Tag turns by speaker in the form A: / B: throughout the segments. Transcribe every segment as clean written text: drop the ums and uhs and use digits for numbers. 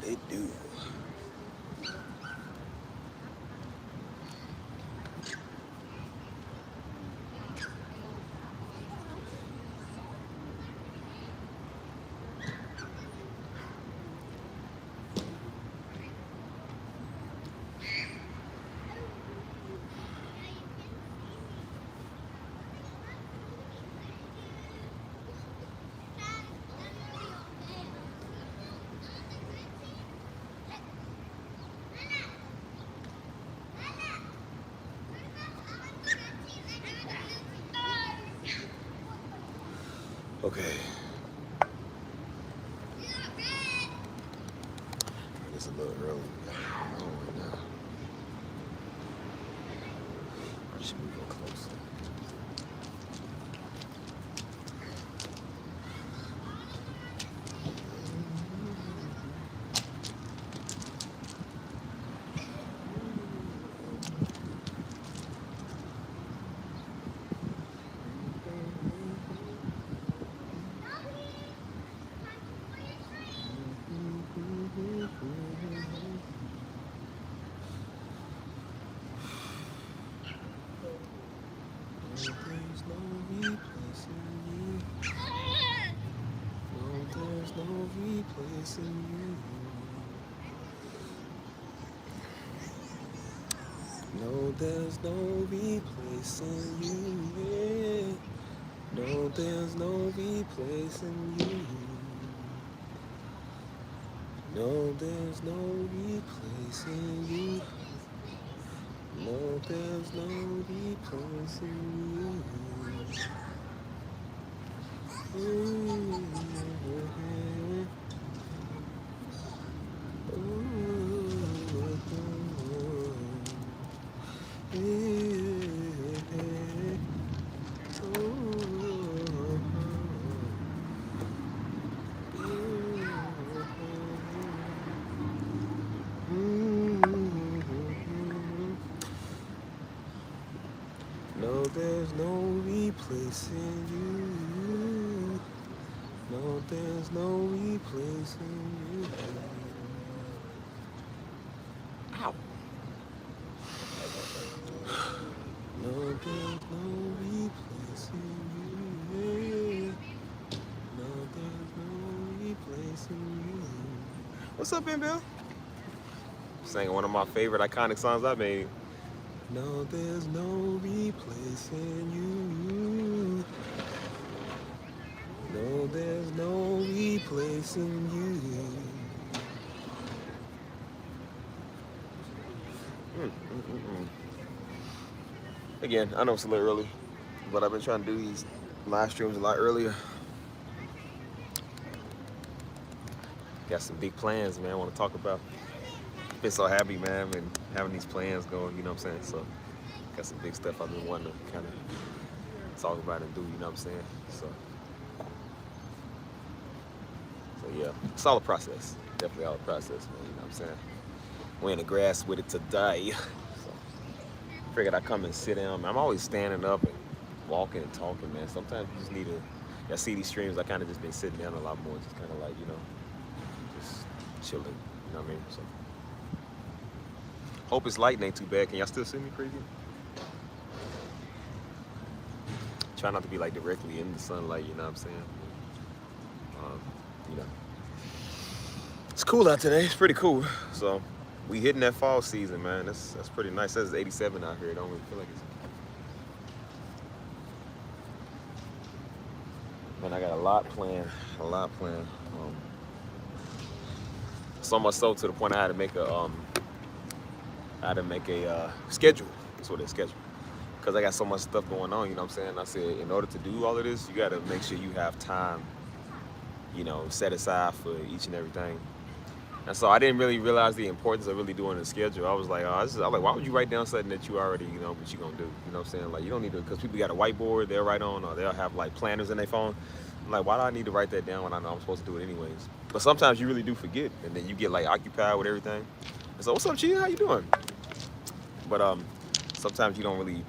A: what it do. Okay. It's a little early. Oh, right now. Should we go closer? There's no replacing you. No, there's no replacing you. No, there's no replacing you. Yeah. No, there's no replacing you. No, there's no replacing you. No, there's no replacing you. Ooh. No, there's no replacing you. No, there's no replacing you. Ow. No, there's no replacing you. No, there's no replacing you. What's up, Ben Bill? Sang one of my favorite iconic songs I made. No, there's no replacing you. No, there's no replacing you. Again, I know it's a little early, but I've been trying to do these live streams a lot earlier. Got some big plans, man, I want to talk about. Been so happy, man, and having these plans going, you know what I'm saying? So, got some big stuff I've been wanting to kind of talk about and do, you know what I'm saying? So yeah, it's all a process. Definitely all a process, man, you know what I'm saying? We're in the grass with it today. So, figured I'd come and sit down. I'm always standing up and walking and talking, man. Sometimes you just need to, I see these streams, I kind of just been sitting down a lot more, just kind of like, you know, just chilling, you know what I mean? So. Hope it's lighting ain't too bad. Can y'all still see me crazy? Try not to be like directly in the sunlight, you know what I'm saying? You know. It's cool out today. It's pretty cool. So we hitting that fall season, man. That's pretty nice. It says it's 87 out here. It don't really feel like it's. Man, I got a lot planned. A lot planned. So much so to the point I had to make a schedule. That's what it's schedule. Because I got so much stuff going on, you know what I'm saying? I said, in order to do all of this, you got to make sure you have time, you know, set aside for each and everything. And so I didn't really realize the importance of really doing a schedule. I was like, why would you write down something that you already, you know, what you're going to do? You know what I'm saying? Like, you don't need to, because people got a whiteboard they'll write on, or they'll have, like, planners in their phone. I'm like, why do I need to write that down when I know I'm supposed to do it anyways? But sometimes you really do forget, and then you get, like, occupied with everything. And so, what's up, Chi? How you doing? But sometimes you don't really,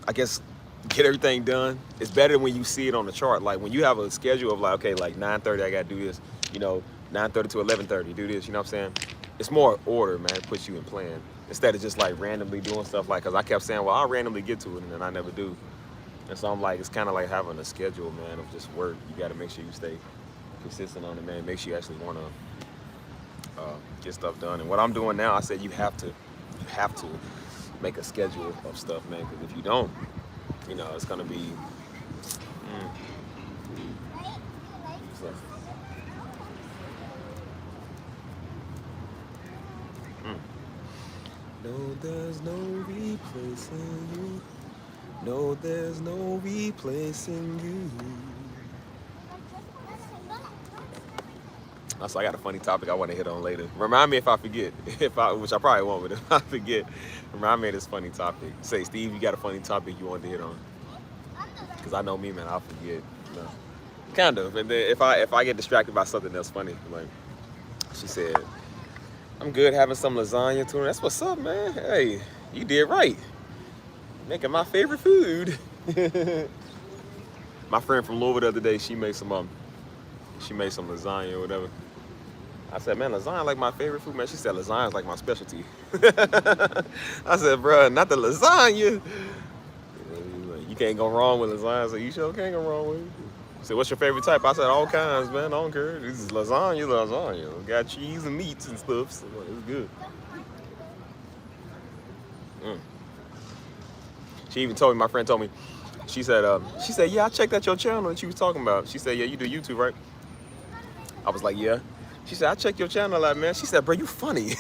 A: I guess, get everything done. It's better when you see it on the chart. Like when you have a schedule of like, okay, like 9:30 I gotta do this, you know, 9:30 to 11:30, do this, you know what I'm saying? It's more order, man. It puts you in plan. Instead of just like randomly doing stuff like, cause I kept saying, well, I'll randomly get to it, and then I never do. And so I'm like, it's kind of like having a schedule, man, of just work. You got to make sure you stay consistent on it, man. Make sure you actually want to get stuff done. And what I'm doing now, I said you have to make a schedule of stuff, man. Because if you don't, it's gonna be. So, no, there's no replacing you. No, there's no replacing you. Also, I got a funny topic I want to hit on later. Remind me if I forget, which I probably won't, but if I forget, remind me of this funny topic. Say, Steve, you got a funny topic you want to hit on? Because I know me, man, I'll forget. No. Kind of. And then if I get distracted by something that's funny, like she said, I'm good having some lasagna too. That's what's up, man. Hey, you did right. Making my favorite food. My friend from Louisville the other day, she made some lasagna or whatever. I said, man, lasagna like my favorite food, man. She said, lasagna is like my specialty. I said, bro, not the lasagna. You can't go wrong with lasagna. I said, you sure can't go wrong with it. I said, what's your favorite type? I said, all kinds, man. I don't care. This is lasagna. Got cheese and meats and stuff, so it's good. She even told me, my friend told me, she said, yeah, I checked out your channel that you was talking about. She said, yeah, you do YouTube, right? I was like, yeah. She said, I checked your channel out, man. She said, bro, you funny.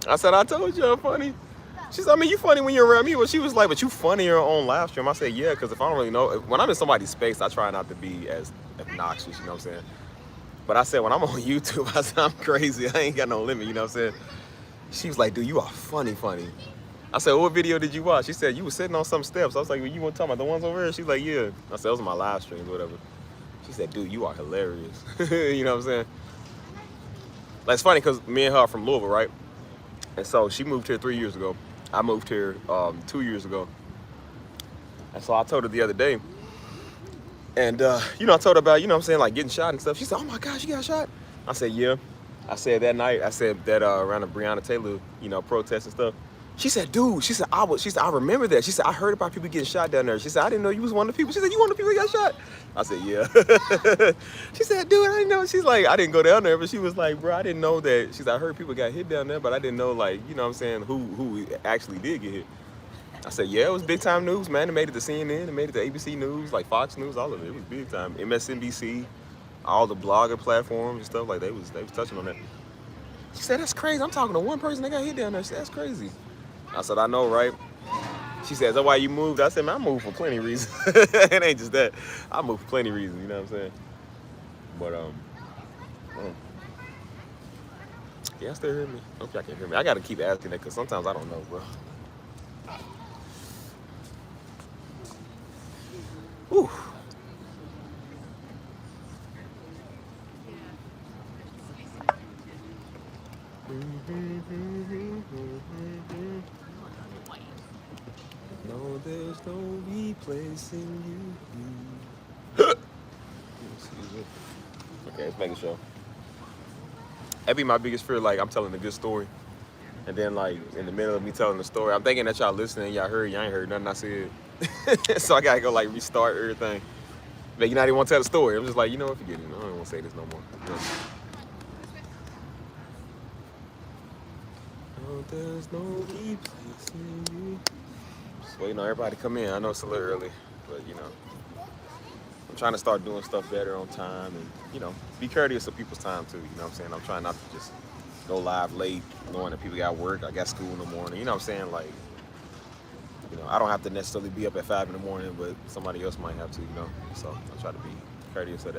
A: I said, I told you I'm funny. She said, I mean, you funny when you're around me. But she was like, but you funnier on live stream. I said, yeah, because if I don't really know, when I'm in somebody's space, I try not to be as obnoxious, you know what I'm saying? But I said, when I'm on YouTube, I said, I'm crazy. I ain't got no limit, you know what I'm saying? She was like, dude, you are funny. I said, what video did you watch? She said, you were sitting on some steps. I was like, well, you want to talk about the ones over here? She's like, yeah. I said, those are my live streams, whatever. She said, dude, you are hilarious. You know what I'm saying? Like, it's funny because me and her are from Louisville, right? And so she moved here 3 years ago. I moved here 2 years ago. And so I told her the other day. And, I told her about, you know what I'm saying, like getting shot and stuff. She said, oh my gosh, you got shot? I said, yeah. I said that night, that around the Breonna Taylor, protest and stuff. She said, dude, she said, I remember that. She said, I heard about people getting shot down there. She said, I didn't know you was one of the people. She said, you one of the people that got shot? I said, yeah. She said, dude, I didn't know. She's like, I didn't go down there, but she was like, bro, I didn't know that. She said, I heard people got hit down there, but I didn't know, like, you know what I'm saying, who actually did get hit. I said, yeah, it was big time news, man. It made it to CNN, it made it to ABC News, like Fox News, all of it. It was big time. MSNBC, all the blogger platforms and stuff, like they was touching on that. She said, that's crazy. I'm talking to one person that got hit down there. She said, that's crazy. I said, I know, right? She said, is that why you moved? I said, man, I moved for plenty of reasons. It ain't just that. I moved for plenty of reasons, you know what I'm saying? But, yeah, I still hear me. Hope y'all can hear me. I got to keep asking that because sometimes I don't know, bro. Whew. No, there's no replacing you. Excuse me. Okay, let's make a show. That'd be my biggest fear, like I'm telling a good story. And then like in the middle of me telling the story, I'm thinking that y'all listening, y'all ain't heard nothing I said. So I gotta go like restart everything. Like you not even want to tell the story. I'm just like, you know what, forget it. I don't want to say this no more. No, there's no replacing you. Just waiting on everybody to come in. I know it's a little early, but I'm trying to start doing stuff better on time and, be courteous of people's time too. You know what I'm saying? I'm trying not to just go live late, knowing that people got work, I got school in the morning. You know what I'm saying? Like, I don't have to necessarily be up at 5 in the morning, but somebody else might have to, So I try to be courteous of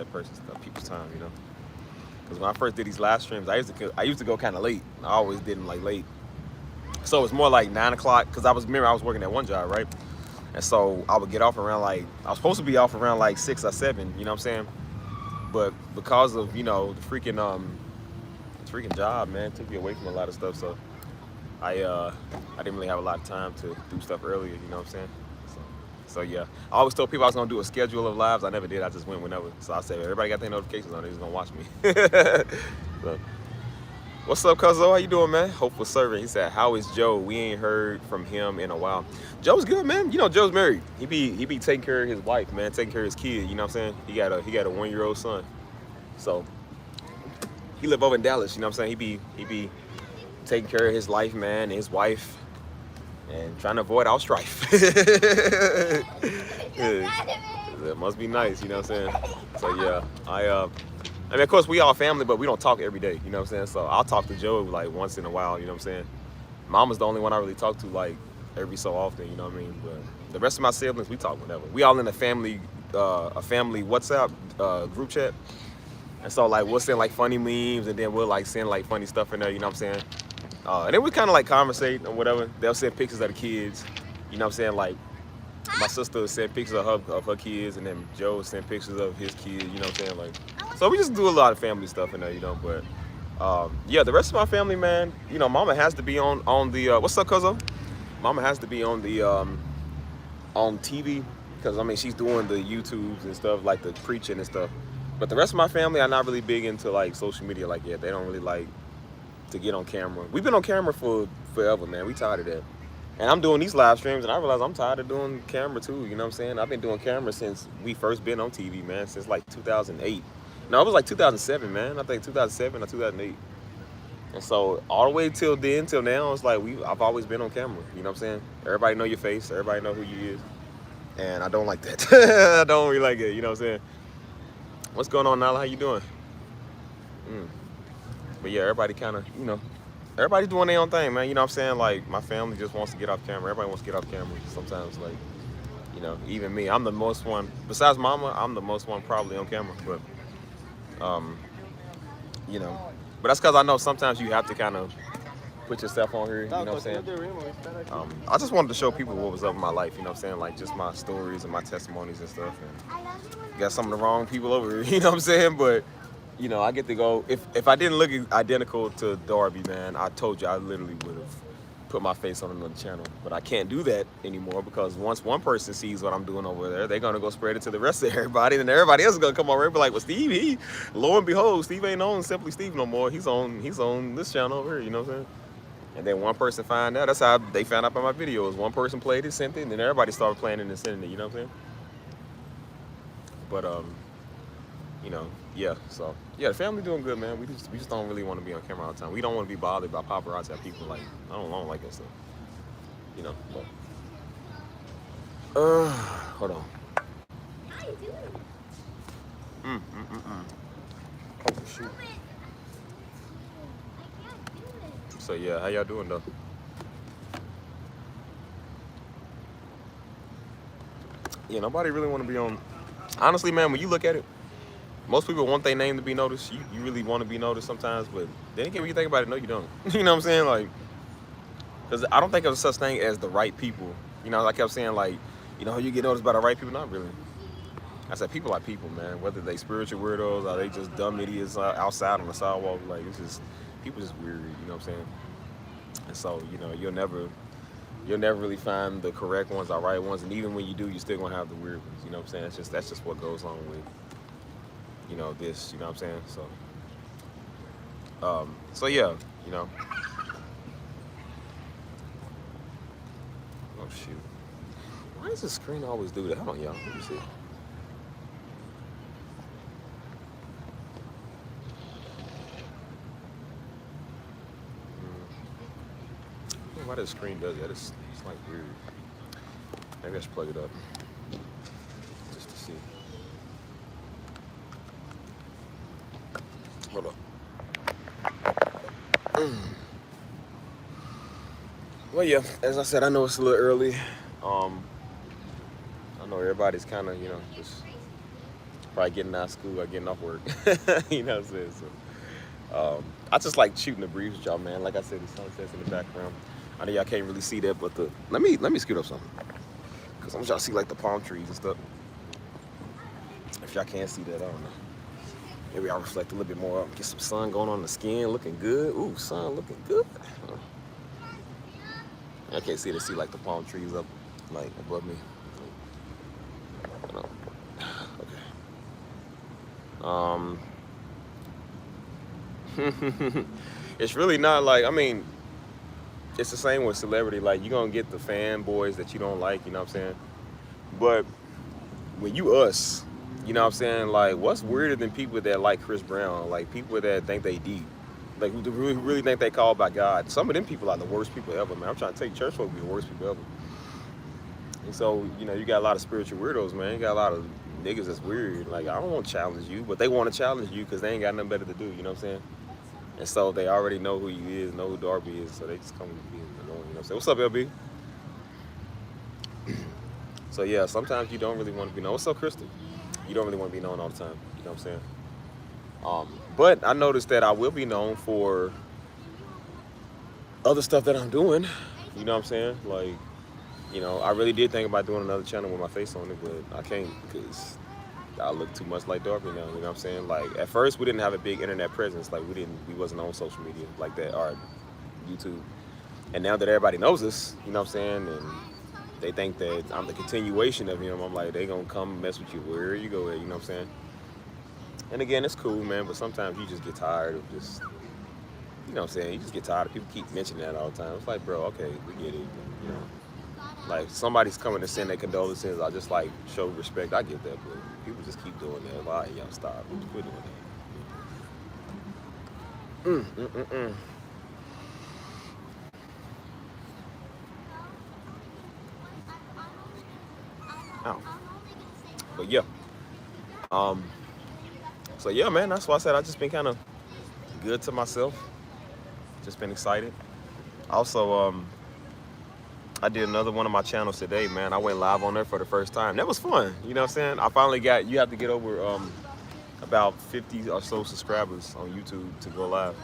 A: people's time, Because when I first did these live streams, I used to go kind of late. I always did them like late. So it was more like 9 o'clock because I was working at one job, right? And so I would get off around I was supposed to be off around like 6 or 7, you know what I'm saying? But because of, the freaking job, man, it took me away from a lot of stuff. So I didn't really have a lot of time to do stuff earlier, you know what I'm saying? So So yeah, I always told people I was gonna do a schedule of lives. I never did. I just went whenever. So I said everybody got their notifications on. They're just gonna watch me. So, what's up, Cuzzo? How you doing, man? Hopeful servant. He said, "How is Joe? We ain't heard from him in a while." Joe's good, man. You know, Joe's married. He be taking care of his wife, man, taking care of his kid. You know what I'm saying? He got a 1-year-old son. So he live over in Dallas. You know what I'm saying? He be taking care of his life, man, and his wife, and trying to avoid all strife. It must be nice, you know what I'm saying? So yeah, I mean, of course, we all family, but we don't talk every day, you know what I'm saying? So I'll talk to Joe like once in a while, you know what I'm saying? Mama's the only one I really talk to like every so often, you know what I mean? But the rest of my siblings, we talk whenever. We all in a family WhatsApp group chat. And so like we'll send like funny memes, and then we'll like send like funny stuff in there, you know what I'm saying? And then we kind of like conversate or whatever. They'll send pictures of the kids, you know what I'm saying? Like my sister sent pictures of her kids, and then Joe sent pictures of his kids, you know what I'm saying? Like, so we just do a lot of family stuff in there, you know. But yeah, the rest of my family, man, you know, Mama has to be on the what's up, Cuzzo? Mama has to be on the on TV, because I mean she's doing the YouTubes and stuff, like the preaching and stuff. But the rest of my family are not really big into like social media like that. They don't really like to get on camera. We've been on camera for forever, man. We tired of that. And I'm doing these live streams, and I realize I'm tired of doing camera too. You know what I'm saying? I've been doing camera since we first been on TV, man. Since like 2008. No, it was like 2007, man. I think 2007 or 2008. And so all the way till then, till now, it's like I've always been on camera. You know what I'm saying? Everybody know your face. Everybody know who you is. And I don't like that. I don't really like it. You know what I'm saying? What's going on, Nala? How you doing? But yeah, everybody kind of, you know, everybody's doing their own thing, man. You know what I'm saying? Like, my family just wants to get off camera. Everybody wants to get off camera. Sometimes, like, you know, even me. I'm the most one, besides Mama, I'm the most one probably on camera. But, you know, but that's because I know sometimes you have to kind of put yourself on here, you know what I'm saying? I just wanted to show people what was up in my life, you know what I'm saying? Like, just my stories and my testimonies and stuff. And got some of the wrong people over here, you know what I'm saying? But, you know, I get to go. If I didn't look identical to Darby, man, I told you I literally would have put my face on another channel. But I can't do that anymore, because once one person sees what I'm doing over there, they're gonna go spread it to the rest of everybody, and everybody else is gonna come over and be like, well, Steve, lo and behold, Steve ain't on Simply Steve no more. He's on this channel over here, you know what I'm saying? And then one person find out. That's how they found out about my videos. One person played it, sent it, and then everybody started playing it and sending it, you know what I'm saying? But you know, yeah, so yeah, the family doing good, man. We just don't really want to be on camera all the time. We don't want to be bothered by paparazzi or people. Like, I don't like that stuff. You know, but hold on. Oh shoot. So yeah, how y'all doing though? Yeah, nobody really want to be on. Honestly, man, when you look at it, most people want their name to be noticed. You really want to be noticed sometimes, but then again, when you think about it, no, you don't. You know what I'm saying? Like, because I don't think there's such thing as the right people. You know, like I kept saying, like, you know, you get noticed by the right people. Not really. I said people are people, man. Whether they spiritual weirdos or they just dumb idiots outside on the sidewalk, like, it's just people just weird. You know what I'm saying? And so, you know, you'll never really find the correct ones or right ones, and even when you do, you're still gonna have the weird ones. You know what I'm saying? That's just what goes on with, you know, this. You know what I'm saying? So yeah, you know. Oh shoot! Why does the screen always do that? Hold on, y'all. Let me see. Why the screen does that? It's like weird. Maybe I should plug it up just to see. Hold up. Well, yeah, as I said, I know it's a little early. I know everybody's kind of, you know, just probably getting out of school or getting off work. You know what I'm saying? So, I just like shooting the breeze with y'all, man. Like I said, the sunsets in the background. I know y'all can't really see that, but let me scoot up something, cause I'm trying to see like the palm trees and stuff. If y'all can't see that, I don't know. Maybe I'll reflect a little bit more. Get some sun going on the skin, looking good. Ooh, sun looking good. I can't see like the palm trees up like above me. Um, it's really not like, I mean, it's the same with celebrity. Like, you're gonna get the fanboys that you don't like, you know what I'm saying? But when you us, you know what I'm saying? Like, what's weirder than people that like Chris Brown? Like, people that think they deep. Like, who really think they called by God. Some of them people are the worst people ever, man. I'm trying to tell you, church folk be the worst people ever. And so, you know, you got a lot of spiritual weirdos, man. You got a lot of niggas that's weird. Like, I don't want to challenge you, but they want to challenge you because they ain't got nothing better to do, you know what I'm saying? And so they already know who you is, know who Darby is, so they just come and be annoying, you know what I'm saying? What's up, LB? So yeah, sometimes you don't really want to be known. What's up, Crystal? You don't really want to be known all the time, you know what I'm saying? But I noticed that I will be known for other stuff that I'm doing, you know what I'm saying? Like, you know, I really did think about doing another channel with my face on it, but I can't because I look too much like Darby now, you know what I'm saying? Like, at first we didn't have a big internet presence, like we wasn't on social media like that, or YouTube. And now that everybody knows us, you know what I'm saying, and they think that I'm the continuation of him, I'm like, they gonna come mess with you wherever you go at, you know what I'm saying? And again, it's cool, man, but sometimes you just get tired of just, you know what I'm saying, you just get tired of people keep mentioning that all the time. It's like, bro, okay, we get it, you know. Like, somebody's coming to send their condolences, I just like show respect, I get that, but people just keep doing that. Why, y'all stop, quit doing that. Ow. But yeah, so yeah, man, that's why I said I just been kind of good to myself, just been excited. Also, I did another one of my channels today, man. I went live on there for the first time. That was fun, you know what I'm saying? I finally got, you have to get over about 50 or so subscribers on YouTube to go live.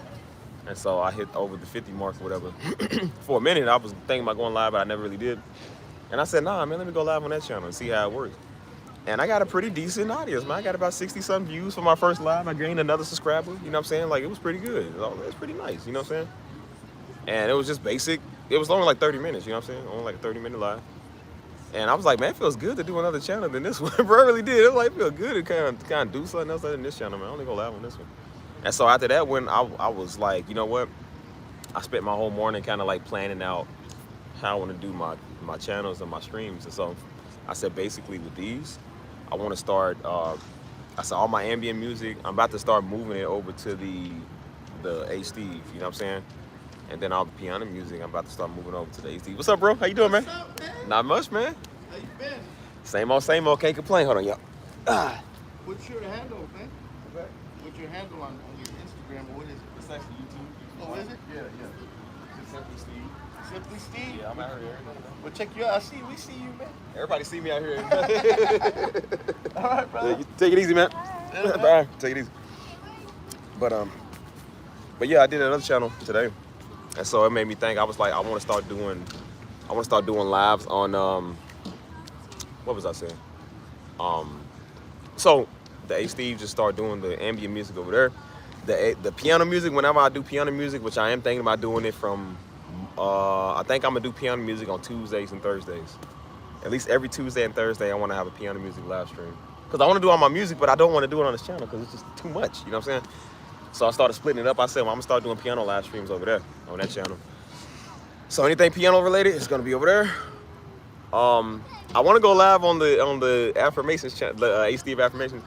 A: And so I hit over the 50 mark or whatever. For a minute, I was thinking about going live, but I never really did. And I said, nah, man, let me go live on that channel and see how it works. And I got a pretty decent audience, man. I got about 60-something views for my first live. I gained another subscriber, you know what I'm saying? Like, it was pretty good. It was pretty nice, you know what I'm saying? And it was just basic. It was only like 30 minutes, you know what I'm saying? Only like a 30-minute live. And I was like, man, it feels good to do another channel than this one. Bro, I really did. It was like, it feel good to kind of do something else other than this channel, man. I only go live on this one. And so after that, when I was like, you know what? I spent my whole morning kind of like planning out how I want to do my channels and my streams. And so I said, basically with these, I want to start, I said all my ambient music, I'm about to start moving it over to the A Steve, you know what I'm saying? And then all the piano music, I'm about to start moving over to the A Steve. What's up, bro? How you doing, man?
B: What's up, man?
A: Not much, man.
B: How you been?
A: Same old, can't complain. Hold on, y'all.
B: What's your handle, man? What's your handle on your Instagram, or what is it?
A: It's actually YouTube.
B: Oh, is it?
A: Yeah. Just Simply Steve.
B: Simply Steve?
A: Yeah, I'm out here every day.
B: Well, check you out. We see you, man.
A: Everybody see me out here.
B: All right, brother.
A: Take it easy, man.
B: Yeah, man.
A: Bye. Take it easy. But yeah, I did another channel today, and so it made me think. I was like, I want to start doing lives on what was I saying? So the A Steve just started doing the ambient music over there. The piano music. Whenever I do piano music, which I am thinking about doing it from. I think I'm gonna do piano music on Tuesdays and Thursdays. At least every Tuesday and Thursday, I want to have a piano music live stream. Because I want to do all my music, but I don't want to do it on this channel because it's just too much, you know what I'm saying? So I started splitting it up. I said, well, I'm gonna start doing piano live streams over there on that channel. So anything piano related is gonna be over there. I want to go live on the affirmations channel, the A Steve affirmations,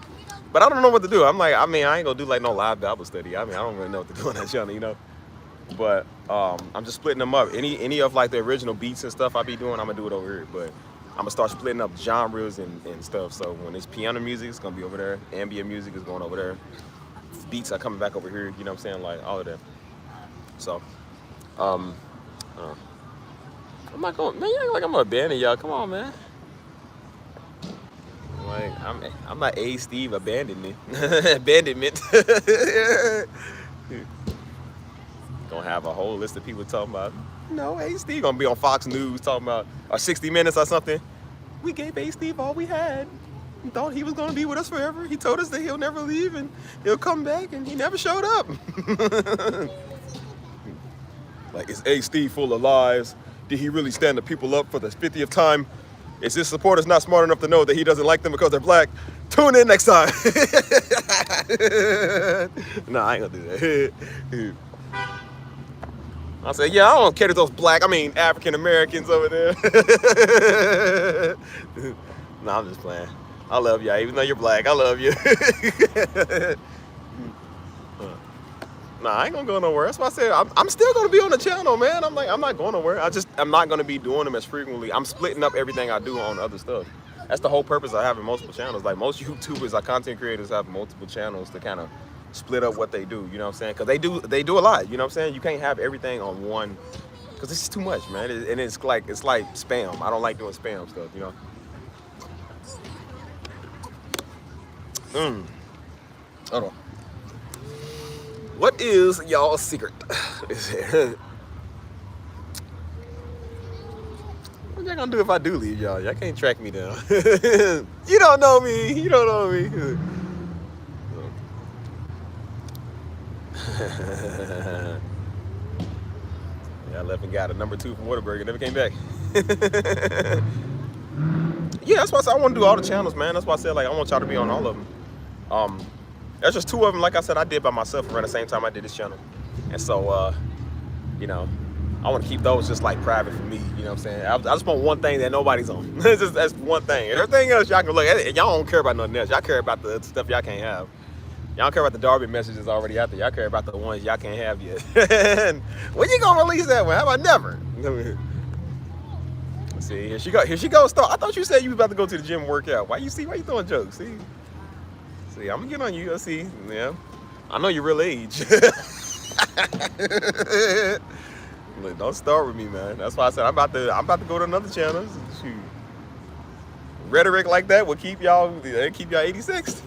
A: but I don't know what to do. I'm like, I ain't gonna do like no live Bible study. I don't really know what to do on that channel, you know. But I'm just splitting them up. Any of like the original beats and stuff I be doing, I'm gonna do it over here. But I'm gonna start splitting up genres and stuff. So when it's piano music, it's gonna be over there. Ambient music is going over there. Beats are coming back over here. You know what I'm saying? Like all of that. So, I'm not going. Man, you act like I'm gonna abandon y'all. Come on, man. Like I'm not A Steve abandonment. Abandonment. Gonna have a whole list of people talking about, no, A Steve gonna be on Fox News talking about, or 60 Minutes or something. We gave A Steve all we had. We thought he was gonna be with us forever. He told us that he'll never leave and he'll come back, and he never showed up. Like, is A Steve full of lies? Did he really stand the people up for the 50th time? Is his supporters not smart enough to know that he doesn't like them because they're black? Tune in next time. No, I ain't gonna do that. I said, yeah, I don't care to those African Americans over there. No, I'm just playing. I love y'all, even though you're black. I love you. Nah, I ain't gonna go nowhere. That's why I said I'm still gonna be on the channel, man. I'm not going nowhere. I'm not gonna be doing them as frequently. I'm splitting up everything I do on other stuff. That's the whole purpose of having multiple channels. Like most YouTubers, like content creators, have multiple channels to kind of split up what they do. You know what I'm saying? Because they do a lot. You know what I'm saying? You can't have everything on one, because it's too much, man. And it's like spam. I don't like doing spam stuff. You know. Hold on. What is y'all's secret? What y'all gonna do if I do leave y'all? Y'all can't track me down. You don't know me. You don't know me. Yeah, I left and got a number 2 from Whataburger. Never came back. Yeah, that's why I said I want to do all the channels, man. That's why I said like I want y'all to be on all of them. There's just 2 of them, like I said, I did by myself around the same time I did this channel. And so, you know, I want to keep those just like private for me. You know what I'm saying? I just want one thing that nobody's on. That's one thing. Everything else y'all can look at. Y'all don't care about nothing else. Y'all care about the stuff y'all can't have. Y'all don't care about the Darby messages already out there. Y'all care about the ones y'all can't have yet. When you gonna release that one? How about never? See, here she goes. Start. I thought you said you was about to go to the gym and work out. Why you throwing jokes? See, I'm gonna get on you. Let's see. Yeah, I know your real age. Look, don't start with me, man. That's why I said I'm about to go to another channel. Shoot. Rhetoric like that will keep y'all 86.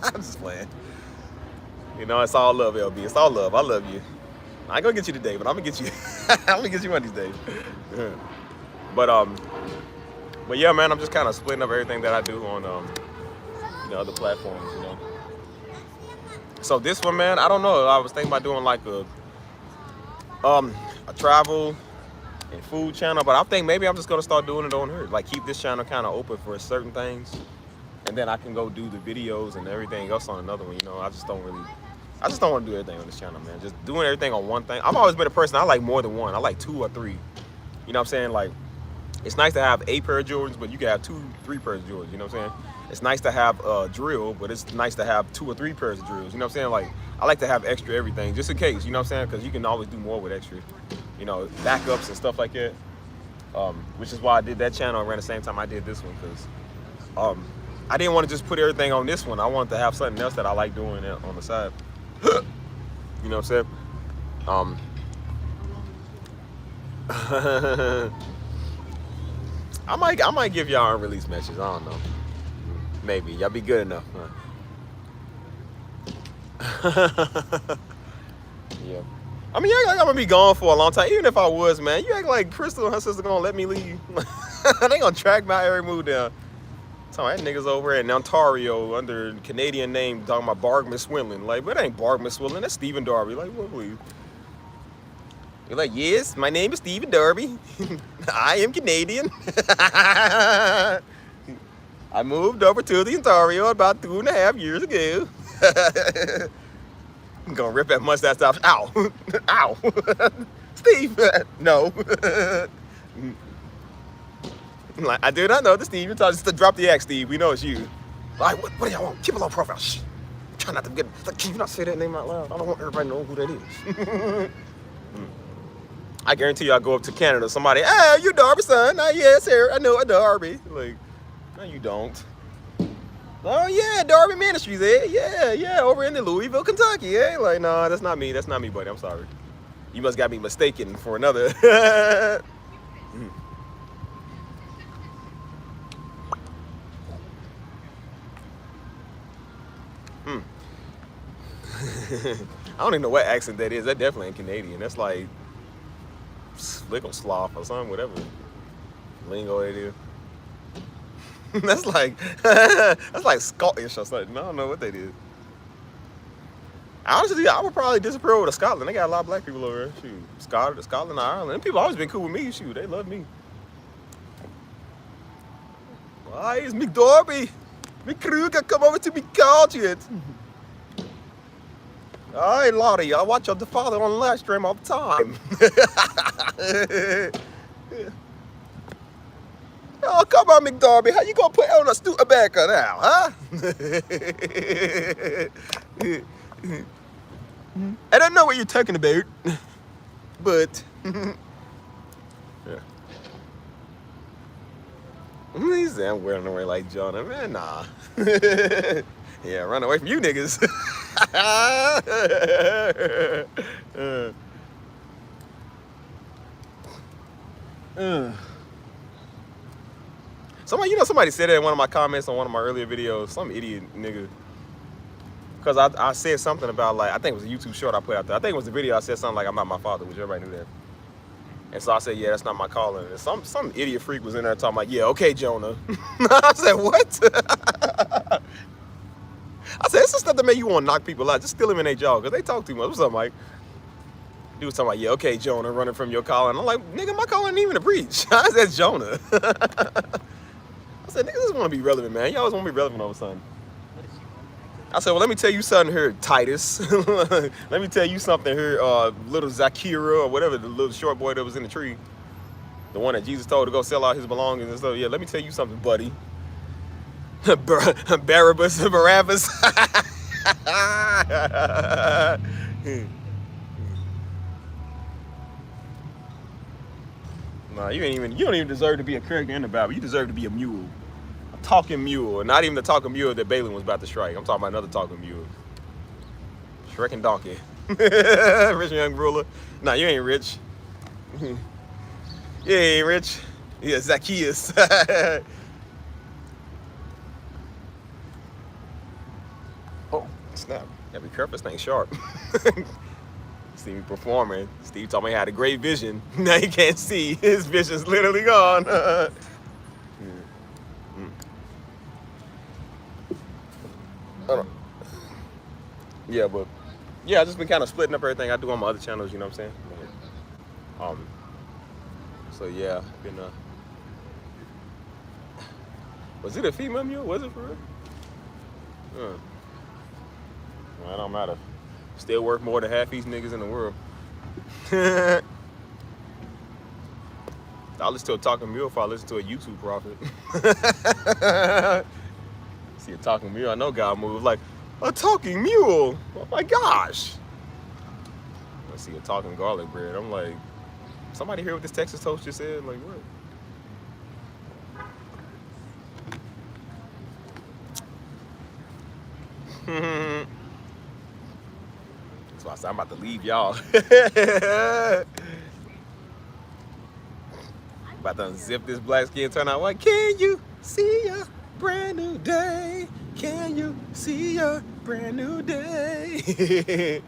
A: I'm just playing. You know, it's all love, LB. It's all love. I love you. I ain't gonna get you today, but I'm gonna get you. I'm gonna get you one of these days. But yeah, man, I'm just kind of splitting up everything that I do on other platforms, you know. So this one, man, I don't know. I was thinking about doing like a travel and food channel, but I think maybe I'm just gonna start doing it on her. Like keep this channel kind of open for certain things, and then I can go do the videos and everything else on another one. You know, I just don't want to do everything on this channel, man. Just doing everything on one thing. I've always been a person, I like more than one. I like 2 or 3. You know what I'm saying? Like, it's nice to have a pair of Jordans, but you can have 2, 3 pairs of Jordans. You know what I'm saying? It's nice to have a drill, but it's nice to have 2 or 3 pairs of drills. You know what I'm saying? Like, I like to have extra everything, just in case. You know what I'm saying? Because you can always do more with extra. You know, backups and stuff like that. Which is why I did that channel around the same time I did this one, because I didn't want to just put everything on this one. I wanted to have something else that I like doing on the side. You know what I'm saying? I might give y'all unreleased messages. I don't know. Maybe y'all be good enough. Huh? Yeah. I mean, you act like I'm gonna be gone for a long time. Even if I was, man, you act like Crystal and her sister gonna let me leave. They gonna track my every move down. So that niggas over in Ontario under Canadian name talking about Bargman Swinlin. Like, but it ain't Bargman Swinlin. That's Stephen Darby. Like, what, please? You're like, yes, my name is Stephen Darby. I am Canadian. I moved over to the Ontario about 2.5 years ago. I'm gonna rip that mustache off. Ow. Ow. Steve. No. Like, I do not know the Steve. Just to drop the X, Steve. We know it's you. Like, what do y'all want? Keep a low profile. Shh. Try not to get. Like, can you not say that name out loud? I don't want everybody to know who that is. I guarantee you, I go up to Canada. Somebody, hey, you Darby, son? Yes, here. I know a Darby. Like, no, you don't. Oh yeah, Darby Ministries, eh? Yeah, over in Louisville, Kentucky, eh? Like, no, that's not me. That's not me, buddy. I'm sorry. You must got me mistaken for another. I don't even know what accent that is. That definitely ain't Canadian. That's like Slickle Sloth or something, whatever lingo it is. That's like Scottish or something. I don't know what that is. Honestly, I would probably disapprove with Scotland. They got a lot of black people over there. Shoot, Scotland, Ireland. And people always been cool with me. Shoot, they love me. Why is McDorby? My crew can come over to me called yet. Alright, Lottie, I watch your father on live stream all the time. Oh, come on, McDarby. How you gonna put on a Studebaker now, huh? I don't know what you're talking about, but yeah. He said I'm wearing away like Jonah. Man, nah. Yeah, run away from you niggas. Somebody, somebody said that in one of my comments on one of my earlier videos. Some idiot nigga. Because I said something about, like, I think it was a YouTube short I put out there. I think it was the video I said something like, I'm not my father, which everybody knew that. And so I said, yeah, that's not my calling. And some idiot freak was in there talking like, yeah, okay, Jonah. I said, what? I said, this is stuff that make you want to knock people out. Just still eliminate y'all, because they talk too much. What's up, Mike? Dude was talking about, yeah, okay, Jonah, running from your calling. I'm like, nigga, my calling ain't even to preach. I said, Jonah. I said, niggas just want to be relevant, man. You always want to be relevant all of a sudden. I said, well, let me tell you something here, Titus. Let me tell you something here, little Zakira, or whatever, the little short boy that was in the tree. The one that Jesus told to go sell out his belongings and stuff. Yeah, let me tell you something, buddy. Barabbas. Nah, you don't even deserve to be a character in the Bible. You deserve to be a mule. A talking mule. And not even the talking mule that Balaam was about to strike. I'm talking about another talking mule. Shrek and Donkey. Rich young ruler. Nah, you ain't rich. You ain't rich. Yeah, Zacchaeus. Oh, snap. Gotta be careful, this thing's sharp. See me performing. Steve told me he had a great vision. Now he can't see. His vision's literally gone. Yeah, but yeah, I just been kind of splitting up everything I do on my other channels, you know what I'm saying? So yeah, been was it a female mule? Was it for real? Well, it don't matter. Still worth more than half these niggas in the world. I listen to a talking mule if I listen to a YouTube prophet. See a talking mule, I know God moves like a talking mule. Oh my gosh. I see a talking garlic bread. I'm like, somebody hear what this Texas toast just said? Like what? That's why I said I'm about to leave y'all. About to unzip this black skin, turn out what? Can you see a brand new day? Can you see a brand new day?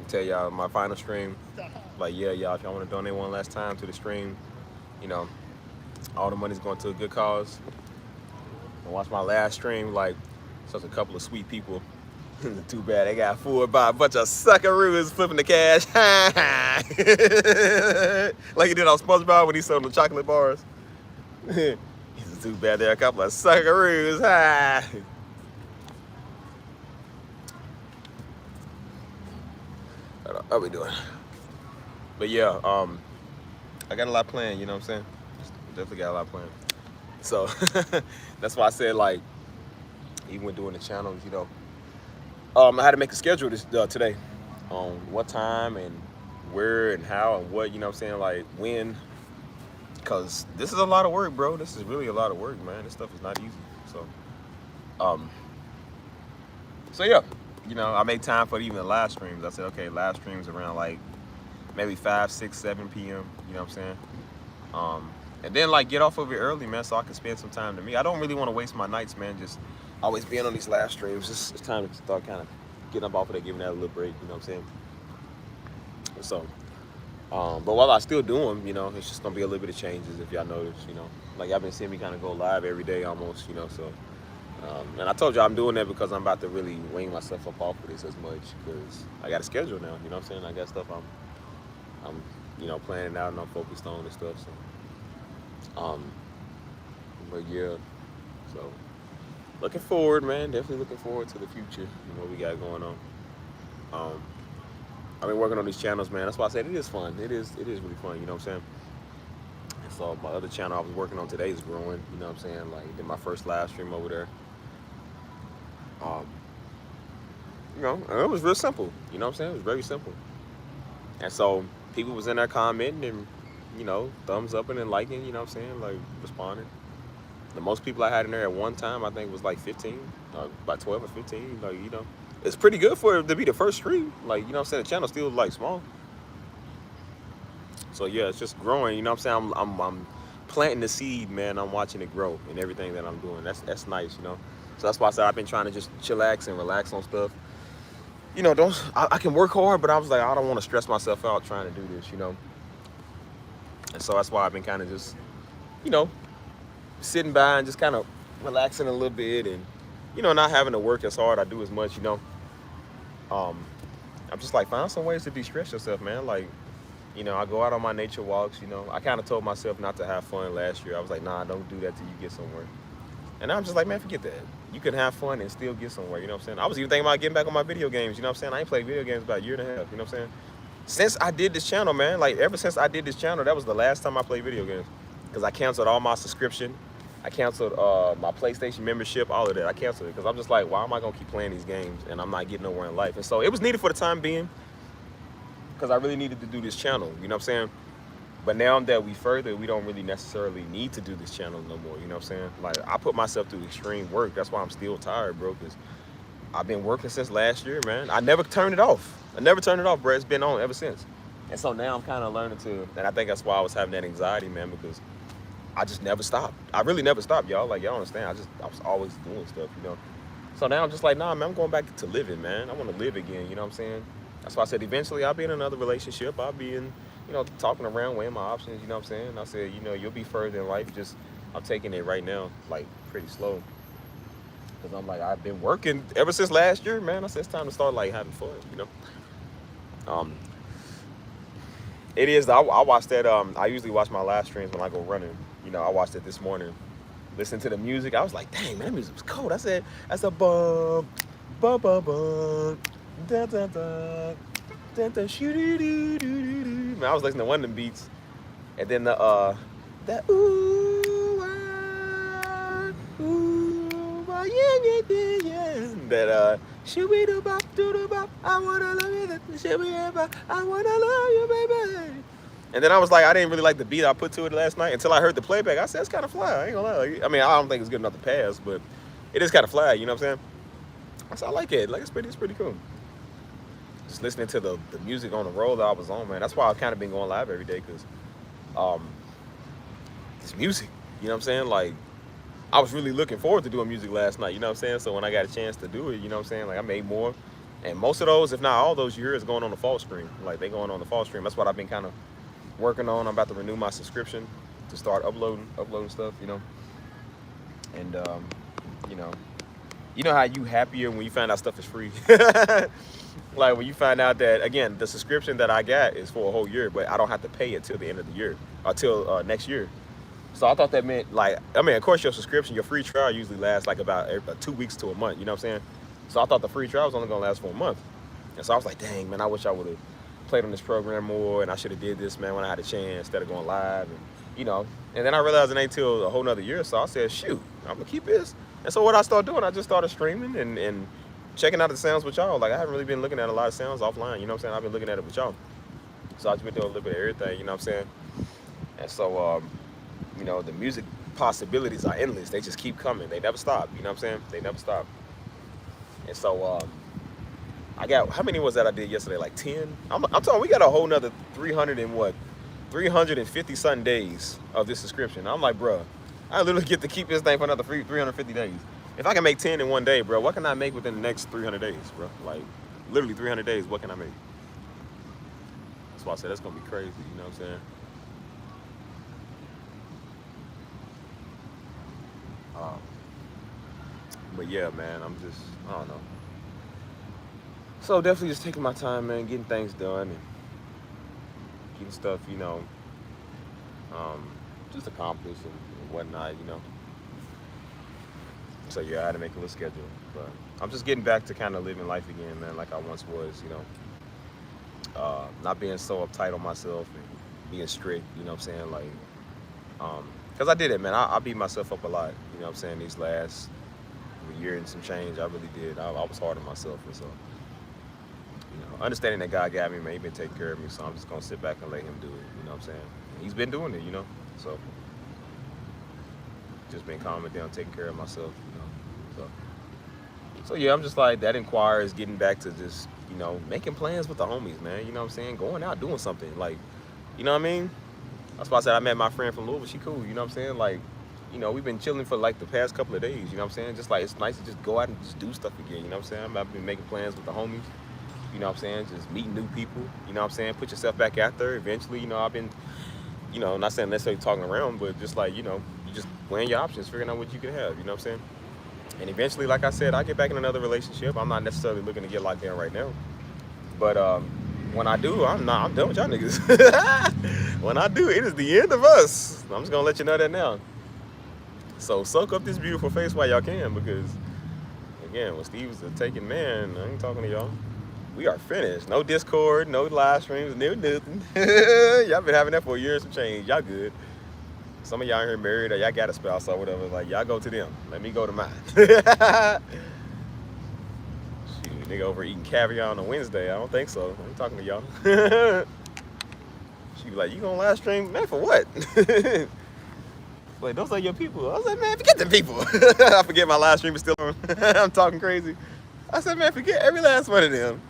A: Tell y'all my final stream. Like, yeah, y'all, if y'all want to donate one last time to the stream, you know, all the money's going to a good cause. And watch my last stream, like, such a couple of sweet people. Too bad they got fooled by a bunch of suckaroos flipping the cash. Like he did on SpongeBob when he sold the chocolate bars. It's too bad there are a couple of suckaroos. How we doing? But yeah, I got a lot planned, you know what I'm saying? Definitely got a lot planned. So that's why I said, like, even when doing the channels, you know, I had to make a schedule today on what time and where and how and what, you know what I'm saying, like when, because this is a lot of work, bro. This is really a lot of work, man. This stuff is not easy. So yeah, you know, I made time for even the live streams. I said, okay, live streams around like maybe 5, 6, 7 p.m. You know what I'm saying? And then like get off of it early, man, so I can spend some time to me. I don't really want to waste my nights, man, just always being on these live streams. It's time to start kind of getting up off of that, giving that a little break, you know what I'm saying? So, but while I still do them, you know, it's just gonna be a little bit of changes if y'all notice, you know. Like y'all been seeing me kind of go live every day almost, you know, so. And I told you I'm doing that because I'm about to really wing myself up off of this as much because I got a schedule now, you know what I'm saying? I got stuff I'm you know, planning out and I'm focused on and stuff, so. Um, but yeah, so looking forward, man. Definitely looking forward to the future and what we got going on. Um, I've been working on these channels, man. That's why I said it is fun. It is really fun. You know what I'm saying? And so my other channel I was working on today is growing. You know what I'm saying? Like did my first live stream over there. Um, and it was real simple. You know what I'm saying? It was very simple. And so people was in there commenting and thumbs up and liking. You know what I'm saying? Like responding. The most people I had in there at one time, I think, was like 15, about 12 or 15. Like, it's pretty good for it to be the first stream. Like, you know what I'm saying? The channel's still like small. So yeah, it's just growing. You know what I'm saying? I'm planting the seed, man. I'm watching it grow in everything that I'm doing. That's nice, you know. So that's why I said I've been trying to just chillax and relax on stuff. I can work hard, but I was like, I don't want to stress myself out trying to do this, you know. And so that's why I've been kind of just, you know, sitting by and just kind of relaxing a little bit and, not having to work as hard. I do as much, I'm just like, find some ways to de-stress yourself, man. Like, I go out on my nature walks, I kind of told myself not to have fun last year. I was like, nah, don't do that till you get somewhere. And I'm just like, man, forget that. You can have fun and still get somewhere, you know what I'm saying? I was even thinking about getting back on my video games, you know what I'm saying? I ain't played video games about a year and a half, you know what I'm saying? Since I did this channel, man, like ever since I did this channel, that was the last time I played video games. Because I canceled all my subscription. I canceled my PlayStation membership, all of that. I canceled it because I'm just like, why am I going to keep playing these games and I'm not getting nowhere in life? And so it was needed for the time being because I really needed to do this channel, you know what I'm saying? But now that we don't really necessarily need to do this channel no more, you know what I'm saying? Like, I put myself through extreme work. That's why I'm still tired, bro, because I've been working since last year, man. I never turned it off. Bro. It's been on ever since. And so now I'm kind of learning to, and I think that's why I was having that anxiety, man, because I just never stopped. I really never stopped, y'all. Like, y'all understand. I was always doing stuff, you know? So now I'm just like, nah, man, I'm going back to living, man. I want to live again, you know what I'm saying? That's why I said eventually I'll be in another relationship. I'll be in, talking around, weighing my options, you know what I'm saying? I said, you'll be further in life. Just, I'm taking it right now, like, pretty slow. Because I'm like, I've been working ever since last year, man. I said, it's time to start, like, having fun, you know? It is, I watch that, I usually watch my live streams when I go running. I watched it this morning. Listening to the music, I was like, dang, man, that music was cold. I said, that's a bum, bum, bum, bum, da, da, da. Man, I was listening to one of them beats, and then that ooh, yeah, that shooby doo bop doo doo bop, I wanna love you, shooby bop, I wanna love you, baby. And then I was like, I didn't really like the beat I put to it last night until I heard the playback. I said, it's kind of fly. I ain't gonna lie. I mean, I don't think it's good enough to pass, but it is kind of fly. You know what I'm saying? I said, I like it. Like, it's pretty cool. Just listening to the music on the road that I was on, man. That's why I've kind of been going live every day, because it's music. You know what I'm saying? Like, I was really looking forward to doing music last night. You know what I'm saying? So when I got a chance to do it, you know what I'm saying? Like, I made more. And most of those, if not all those, you hear is going on the fall stream. Like, they going on the fall stream. That's what I've been kind of working on. I'm about to renew my subscription to start uploading stuff, you know. And you know how you happier when you find out stuff is free. Like when you find out that, again, the subscription that I got is for a whole year, but I don't have to pay it till the end of the year, or till next year. So I thought that meant, like, I mean, of course your subscription, your free trial usually lasts like about 2 weeks to a month, you know what I'm saying? So I thought the free trial was only gonna last for a month. And so I was like, dang, man, I wish I would have played on this program more, and I should have did this, man, when I had a chance instead of going live, and and then I realized it ain't till a whole nother year, so I said, shoot, I'm gonna keep this. And so what I started doing, I just started streaming and checking out the sounds with y'all. Like, I haven't really been looking at a lot of sounds offline, you know what I'm saying? I've been looking at it with y'all. So I just been doing a little bit of everything, you know what I'm saying? And so, the music possibilities are endless. They just keep coming. They never stop, you know what I'm saying? They never stop. And so, I got, how many was that I did yesterday? Like 10? I'm talking, we got a whole nother 350 something days of this subscription. I'm like, bruh, I literally get to keep this thing for another 350 days. If I can make 10 in one day, bro, what can I make within the next 300 days, bro? Like, literally 300 days, what can I make? That's why I said that's gonna be crazy, you know what I'm saying? But yeah, man, I don't know. So definitely just taking my time, man, getting things done and getting stuff, just accomplish and whatnot, you know. So yeah, I had to make a little schedule, but I'm just getting back to kind of living life again, man, like I once was, you know. Not being so uptight on myself and being strict, you know what I'm saying? Like, because I did it, man. I beat myself up a lot, you know what I'm saying? These last year and some change, I really did. I was hard on myself, and so, you know, understanding that God got me, man, He been taking care of me, so I'm just gonna sit back and let Him do it, you know what I'm saying? He's been doing it, you know, so just been calming down, taking care of myself, you know, so yeah, I'm just like, that inquires getting back to just, you know, making plans with the homies, man, you know what I'm saying? Going out, doing something, like, you know what I mean? That's why I said I met my friend from Louisville. She cool, you know what I'm saying? Like, you know, we've been chilling for like the past couple of days, you know what I'm saying? Just like, it's nice to just go out and just do stuff again, you know what I'm saying? I've been making plans with the homies, you know what I'm saying? Just meeting new people, you know what I'm saying? Put yourself back out there eventually, you know, I've been, you know, not saying necessarily talking around, but just like, you know, you just weighing your options, figuring out what you can have, you know what I'm saying? And eventually, like I said, I get back in another relationship. I'm not necessarily looking to get locked in right now. But when I do, I'm done with y'all niggas. When I do, it is the end of us. I'm just gonna let you know that now. So soak up this beautiful face while y'all can, because again, when Steve's a taken man, I ain't talking to y'all. We are finished. No Discord, no live streams, no nothing. Y'all been having that for a year and some change. Y'all good. Some of y'all in here married or y'all got a spouse or whatever. Like, y'all go to them. Let me go to mine. Shoot, nigga over eating caviar on a Wednesday. I don't think so. I'm talking to y'all. She be like, you gonna live stream? Man, for what? Like, those are your people. I was like, man, forget them people. I forget my live stream is still on. I'm talking crazy. I said, man, forget every last one of them.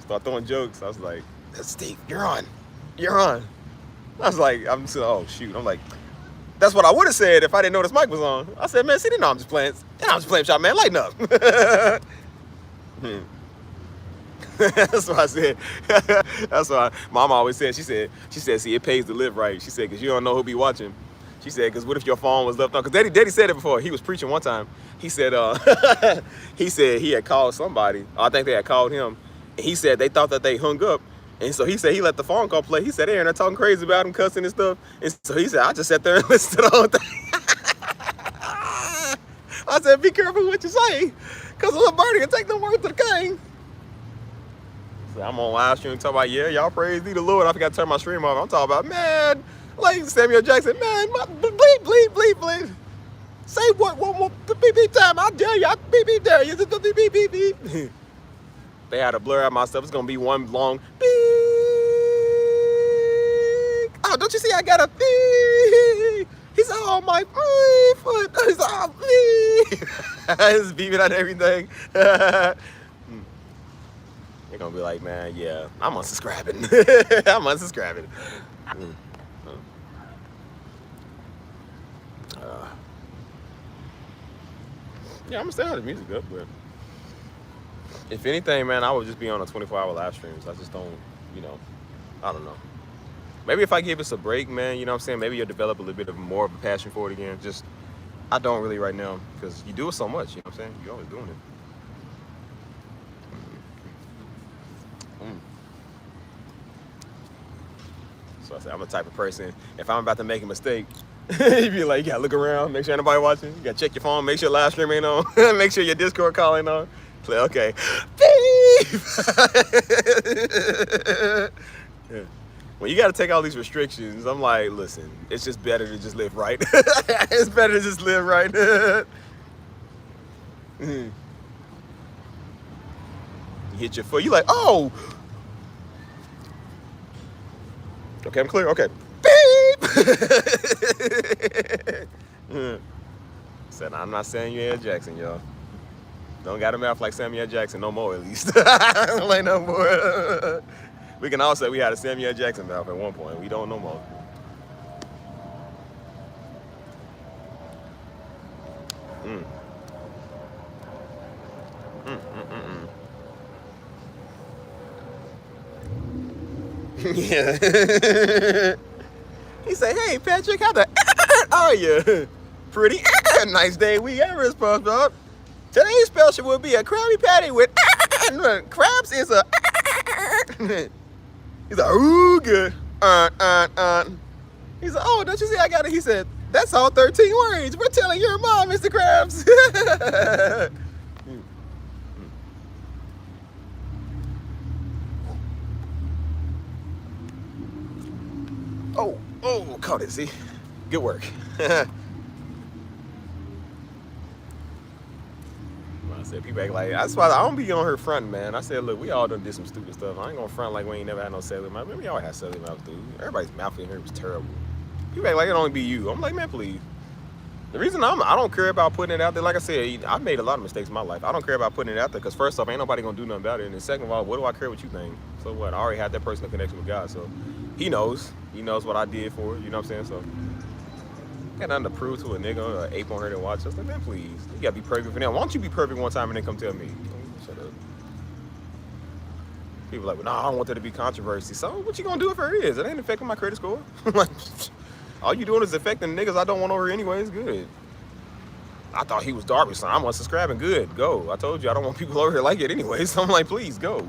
A: Start throwing jokes. I was like, Steve, you're on. You're on. I was like, oh, shoot. I'm like, that's what I would have said if I didn't know this mic was on. I said, man, see, no, I'm just playing. I'm just playing with y'all, man. Lighten up. That's what I said. That's why Mama always said. She said, see, it pays to live right. She said, because you don't know who'll be watching. She said, because what if your phone was left on? Because Daddy said it before. He was preaching one time. He said, he said he had called somebody. I think they had called him. And he said they thought that they hung up. And so he said he let the phone call play. He said, Aaron, they're talking crazy about him, cussing and stuff. And so he said, I just sat there and listened to the whole thing. I said, be careful what you say, because a little birdie can take them words to the king. So I'm on live stream talking about, yeah, y'all praise be the Lord. I forgot to turn my stream off. I'm talking about, man, like Samuel Jackson, man, bleep, bleep, bleep, bleep. Say what one more beep, beep time. I dare you. I beep, beep, dare you. Beep, beep, beep, beep. They had to blur out my stuff. It's going to be one long beep. Oh, don't you see I got a beep? He's on my foot. He's on beep. He's beeping on everything. They're going to be like, man, yeah, I'm unsubscribing. I'm unsubscribing. Yeah, I'm going to stay out of the music up, but if anything, man, I would just be on a 24-hour live streams. I just don't, you know, I don't know. Maybe if I give us a break, man, you know what I'm saying? Maybe you'll develop a little bit of more of a passion for it again. Just, I don't really right now, because you do it so much, you know what I'm saying? You're always doing it. So I said, I'm the type of person, if I'm about to make a mistake, you be like, you gotta look around, make sure ain't nobody watching. You gotta check your phone, make sure live stream ain't on, make sure your Discord call ain't on. Play, okay. Beep! Yeah. When you gotta take all these restrictions, I'm like, listen, it's just better to just live right. It's better to just live right. You hit your foot, you like, oh! Okay, I'm clear, okay. Beep! Said, I'm not Samuel Jackson, y'all. Don't got a mouth like Samuel Jackson no more, at least. Like no more. We can all say we had a Samuel Jackson mouth at one point. We don't no more. Yeah. He say, hey, Patrick, how the are you? Pretty nice day we ever supposed to. Today's special will be a Krabby Patty with crabs is a. He's like, ooh, good. He's He said, oh, don't you see I got it? He said, that's all 13 words. We're telling your mom, Mr. Krabs. Oh, caught it, see? Good work. I said, people act like, that's why I don't be on her front, man. I said, look, we all done did some stupid stuff. I ain't gonna front like we ain't never had no cellular mouth. We all had cellular mouth, dude. Everybody's mouth in here was terrible. People act like it only be you. I'm like, man, please. The reason I don't care about putting it out there, like I said, I've made a lot of mistakes in my life. I don't care about putting it out there because first off, ain't nobody gonna do nothing about it. And then second of all, what do I care what you think? So what? I already had that personal connection with God, so he knows. He knows what I did for it. You know what I'm saying? So got nothing to prove to a nigga or an ape on her to watch us. Like, man, please. You gotta be perfect for them. Why don't you be perfect one time and then come tell me? Shut up. People are like, well, no, I don't want there to be controversy. So what you gonna do if there is? It ain't affecting my credit score. Like, all you doing is affecting niggas I don't want over here anyways. Good. I thought he was Darby, so I'm unsubscribing. Good, go. I told you I don't want people over here like it anyway. So I'm like, please go.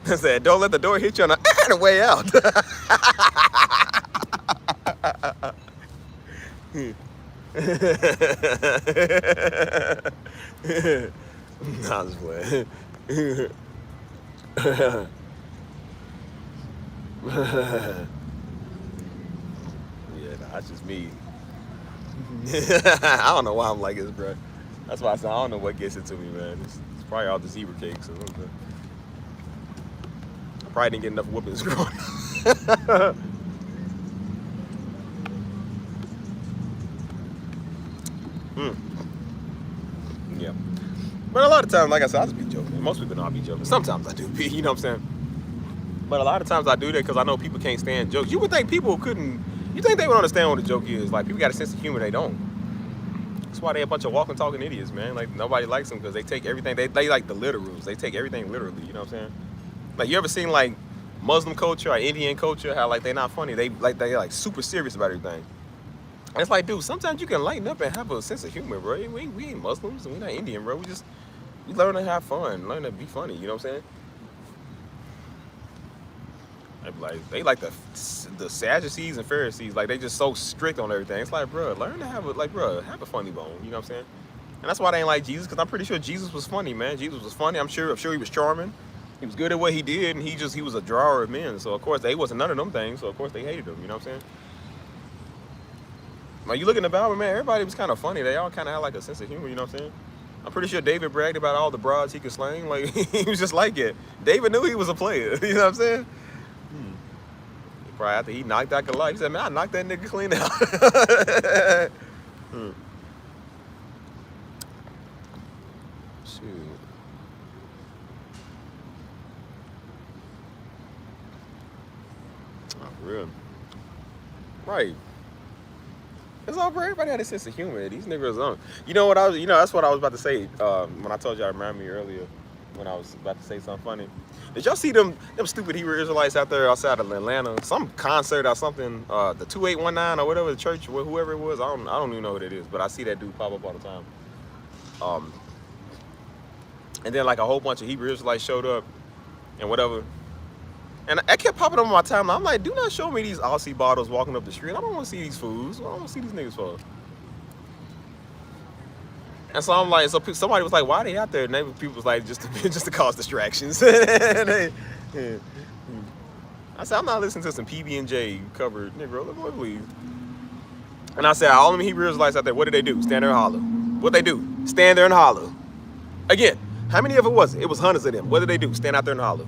A: I said, don't let the door hit you on the way out. Nah, I was playing. Yeah, nah, that's just me. I don't know why I'm like this, bro. That's why I said I don't know what gets it to me, man. It's probably all the zebra cakes or something. I probably didn't get enough whoopings growing up. Yeah. But a lot of times, like I said, I just be joking. Most people don't be joking. Sometimes I do be, you know what I'm saying? But a lot of times I do that because I know people can't stand jokes. You would think people couldn't, you think they would understand what a joke is. Like, people got a sense of humor, they don't. That's why they a bunch of walking, talking idiots, man. Like, nobody likes them because they take everything, they like the literals. They take everything literally, you know what I'm saying? Like, you ever seen, like, Muslim culture or Indian culture, how, like, they not funny. They super serious about everything. And it's like, dude, sometimes you can lighten up and have a sense of humor, bro. We ain't Muslims and we not Indian, bro. We learn to have fun, learn to be funny, you know what I'm saying? They like the Sadducees and Pharisees, like they just so strict on everything. It's like, bro, learn to have a funny bone, you know what I'm saying? And that's why they ain't like Jesus, because I'm pretty sure Jesus was funny, man. Jesus was funny. I'm sure he was charming. He was good at what he did, and he was a drawer of men. So of course they wasn't none of them things. So of course they hated him, you know what I'm saying? Like, you look in the Bible, man, everybody was kind of funny. They all kind of had like a sense of humor, you know what I'm saying? I'm pretty sure David bragged about all the broads he could slang. Like, he was just like it. David knew he was a player, you know what I'm saying? Probably after he knocked out Goliath, he said, man, I knocked that nigga clean out. Shoot. Oh, for real. Right. It's all for everybody had a sense of humor. These niggas that's what I was about to say when I told y'all to remind me earlier when I was about to say something funny. Did y'all see them stupid Hebrew Israelites out there outside of Atlanta? Some concert or something, the 2819 or whatever, the church, whoever it was, I don't even know what it is, but I see that dude pop up all the time. And then like a whole bunch of Hebrew Israelites showed up and whatever. And I kept popping up on my timeline. I'm like, do not show me these Aussie bottles walking up the street. I don't want to see these fools. What I want to see these niggas for? And so I'm like, so somebody was like, why are they out there? And people was like, just to cause distractions. I said, I'm not listening to some PB&J covered Negro. Let me leave. And I said, all them Hebrew Israelites out there, what did they do? Stand there and holler. What they do? Stand there and holler. Again, how many of it was it? It was hundreds of them. What did they do? Stand out there and holler.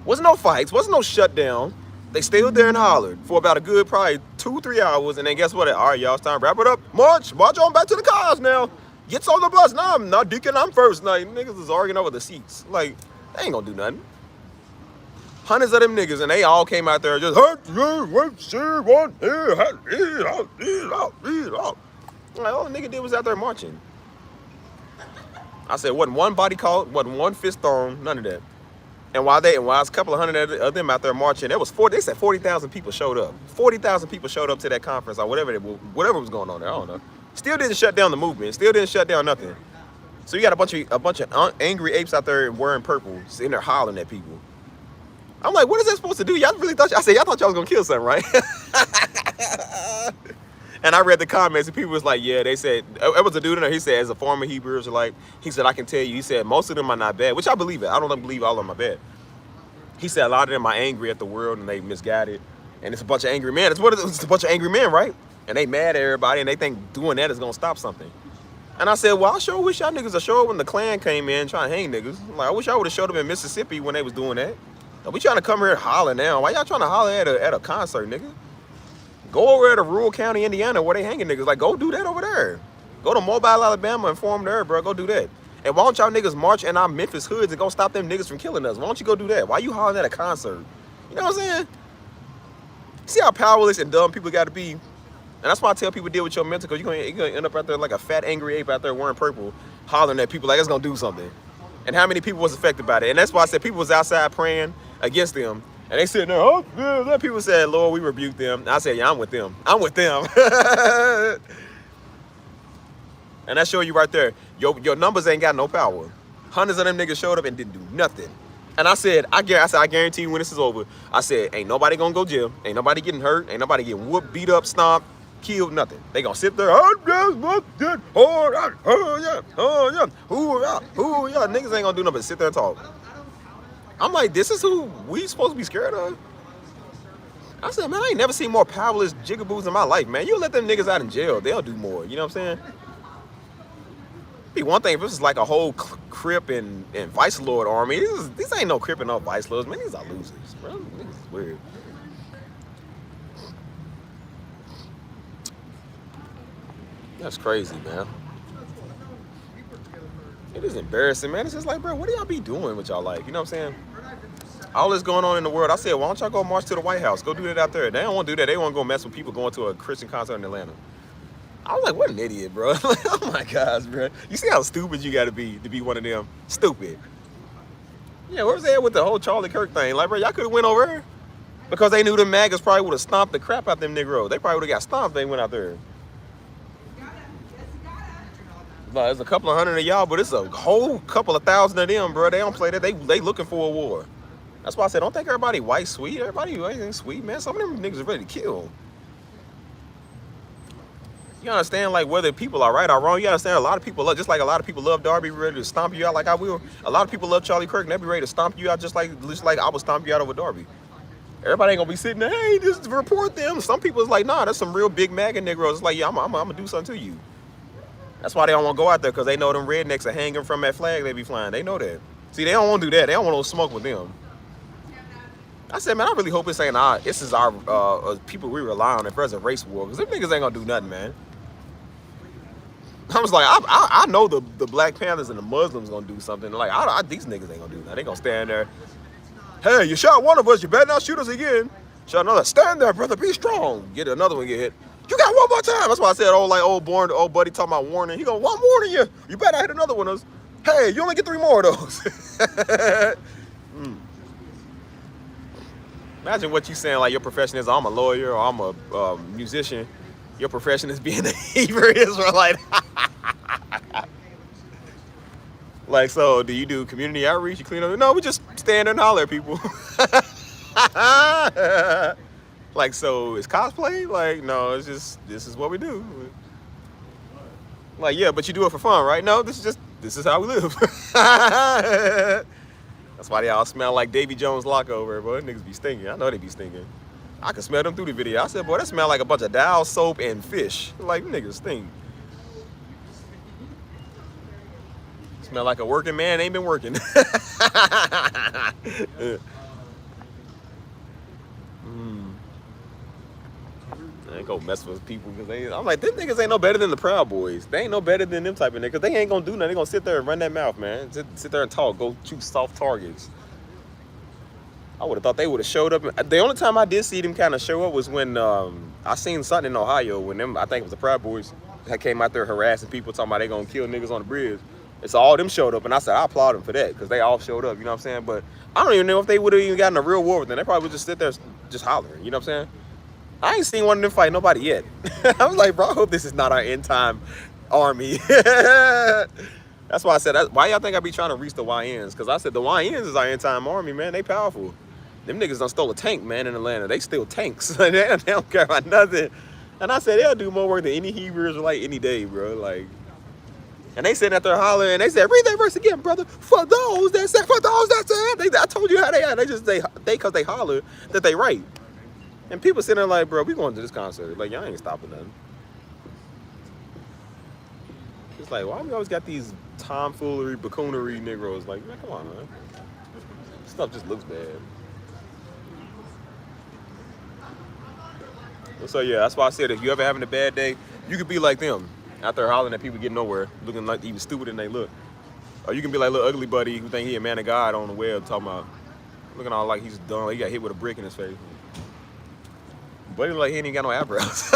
A: Wasn't no fights, wasn't no shutdown. They stayed there and hollered for about a good probably 2-3 hours, and then guess what? All right, y'all, it's time to wrap it up. March on back to the cars now. Gets on the bus. Nah, I'm not Deacon, I'm first. Like, niggas is arguing over the seats. Like, they ain't gonna do nothing. Hundreds of them niggas, and they all came out there just, like, all the nigga did was out there marching. I said, wasn't one body caught, wasn't one fist thrown, none of that. And while it's a couple of hundred of them out there marching, they said 40,000 people showed up. 40,000 people showed up to that conference or whatever was going on there. I don't know. Still didn't shut down the movement. Still didn't shut down nothing. So you got a bunch of angry apes out there wearing purple, sitting there hollering at people. I'm like, what is that supposed to do? Y'all really thought, I said, y'all thought y'all was gonna kill something, right? And I read the comments and people was like, yeah, they said, it was a dude in there, he said, as a former Hebrew Israelite, he said, I can tell you, he said, most of them are not bad, which I believe it. I don't believe all of them are bad. He said a lot of them are angry at the world and they misguided. And it's a bunch of angry men. It's a bunch of angry men, right? And they mad at everybody and they think doing that is gonna stop something. And I said, well, I sure wish y'all niggas would show up when the Klan came in trying to hang niggas. Like, I wish y'all would have showed up in Mississippi when they was doing that. We trying to come here holler now. Why y'all trying to holler at a concert, nigga? Go over to rural county, Indiana, where they hanging niggas. Like, go do that over there. Go to Mobile, Alabama, and form there, bro. Go do that. And why don't y'all niggas march in our Memphis hoods and go stop them niggas from killing us? Why don't you go do that? Why you hollering at a concert? You know what I'm saying? See how powerless and dumb people got to be? And that's why I tell people deal with your mental, because you're gonna end up out there like a fat, angry ape out there wearing purple, hollering at people like it's going to do something. And how many people was affected by that? And that's why I said people was outside praying against them. And they sitting there, oh, yeah. People said, Lord, we rebuke them. And I said, yeah, I'm with them. I'm with them. And that show you right there, your numbers ain't got no power. Hundreds of them niggas showed up and didn't do nothing. And I said, I guarantee you when this is over, I said, ain't nobody gonna go jail. Ain't nobody getting hurt. Ain't nobody getting whooped, beat up, stomped, killed, nothing. They gonna sit there, oh yeah. Niggas ain't gonna do nothing but sit there and talk. I'm like, this is who we supposed to be scared of? I said, man, I ain't never seen more powerless jigaboos in my life, man. You let them niggas out in jail, they'll do more. You know what I'm saying? Be one thing if this is like a whole Crip and Vice Lord army. These ain't no Crip and no Vice Lords, man. These are losers, bro. Niggas is weird. That's crazy, man. It is embarrassing, man. It's just like, bro, what do y'all be doing with y'all life? You know what I'm saying? All this going on in the world. I said, why don't y'all go march to the White House? Go do that out there. They don't want to do that. They want to go mess with people going to a Christian concert in Atlanta. I was like, what an idiot, bro. Like, oh my gosh, bro. You see how stupid you got to be one of them? Stupid. Yeah, where was they at with the whole Charlie Kirk thing? Like, bro, y'all could have went over there. Because they knew the MAGAs probably would have stomped the crap out them Negroes. They probably would have got stomped if they went out there. Like, there's a couple of hundred of y'all, but it's a whole couple of thousand of them, bro. They don't play that. They looking for a war. That's why I said, don't think everybody white sweet. Everybody ain't sweet, man. Some of them niggas are ready to kill. You understand, like, whether people are right or wrong, you understand a lot of people love, just like a lot of people love Darby, ready to stomp you out like I will. A lot of people love Charlie Kirk and they be ready to stomp you out just like I would stomp you out over Darby. Everybody ain't gonna be sitting there, hey, just report them. Some people is like, nah, that's some real big MAGA Negroes. It's like, yeah, I'm gonna do something to you. That's why they don't want to go out there, because they know them rednecks are hanging from that flag they be flying. They know that. See, they don't want to do that. They don't want no smoke with them. I said, man, I really hope this ain't this is our people we rely on if there's a race war, because them niggas ain't gonna do nothing, man. I was like, I know the Black Panthers and the Muslims gonna do something. Like, these niggas ain't gonna do nothing. They gonna stand there. Hey, you shot one of us, you better not shoot us again. Shot another. Stand there, brother. Be strong. Get another one, get hit. You got one more time. That's why I said, old buddy talking about warning. He go, well, I'm warning you. You better hit another one of those. Hey, you only get 3 more of those. Imagine what you saying, like your profession is, I'm a lawyer or I'm a musician. Your profession is being a Hebrew Israelite. Like, so do you do community outreach? You clean up? No, we just stand there and holler at people. Like, so is cosplay? Like, no, it's just, this is what we do. Like, yeah, but you do it for fun, right? No, this is how we live. That's why they all smell like Davy Jones lock over, boy. Niggas be stinking. I know they be stinking. I can smell them through the video. I said, boy, that smell like a bunch of Dial soap and fish. Like, niggas stink. Smell like a working man ain't been working. I ain't gonna mess with people because I'm like, them niggas ain't no better than the Proud Boys. They ain't no better than them type of niggas. They ain't gonna do nothing. They gonna sit there and run that mouth, man. Sit there and talk. Go shoot soft targets. I would have thought they would have showed up. The only time I did see them kind of show up was when I seen something in Ohio when them, I think it was the Proud Boys, that came out there harassing people, talking about they gonna kill niggas on the bridge. And so all them showed up, and I said I applaud them for that because they all showed up. You know what I'm saying? But I don't even know if they would have even gotten a real war with them. They probably would just sit there just hollering. You know what I'm saying? I ain't seen one of them fight nobody yet. I was like, bro, I hope this is not our end time army. That's why I said, why y'all think I be trying to reach the YNs? Because I said the YNs is our end time army, man. They powerful. Them niggas done stole a tank, man, in Atlanta. They steal tanks. they don't care about nothing. And I said, they'll do more work than any Hebrew Israelite any day, bro. Like, and they sitting out there hollering, and they said, read that verse again, brother. For those that said, I told you how they are. Because they holler that they right. And people sitting there like, bro, we going to this concert. Like, y'all ain't stopping nothing. It's like, why we always got these tomfoolery, buccoonery Negroes? Like, man, come on, man. Stuff just looks bad. So yeah, that's why I said if you ever having a bad day, you could be like them, out there hollering at people getting nowhere, looking like even stupider than they look. Or you can be like little ugly buddy who think he a man of God on the web, talking about looking all like he's dumb, he got hit with a brick in his face. Buddy like he ain't even got no eyebrows.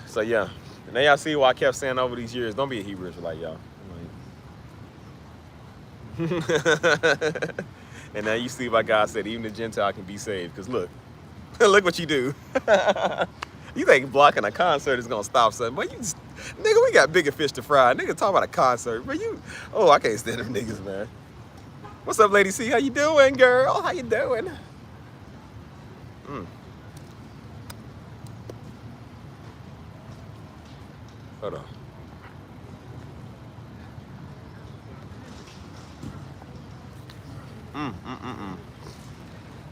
A: So yeah, and now y'all see why I kept saying over these years, don't be a Hebrew Israelite, y'all. And now you see why God said even the Gentile can be saved. Because look, look what you do. You think blocking a concert is gonna stop something? But you just, nigga, we got bigger fish to fry. Nigga, talk about a concert. But oh, I can't stand them niggas, man. What's up, Lady C? How you doing, girl? How you doing? Hold on.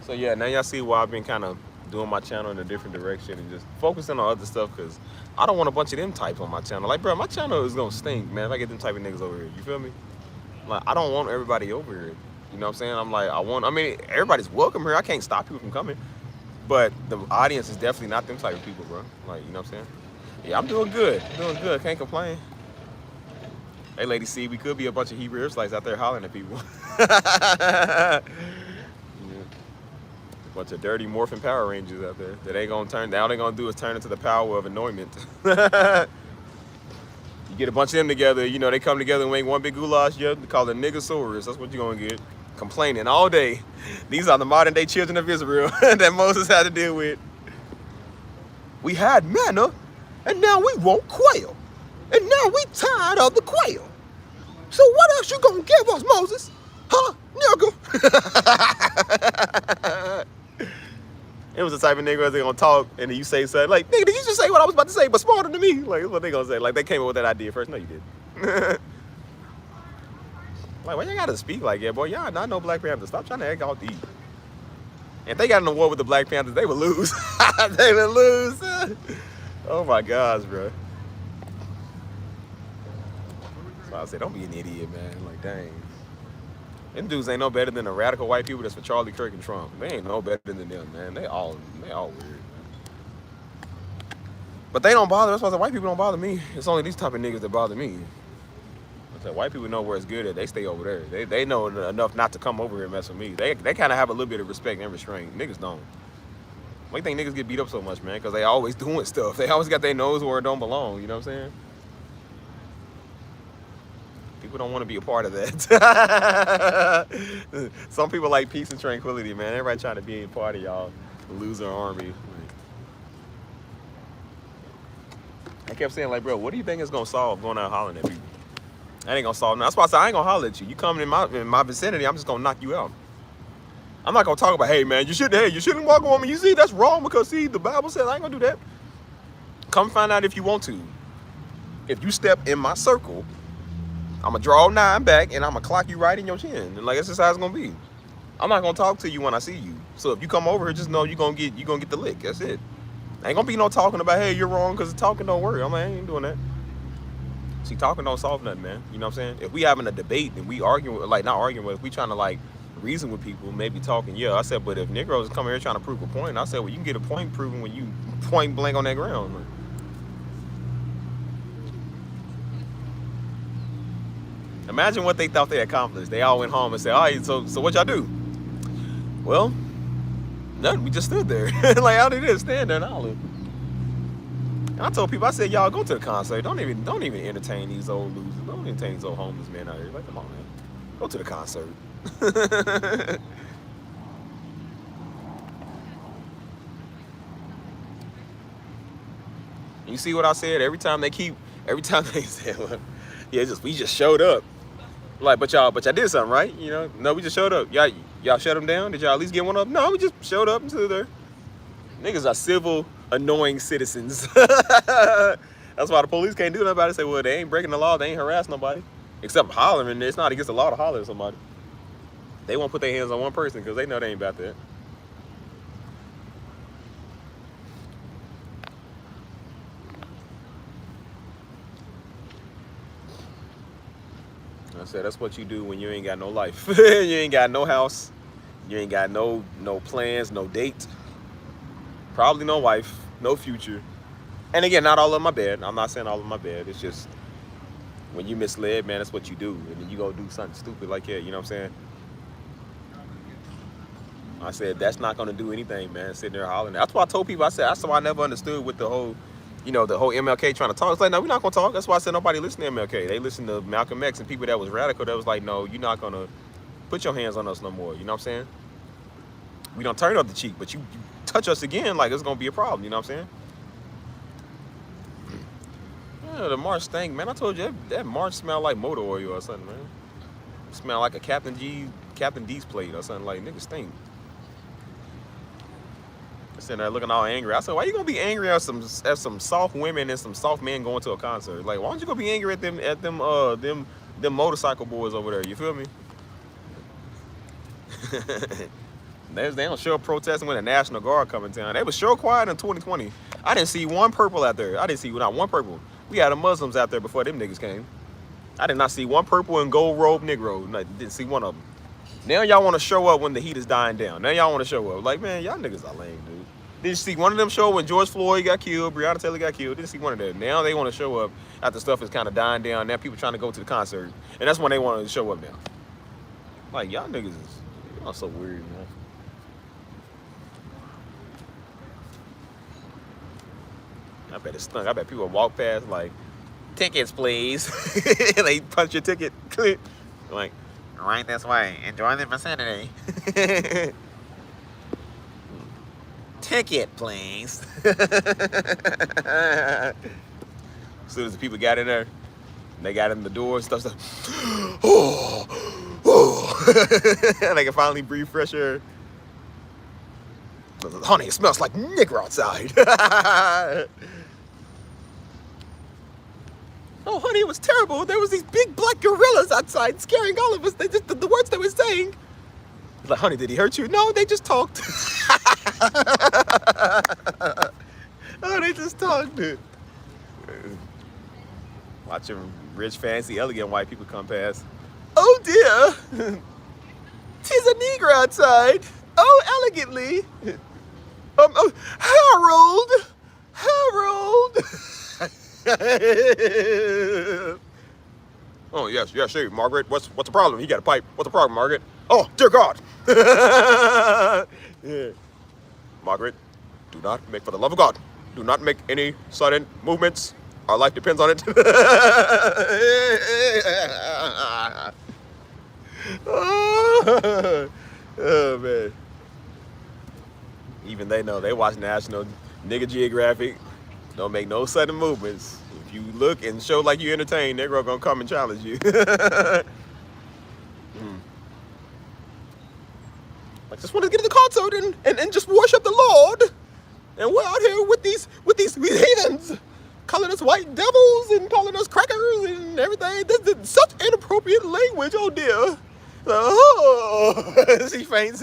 A: So yeah, now y'all see why I've been kind of doing my channel in a different direction and just focusing on other stuff because I don't want a bunch of them types on my channel. Like, bro, my channel is gonna stink, man, if I get them type of niggas over here. You feel me? Like, I don't want everybody over here. You know what I'm saying? I'm like, I mean, everybody's welcome here. I can't stop people from coming. But the audience is definitely not them type of people, bro. Like, you know what I'm saying? Yeah, I'm doing good. Doing good. Can't complain. Hey, Lady C, we could be a bunch of Hebrew Israelites out there hollering at people. Yeah. Bunch of dirty morphing Power Rangers out there that ain't gonna turn. All they gonna do is turn into the power of anointment. You get a bunch of them together, you know, they come together and make one big goulash, yeah, call it Niggasaurus. That's what you're gonna get. Complaining all day. These are the modern day children of Israel that Moses had to deal with. We had manna, and now we want quail. And now we tired of the quail. So what else you gonna give us, Moses? Huh, nigga? It was the type of niggas they gonna talk and then you say something like, nigga, did you just say what I was about to say, but smarter than me? Like, that's what they gonna say. Like, they came up with that idea first. No, you didn't. Like, why you gotta speak like that, boy? Y'all not no Black Panthers. Stop trying to act all deep. If they got in a war with the Black Panthers, they would lose. They would lose. Oh my gosh, bro. So I said, don't be an idiot, man. Like, dang. Them dudes ain't no better than the radical white people that's for Charlie Kirk and Trump. They ain't no better than them, man. They all weird. But they don't bother. That's why I said white people don't bother me. It's only these type of niggas that bother me. I said white people know where it's good at. They stay over there. They know enough not to come over here and mess with me. They kind of have a little bit of respect and restraint. Niggas don't. Why you think niggas get beat up so much, man? Because they always doing stuff. They always got their nose where it don't belong. You know what I'm saying? People don't want to be a part of that. Some people like peace and tranquility, man. Everybody trying to be a part of y'all loser army. I kept saying, like, bro, what do you think is gonna solve going out hollering at people? That ain't gonna solve nothing. That's why I said I ain't gonna holler at you. You coming in my vicinity, I'm just gonna knock you out. I'm not gonna talk about, hey man, you shouldn't walk on me. You see, that's wrong because see, the Bible says I ain't gonna do that. Come find out if you want to. If you step in my circle, I'm gonna draw 9 back and I'm gonna clock you right in your chin. And like, that's just how it's gonna be. I'm not gonna talk to you when I see you. So if you come over here, just know you're gonna get the lick. That's it. Ain't gonna be no talking about, hey, you're wrong, because talking don't work. I ain't doing that. See, talking don't solve nothing, man. You know what I'm saying? If we having a debate and we arguing, like, not arguing, but if we trying to, like, reason with people, maybe talking, yeah. I said, but if Negroes come here trying to prove a point, I said, well, you can get a point proven when you point blank on that ground. Like, imagine what they thought they accomplished. They all went home and said, all right, so what y'all do? Well, nothing. We just stood there. Like, all they did is stand there and holler. And I told people, I said, y'all go to the concert. Don't even entertain these old losers. Don't entertain these old homeless men out here. Like, come on, man. Go to the concert. You see what I said? Every time they keep Every time they said, well, yeah, we just showed up. Like, but y'all did something, right? You know, no, we just showed up. Y'all shut them down? Did y'all at least get one up? No, we just showed up until there. Niggas are civil, annoying citizens. That's why the police can't do nothing about it. Say, well, they ain't breaking the law. They ain't harassing nobody. Except hollering. It's not against the law to holler at somebody. They won't put their hands on one person because they know they ain't about that. I said, that's what you do when you ain't got no life. You ain't got no house. You ain't got no plans, no date. Probably no wife, no future. And again, not all of my bad. I'm not saying all of my bad. It's just when you misled, man, that's what you do. And then you go do something stupid like that, you know what I'm saying? I said, that's not going to do anything, man, sitting there hollering. That's why I told people, I said, that's why I never understood with the whole, you know, the whole MLK trying to talk. It's like, no, we're not going to talk. That's why I said nobody listen to MLK. They listen to Malcolm X and people that was radical that was like, no, you're not going to put your hands on us no more. You know what I'm saying? We don't turn up the cheek, but you touch us again, like it's going to be a problem. You know what I'm saying? Yeah, the march stank, man. I told you that march smelled like motor oil or something, man. It smelled like a Captain D's plate or something. Like, niggas stink. Sitting there looking all angry. I said, why you gonna be angry at some soft women and some soft men going to a concert? Like, why don't you go be angry at them motorcycle boys over there? You feel me? They don't show up protesting when the National Guard come in town. They was sure quiet in 2020. I didn't see one purple out there. I didn't see not one purple. We had the Muslims out there before them niggas came. I did not see one purple and gold robe Negro. No, didn't see one of them. Now y'all want to show up when the heat is dying down. Now y'all want to show up. Like, man, y'all niggas are lame, dude. Didn't you see one of them show when George Floyd got killed, Breonna Taylor got killed? Didn't see one of them. Now they want to show up after stuff is kind of dying down. Now people trying to go to the concert. And that's when they want to show up now. Like, y'all niggas y'all so weird, man. I bet it's stunk. I bet people walk past like, tickets, please. They punch your ticket. Like, right this way. Enjoy the vicinity. Ticket, please. As soon as the people got in there, they got in the door and stuff. Oh. They can finally breathe fresh air. Honey, it smells like nigger outside. Oh, honey, it was terrible. There was these big black gorillas outside scaring all of us. They just, the words they were saying. Like, honey, did he hurt you? No, they just talked. Oh, they just talked. Watching rich, fancy, elegant white people come past. Oh, dear. 'Tis a Negro outside. Oh, elegantly. Harold. Oh, yes, sure, Margaret. What's the problem? He got a pipe. What's the problem, Margaret? Oh, dear God. Yeah. Margaret, do not make, for the love of God, do not make any sudden movements. Our life depends on it. Oh, man. Even they know. They watch National Nigga Geographic. Don't make no sudden movements. If you look and show like you entertained, they're gonna come and challenge you. Like, just want to get to the concert and just worship the Lord. And we're out here with these heathens, calling us white devils and calling us crackers and everything. This is such inappropriate language. Oh dear. Oh, she faints.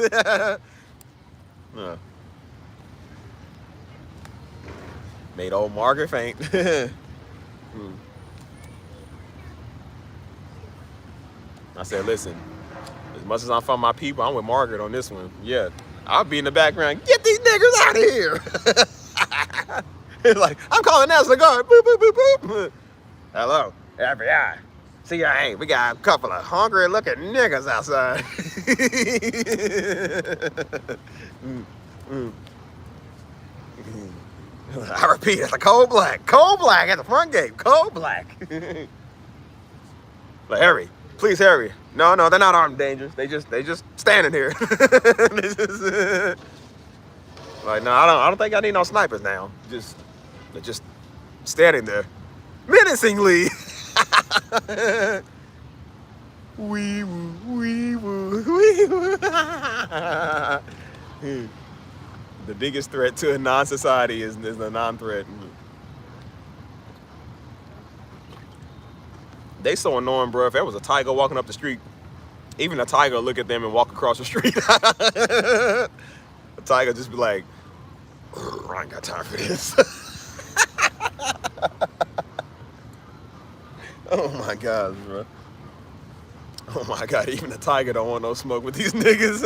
A: Made old Margaret faint. I said, listen, as much as I'm from my people, I'm with Margaret on this one. Yeah, I'll be in the background. Get these niggas out of here. Like, I'm calling National Guard. Boop, boop, boop, boop. Hello, FBI. CIA, we got a couple of hungry looking niggas outside. I repeat, it's a cold black at the front gate, cold black. Like, Harry, please, Harry. No, they're not armed dangerous. They just standing here. Like, no, I don't think I need no snipers now. They're just standing there. Menacingly. Wee woo, wee woo, wee woo. The biggest threat to a non-society is a non-threat. They so annoying, bro. If there was a tiger walking up the street, even a tiger look at them and walk across the street. A tiger just be like, I ain't got time for this. Oh my gosh, bro. Oh my god, even the tiger don't want no smoke with these niggas.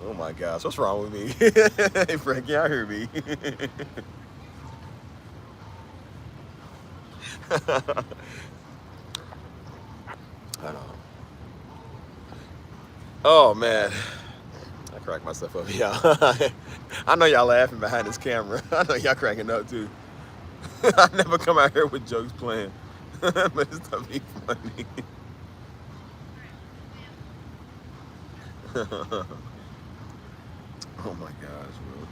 A: Oh my gosh, what's wrong with me? Hey Frank, y'all hear me? I know. Oh man, I crack myself up, y'all. I know y'all laughing behind this camera. I know y'all cracking up too. I never come out here with jokes playing, but it's stuff be funny. Oh my gosh, bro.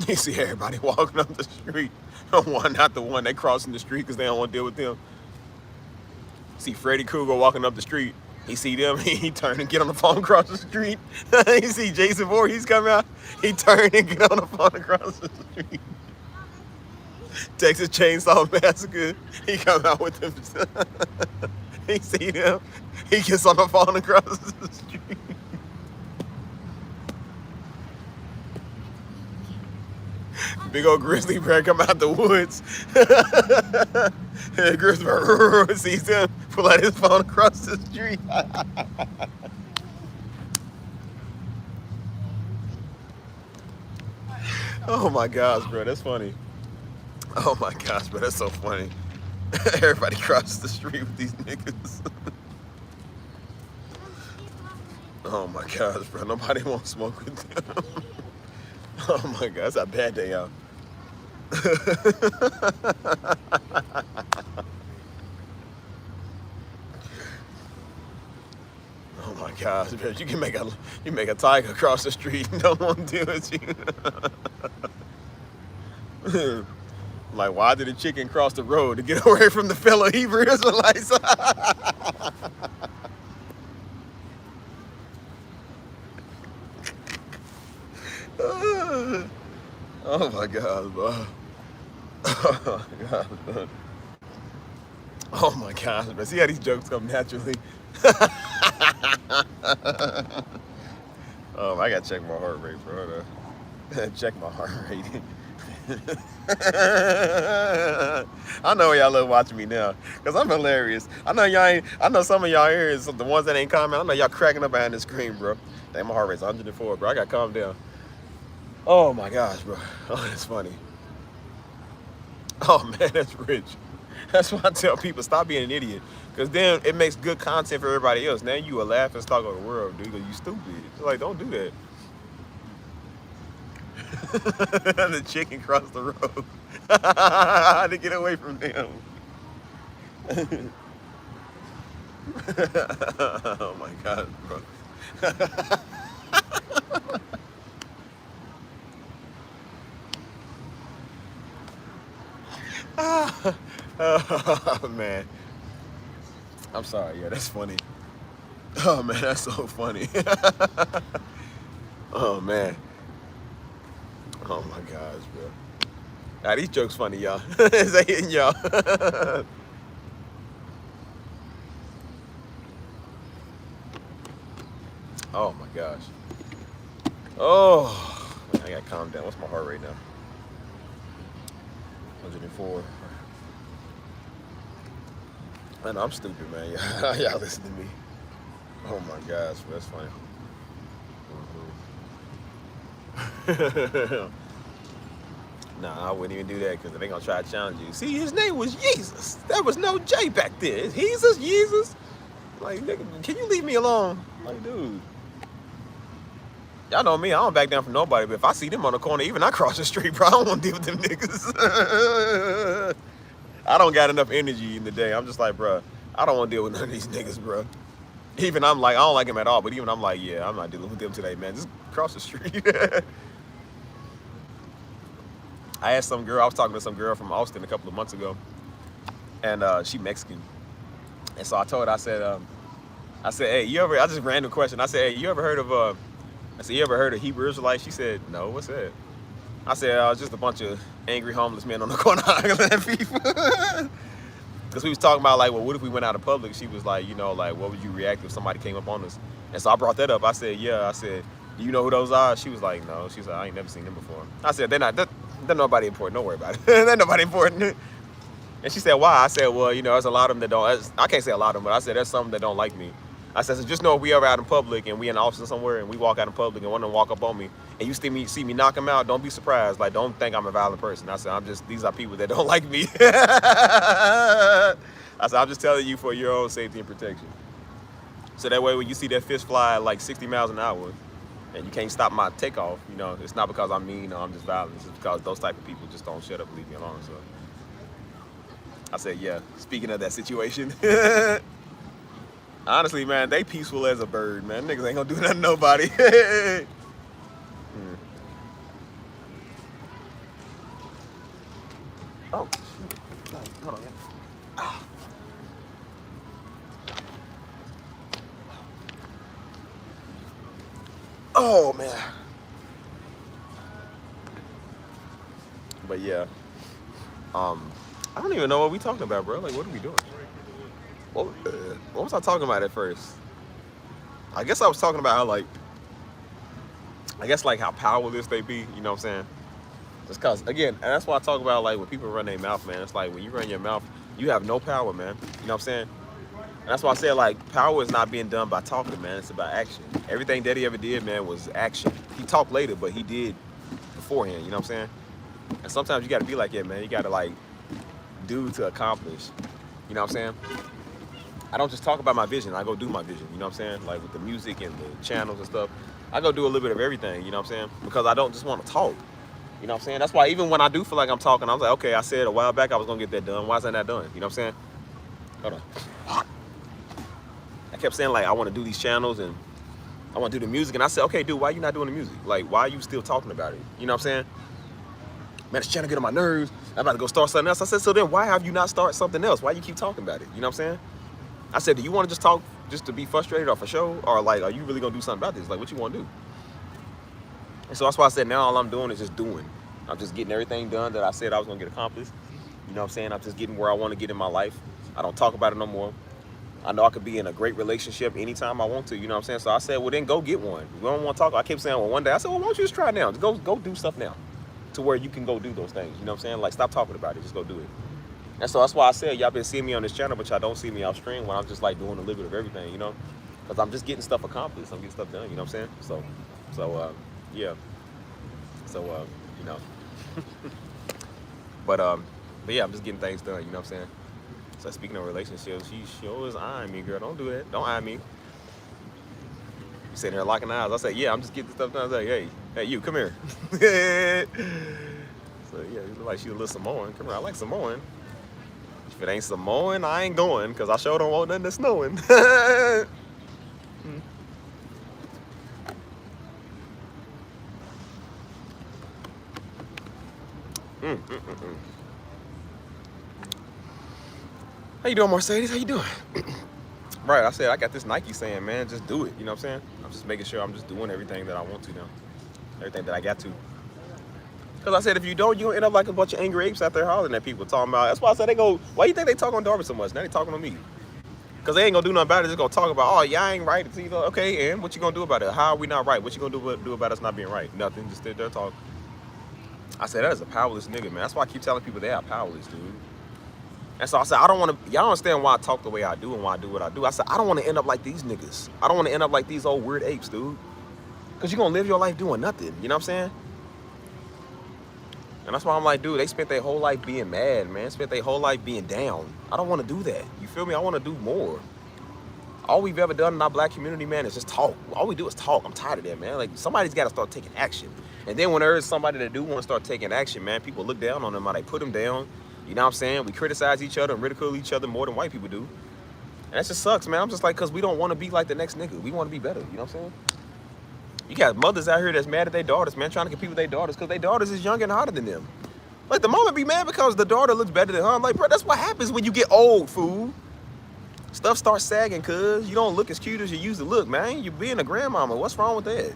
A: You see everybody walking up the street. One not the one they crossing the street because they don't want to deal with them. See Freddy Krueger walking up the street. He see them, he turn and get on the phone across the street. You see Jason Voorhees come out, he turn and get on the phone across the street. Texas Chainsaw Massacre, he come out with them. He see them, he gets on the phone across the street. Big old grizzly bear come out the woods. Grizzly bear sees him, pull out his phone across the street. Oh my gosh, bro, that's funny. Oh my gosh, bro, that's so funny. Everybody crosses the street with these niggas. Oh my gosh, bro, nobody wants smoke with them. Oh my god, it's a bad day out. Oh my gosh, man, you make a tiger cross the street and don't want to deal with you. Like, why did a chicken cross the road to get away from the fellow Hebrew Israelites? Oh my god, bro. Oh my god, bro. Oh my gosh, man. See how these jokes come naturally? I gotta check my heart rate, bro. Check my heart rate. I know y'all love watching me now, cause I'm hilarious. I know some of y'all here is the ones that ain't comment. I know y'all cracking up behind the screen, bro. Dang, my heart rate's 104, bro. I gotta calm down. Oh my gosh, bro. Oh, that's funny. Oh man, that's rich. That's why I tell people, stop being an idiot. Because then it makes good content for everybody else. Now you a laughing stock of the world, dude. You stupid. Like, don't do that. The chicken crossed the road. I had to get away from them. Oh my god, bro. Oh man, I'm sorry. Yeah, that's funny. Oh man, that's so funny. Oh man. Oh my gosh, bro. Nah, these jokes funny, y'all. Is they hitting y'all? Oh my gosh. Oh, man, I gotta calm down. What's my heart rate now? 104. Man, I'm stupid, man. Y'all listen to me. Oh my gosh, that's funny. Nah, I wouldn't even do that because they're gonna try to challenge you. See, his name was Jesus. There was no J back then. Jesus. Like, nigga, can you leave me alone? Like, dude. Y'all know me, I don't back down from nobody, but if I see them on the corner, even I cross the street, bro, I don't want to deal with them niggas. I don't got enough energy in the day. I'm just like, bro, I don't want to deal with none of these niggas, bro. Even I'm like, I don't like him at all, but even I'm like, yeah, I'm not dealing with them today, man. Just cross the street. I asked some girl, I was talking to some girl from Austin a couple of months ago, and she Mexican. And so I told her, I said, hey, I just random question. I said, hey, you ever heard of, I said, you ever heard of Hebrew Israelites? She said, no, what's that? I said, just a bunch of angry homeless men on the corner of people. Because we was talking about, like, well, what if we went out in public? She was like, you know, like, what would you react if somebody came up on us? And so I brought that up. I said, yeah. I said, do you know who those are? She was like, no. She was like, I ain't never seen them before. I said, they're nobody important. Don't worry about it. They're nobody important. And she said, why? I said, well, you know, there's a lot of them that don't, I can't say a lot of them, but I said, there's some that don't like me. I said, so just know if we ever out in public and we in Austin somewhere and we walk out in public and one of them walk up on me and you see me knock them out, don't be surprised. Like, don't think I'm a violent person. I said, these are people that don't like me. I said, I'm just telling you for your own safety and protection. So that way when you see that fish fly at like 60 miles an hour and you can't stop my takeoff, you know, it's not because I'm mean or I'm just violent. It's because those type of people just don't shut up and leave me alone. So I said, yeah, speaking of that situation. Honestly, man, they peaceful as a bird, man. Niggas ain't gonna do nothing to nobody. Oh, hold on, yeah. Oh, man. But yeah, I don't even know what we talking about, bro. Like, what are we doing? What was I talking about at first? I guess I was talking about how, like, how powerless they be, you know what I'm saying? Just cause, again, and that's why I talk about, like, when people run their mouth, man, it's like, when you run your mouth, you have no power, man. You know what I'm saying? And that's why I said, like, power is not being done by talking, man. It's about action. Everything Daddy ever did, man, was action. He talked later, but he did beforehand, you know what I'm saying? And sometimes you gotta be like, yeah, man, you gotta, like, do to accomplish. You know what I'm saying? I don't just talk about my vision, I go do my vision, you know what I'm saying? Like with the music and the channels and stuff, I go do a little bit of everything, you know what I'm saying? Because I don't just want to talk, you know what I'm saying? That's why even when I do feel like I'm talking, I was like, okay, I said a while back I was gonna get that done, why is that not done? You know what I'm saying? Hold on. I kept saying, like, I want to do these channels and I want to do the music, and I said, okay, dude, why you not doing the music? Like, why are you still talking about it? You know what I'm saying? Man, this channel get on my nerves, I'm about to go start something else. I said, so then why have you not started something else? Why you keep talking about it? You know what I'm saying? I said, do you want to just talk just to be frustrated or for show? Or, like, are you really going to do something about this? Like, what you want to do? And so that's why I said now all I'm doing is just doing. I'm just getting everything done that I said I was going to get accomplished. You know what I'm saying? I'm just getting where I want to get in my life. I don't talk about it no more. I know I could be in a great relationship anytime I want to, you know what I'm saying? So I said, well, then go get one. You don't want to talk. I kept saying, well, one day, I said, well, why don't you just try it now? Just go do stuff now to where you can go do those things. You know what I'm saying? Like, stop talking about it. Just go do it. And so that's why I said, y'all been seeing me on this channel, but y'all don't see me off stream when I'm just, like, doing a little bit of everything, you know? Because I'm just getting stuff accomplished. I'm getting stuff done, you know what I'm saying? So yeah. So, you know. But yeah, I'm just getting things done, you know what I'm saying? So speaking of relationships, she sure is eyeing me, girl. Don't do that. Don't eye me. You sitting there locking eyes. I said, yeah, I'm just getting stuff done. I was like, hey, you, come here. So yeah, you look like she a little Samoan. Come here, I like Samoan. If it ain't Samoan, I ain't going, because I sure don't want nothing that's snowing. How you doing, Mercedes? How you doing? Right, I said I got this Nike saying, man, just do it. You know what I'm saying? I'm just making sure I'm just doing everything that I want to now. Everything that I got to. Because I said, if you don't, you're going to end up like a bunch of angry apes out there hollering at people, talking about, that's why I said they go, why you think they talk on Darvin so much? Now they talking on me. Because they ain't going to do nothing about it. They're just going to talk about, oh, y'all ain't right. It's either, okay, and what you going to do about it? How are we not right? What you going to do about us not being right? Nothing. Just sit there talking. I said, that is a powerless nigga, man. That's why I keep telling people they are powerless, dude. And so I said, I don't want to, y'all don't understand why I talk the way I do and why I do what I do. I said, I don't want to end up like these niggas. I don't want to end up like these old weird apes, dude. Because you're going to live your life doing nothing. You know what I'm saying? And that's why I'm like, dude, they spent their whole life being mad, man. Spent their whole life being down. I don't want to do that. You feel me? I want to do more. All we've ever done in our black community, man, is just talk. All we do is talk. I'm tired of that, man. Like, somebody's got to start taking action. And then when there is somebody that do want to start taking action, man, people look down on them, or they put them down. You know what I'm saying? We criticize each other and ridicule each other more than white people do. And that just sucks, man. I'm just like, because we don't want to be like the next nigga. We want to be better. You know what I'm saying? You got mothers out here that's mad at their daughters, man, trying to compete with their daughters because their daughters is younger and hotter than them. Like, the mama be mad because the daughter looks better than her. I'm like, bro, that's what happens when you get old, fool. Stuff starts sagging, cuz. You don't look as cute as you used to look, man. You being a grandmama. What's wrong with that?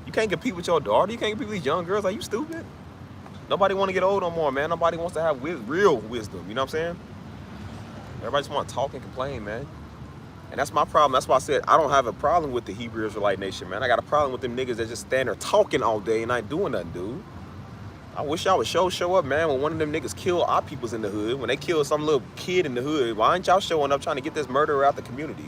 A: You can't compete with your daughter. You can't compete with these young girls. Are you stupid? Nobody want to get old no more, man. Nobody wants to have real wisdom. You know what I'm saying? Everybody just want to talk and complain, man. And that's my problem. That's why I said I don't have a problem with the Hebrew Israelite nation, man. I got a problem with them niggas that just stand there talking all day and not doing nothing, dude. I wish y'all would show up, man, when one of them niggas kill our peoples in the hood. When they kill some little kid in the hood, why ain't y'all showing up trying to get this murderer out the community?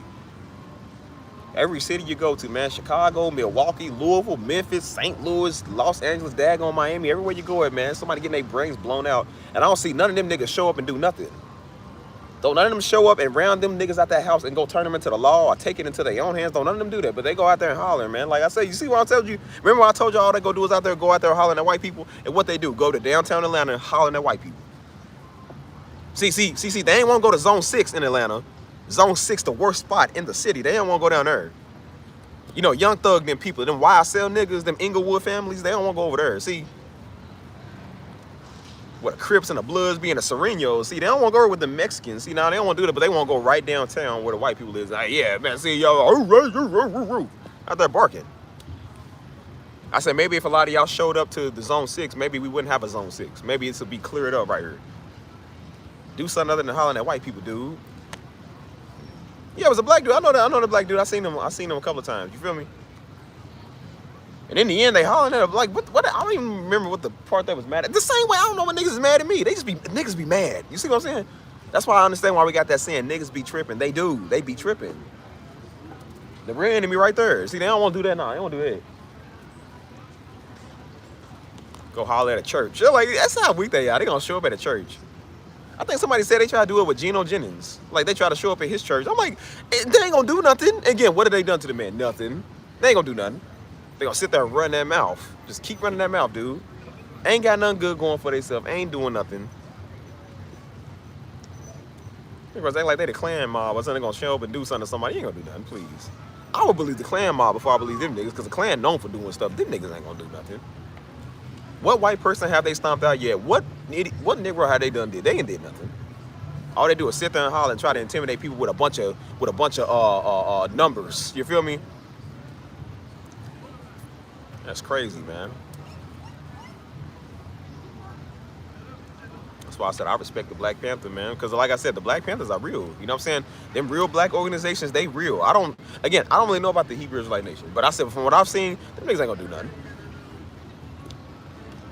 A: Every city you go to, man, Chicago, Milwaukee, Louisville, Memphis, St. Louis, Los Angeles, daggone Miami, everywhere you go at, man, somebody getting their brains blown out. And I don't see none of them niggas show up and do nothing. Don't none of them show up and round them niggas out that house and go turn them into the law or take it into their own hands. Don't none of them do that. But they go out there and holler, man. Like I said, you see what I told you? Remember what I told you all they go do is go out there hollering at white people? And what they do, go to downtown Atlanta and hollering at white people. See, they ain't want to go to Zone 6 in Atlanta. Zone 6, the worst spot in the city. They don't want to go down there. You know, Young Thug, them people, them YSL niggas, them Inglewood families, they don't want to go over there. See? What, the Crips and the Bloods being the Serenos. See, they don't want to go with the Mexicans. See, now they don't want to do that, but they want to go right downtown where the white people is. Like, yeah, man, see, y'all out there barking. I said, maybe if a lot of y'all showed up to the Zone 6, maybe we wouldn't have a Zone 6. Maybe it would be cleared up right here. Do something other than hollering at white people, dude. Yeah, it was a black dude. I know the black dude. I seen him a couple of times. You feel me? And in the end, they hollering at him like, what? I don't even remember what the part that was mad at. The same way, I don't know what niggas is mad at me. Niggas be mad. You see what I'm saying? That's why I understand why we got that saying, niggas be tripping. They do. They be tripping. The real enemy right there. See, they don't want to do that now. They don't do that. Go holler at a church. They're like, that's how weak they are. They gonna show up at a church. I think somebody said they try to do it with Geno Jennings. Like, they try to show up at his church. I'm like, they ain't gonna do nothing. Again, what have they done to the man? Nothing. They ain't gonna do nothing. They gonna sit there and run that mouth. Just keep running that mouth, dude. Ain't got nothing good going for themselves. Ain't doing nothing. Because they like they the Klan mob or something gonna show up and do something to somebody. You ain't gonna do nothing, please. I would believe the Klan mob before I believe them niggas, because the Klan known for doing stuff. Them niggas ain't gonna do nothing. What white person have they stomped out yet? What Negro have they done did? They ain't did nothing. All they do is sit there and holler and try to intimidate people with a bunch of numbers. You feel me? That's crazy, man. That's why I said I respect the Black Panther, man. Because like I said, the Black Panthers are real. You know what I'm saying? Them real black organizations, they real. I don't really know about the Hebrew Israelite Nation. But I said, from what I've seen, them niggas ain't gonna do nothing.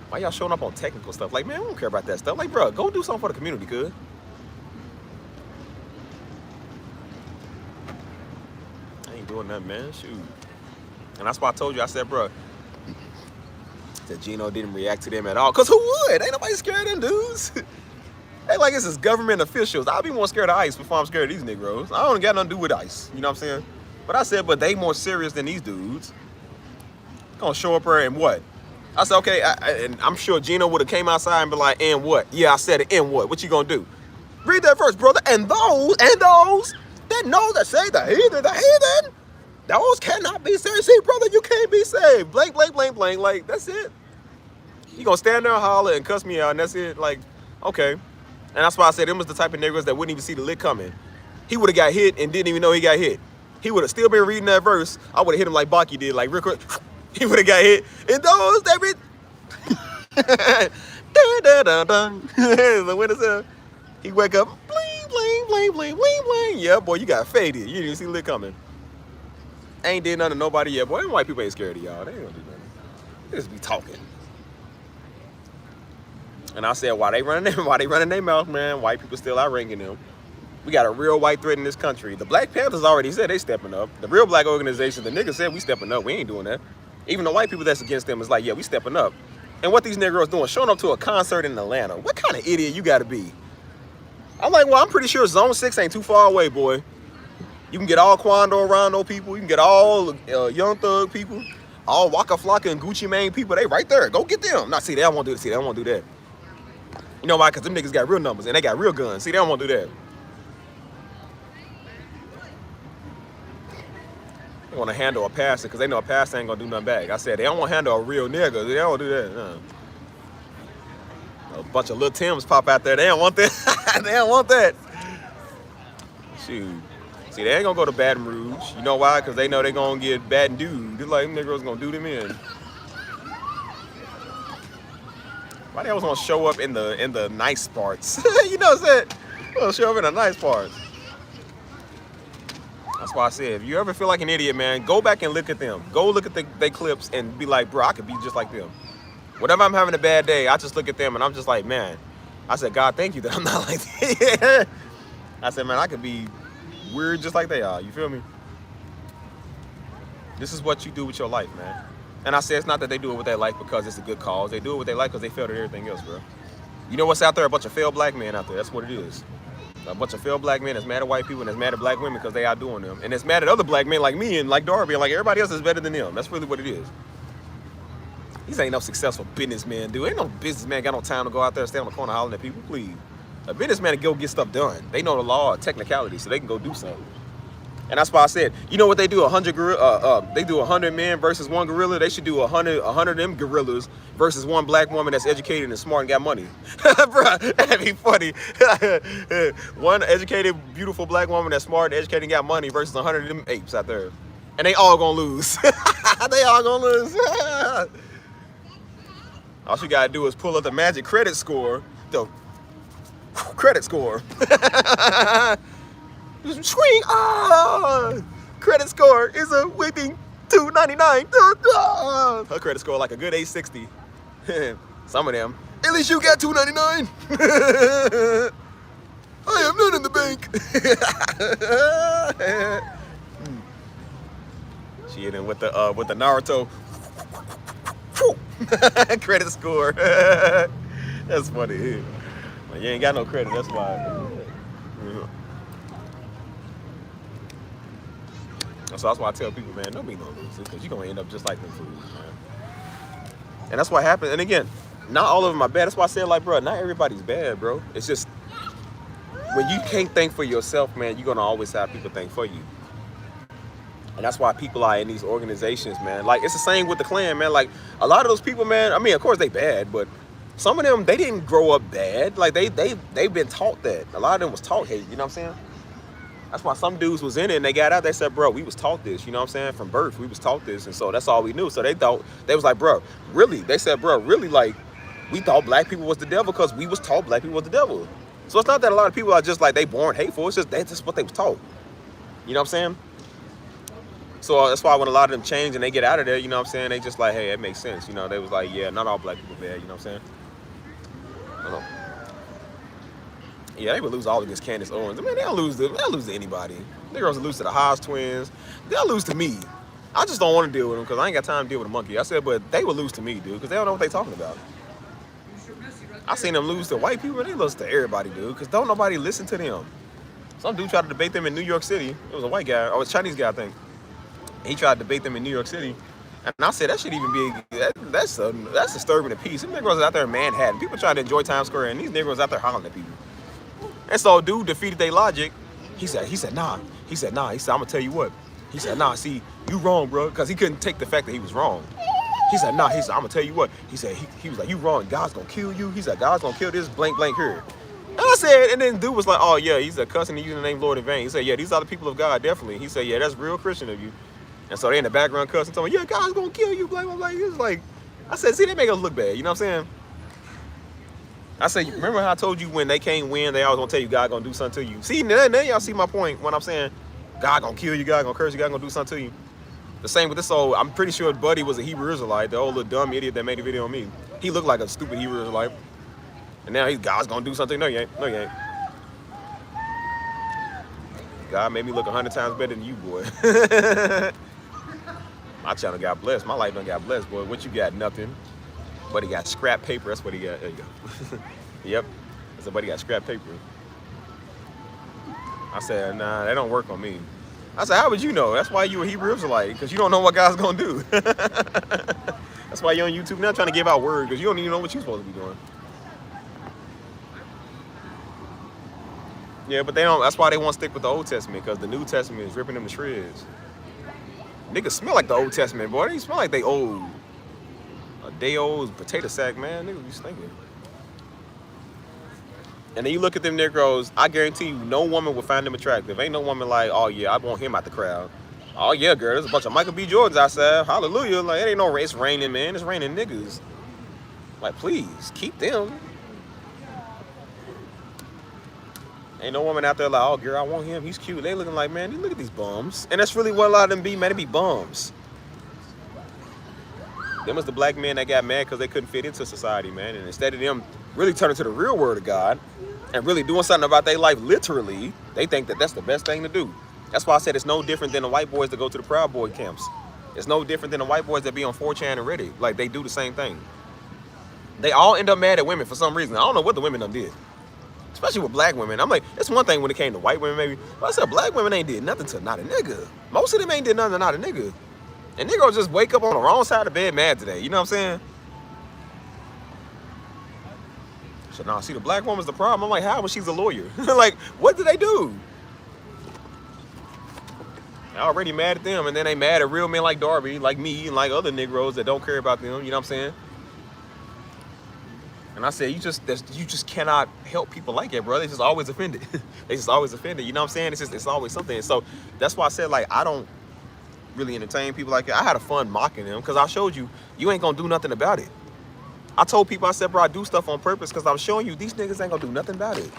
A: Why y'all showing up on technical stuff? Like, man, I don't care about that stuff. Like, bro, go do something for the community, good. I ain't doing nothing, man. Shoot. And that's why I told you, I said, bro, that Geno didn't react to them at all. Because who would? Ain't nobody scared of them dudes. They like it's just government officials. I'll be more scared of ICE before I'm scared of these Negroes. I don't got nothing to do with ICE. You know what I'm saying? But I said, but they more serious than these dudes. Gonna show up here and what? I said, okay, and I'm sure Geno would have came outside and be like, and what? Yeah, I said it, and what? What you gonna do? Read that verse, brother. And those that know that say the heathen, those cannot be saved. See, brother, you can't be saved. Blank, blank, blank, blank. Like, that's it. You gonna stand there and holler and cuss me out, and that's it. Like, okay. And that's why I said them was the type of niggas that wouldn't even see the lick coming. He would have got hit and didn't even know he got hit. He would have still been reading that verse. I would have hit him like Baki did, like real quick. He would have got hit. And those that read. So what is that? He wake up, bling, bling, bling, bling, bling, bling. Yeah, boy, you got faded. You didn't even see the lick coming. Ain't did nothing to nobody yet. Boy, them white people ain't scared of y'all. They ain't gonna do nothing. They just be talking. And I said, why they running their mouth, man? White people still out ringing them. We got a real white threat in this country. The Black Panthers already said they stepping up. The real black organization, the niggas said we stepping up. We ain't doing that. Even the white people that's against them is like, yeah, we stepping up. And what these Negroes doing, showing up to a concert in Atlanta. What kind of idiot you gotta be? I'm like, well, I'm pretty sure Zone 6 ain't too far away, boy. You can get all Quando Rondo people. You can get all Young Thug people. All Waka Flocka and Gucci Mane people. They right there. Go get them. Nah, see, they don't want to do that. See, they don't want to do that. You know why? Because them niggas got real numbers and they got real guns. See, they don't want to do that. want to handle a pastor because they know a pastor ain't gonna do nothing back. I said they don't want to handle a real nigga. They don't do that. A bunch of little Tims pop out there. They don't want that. They don't want that. Shoot. See, they ain't gonna go to Baton Rouge. You know why? Because they know they gonna get bad and dude. They're like, them niggas gonna do them in. Why they always want to show up in the nice parts? You know what I'm saying? They'll show up in the nice parts. That's why I said, if you ever feel like an idiot, man, go back and look at them. Go look at their clips and be like, bro, I could be just like them. Whenever I'm having a bad day, I just look at them and I'm just like, man. I said, God, thank you that I'm not like that. I said, man, I could be weird just like they are. You feel me? This is what you do with your life, man. And I said, it's not that they do it with their life because it's a good cause. They do it with their life because they failed at everything else, bro. You know what's out there? A bunch of failed black men out there. That's what it is. A bunch of failed black men that's mad at white people and that's mad at black women because they outdoing them. And it's mad at other black men like me and like Darby and like everybody else is better than them. That's really what it is. These ain't no successful businessmen, dude. Ain't no businessman got no time to go out there and stay on the corner hollering at people, please. A businessman to go get stuff done. They know the law or technicality, so they can go do something. And that's why I said, you know what they do? 100 men versus one gorilla. They should do 100 of them gorillas versus one black woman that's educated and smart and got money. Bruh, that'd be funny. One educated, beautiful black woman that's smart, educated, and got money versus 100 of them apes out there. And they all gonna lose. They all gonna lose. All you gotta do is pull up the magic credit score. The credit score. Screen. Credit score is a whipping 299. Her credit score like a good 860. Some of them. At least you got 299. I have none in the bank. She hit him with the Naruto credit score. That's funny. Well, you ain't got no credit. That's why. So that's why I tell people, man, don't be no loser, because you're going to end up just like them fools, man. And that's what happened. And again, not all of them are bad. That's why I said, like, bro, not everybody's bad, bro. It's just, when you can't think for yourself, man, you're going to always have people think for you. And that's why people are in these organizations, man. Like, it's the same with the Klan, man. Like, a lot of those people, man, I mean, of course they bad, but some of them, they didn't grow up bad. Like, they've been taught that. A lot of them was taught hate, you know what I'm saying? That's why some dudes was in it and they got out. They said, bro, we was taught this, you know what I'm saying? From birth, we was taught this. And so that's all we knew. So they thought, they was like, bro, really? They said, bro, really, like, we thought black people was the devil because we was taught black people was the devil. So it's not that a lot of people are just like, they born hateful. It's just, that's just what they was taught. You know what I'm saying? So that's why when a lot of them change and they get out of there, you know what I'm saying? They just like, hey, it makes sense. You know, they was like, yeah, not all black people bad, you know what I'm saying? I don't know. Yeah, they would lose all against Candace Owens. I mean, they'll lose to anybody. They girls will lose to the Haas twins. They'll lose to me. I just don't want to deal with them because I ain't got time to deal with a monkey. I said, but they would lose to me, dude, because they don't know what they talking about. I seen them lose to white people, and they lose to everybody, dude, because don't nobody listen to them. Some dude tried to debate them in New York City. It was a white guy, or a Chinese guy, I think. He tried to debate them in New York City. And I said, that should even be, that's disturbing the peace. Them niggas out there in Manhattan. People trying to enjoy Times Square, and these niggas out there hollering at people. And so dude defeated their logic. He said, nah. He said, I'm gonna tell you what. He said, nah, see, you wrong, bro. Because he couldn't take the fact that he was wrong. He said, nah, I'm gonna tell you what. He said, he was like, you wrong, God's gonna kill you. He said, God's gonna kill this blank here. And I said, and then dude was like, oh yeah, he's a cussing and using the name Lord in vain. He said, yeah, these are the people of God, definitely. He said, yeah, that's real Christian of you. And so they in the background cussing, telling me, yeah, God's gonna kill you, blah, blah, blah. He was like, I said, see, they make us look bad, you know what I'm saying? I said, remember how I told you when they can't win, they always gonna tell you God gonna do something to you. See, now y'all see my point when I'm saying God gonna kill you, God gonna curse you, God gonna do something to you. The same with this old, I'm pretty sure Buddy was a Hebrew Israelite, the old little dumb idiot that made a video on me. He looked like a stupid Hebrew Israelite. And now God's gonna do something. No, you ain't. No, you ain't. God made me look 100 times better than you, boy. My channel got blessed. My life done got blessed, boy. What you got? Nothing. But he got scrap paper. That's what he got. There you go. Yep. Somebody got scrap paper. I said, nah, that don't work on me. I said, how would you know? That's why you a Hebrew Israelite, because you don't know what God's going to do. That's why you're on YouTube now trying to give out word, because you don't even know what you're supposed to be doing. Yeah, but they don't. That's why they won't stick with the Old Testament, because the New Testament is ripping them to shreds. Niggas smell like the Old Testament, boy. They smell like they old. A day old potato sack, man. Niggas be stinking. And then you look at them Negroes, I guarantee you no woman will find them attractive. Ain't no woman like, oh yeah, I want him out the crowd. Oh yeah, girl, there's a bunch of Michael B. Jordans outside. Hallelujah. Like, it ain't no, it's raining, man. It's raining niggas. Like, please, keep them. Ain't no woman out there like, oh girl, I want him. He's cute. They looking like, man, look at these bums. And that's really what a lot of them be, man. They be bums. Them was the black men that got mad because they couldn't fit into society, man. And instead of them really turning to the real word of God and really doing something about their life literally, they think that that's the best thing to do. That's why I said it's no different than the white boys that go to the Proud Boy camps. It's no different than the white boys that be on 4chan and Reddit. Like, they do the same thing. They all end up mad at women for some reason. I don't know what the women done did. Especially with black women. I'm like, that's one thing when it came to white women, maybe. But I said black women ain't did nothing to not a nigga. Most of them ain't did nothing to not a nigga. And niggas just wake up on the wrong side of the bed mad today. You know what I'm saying? So now, see, the black woman's the problem. I'm like, how? When she's a lawyer. Like, what did they do? They're already mad at them, and then they mad at real men like Darby, like me, and like other Negroes that don't care about them. You know what I'm saying? And I said, you just cannot help people like that, bro. They just always offended. They just always offended. You know what I'm saying? It's always something. So that's why I said, like, I don't really entertain people like that. I had a fun mocking them because I showed you, you ain't gonna do nothing about it. I told people, I said, bro, I do stuff on purpose because I'm showing you these niggas ain't gonna do nothing about it.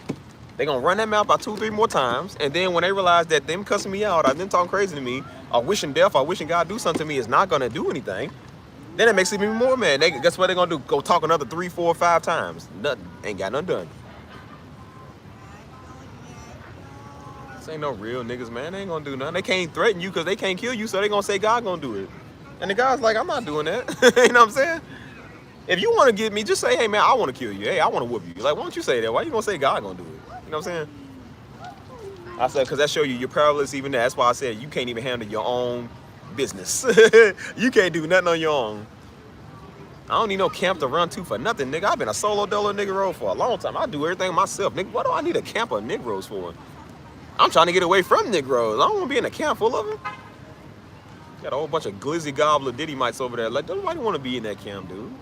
A: They gonna run that mouth about 2-3 more times, and then when they realize that them cussing me out, or them talking crazy to me, or wishing death, or wishing God do something to me is not gonna do anything, then it makes them even more mad. Guess what they're gonna do? Go talk another 3, 4, 5 times. Nothing. Ain't got nothing done. This ain't no real niggas, man. They ain't gonna do nothing. They can't threaten you because they can't kill you, so they gonna say God gonna do it. And the guy's like, I'm not doing that. You know what I'm saying? If you want to get me, just say, hey man, I want to kill you. Hey, I want to whoop you. Like, why don't you say that? Why you gonna say God gonna do it? You know what I'm saying? I said, because that show you you're powerless even there. That's why I said you can't even handle your own business. You can't do nothing on your own. I don't need no camp to run to for nothing, nigga. I've been a solo dolo Negro for a long time. I do everything myself, nigga. What do I need a camp of Negroes for? I'm trying to get away from Negroes. I don't want to be in a camp full of them. Got a whole bunch of glizzy gobbler diddy mites over there. Like, don't nobody want to be in that camp, dude.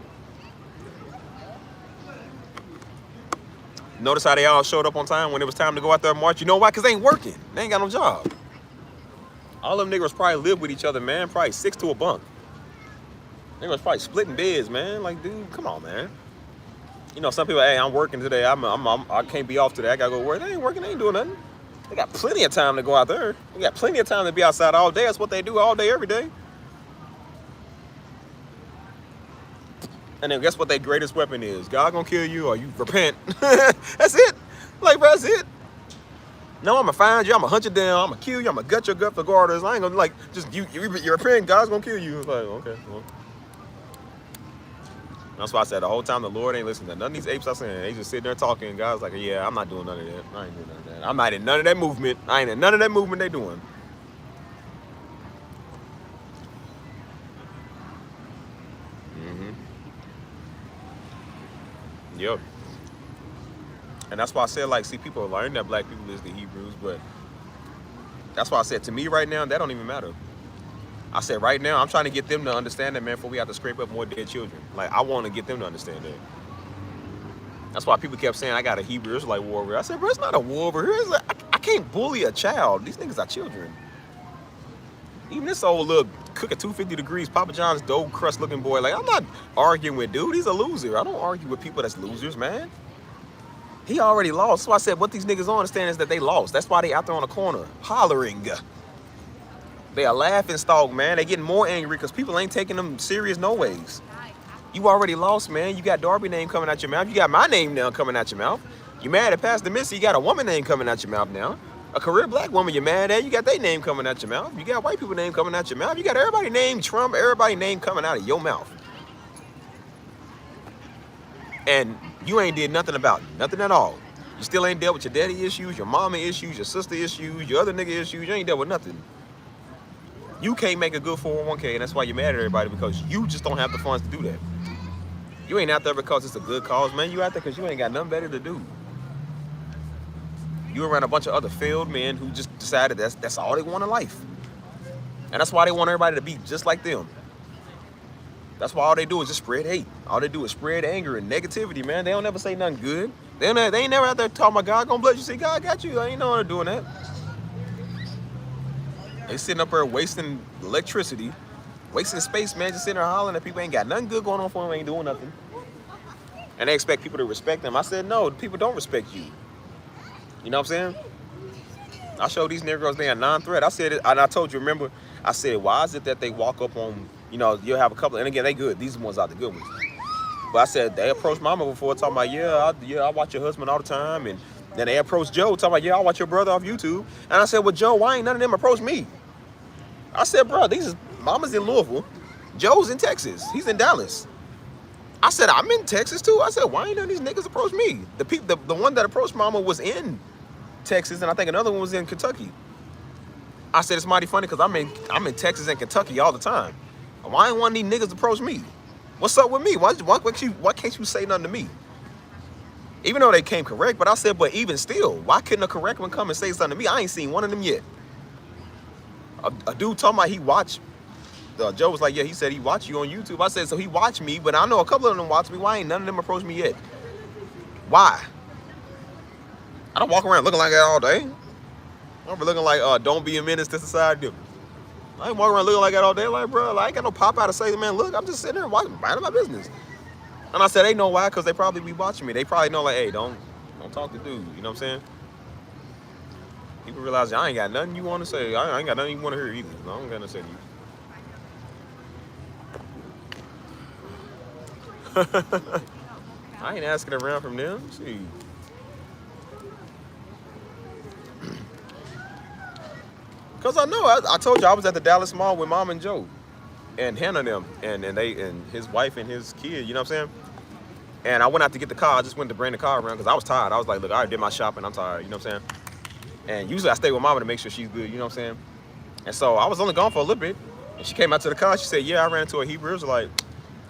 A: Notice how they all showed up on time when it was time to go out there and march. You know why? Because they ain't working. They ain't got no job. All them niggas probably live with each other, man. Probably 6 to a bunk. Niggas probably splitting beds, man. Like, dude, come on, man. You know, some people, hey, I'm working today. I can't be off today. I gotta go to work. They ain't working. They ain't doing nothing. They got plenty of time to go out there. They got plenty of time to be outside all day. That's what they do all day, every day. And then guess what their greatest weapon is? God gonna kill you or you repent. That's it. Like, bro, that's it. No, I'm gonna find you, I'm gonna hunt you down, I'm gonna kill you, I'm gonna gut your gut for garters. I ain't gonna, like, just, you repent, God's gonna kill you. It's like, okay, well. That's why I said the whole time the Lord ain't listening to none of these apes I saying. They just sitting there talking, and God's like, yeah, I'm not doing none of that. I ain't doing none of that. I'm not in none of that movement. I ain't in none of that movement they doing. Yep. And that's why I said, like, see, people are learning that black people is the Hebrews, but that's why I said, to me right now, that don't even matter. I said, right now, I'm trying to get them to understand that, man, before we have to scrape up more dead children. Like, I want to get them to understand that. That's why people kept saying I got a Hebrew Israelite war over here. I said, bro, it's not a war over here. Like, I can't bully a child. These niggas are children. Even this old little cook at 250 degrees, Papa John's dough crust looking boy. Like, I'm not arguing with dude. He's a loser. I don't argue with people that's losers, man. He already lost. So I said, what these niggas don't understand is that they lost. That's why they out there on the corner hollering. They are laughing stock, man. They getting more angry because people ain't taking them serious no ways. You already lost, man. You got Darby name coming out your mouth. You got my name now coming out your mouth. You mad at Pastor Missy, you got a woman name coming out your mouth now. A career black woman you're mad at, you got their name coming out your mouth. You got white people name coming out your mouth. You got everybody named Trump, everybody name coming out of your mouth. And you ain't did nothing about it, nothing at all. You still ain't dealt with your daddy issues, your mama issues, your sister issues, your other nigga issues. You ain't dealt with nothing. You can't make a good 401k, and that's why you're mad at everybody, because you just don't have the funds to do that. You ain't out there because it's a good cause, man. You out there because you ain't got nothing better to do. You around a bunch of other failed men who just decided that's all they want in life. And that's why they want everybody to be just like them. That's why all they do is just spread hate. All they do is spread anger and negativity, man. They don't never say nothing good. They ain't never out there talking about God gonna bless you. See, God got you. I ain't know they're doing that. They sitting up there wasting electricity, wasting space, man. Just sitting there hollering that people ain't got nothing good going on for them, ain't doing nothing. And they expect people to respect them. I said, no, people don't respect you. You know what I'm saying? I showed these Negroes they are non-threat. I said it, and I told you, remember, I said, why is it that they walk up on, you know, you'll have a couple, and again, they good. These ones are the good ones. But I said, they approached mama before talking about, I watch your husband all the time. And then they approached Joe talking about, I watch your brother off YouTube. And I said, well, Joe, why ain't none of them approach me? I said, bro, mama's in Louisville. Joe's in Texas. He's in Dallas. I said, I'm in Texas too. I said, why ain't none of these niggas approach me? The one that approached mama was in Texas, and I think another one was in Kentucky. I said, it's mighty funny because I'm in Texas and Kentucky all the time. Why ain't one of these niggas approach me? What's up with me? Why can't you say nothing to me? Even though they came correct, but I said, but even still, why couldn't a correct one come and say something to me? I ain't seen one of them yet. A dude talking about he watched, Joe was like, yeah, he said he watched you on YouTube. I said, so he watched me, but I know a couple of them watched me. Why ain't none of them approached me yet? Why? I don't walk around looking like that all day. I'm looking like, don't be a menace to society. I ain't walking around looking like that all day. Like, bro, like, I ain't got no pop out to say, man, look, I'm just sitting there watching, minding my business. And I said, they know why, because they probably be watching me. They probably know, like, hey, don't talk to dude. You know what I'm saying? People realize I ain't got nothing you want to say. I ain't got nothing you want to hear either. I don't got nothing to say to you. I ain't asking around from them. See. Because I know, I told you I was at the Dallas Mall with Mom and Joe and Hannah and them and his wife and his kid, you know what I'm saying? And I went out to get the car. I just went to bring the car around because I was tired. I was like, look, I already did my shopping. I'm tired, you know what I'm saying? And usually I stay with Mama to make sure she's good, you know what I'm saying? And so I was only gone for a little bit. And she came out to the car. She said, yeah, I ran into a Hebrew Israelite.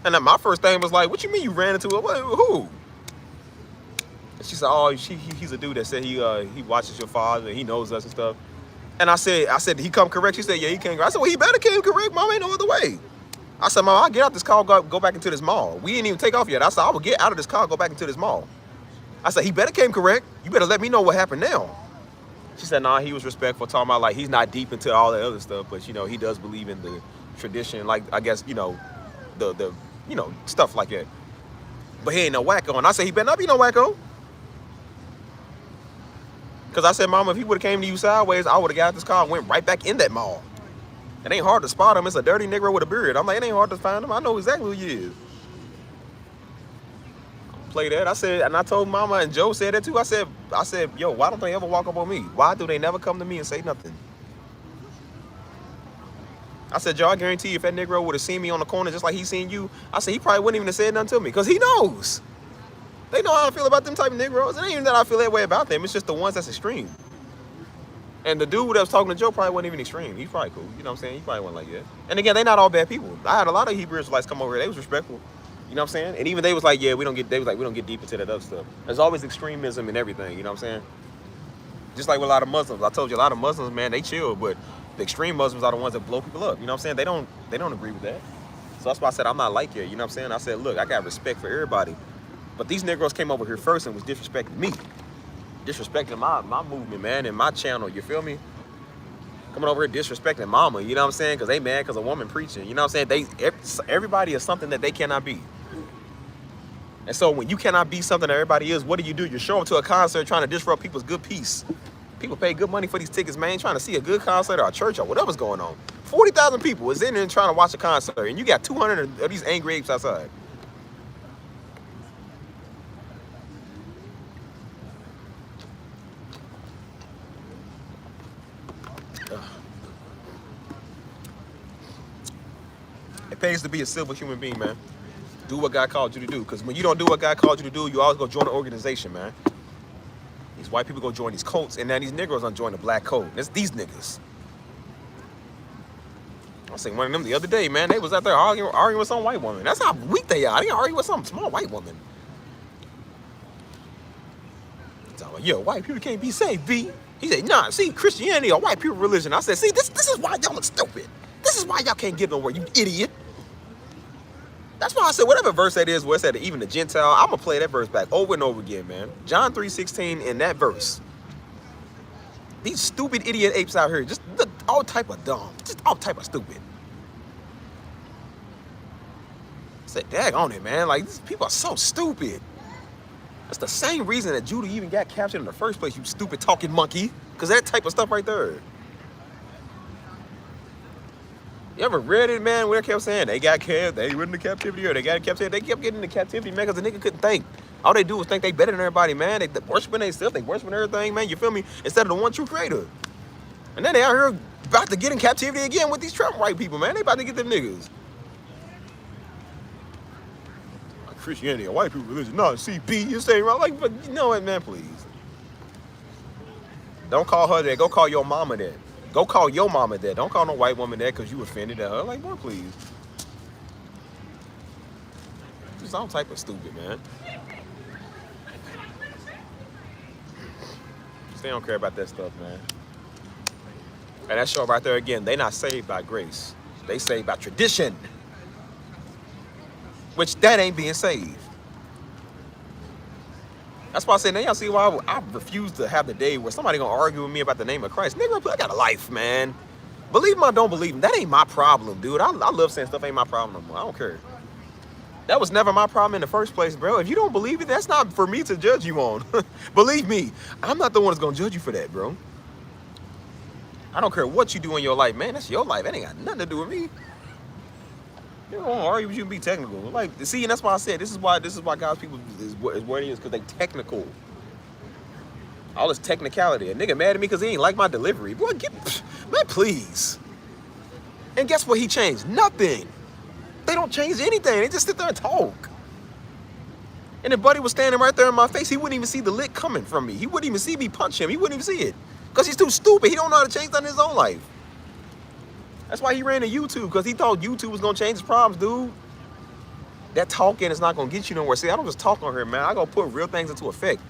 A: And then my first thing was like, what you mean you ran into a, who? And she said, oh, he's a dude that said he watches your father and he knows us and stuff. And I said, did he come correct? She said, yeah, he came correct. I said, well, he better came correct. Mom, ain't no other way. I said, Mom, I'll get out this car, go back into this mall. We didn't even take off yet. I said, I will get out of this car, go back into this mall. I said, he better came correct. You better let me know what happened now. She said, nah, he was respectful, talking about like he's not deep into all the other stuff, but you know, he does believe in the tradition, like I guess, you know, the you know, stuff like that. But he ain't no wacko. And I said, he better not be no wacko. Because I said, Mama, if he would have came to you sideways, I would have got out this car and went right back in that mall. It ain't hard to spot him. It's a dirty Negro with a beard. I'm like, it ain't hard to find him. I know exactly who he is. Play that. I said, and I told Mama and Joe said that too. I said, yo, why don't they ever walk up on me? Why do they never come to me and say nothing? I said, Joe, I guarantee you if that Negro would have seen me on the corner just like he seen you, I said, he probably wouldn't even have said nothing to me because he knows. They know how I feel about them type of Negroes. It ain't even that I feel that way about them. It's just the ones that's extreme. And the dude that was talking to Joe probably wasn't even extreme. He's probably cool. You know what I'm saying? He probably wasn't like that. And again, they not all bad people. I had a lot of Hebrew Israelites come over here. They was respectful. You know what I'm saying? And even they was like, yeah, we don't get deep into that other stuff. There's always extremism and everything. You know what I'm saying? Just like with a lot of Muslims. I told you a lot of Muslims, man, they chill, but the extreme Muslims are the ones that blow people up. You know what I'm saying? They don't agree with that. So that's why I said I'm not like you. You know what I'm saying? I said, look, I got respect for everybody. But these Negroes came over here first and was disrespecting me. Disrespecting my movement, man, and my channel. You feel me? Coming over here disrespecting Mama. You know what I'm saying? Because they mad because a woman preaching. You know what I'm saying? Everybody is something that they cannot be. And so when you cannot be something that everybody is, what do? You show up to a concert trying to disrupt people's good peace. People pay good money for these tickets, man, trying to see a good concert or a church or whatever's going on. 40,000 people is in there trying to watch a concert, and you got 200 of these angry apes outside. It pays to be a civil human being, man. Do what God called you to do. Because when you don't do what God called you to do, you always go join an organization, man. These white people go join these cults, and now these Negroes don't join the black code. It's these niggas. I was saying one of them the other day, man. They was out there arguing with some white woman. That's how weak they are. They argue with some small white woman. So I'm like, yo, white people can't be saved, B. He said, nah, see, Christianity or white people religion. I said, see, this is why y'all are stupid. This is why y'all can't get nowhere, you idiot. That's why I said whatever verse that is, where it said even the Gentile, I'm gonna play that verse back over and over again, man. John 3:16 in that verse. These stupid idiot apes out here, just all type of dumb, just all type of stupid. Say, dag on it, man. Like, these people are so stupid. That's the same reason that Judah even got captured in the first place, you stupid talking monkey. Because that type of stuff right there. You ever read it, man, where they kept saying they got kept, they went into captivity, or they got captivity? They kept getting into captivity, man, because the nigga couldn't think. All they do is think they better than everybody, man. They worshiping themselves, they worshiping everything, man. You feel me? Instead of the one true creator. And then they out here about to get in captivity again with these Trump white people, man. They about to get them niggas. Like Christianity, a white people religion. No, CP, you saying wrong. Like, but you know what, man, please. Don't call her that. Go call your mama that. Go call your mama that. Don't call no white woman that because you offended at her. Like, boy, please. Just all type of stupid, man. Just they don't care about that stuff, man. And that show right there again, they not saved by grace. They saved by tradition. Which that ain't being saved. That's why I say, now y'all see why I refuse to have the day where somebody gonna argue with me about the name of Christ. Nigga, I got a life, man. Believe him or don't believe him, that ain't my problem, dude. I love saying stuff ain't my problem no more. I don't care. That was never my problem in the first place, bro. If you don't believe it, that's not for me to judge you on. Believe me, I'm not the one that's gonna judge you for that, bro. I don't care what you do in your life, man. That's your life. That ain't got nothing to do with me. You don't argue with you and be technical. Like, see, and that's why I said this is why God's people is what it is, because they technical. All this technicality. A nigga mad at me because he ain't like my delivery. Boy, man, please. And guess what he changed? Nothing. They don't change anything. They just sit there and talk. And if Buddy was standing right there in my face, he wouldn't even see the lick coming from me. He wouldn't even see me punch him. He wouldn't even see it. Because he's too stupid. He don't know how to change that in his own life. That's why he ran to YouTube, because he thought YouTube was going to change his problems, dude. That talking is not going to get you nowhere. See, I don't just talk on here, man. I got to put real things into effect.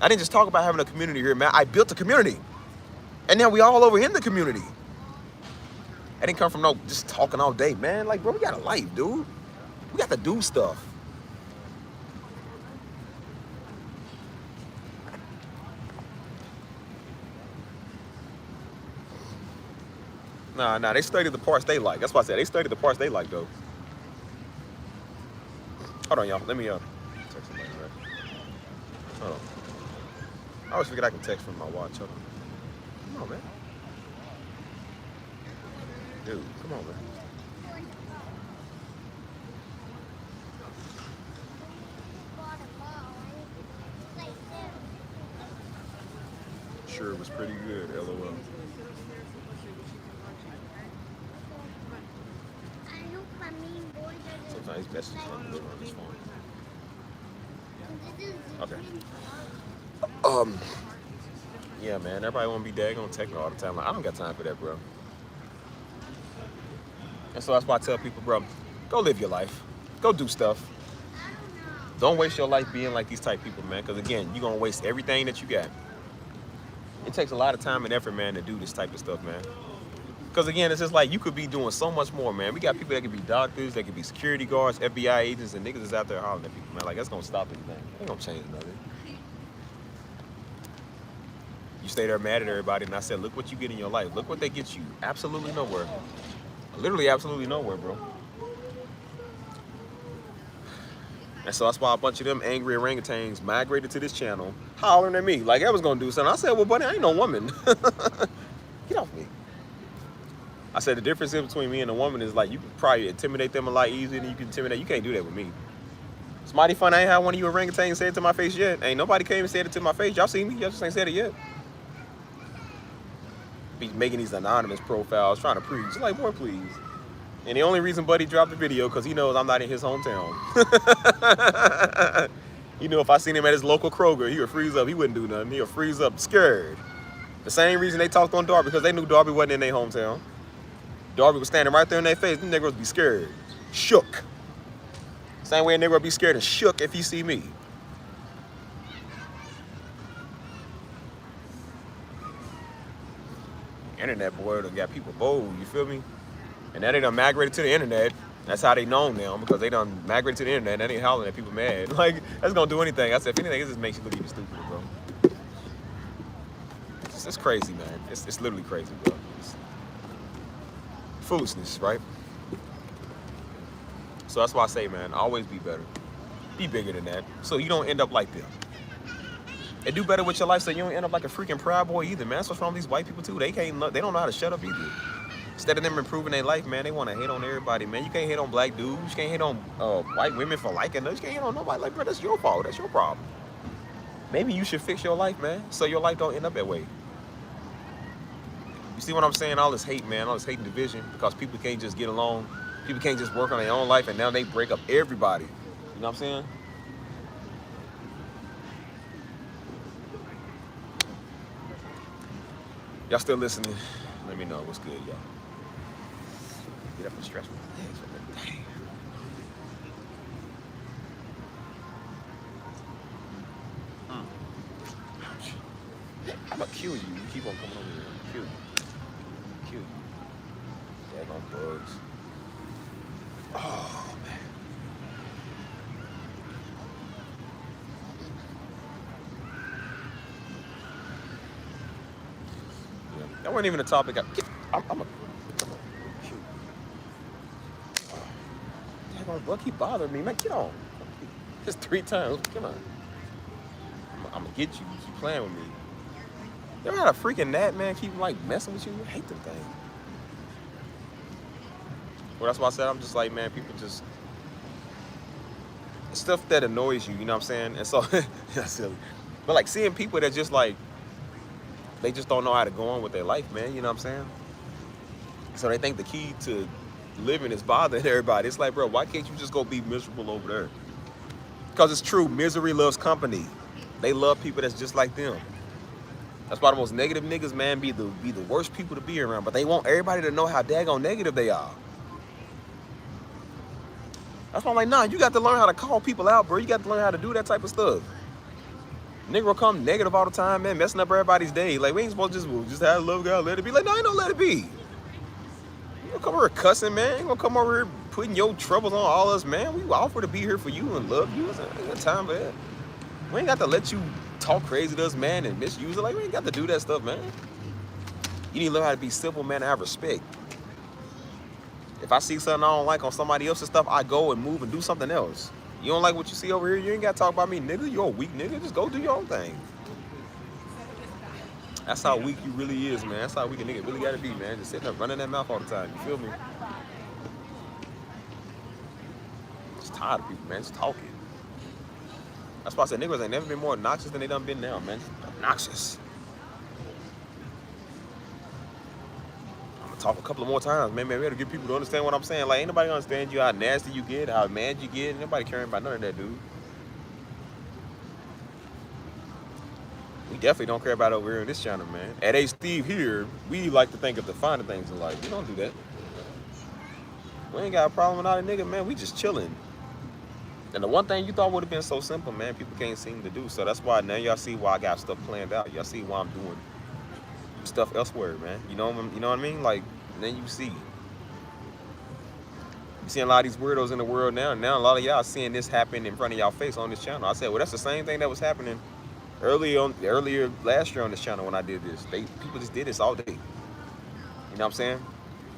A: I didn't just talk about having a community here, man. I built a community. And now we all over in the community. I didn't come from no just talking all day, man. Like, bro, we got a life, dude. We got to do stuff. Nah, they study the parts they like. That's why I said they study the parts they like, though. Hold on, y'all. Let me text somebody, right? Hold on. I always forget I can text from my watch. Hold on. Come on, man. Dude, come on, man. Sure, it was pretty good, LOL. Sometimes messages don't deliver on this phone. Okay. Yeah, man. Everybody want to be daggone techno all the time. Like, I don't got time for that, bro. And so that's why I tell people, bro, go live your life. Go do stuff. Don't waste your life being like these type people, man. Because, again, you're going to waste everything that you got. It takes a lot of time and effort, man, to do this type of stuff, man. Because, again, it's just like you could be doing so much more, man. We got people that could be doctors, they could be security guards, FBI agents, and niggas is out there hollering at people, man. Like, that's going to stop anything. Ain't going to change nothing. You stay there mad at everybody, and I said, look what you get in your life. Look what they get you. Absolutely nowhere. Literally absolutely nowhere, bro. And so that's why a bunch of them angry orangutans migrated to this channel, hollering at me like I was going to do something. I said, well, buddy, I ain't no woman. Get off me. I said the difference between me and a woman is like you can probably intimidate them a lot easier than you can intimidate. You can't do that with me. It's mighty fun. I ain't had one of you orangutans say it to my face yet. Ain't nobody came and said it to my face. Y'all see me? Y'all just ain't said it yet. Be making these anonymous profiles, trying to preach. It's like, boy, please. And the only reason Buddy dropped the video because he knows I'm not in his hometown. You know, if I seen him at his local Kroger, he would freeze up. He wouldn't do nothing. He would freeze up scared. The same reason they talked on Darby, because they knew Darby wasn't in their hometown. Darby was standing right there in their face. Them niggas would be scared. Shook. Same way a nigga would be scared and shook if he see me. Internet, boy, done got people bold, you feel me? And now they done migrated to the internet. That's how they known now, because they done migrated to the internet. Now they hollering at people mad. Like, that's gonna do anything. I said, if anything, it just makes you look even stupider, bro. It's crazy, man. It's literally crazy, bro. It's foolishness, right? So that's why I say, man, always be better. Be bigger than that, so you don't end up like them. And do better with your life so you don't end up like a freaking proud boy either, man. That's what's wrong with these white people too. They don't know how to shut up either. Instead of them improving their life, man, they want to hate on everybody, man. You can't hate on black dudes. You can't hate on white women for liking them. You can't hate on nobody. Like, bro, that's your fault. That's your problem. Maybe you should fix your life, man, so your life don't end up that way. You see what I'm saying? All this hate, man, all this hate and division, because people can't just get along. People can't just work on their own life, and now they break up everybody. You know what I'm saying? Y'all still listening? Let me know what's good, y'all. Get up and stretch my legs for the day. I'm gonna kill you. You keep on coming over here. I'm gonna kill you. Kill you. Daggone bugs. Oh, man. Yeah. That wasn't even a topic. I'm a shoot. Daggone bug keep bothering me, man. Get on. Just 3 times. Come on. I'm gonna get you. You keep playing with me. You ever had a freaking gnat, man, keep like messing with you? I hate them things. Well, that's why I said I'm just like, man, people just stuff that annoys you, you know what I'm saying? And so that's silly. But like seeing people that just like they just don't know how to go on with their life, man, you know what I'm saying? So they think the key to living is bothering everybody. It's like, bro, why can't you just go be miserable over there? Because it's true, misery loves company. They love people that's just like them. That's why the most negative niggas, man, be the worst people to be around. But they want everybody to know how daggone negative they are. That's why I'm like, nah, you got to learn how to call people out, bro. You got to learn how to do that type of stuff. Nigga will come negative all the time, man, messing up everybody's day. Like, we ain't supposed to just have love, God, let it be. Like, no, ain't no let it be. You gonna come over here cussing, man. You gonna come over here putting your troubles on all us, man. We offer to be here for you and love you. Ain't got time for that. We ain't got to let you talk crazy to us, man, and misuse it. Like, we ain't got to do that stuff, man. You need to learn how to be simple, man, and have respect. If I see something I don't like on somebody else's stuff, I go and move and do something else. You don't like what you see over here, you ain't got to talk about me, nigga. You're a weak nigga. Just go do your own thing. That's how weak you really is, man. That's how weak a nigga really got to be, man. Just sitting there running that mouth all the time. You feel me? Just tired of people, man. Just talking. That's why I said niggas ain't never been more obnoxious than they done been now, man. Just obnoxious. I'm gonna talk a couple of more times, man. Maybe to get people to understand what I'm saying. Like, ain't nobody gonna understand you, how nasty you get, how mad you get. Ain't nobody caring about none of that, dude. We definitely don't care about it over here in this channel, man. At A Steve here, we like to think of the finer things in life. We don't do that. We ain't got a problem with all that nigga, man. We just chilling. And the one thing you thought would have been so simple, man, people can't seem to do. So that's why now y'all see why I got stuff planned out. Y'all see why I'm doing stuff elsewhere, man. You know what I mean? Like, then you see. You seeing a lot of these weirdos in the world now. And now a lot of y'all seeing this happen in front of y'all face on this channel. I said, well, that's the same thing that was happening earlier last year on this channel when I did this. People just did this all day. You know what I'm saying?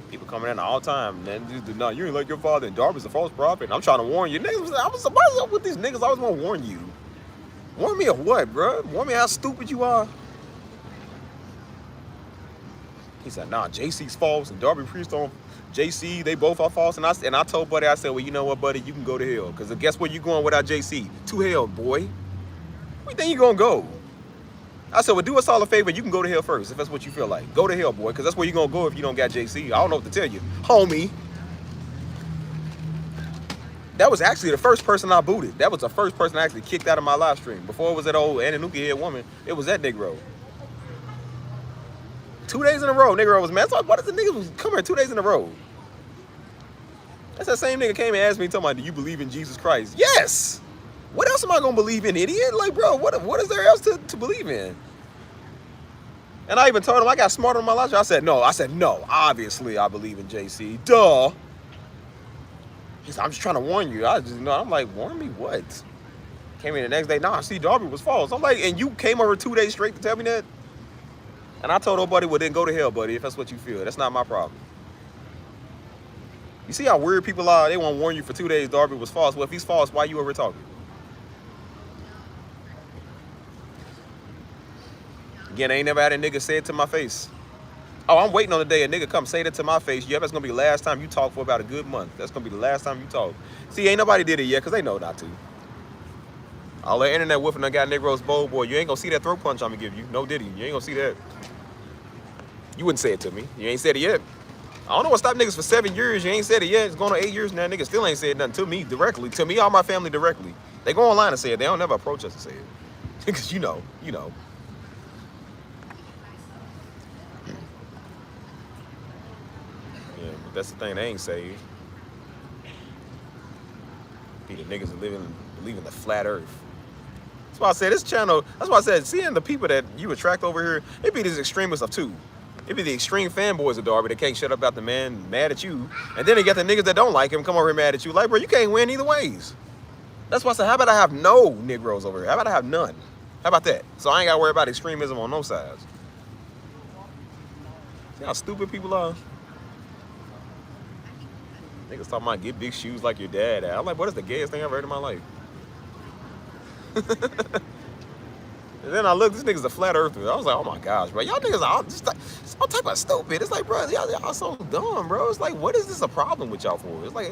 A: People coming in all the time, man. No, you ain't like your father, and Darby's a false prophet. And I'm trying to warn you. Niggas, what's up with these niggas? I always want to warn you. Warn me of what, bro? Warn me how stupid you are? He said, nah, JC's false, and Darby Priest on JC, they both are false. And I told Buddy, I said, well, you know what, Buddy? You can go to hell. Because guess where you going without JC? To hell, boy. Where you think you going to go? I said, well, do us all a favor. You can go to hell first, if that's what you feel like. Go to hell, boy, because that's where you're going to go if you don't got JC. I don't know what to tell you. Homie. That was actually the first person I booted. That was the first person I actually kicked out of my live stream. Before it was that old Ananuki head woman, it was that Negro. 2 days in a row, Negro was mad. So what is the nigga was come here 2 days in a row? That's that same nigga came and asked me, talking about, do you believe in Jesus Christ? Yes! What else am I gonna believe in, idiot? Like, bro, what is there else to believe in? And I even told him I got smarter in my logic. I said, no, obviously I believe in JC. Duh. He said, I'm just trying to warn you. I just know. I'm like, warn me what? Came in the next day, nah, see, Darby was false. I'm like, and you came over 2 days straight to tell me that? And I told old buddy, well, then go to hell, buddy, if that's what you feel. That's not my problem. You see how weird people are? They won't warn you for 2 days Darby was false. Well, if he's false, why you over talking? Again, I ain't never had a nigga say it to my face. Oh, I'm waiting on the day a nigga come say that to my face. Yeah, that's gonna be the last time you talk for about a good month. That's gonna be the last time you talk. See, ain't nobody did it yet, because they know not to. All that internet whiffing I got Negro's bold boy. You ain't gonna see that throat punch I'm gonna give you. No diddy. You ain't gonna see that. You wouldn't say it to me. You ain't said it yet. I don't know what stopped niggas for 7 years. You ain't said it yet. It's going on 8 years now. Niggas still ain't said nothing to me directly. To me, all my family directly. They go online and say it. They don't never approach us and say it. Because you know. Yeah, but that's the thing they ain't say. Be the niggas that believe in the flat earth. That's why I said this channel, that's why I said seeing the people that you attract over here, it be these extremists of two. It be the extreme fanboys of Darby that can't shut up about the man mad at you. And then they got the niggas that don't like him come over here mad at you. Like, bro, you can't win either ways. That's why I said, how about I have no Negroes over here? How about I have none? How about that? So I ain't gotta worry about extremism on no sides. See how stupid people are? Niggas talking about get big shoes like your dad had. I'm like, what is the gayest thing I've heard in my life? And then I looked, this nigga's a flat earther. I was like, oh my gosh, bro. Y'all niggas are just like, some type of stupid. It's like, bro, y'all so dumb, bro. It's like, what is this a problem with y'all for? It's like,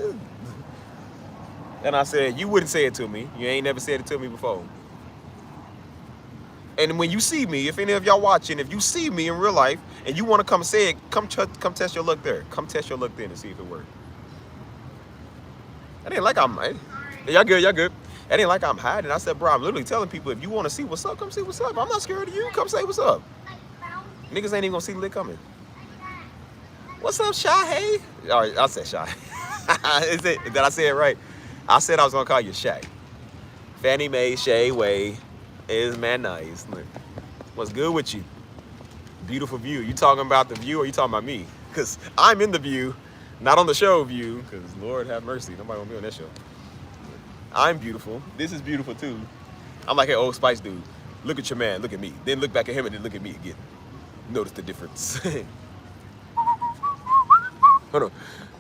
A: and I said, you wouldn't say it to me. You ain't never said it to me before. And when you see me, if any of y'all watching, if you see me in real life and you want to come say it, come test your luck there. Come test your luck then and see if it works. It ain't like I'm, y'all good, y'all good. It ain't like I'm hiding. I said, bro, I'm literally telling people, if you want to see what's up, come see what's up. I'm not scared of you. Come say what's up. Niggas ain't even gonna see the lick coming. What's up, Shy? Hey? All right, I said Shy. Did I say it right? I said I was gonna call you Shay. Fannie Mae, Shay Way. Is man nice. What's good with you? Beautiful view. You talking about the view or you talking about me? Because I'm in the view, not on the show view, because Lord have mercy. Nobody gonna be on that show. I'm beautiful. This is beautiful too. I'm like an Old Spice dude. Look at your man, look at me. Then look back at him and then look at me again. Notice the difference. Hold on.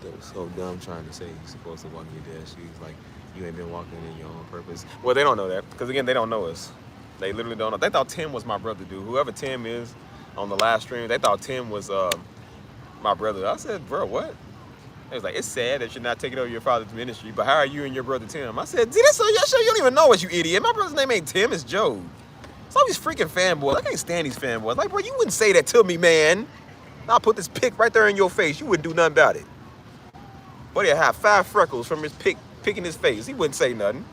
A: That was so dumb trying to say you're supposed to walk your dad's shoes. Like, you ain't been walking in your own purpose. Well, they don't know that. Because again, they don't know us. They literally don't know. They thought Tim was my brother, dude. Whoever Tim is on the live stream, they thought Tim was my brother. I said, bro, what? It was like, it's sad that you're not taking over your father's ministry, but how are you and your brother Tim? I said, see, that's so y'all sure you don't even know us, you idiot. My brother's name ain't Tim, it's Joe. It's all these freaking fanboys. I can't stand these fanboys. Like, bro, you wouldn't say that to me, man. I'll put this pic right there in your face. You wouldn't do nothing about it. Buddy, I have 5 freckles from his picking his face. He wouldn't say nothing.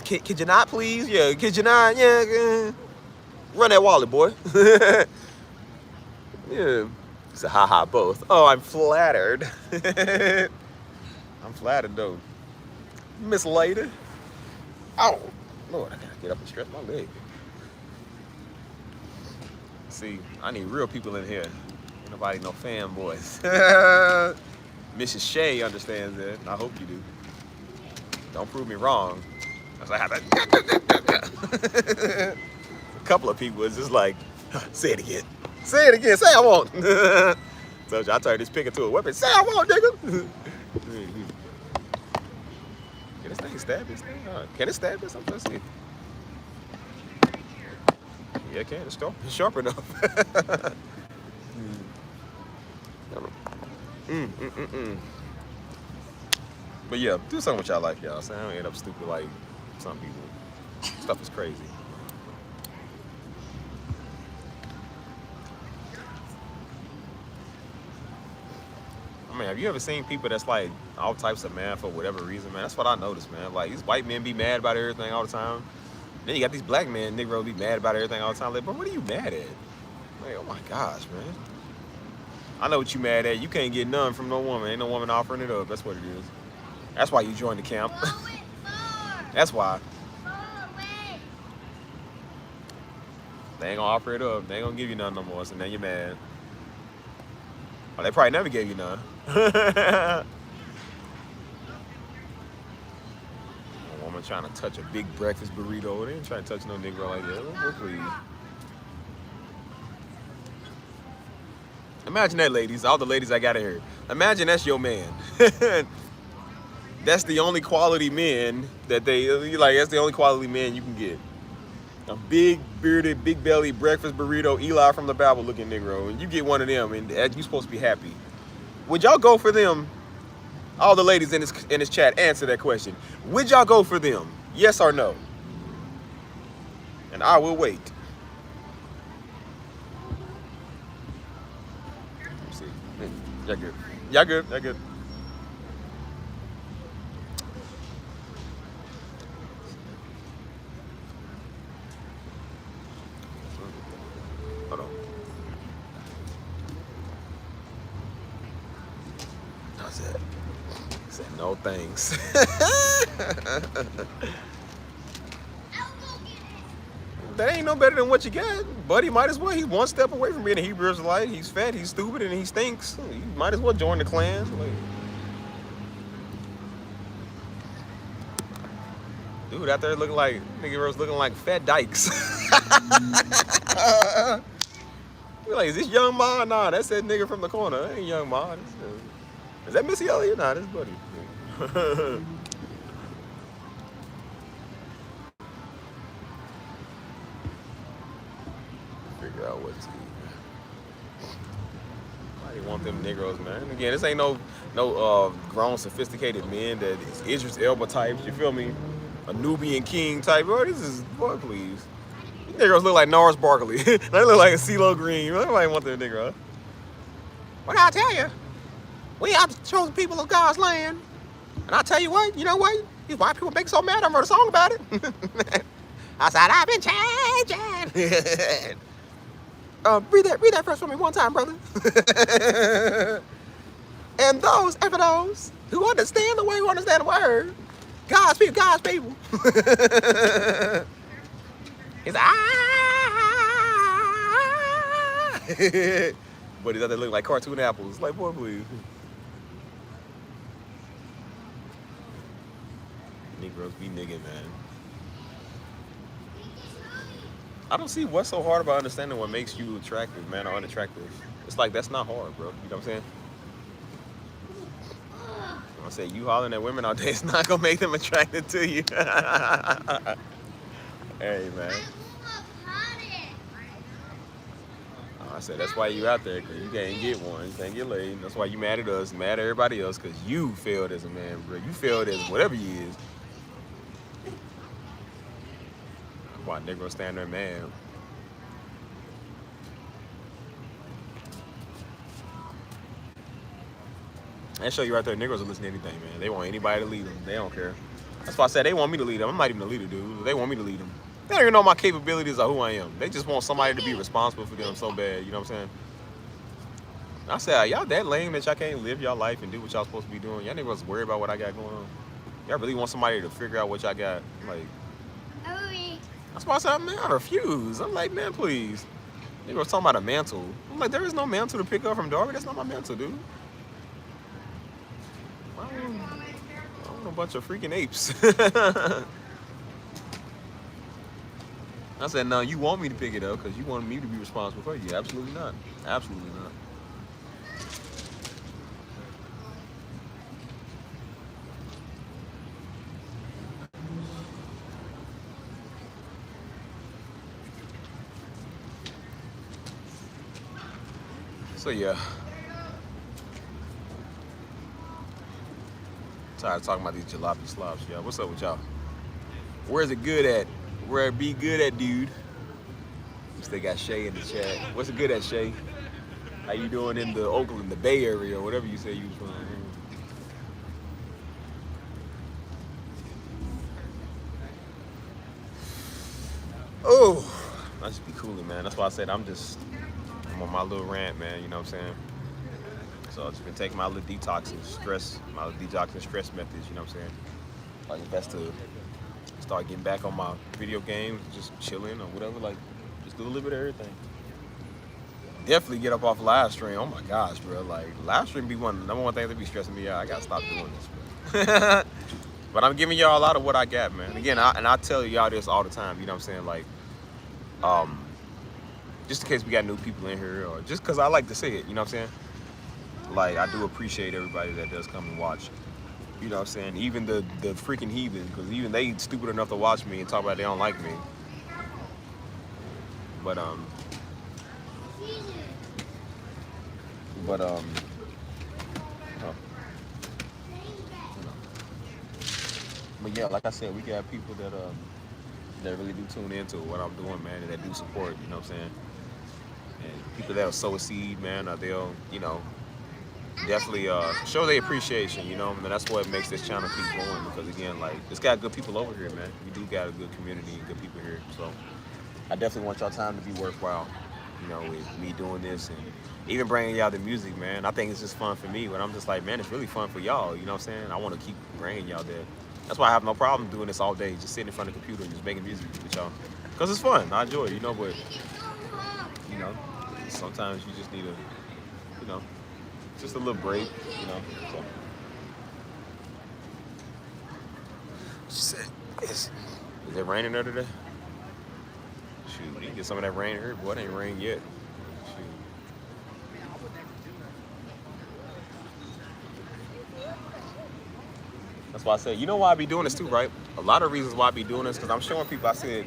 A: Could you not, please? Yeah, could you not? Yeah. Run that wallet, boy. Yeah. He said, haha, both. Oh, I'm flattered. I'm flattered, though. Miss Lady. Oh, Lord, I gotta get up and stretch my leg. See, I need real people in here. Ain't nobody, no fanboys. Mrs. Shay understands that. I hope you do. Don't prove me wrong. A couple of people is just like, say it again. Say it again. Say I won't. So I turned this pick into a weapon. Say I won't, nigga. Can this thing stab this thing? Can it stab this? I'm trying to see. Yeah, it can. It's sharp enough. But yeah, do something with y'all life, y'all. So I don't end up stupid like some people. Stuff is crazy. I mean, have you ever seen people that's like all types of mad for whatever reason, man? That's what I noticed, man. Like, these white men be mad about everything all the time. Then you got these black men, Negroes, be mad about everything all the time. Like, bro, what are you mad at? Like, oh my gosh, man. I know what you mad at. You can't get none from no woman. Ain't no woman offering it up. That's what it is. That's why you joined the camp. That's why. They ain't gonna offer it up. They ain't gonna give you none no more. So now you're mad. Or they probably never gave you none. A woman trying to touch a big breakfast burrito. They ain't trying to touch no Negro like that. Oh, please. Imagine that, ladies. All the ladies I got in here. Imagine that's your man. That's the only quality men that they like. That's the only quality man you can get. A big bearded, big belly breakfast burrito, Eli from the Bible looking Negro, and you get one of them, and you supposed to be happy. Would y'all go for them? All the ladies in this chat, answer that question. Would y'all go for them? Yes or no? And I will wait. Let's see. Y'all good? Y'all good? Y'all good? Hold on. How's that? Said no thanks. That ain't no better than what you got. Buddy might as well. He's one step away from being a Hebrew Israelite. He's fat, he's stupid, and he stinks. You might as well join the clan. Like, dude out there looking like niggas looking like fat dykes. We're like, is this Young Ma? Nah, that's that nigga from the corner. That ain't Young Ma. Is that Missy Elliott? Nah, that's Buddy. Figure out what to eat. Why do you want them Negroes, man? Again, this ain't no grown, sophisticated men that is Idris Elba types. You feel me? A Nubian king type. Boy, this is, boy, please. These Negroes look like Norris Barkley. They look like a CeeLo Green. Nobody want them Negro. What I tell you? We are the chosen people of God's land. And I tell you what, you know what? These white people make me so mad, I wrote a song about it. I said, I've been changing. Read that verse for me one time, brother. And those, and for those who understand the way, who understand the word, God's people, God's people. He's like, but he doesn't look like cartoon apples. Like, boy, please. Negroes be nigging, man. I don't see what's so hard about understanding what makes you attractive, man, or unattractive. It's like, that's not hard, bro. You know what I'm saying? I say you hollering at women all day, it's not gonna make them attracted to you. Hey, man. I said that's why you out there, cause you can't get one, you can't get laid. That's why you mad at us, mad at everybody else, cause you failed as a man, bro. You failed as whatever you is. Why Negro stand there, man? That show you right there, Negroes will listen to anything, man. They want anybody to lead them. They don't care. That's why I said they want me to lead them. I'm not even a leader, dude. They want me to lead them. They don't even know my capabilities or who I am. They just want somebody to be responsible for them so bad. You know what I'm saying? I said, y'all that lame that y'all can't live y'all life and do what y'all supposed to be doing. Y'all niggas worried about what I got going on. Y'all really want somebody to figure out what y'all got. Like, that's why I said, man, I refuse. I'm like, man, please. They were talking about a mantle. I'm like, there is no mantle to pick up from Darby. That's not my mantle, dude. I want a bunch of freaking apes. I said, no, you want me to pick it up because you want me to be responsible for you. Absolutely not. Absolutely not. So yeah, tired of talking about these jalopy slops, y'all. What's up with y'all? Where's it good at? Where it be good at, dude? They got Shay in the chat. What's it good at, Shay? How you doing in the Oakland, the Bay Area, or whatever you say you was from? Oh, I just be cooling, man. That's why I said I'm on my little rant, man. You know what I'm saying? So I've just been taking my little detox and stress methods. You know what I'm saying? Like best to start getting back on my video games, just chilling or whatever. Like just do a little bit of everything. Definitely get up off live stream. Oh my gosh, bro. Like, live stream be one of the number one things that be stressing me out. I gotta stop doing this, bro. But I'm giving y'all a lot of what I got, man. Again, I tell y'all this all the time, you know what I'm saying? Like, just in case we got new people in here, or just because I like to say it, you know what I'm saying? Like, I do appreciate everybody that does come and watch. You know what I'm saying? Even the freaking heathen, because even they stupid enough to watch me and talk about they don't like me. But oh. But yeah, like I said, we got people that really do tune into what I'm doing, man, and that do support, you know what I'm saying? And people that'll sow a seed, man, or they'll, you know, definitely show their appreciation, you know, and that's what makes this channel keep going, because again, like, it's got good people over here, man. We do got a good community and good people here, so I definitely want y'all time to be worthwhile, you know, with me doing this and even bringing y'all the music, man. I think it's just fun for me, but I'm just like, man, it's really fun for y'all, you know what I'm saying? I want to keep bringing y'all that. That's why I have no problem doing this all day, just sitting in front of the computer and just making music with y'all, because it's fun. I enjoy it, you know, but, you know, sometimes you just need a, you know, just a little break, you know. So. She said, is it raining there today? Shoot, we can get some of that rain here. Boy, it ain't rained yet. Shoot. That's why I said, you know why I be doing this too, right? A lot of reasons why I be doing this, because I'm showing people, I said,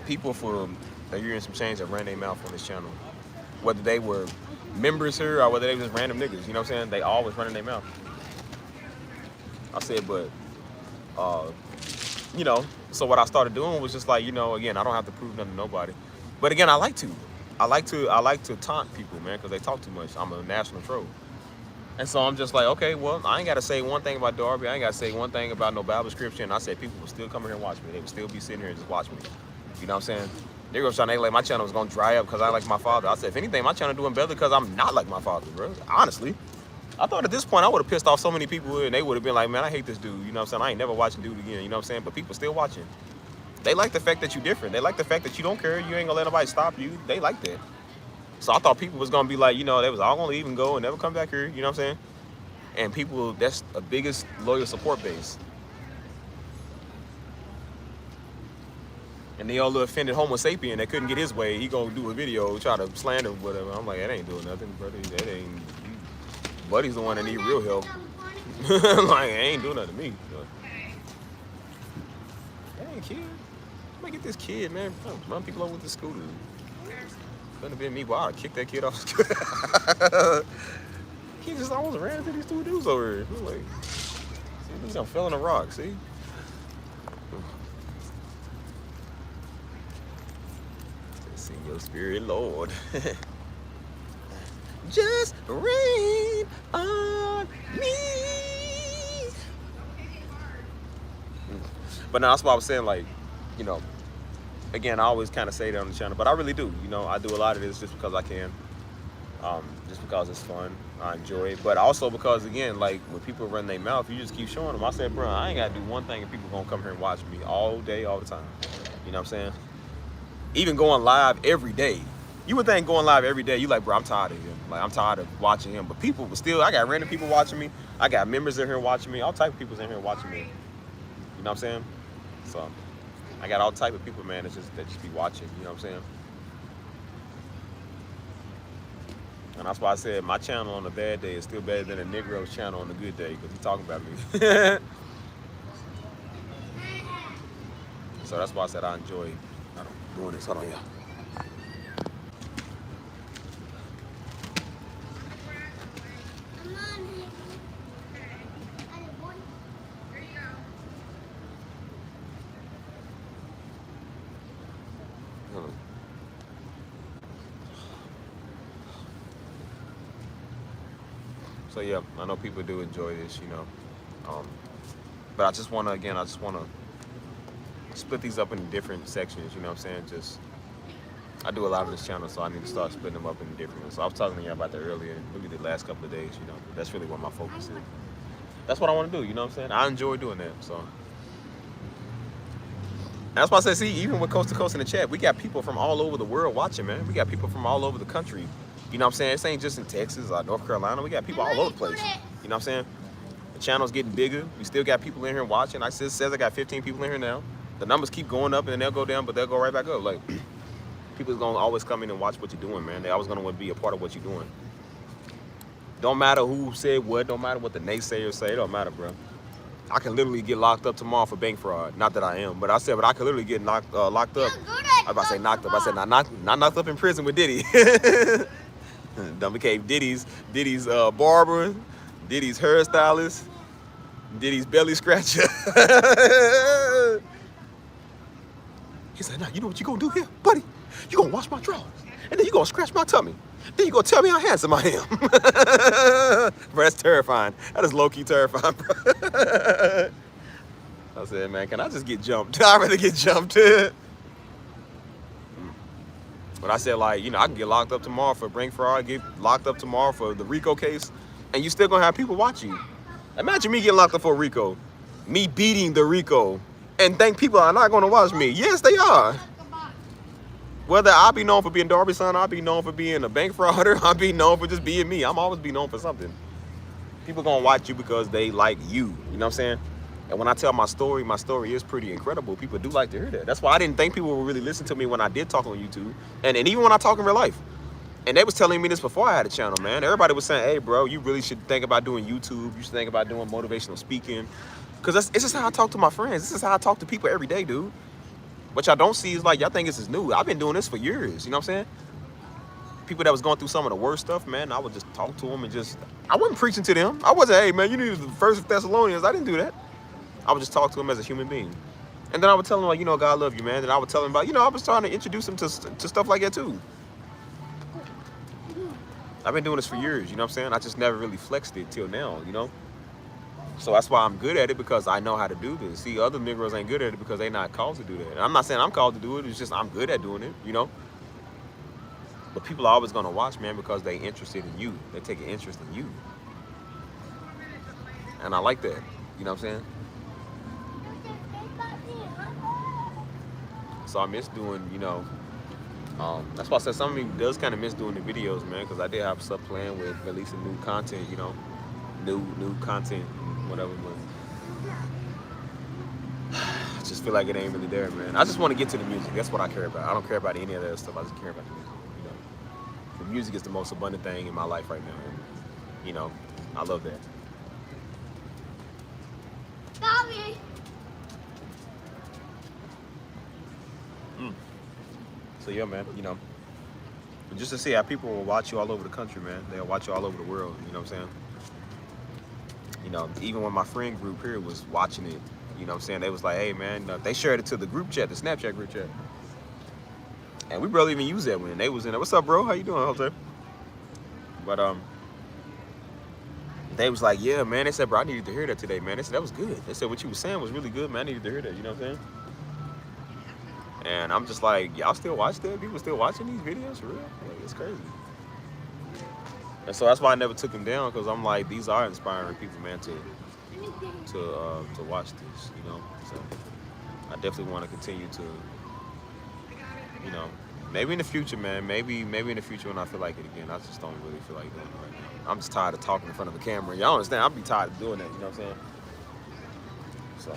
A: people for a year and some change that ran their mouth on this channel. Whether they were members here or whether they was random niggas, you know what I'm saying? They always running their mouth. I said, but, you know, so what I started doing was just like, you know, again, I don't have to prove nothing to nobody. But again, I like to taunt people, man, because they talk too much. I'm a national troll. And so I'm just like, okay, well, I ain't got to say one thing about Darby. I ain't got to say one thing about no Bible scripture. And I said people will still come here and watch me. They would still be sitting here and just watch me. You know what I'm saying? They're going to try to act like my channel was going to dry up because I like my father. I said, if anything, my channel doing better because I'm not like my father, bro. Honestly. I thought at this point I would have pissed off so many people and they would have been like, man, I hate this dude. You know what I'm saying? I ain't never watching dude again. You know what I'm saying? But people still watching. They like the fact that you're different. They like the fact that you don't care. You ain't going to let nobody stop you. They like that. So I thought people was going to be like, you know, they was all going to leave and go and never come back here. You know what I'm saying? And people, that's the biggest loyal support base. And the old little offended Homo sapien that couldn't get his way, he gonna do a video, try to slander whatever. I'm like, that ain't doing nothing, brother. That ain't, Buddy's the one that need real help. Like, it ain't doing nothing to me. But. That ain't kid. I'm gonna get this kid, man. Run people over with the scooter. Couldn't have been me, but I'd kick that kid off the scooter. He just almost ran into these two dudes over here. I'm like, see, these done fell in a rock, see? Sing your spirit, Lord. Just rain on me. But now that's why I was saying, like, you know, again, I always kind of say that on the channel, but I really do. You know, I do a lot of this just because I can. Just because it's fun, I enjoy it, but also because, again, like, when people run their mouth, you just keep showing them. I said, bro, I ain't got to do one thing and people gonna come here and watch me all day, all the time. You know what I'm saying? Even going live every day. You would think going live every day, you like, bro, I'm tired of him. Like, I'm tired of watching him. But people still, I got random people watching me. I got members in here watching me. All type of people's in here watching me. You know what I'm saying? So, I got all type of people, man, that just be watching. You know what I'm saying? And that's why I said my channel on a bad day is still better than a Negro's channel on a good day, because he's talking about me. So that's why I said I enjoy doing this. Hold on, y'all. So yeah, I know people do enjoy this, you know. But I just want to split these up into different sections, you know what I'm saying? I do a lot on this channel, so I need to start splitting them up into different ones. So I was talking to you about that earlier, maybe the last couple of days, you know. That's really what my focus is. That's what I want to do, you know what I'm saying? I enjoy doing that, so. That's why I said, see, even with Coast to Coast in the chat, we got people from all over the world watching, man. We got people from all over the country. You know what I'm saying? This ain't just in Texas or North Carolina. We got people all over the place. You know what I'm saying? The channel's getting bigger. We still got people in here watching. Like it says I got 15 people in here now. The numbers keep going up and then they'll go down, but they'll go right back up. Like, people's gonna always come in and watch what you're doing, man. They always gonna want to be a part of what you're doing. Don't matter who said what. Don't matter what the naysayers say. It don't matter, bro. I can literally get locked up tomorrow for bank fraud. Not that I am, but I said, but I could literally get locked up. I was about to say knocked up. I said not knocked up in prison with Diddy. Done became Diddy's barber, Diddy's hairstylist, Diddy's belly scratcher. He said, "Now you know what you gonna do here, buddy? You gonna wash my drawers, and then you gonna scratch my tummy. Then you gonna tell me how handsome I am." Bro, that's terrifying. That is low-key terrifying, bro. I said, man, can I just get jumped? I'd rather get jumped. But I said, like, you know, I can get locked up tomorrow for bank fraud, get locked up tomorrow for the RICO case, and you still gonna have people watch you. Imagine me getting locked up for RICO, me beating the RICO, and think people are not gonna watch me. Yes, they are. Whether I'll be known for being Darby's son, I'll be known for being a bank frauder, I'll be known for just being me. I'm always be known for something. People gonna watch you because they like you. You know what I'm saying? And when I tell my story is pretty incredible. People do like to hear that. That's why I didn't think people would really listen to me when I did talk on YouTube. And even when I talk in real life. And they was telling me this before I had a channel, man. Everybody was saying, hey, bro, you really should think about doing YouTube. You should think about doing motivational speaking. Because it's just how I talk to my friends. This is how I talk to people every day, dude. What y'all don't see is like, y'all think this is new. I've been doing this for years, you know what I'm saying? People that was going through some of the worst stuff, man, I would just talk to them and just, I wasn't preaching to them. I wasn't, hey, man, you need the First Thessalonians. I didn't do that. I would just talk to them as a human being. And then I would tell them, like, you know, God love you, man. And I would tell them about, you know, I was trying to introduce them to stuff like that, too. I've been doing this for years, you know what I'm saying? I just never really flexed it till now, you know? So that's why I'm good at it, because I know how to do this. See, other Negroes ain't good at it because they're not called to do that. And I'm not saying I'm called to do it. It's just I'm good at doing it, you know? But people are always going to watch, man, because they interested in you. They take an interest in you. And I like that, you know what I'm saying? So I miss doing, you know, that's why I said some of me does kind of miss doing the videos, man, because I did have stuff planned with releasing new content, you know, new content, whatever, but I just feel like it ain't really there, man. I just want to get to the music. That's what I care about. I don't care about any of that other stuff. I just care about the music, you know. The music is the most abundant thing in my life right now, and, you know, I love that.
C: Bobby.
A: So yeah, man, you know, just to see how people will watch you all over the country, man. They'll watch you all over the world, you know what I'm saying? You know, even when my friend group here was watching it, you know what I'm saying, they was like, hey, man, they shared it to the group chat, the Snapchat group chat. And we barely even use that when they was in there. What's up, bro? How you doing, Jose? But, they was like, yeah, man. They said, bro, I needed to hear that today, man. They said, that was good. They said, what you was saying was really good, man. I needed to hear that, you know what I'm saying? And I'm just like, y'all still watch that? People still watching these videos, for real? Like, it's crazy. And so that's why I never took them down, because I'm like, these are inspiring people, man, to watch this, you know? So I definitely want to continue to, you know, maybe in the future, man, maybe in the future when I feel like it again. I just don't really feel like doing it right now. I'm just tired of talking in front of the camera. Y'all understand? I'll be tired of doing that, you know what I'm saying? So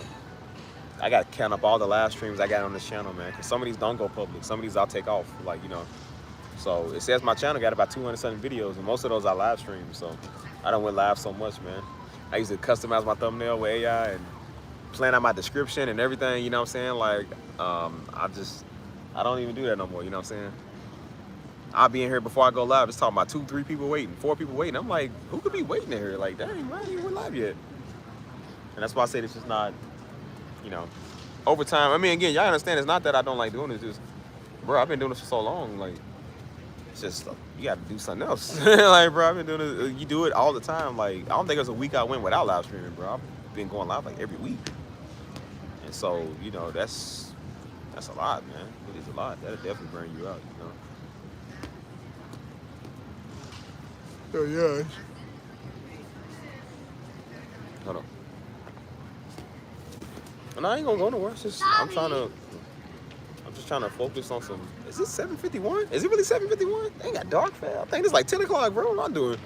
A: I got to count up all the live streams I got on this channel, man, because some of these don't go public. Some of these I'll take off, like, you know. So it says my channel got about 200-something videos, and most of those I live stream. So I don't went live so much, man. I used to customize my thumbnail with AI and plan out my description and everything, you know what I'm saying? Like, I don't even do that no more, you know what I'm saying? I'll be in here before I go live. It's talking about 2, 3 people waiting, 4 people waiting. I'm like, who could be waiting in here? Like, dang, man, I ain't even live yet. And that's why I say it's just not, you know, over time. I mean, again, y'all understand it's not that I don't like doing it. It's just, bro, I've been doing this for so long. Like, it's just, you got to do something else. Like, bro, I've been doing it. You do it all the time. Like, I don't think there's a week I went without live streaming, bro. I've been going live like every week. And so, you know, that's a lot, man. It is a lot. That'll definitely burn you out, you know. Oh, yeah. Hold on. And I ain't gonna go nowhere. It's just, I'm trying to trying to focus on some. Is it 7:51? Is it really 7:51? They ain't got dark, fam. I think it's like 10 o'clock, bro. What am I doing?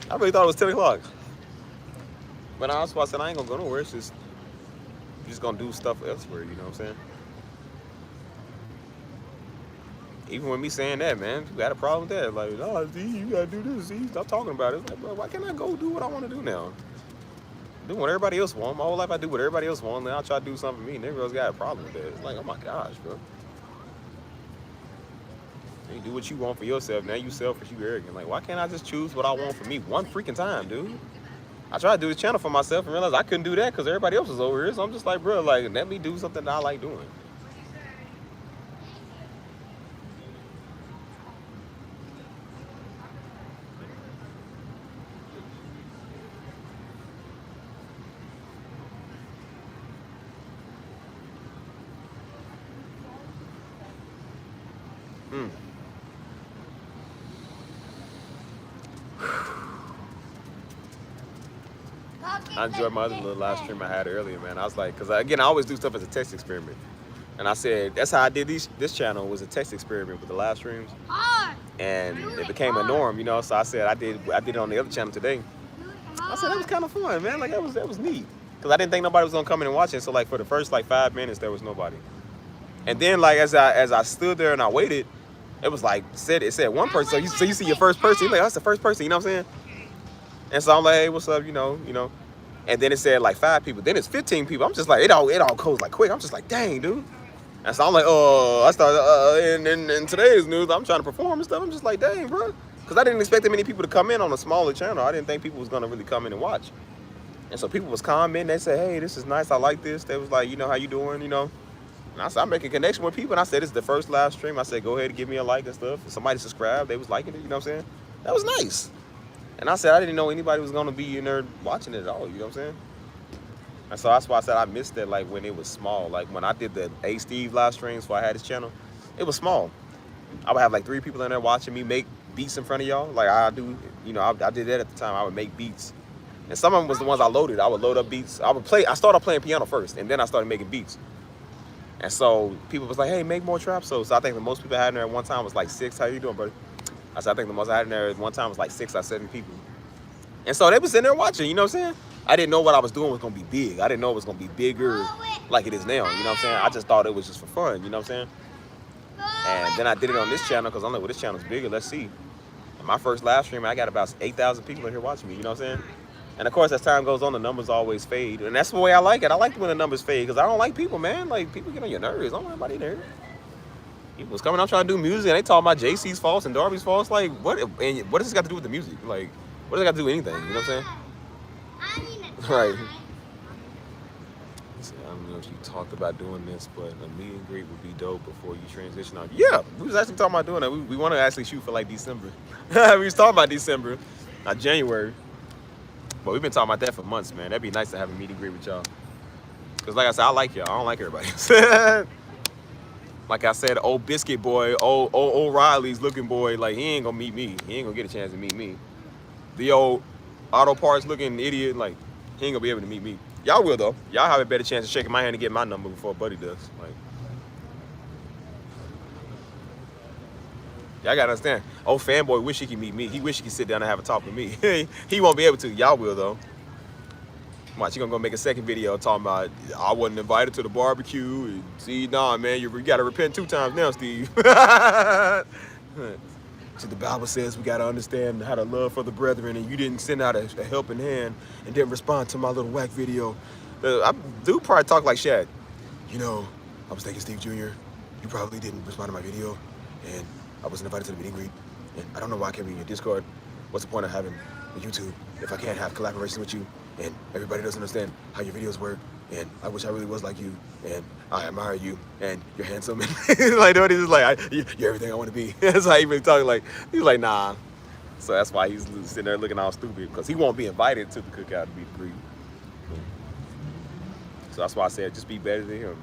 A: I really thought it was 10 o'clock. But that's why I said I ain't gonna go nowhere. It's just, just gonna do stuff elsewhere, you know what I'm saying? Even with me saying that, man, you got a problem with that. Like, oh, Z, you gotta do this, Z. Stop talking about it. It's like, bro, why can't I go do what I want to do now? Do what everybody else want. My whole life I do what everybody else want. Then I'll try to do something for me. Niggas got a problem with that. It's like, oh my gosh, bro. You do what you want for yourself. Now you selfish, you arrogant. Like, why can't I just choose what I want for me one freaking time, dude? I tried to do this channel for myself and realized I couldn't do that because everybody else was over here. So I'm just like, bro, like, let me do something that I like doing. I enjoyed my other little live stream I had earlier, man. I was like, because again, I always do stuff as a test experiment. And I said, that's how I did this channel, was a test experiment with the live streams. And it became a norm, you know. So I said, I did it on the other channel today. I said, that was kind of fun, man. Like, that was neat. Because I didn't think nobody was going to come in and watch it. So, like, for the first, like, 5 minutes, there was nobody. And then, like, as I stood there and I waited, it was like, it said one person. So you see your first person. You're like, that's the first person, you know what I'm saying? And so I'm like, hey, what's up, you know. And then it said like 5 people. Then it's 15 people. I'm just like, it all goes like quick. I'm just like, dang, dude. And so I'm like, I started, in today's news, I'm trying to perform and stuff. I'm just like, dang, bro. Because I didn't expect that many people to come in on a smaller channel. I didn't think people was going to really come in and watch. And so people was commenting. They said, hey, this is nice. I like this. They was like, you know, how you doing, you know. And I said, I'm making a connection with people. And I said, this is the first live stream. I said, go ahead and give me a like and stuff. If somebody subscribed, they was liking it, you know what I'm saying? That was nice. And I said, I didn't know anybody was going to be in there watching it at all, you know what I'm saying? And so that's why I said I missed that, like, when it was small. Like, when I did the A Steve live streams before I had this channel, it was small. I would have, like, 3 people in there watching me make beats in front of y'all. Like, I do, you know, I did that at the time. I would make beats. And some of them was the ones I loaded. I would load up beats. I started playing piano first, and then I started making beats. And so people was like, hey, make more trap songs. So I think the most people I had in there at one time was like 6. How you doing, buddy? I said, I think the most I had in there at one time was like 6 or 7 people. And so they was in there watching, you know what I'm saying? I didn't know what I was doing was going to be big. I didn't know it was going to be bigger like it is now, you know what I'm saying? I just thought it was just for fun, you know what I'm saying? And then I did it on this channel because I'm like, well, this channel's bigger, let's see. And my first live stream, I got about 8,000 people in here watching me, you know what I'm saying? And of course, as time goes on, the numbers always fade. And that's the way I like it. I like when the numbers fade because I don't like people, man. Like, people get on your nerves. I don't want anybody there. People was coming out trying to do music and they talking about JC's faults and Darby's faults. Like, what does this got to do with the music? Like, what does it got to do with anything? You know what I'm saying? Right. I don't know if you talked about doing this, but a meet and greet would be dope before you transition out. Yeah, we was actually talking about doing that. We want to actually shoot for like December. We was talking about December, not January. But we've been talking about that for months, man. That'd be nice to have a meet and greet with y'all. Because like I said, I like y'all. I don't like everybody else. Like I said, old Biscuit boy, old Riley's looking boy, like he ain't gonna meet me. He ain't gonna get a chance to meet me. The old auto parts looking idiot, like he ain't gonna be able to meet me. Y'all will though. Y'all have a better chance of shaking my hand and getting my number before Buddy does. Like, y'all gotta understand. Old fanboy wish he could meet me. He wish he could sit down and have a talk with me. He won't be able to. Y'all will though. Watch, you gonna go make a second video talking about I wasn't invited to the barbecue. And see, nah, man, you gotta repent 2 times now, Steve. So the Bible says we gotta understand how to love for the brethren, and you didn't send out a helping hand and didn't respond to my little whack video. I do probably talk like Shaq. You know, I was thinking, Steve Jr., you probably didn't respond to my video, and I wasn't invited to the meet and greet, and I don't know why I can't be in your Discord. What's the point of having a YouTube if I can't have collaborations with you, and everybody doesn't understand how your videos work, and I wish I really was like you, and I admire you, and you're handsome, and like, he's just like, you're everything I want to be. That's how he really talking. Like, he's like, nah. So that's why he's sitting there looking all stupid, because he won't be invited to the cookout to be greeted. So that's why I said, just be better than him.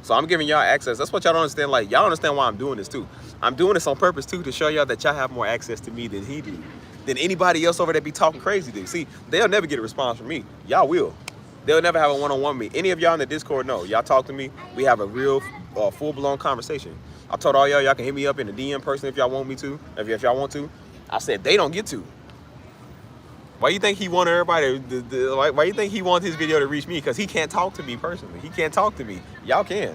A: So I'm giving y'all access. That's what y'all don't understand. Like, y'all understand why I'm doing this too. I'm doing this on purpose too, to show y'all that y'all have more access to me than he do, than anybody else over there be talking crazy to. See, they'll never get a response from me. Y'all will. They'll never have a one-on-one with me. Any of y'all in the Discord know. Y'all talk to me. We have a real full-blown conversation. I told all y'all can hit me up in the DM person if y'all want me to. If y'all want to. I said they don't get to. Why you think he wanted everybody? Why you think he wants his video to reach me? Because he can't talk to me personally. He can't talk to me. Y'all can.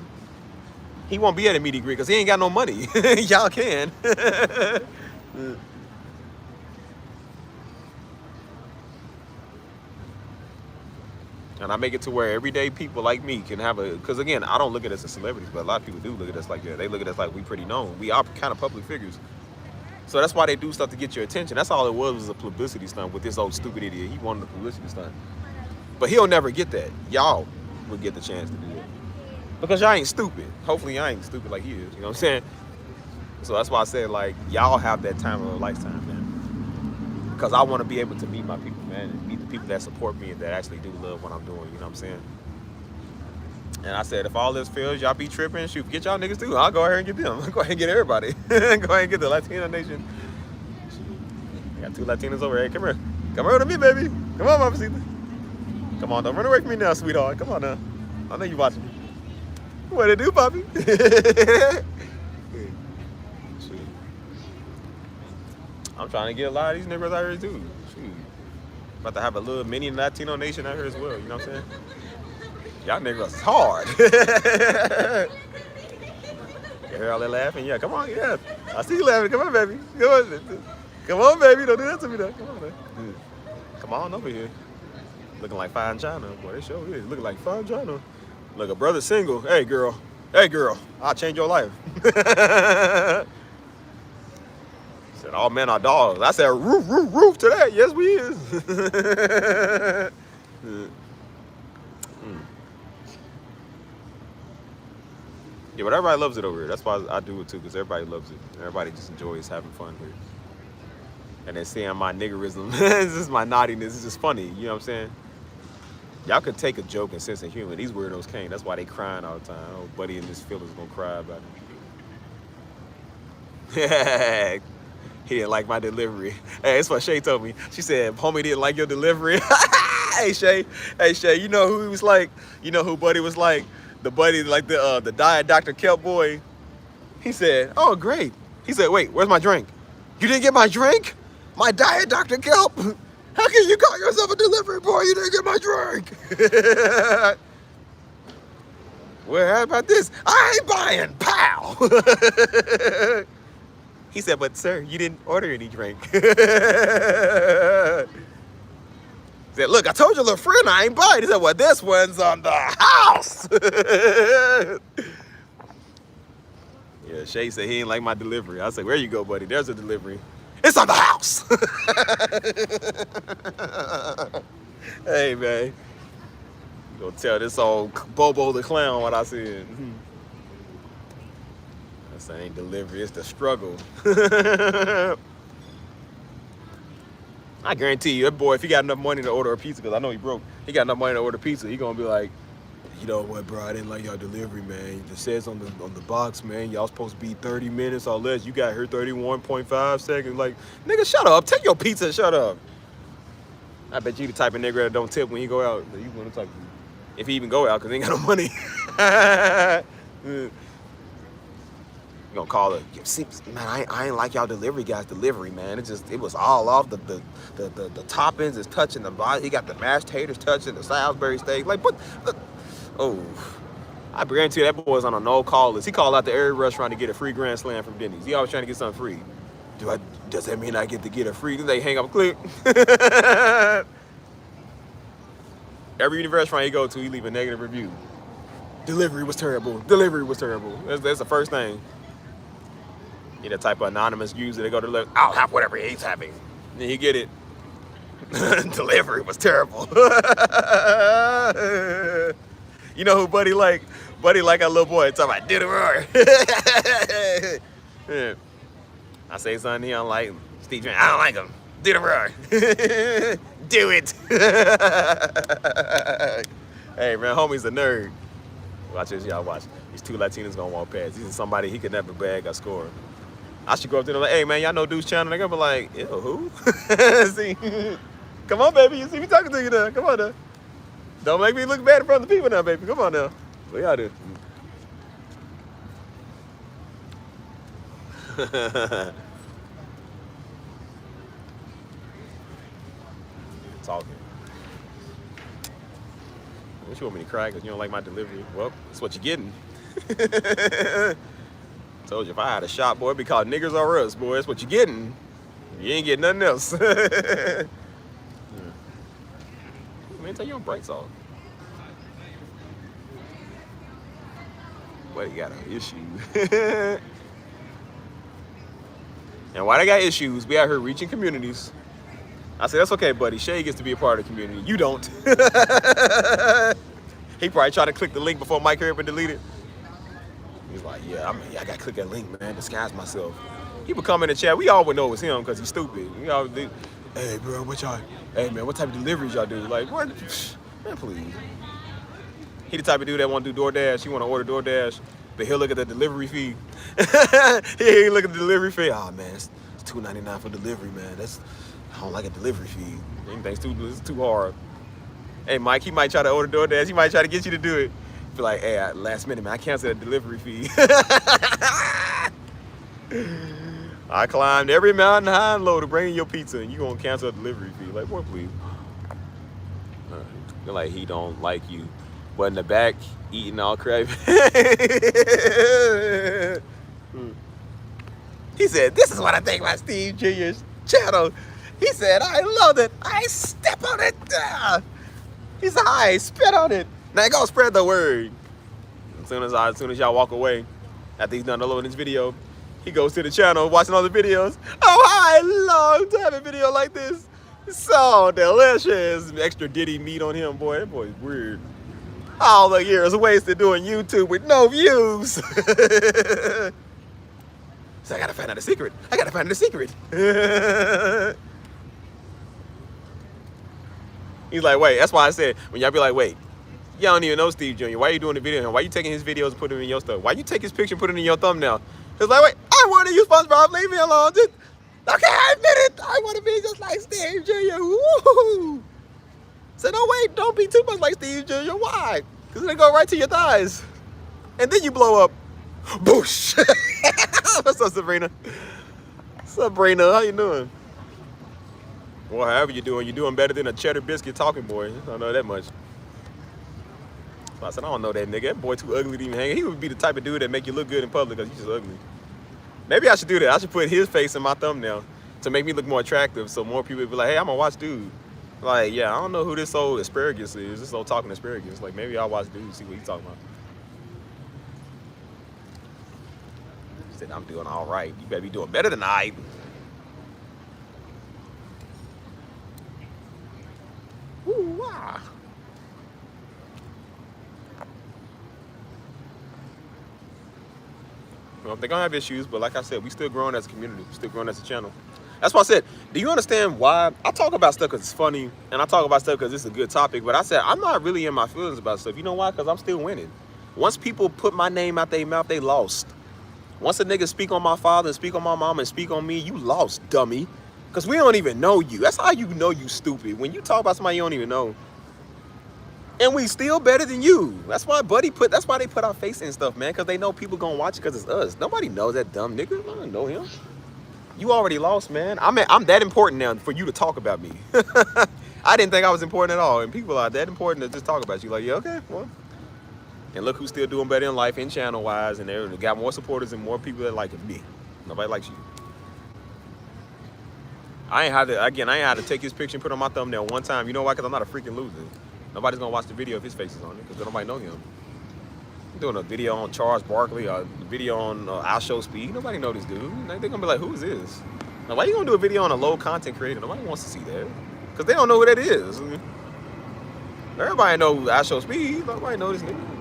A: He won't be at a meet and greet because he ain't got no money. Y'all can. And I make it to where everyday people like me can have a, because again, I don't look at us as celebrities, but a lot of people do look at us like that. They look at us like we pretty known. We are kind of public figures. So that's why they do stuff to get your attention. That's all it was a publicity stunt with this old stupid idiot. He wanted a publicity stunt. But he'll never get that. Y'all will get the chance to do it. Because y'all ain't stupid. Hopefully y'all ain't stupid like he is. You know what I'm saying? So that's why I said, like, y'all have that time of a lifetime, man. Because I want to be able to meet my people, man, and meet the people that support me and that actually do love what I'm doing, you know what I'm saying? And I said, if all this fails, y'all be tripping, shoot, get y'all niggas too. I'll go ahead and get them. I'll go ahead and get everybody. Go ahead and get the Latino nation. I got 2 Latinos over here. Come here. Come over to me, baby. Come on, Mamacita. Come on, don't run away from me now, sweetheart. Come on now. I know you watching me. What it do, Poppy? I'm trying to get a lot of these niggas out here too. Shoot. About to have a little mini Latino nation out here as well, you know what I'm saying? Y'all niggas is hard. You hear all that laughing? Yeah, come on, yeah. I see you laughing. Come on, baby. Come on, come on, baby. Don't do that to me though. Come on, man. Come on over here. Looking like fine China. Boy, they sure is. Looking like fine China. Look, a brother single. Hey, girl. Hey, girl. I'll change your life. Said all men are dogs. I said roof, roof, roof to that. Yes, we is. Yeah, but everybody loves it over here. That's why I do it too, because everybody loves it. Everybody just enjoys having fun here. And then seeing my niggerism, this is my naughtiness. It's just funny. You know what I'm saying? Y'all could take a joke and sense of humor. These weirdos can't. That's why they crying all the time. Oh, buddy in this field is gonna cry about it. He didn't like my delivery. Hey, that's what Shay told me. She said, homie didn't like your delivery. Hey, Shay, you know who he was like? You know who Buddy was like? The Buddy, like the diet Dr. Kelp boy. He said, oh, great. He said, wait, where's my drink? You didn't get my drink? My diet Dr. Kelp? How can you call yourself a delivery boy? You didn't get my drink. Well, how about this? I ain't buying. Pow. He said, but sir, you didn't order any drink. He said, look, I told your little friend I ain't buying. He said, well, this one's on the house. Yeah, Shay said he ain't like my delivery. I said, where you go, buddy? There's a delivery. It's on the house. Hey, man. You gonna tell this old Bobo the clown what I said. This ain't delivery, it's the struggle. I guarantee you, that boy, if he got enough money to order a pizza, because I know he broke, he got enough money to order pizza, he gonna be like, you know what, bro, I didn't like y'all delivery, man. It says on the box, man, y'all supposed to be 30 minutes or less. You got here 31.5 seconds. Like, nigga, shut up. Take your pizza and shut up. I bet you the type of nigga that don't tip when he go out. You want to talk to me. If he even go out, because he ain't got no money. You gonna call it, see, man, I ain't like y'all delivery guys delivery, man. It was all off. The toppings is touching the body. He got the mashed taters touching the Salisbury steak. Like, what? Oh, I guarantee you that boy's on a no-call list. He called out to every restaurant to get a free Grand Slam from Denny's. He always trying to get something free. Does that mean I get to get a free? They hang up, click. Every restaurant you go to, he leave a negative review. Delivery was terrible. Delivery was terrible. That's the first thing. You the type of anonymous user that go to deliver. I'll have whatever he's having. Then you get it. Delivery was terrible. You know who Buddy like? Buddy like a little boy talking about delivery. Yeah. I say something he don't like. Steve Jobs, I don't like him. Delivery. Do it. Hey man, homie's a nerd. Watch this, y'all watch. These 2 Latinos gonna walk past. These are somebody he could never bag or score. I should go up to them like, hey man, y'all know Deuce channel? They're gonna be like, ew, who? See, come on baby, you see me talking to you now. Come on now. Don't make me look bad in front of the people now, baby. Come on now. What y'all do? Talking. What you want me to cry because you don't like my delivery? Well, that's what you're getting. Told you if I had a shop, boy, it'd be called Niggers or Us, boy. That's what you're getting. You ain't getting nothing else. Man, take your brakes off. Boy, you got an issue. And why they got issues, we out here reaching communities. I said, that's okay, buddy. Shay gets to be a part of the community. You don't. He probably tried to click the link before Mike hurried up and deleted. He's like, yeah, I gotta click that link, man. Disguise myself. He would come in the chat. We all would know it was him because he's stupid. We all do. Hey, bro, hey, man, what type of deliveries y'all do? Like, what? Man, please. He the type of dude that want to do DoorDash. He want to order DoorDash, but he'll look at the delivery fee. He look at the delivery fee. Oh, man, it's $2.99 for delivery, man. I don't like a delivery fee. Anything's too hard. Hey, Mike, he might try to order DoorDash. He might try to get you to do it. Be like, hey, last minute, man, I canceled that delivery fee. I climbed every mountain high and low to bring in your pizza, and you gonna cancel a delivery fee? Like, what, please? Like he don't like you, but in the back eating all crap. He said, "This is what I think about Steve Jr.'s channel." He said, "I love it. I step on it." He said, "I spit on it." Now go spread the word. As soon as y'all walk away, after he's done uploading this video, he goes to the channel, watching all the videos. Oh, I love to have a video like this. So delicious. Extra Diddy meat on him, boy. That boy's weird. All the years wasted doing YouTube with no views. So I gotta find out the secret. He's like, wait, that's why I said, when y'all be like, wait, y'all don't even know Steve Jr. Why are you doing the video? Why are you taking his videos and putting them in your stuff? Why you take his picture and put it in your thumbnail? It's like, wait, I want to use SpongeBob. Leave me alone. Okay, I admit it. I want to be just like Steve Jr. Woo! So no, wait, don't be too much like Steve Jr. Why? Because it'll go right to your thighs. And then you blow up. Boosh. What's up, Sabrina? Sabrina, how you doing? Well, however you're doing better than a cheddar biscuit talking boy. I don't know that much. So I said, I don't know that nigga. That boy too ugly to even hang. He would be the type of dude that make you look good in public because he's just ugly. Maybe I should do that. I should put his face in my thumbnail to make me look more attractive so more people would be like, hey, I'm gonna watch dude. Like, yeah, I don't know who this old asparagus is. This old talking asparagus. Like, maybe I'll watch dude, see what he's talking about. He said, I'm doing all right. You better be doing better than I. Ooh, wow. Well, they're gonna have issues, but like I said, we still growing as a community. We still growing as a channel. That's why I said, do you understand why I talk about stuff because it's funny, and I talk about stuff because it's a good topic, but I said, I'm not really in my feelings about stuff. You know why? Because I'm still winning. Once people put my name out their mouth, they lost. Once a nigga speak on my father and speak on my mom and speak on me, you lost, dummy. Because we don't even know you. That's how you know you stupid. When you talk about somebody you don't even know. And we still better than you. That's why that's why they put our face in stuff, man. Because they know people gonna watch it because it's us. Nobody knows that dumb nigga. I don't know him. You already lost, man. I'm that important now for you to talk about me. I didn't think I was important at all. And people are that important to just talk about you. Like, yeah, okay, well. And look who's still doing better in life and channel-wise. And they got more supporters and more people that like me. Nobody likes you. I ain't had to take his picture and put it on my thumbnail one time. You know why? Because I'm not a freaking loser. Nobody's gonna watch the video if his face is on it because nobody know him. I'm doing a video on Charles Barkley, a video on I'll Show Speed. Nobody know this dude. They're gonna be like, who is this? Now, why you gonna do a video on a low content creator? Nobody wants to see that because they don't know who that is. Everybody know I'll Show Speed. Nobody know this nigga.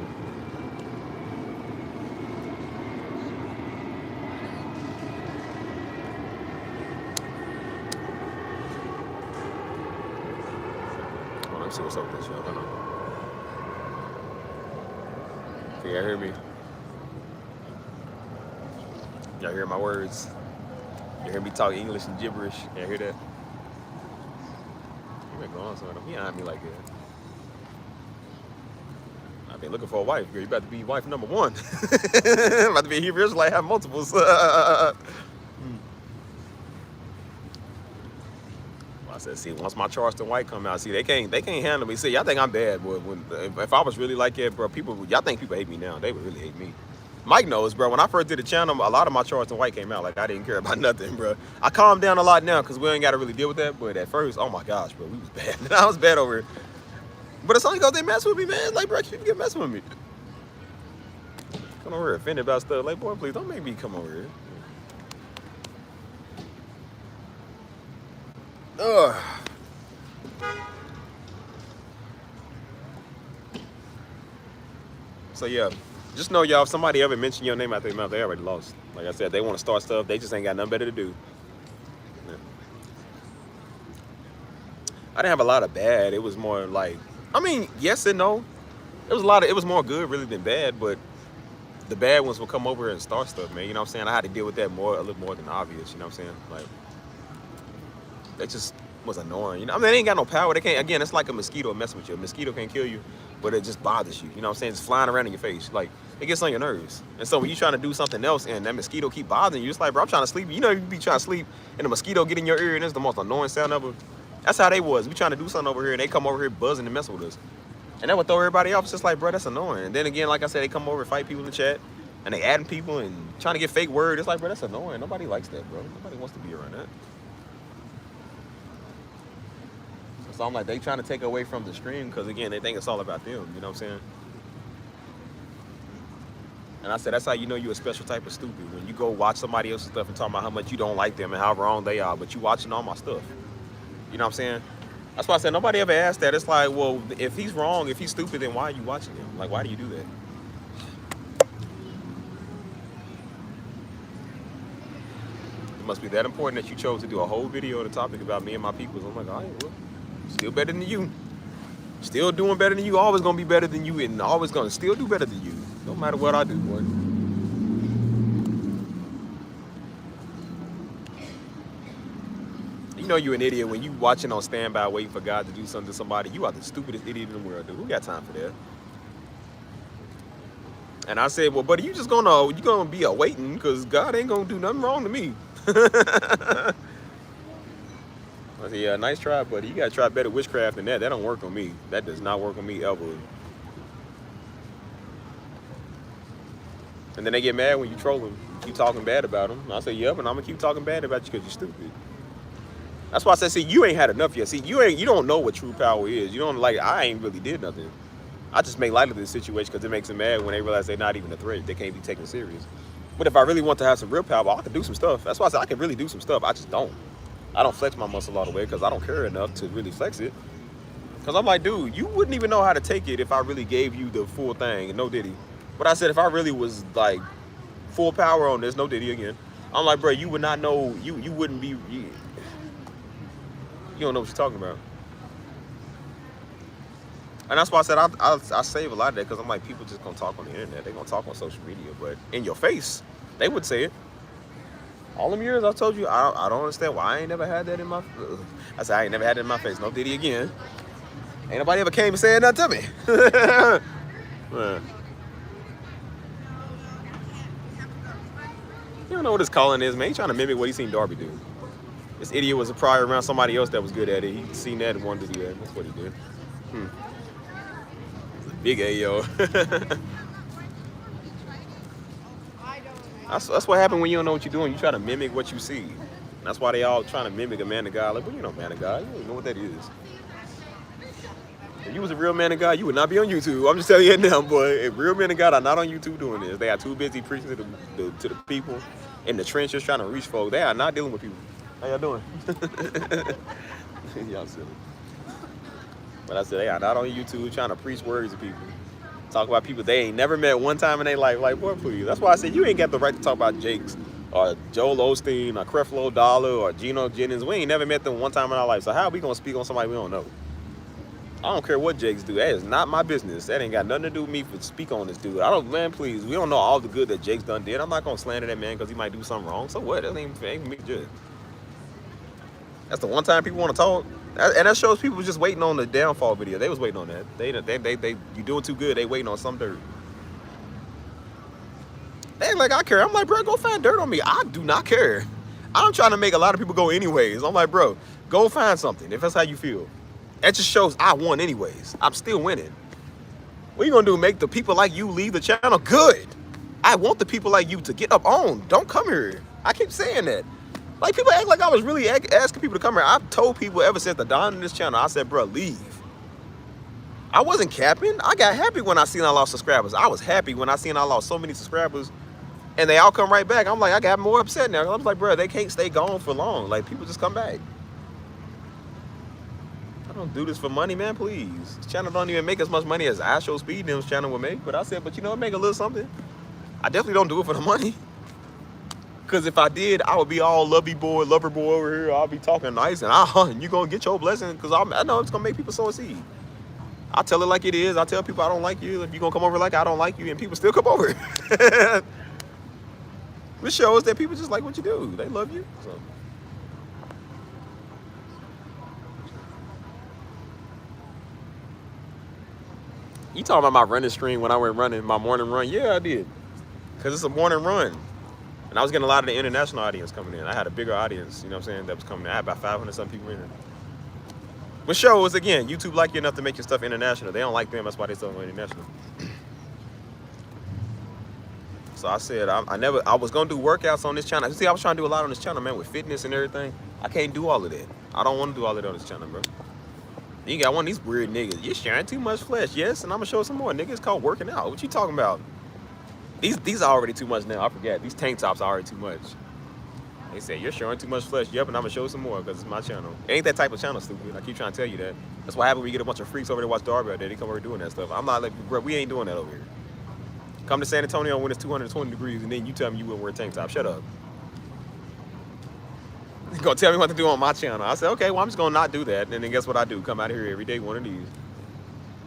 A: See what's up with this, y'all. Hold on. Can y'all hear me? Y'all hear my words? You hear me talk English and gibberish? Y'all hear that? You ain't going somewhere. He on me like that. I've been looking for a wife, girl. You about to be wife number one. About to be a Hebrew Israelite, have multiples. I said, see, once my Charleston White come out, see, they can't handle me. See, y'all think I'm bad, boy. If I was really like that, bro, y'all think people hate me now. They would really hate me. Mike knows, bro. When I first did the channel, a lot of my Charleston White came out. Like, I didn't care about nothing, bro. I calmed down a lot now because we ain't got to really deal with that. But at first, oh my gosh, bro, we was bad. I was bad over it. But it's only because they mess with me, man. Like, bro, you get messing with me. Come over here, offended about stuff. Like, boy, please don't make me come over here. Ugh. So yeah, just know y'all, if somebody ever mention your name out their mouth, they already lost. Like I said, they want to start stuff, they just ain't got nothing better to do. Yeah. I didn't have a lot of bad. It was more like, I mean, yes and no. It was more good really than bad, but the bad ones will come over here and start stuff, man. You know what I'm saying? I had to deal with that a little more than obvious, you know what I'm saying? Like, they just was annoying. You know, I mean, they ain't got no power. They can't, again, it's like a mosquito messing with you. A mosquito can't kill you, but it just bothers you. You know what I'm saying? It's flying around in your face. Like, it gets on your nerves. And so when you trying to do something else and that mosquito keep bothering you, it's like, bro, I'm trying to sleep. You know, you be trying to sleep and the mosquito get in your ear and it's the most annoying sound ever. That's how they was. We trying to do something over here and they come over here buzzing and messing with us. And that would throw everybody off. It's just like, bro, that's annoying. And then again, like I said, they come over and fight people in the chat and they adding people and trying to get fake word. It's like, bro, that's annoying. Nobody likes that, bro. Nobody wants to be around that. So I'm like, they trying to take away from the stream because, again, they think it's all about them. You know what I'm saying? And I said, that's how you know you're a special type of stupid. When you go watch somebody else's stuff and talk about how much you don't like them and how wrong they are, but you watching all my stuff. You know what I'm saying? That's why I said nobody ever asked that. It's like, well, if he's wrong, if he's stupid, then why are you watching him? Like, why do you do that? It must be that important that you chose to do a whole video on the topic about me and my peoples. I'm like, all right, well, still better than you. Still doing better than you. Always gonna be better than you, and always gonna still do better than you. No matter what I do, boy. You know you're an idiot when you watching on standby waiting for God to do something to somebody. You are the stupidest idiot in the world, dude. Who got time for that? And I said, well, buddy, you gonna be awaiting because God ain't gonna do nothing wrong to me. I said, yeah, nice try, buddy. You gotta try better witchcraft than that. That don't work on me. That does not work on me ever. And then they get mad when you troll them. You keep talking bad about them. And I say, yep, and I'm gonna keep talking bad about you because you're stupid. That's why I said, see, you ain't had enough yet. See, you don't know what true power is. You don't, like, I ain't really did nothing. I just make light of this situation because it makes them mad when they realize they're not even a threat. They can't be taken serious. But if I really want to have some real power, I can do some stuff. That's why I said I can really do some stuff. I just don't. I don't flex my muscle all the way because I don't care enough to really flex it. Because I'm like, dude, you wouldn't even know how to take it if I really gave you the full thing. And no diddy. But I said, if I really was like full power on this, no diddy again. I'm like, bro, you would not know. You wouldn't be. You don't know what you're talking about. And that's why I said I save a lot of that because I'm like, people just gonna talk on the internet. They're gonna talk on social media, but in your face, they would say it. All them years I told you, I don't understand why I ain't never had that in my. I said I ain't never had it in my face. No diddy again. Ain't nobody ever came and said nothing to me. Man. You don't know what his calling is, man. He trying to mimic what he seen Darby do. This idiot was a prior around somebody else that was good at it. He seen that and wanted to do that. That's what he did. Big Ayo. That's what happened when you don't know what you're doing. You try to mimic what you see. That's why they all trying to mimic a man of God. Like, well, you know, man of God. You don't know what that is. If you was a real man of God, you would not be on YouTube. I'm just telling you now, boy. If real men of God are not on YouTube doing this, they are too busy preaching to the people in the trenches trying to reach folks. They are not dealing with people. How y'all doing? Y'all silly. But I said, they are not on YouTube trying to preach words to people. Talk about people they ain't never met one time in their life. Like, boy, please. That's why I said you ain't got the right to talk about Jakes or Joel Osteen or Creflo Dollar or Geno Jennings. We ain't never met them one time in our life. So how are we going to speak on somebody we don't know? I don't care what Jakes do. That is not my business. That ain't got nothing to do with me for speak on this dude. Man, please. We don't know all the good that Jakes done did. I'm not going to slander that man because he might do something wrong. So what? That ain't me judge. That's the one time people want to talk. And that shows people was just waiting on the downfall video. They was waiting on that. You doing too good. They waiting on some dirt. They ain't like I care. I'm like, bro, go find dirt on me. I do not care. I'm trying to make a lot of people go anyways. I'm like, bro, go find something if that's how you feel. That just shows I won anyways. I'm still winning. What you gonna do? Make the people like you leave the channel? Good. I want the people like you to get up on. Don't come here. I keep saying that. Like, people act like I was really asking people to come here. I've told people ever since the dawn of this channel, I said, bro, leave. I wasn't capping. I got happy when I seen I lost subscribers. I was happy when I seen I lost so many subscribers and they all come right back. I'm like, I got more upset now. I was like, bro, they can't stay gone for long. Like, people just come back. I don't do this for money, man, please. This channel don't even make as much money as Astro Speed Dem's channel would make. But I said, but you know, it make a little something. I definitely don't do it for the money. Because if I did, I would be all lover boy over here. I'll be talking nice and you going to get your blessing because I know it's going to make people sow a seed. I tell it like it is. I tell people I don't like you. If you're going to come over like I don't like you, and people still come over. This shows that people just like what you do. They love you. So. You talking about my running stream when I went running, my morning run? Yeah, I did. Because it's a morning run. And I was getting a lot of the international audience coming in. I had a bigger audience, you know what I'm saying, that was coming in. I had about 500 some people in here. Which shows, again, YouTube like you enough to make your stuff international. They don't like them, that's why they still go international. So I said, I was gonna do workouts on this channel. See, I was trying to do a lot on this channel, man, with fitness and everything. I can't do all of that. I don't want to do all of that on this channel, bro. You got one of these weird niggas. You're sharing too much flesh, yes, and I'm gonna show some more. Niggas called working out. What you talking about? These are already too much now. I forget. These tank tops are already too much. They say, you're showing too much flesh. Yep, and I'm going to show some more because it's my channel. It ain't that type of channel, stupid. I keep trying to tell you that. That's what happens when you get a bunch of freaks over there watch Darby out there. They come over doing that stuff. I'm not like, bro, we ain't doing that over here. Come to San Antonio when it's 220 degrees and then you tell me you wouldn't wear a tank top. Shut up. You're going to tell me what to do on my channel. I said, okay, well, I'm just going to not do that. And then guess what I do? Come out here every day, one of these.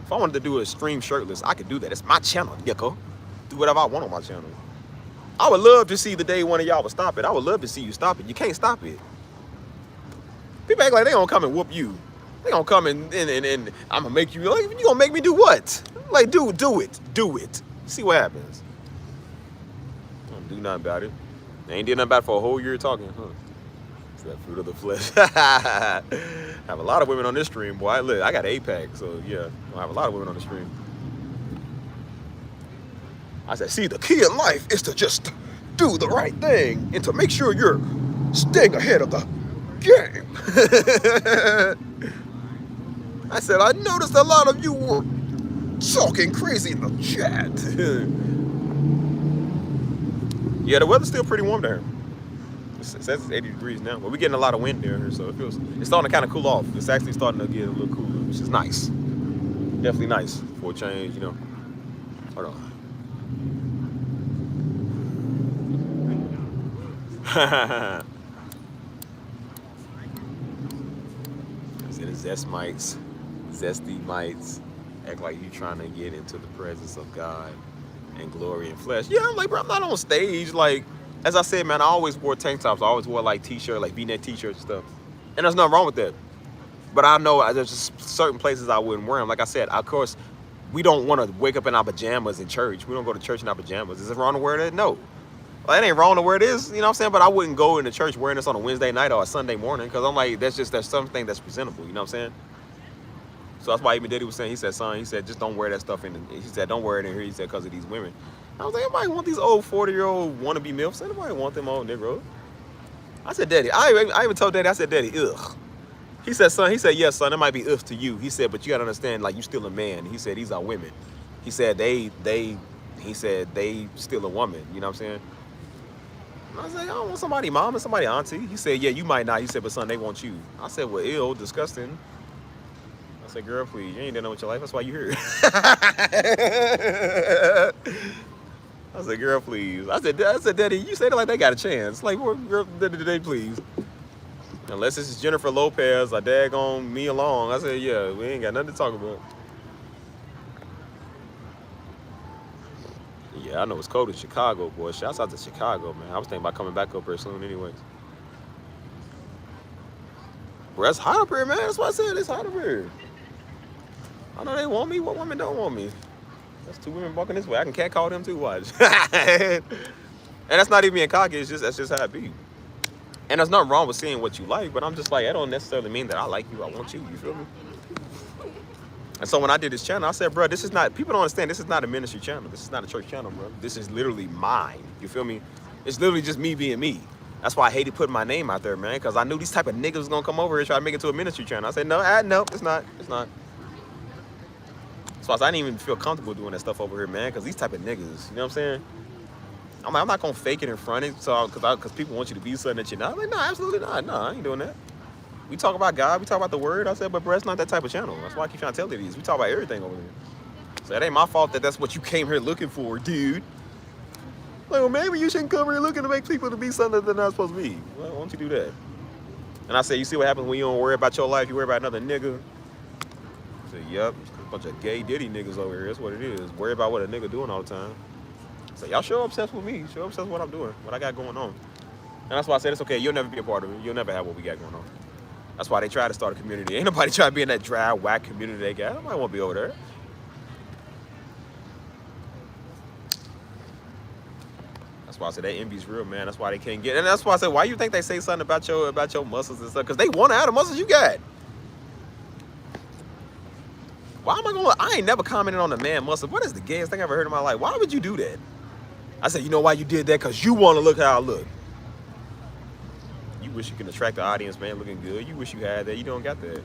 A: If I wanted to do a stream shirtless, I could do that. It's my channel, Yeko. Do whatever I want on my channel. I would love to see the day one of y'all would stop it. I would love to see you stop it. You can't stop it. People act like they gonna come and whoop you. They gonna come and I'm gonna make you, like, you gonna make me do what? Like, do it. See what happens. Don't do nothing about it. They ain't did nothing about it for a whole year talking, huh? It's that fruit of the flesh. Have a lot of women on this stream, boy. Look, I got an 8-pack, so yeah, I have a lot of women on the stream. I said, see, the key in life is to just do the right thing and to make sure you're staying ahead of the game. I said, I noticed a lot of you were talking crazy in the chat. Yeah, the weather's still pretty warm there. It says it's 80 degrees now, but we're getting a lot of wind there, so it's starting to kind of cool off. It's actually starting to get a little cooler, which is nice. Definitely nice for a change, you know. Hold on. I said the zesty mites act like you trying to get into the presence of God and glory and flesh. Yeah, I'm like, bro, I'm not on stage. Like, as I said, man, I always wore tank tops. I always wore like t-shirt, like V-neck t-shirts and stuff. And there's nothing wrong with that. But I know there's just certain places I wouldn't wear them. Like I said, of course, we don't want to wake up in our pajamas in church. We don't go to church in our pajamas. Is it wrong to wear that? No. Well, it ain't wrong to wear this, you know what I'm saying? But I wouldn't go into church wearing this on a Wednesday night or a Sunday morning because I'm like, there's something that's presentable, you know what I'm saying? So that's why even Daddy was saying, he said, son, he said, just don't wear that stuff in. He said, don't wear it in here, he said, because of these women. I was like, anybody want these old 40-year-old wannabe MILFs? Anybody want them old Negroes? I said, Daddy, I even told Daddy, I said, Daddy, ugh. He said, son, he said, yes, son, it might be ugh to you. He said, but you gotta understand, like, you still a man. He said, these are women. He said, they still a woman, you know what I'm saying? I was like, I don't want somebody mom and somebody auntie. He said, yeah, you might not. He said, but son, they want you. I said, well, ew, disgusting. I said, girl, please, you ain't done with your life. That's why you here. I said, girl, please. I said, Daddy, you said it like they got a chance. Like, well, girl, Daddy, please. Unless this is Jennifer Lopez or daggone me along. I said, yeah, we ain't got nothing to talk about. Yeah, I know it's cold in Chicago, boy. Shouts out to Chicago, man. I was thinking about coming back up here soon anyways. bro, it's hot up here, man. That's why I said it's hot up here. I know they want me. What women don't want me? That's 2 women walking this way. I can catcall them too. Watch. And that's not even being cocky. It's just that's just how it be. And there's nothing wrong with seeing what you like, but I'm just like, that don't necessarily mean that I like you. I want you. You feel me? And so when I did this channel, I said, bro, this is not, people don't understand, this is not a ministry channel. This is not a church channel, bro. This is literally mine. You feel me? It's literally just me being me. That's why I hated putting my name out there, man, because I knew these type of niggas was going to come over here and try to make it to a ministry channel. I said, no, no, it's not. It's not. So I didn't even feel comfortable doing that stuff over here, man, because these type of niggas, you know what I'm saying? I'm like, I'm not going to fake it in front of you because people want you to be something that you're not. I'm like, no, absolutely not. No, I ain't doing that. We talk about God, we talk about the word. I said, but bro, it's not that type of channel. That's why I keep trying to tell you these. We talk about everything over here. So it ain't my fault that that's what you came here looking for, dude. Like, well, maybe you shouldn't come here looking to make people to be something that they're not supposed to be. Well, why don't you do that? And I said, you see what happens when you don't worry about your life, you worry about another nigga? I said, yep, it's a bunch of gay ditty niggas over here. That's what it is. Worry about what a nigga doing all the time. So y'all sure obsessed with me. Sure obsessed with what I'm doing, what I got going on. And that's why I said, it's okay. You'll never be a part of it. You'll never have what we got going on. That's why they try to start a community. Ain't nobody try to be in that dry, whack community they got. Nobody want to be over there. That's why I said that envy's real, man. That's why they can't get. And that's why I said, why you think they say something about your muscles and stuff? Because they want to have the muscles you got. Why am I going? I ain't never commented on the man muscle. What is the gayest thing I ever heard in my life? Why would you do that? I said, you know why you did that? Because you want to look how I look. You wish you can attract the audience, man, looking good. You wish you had that. You don't got that.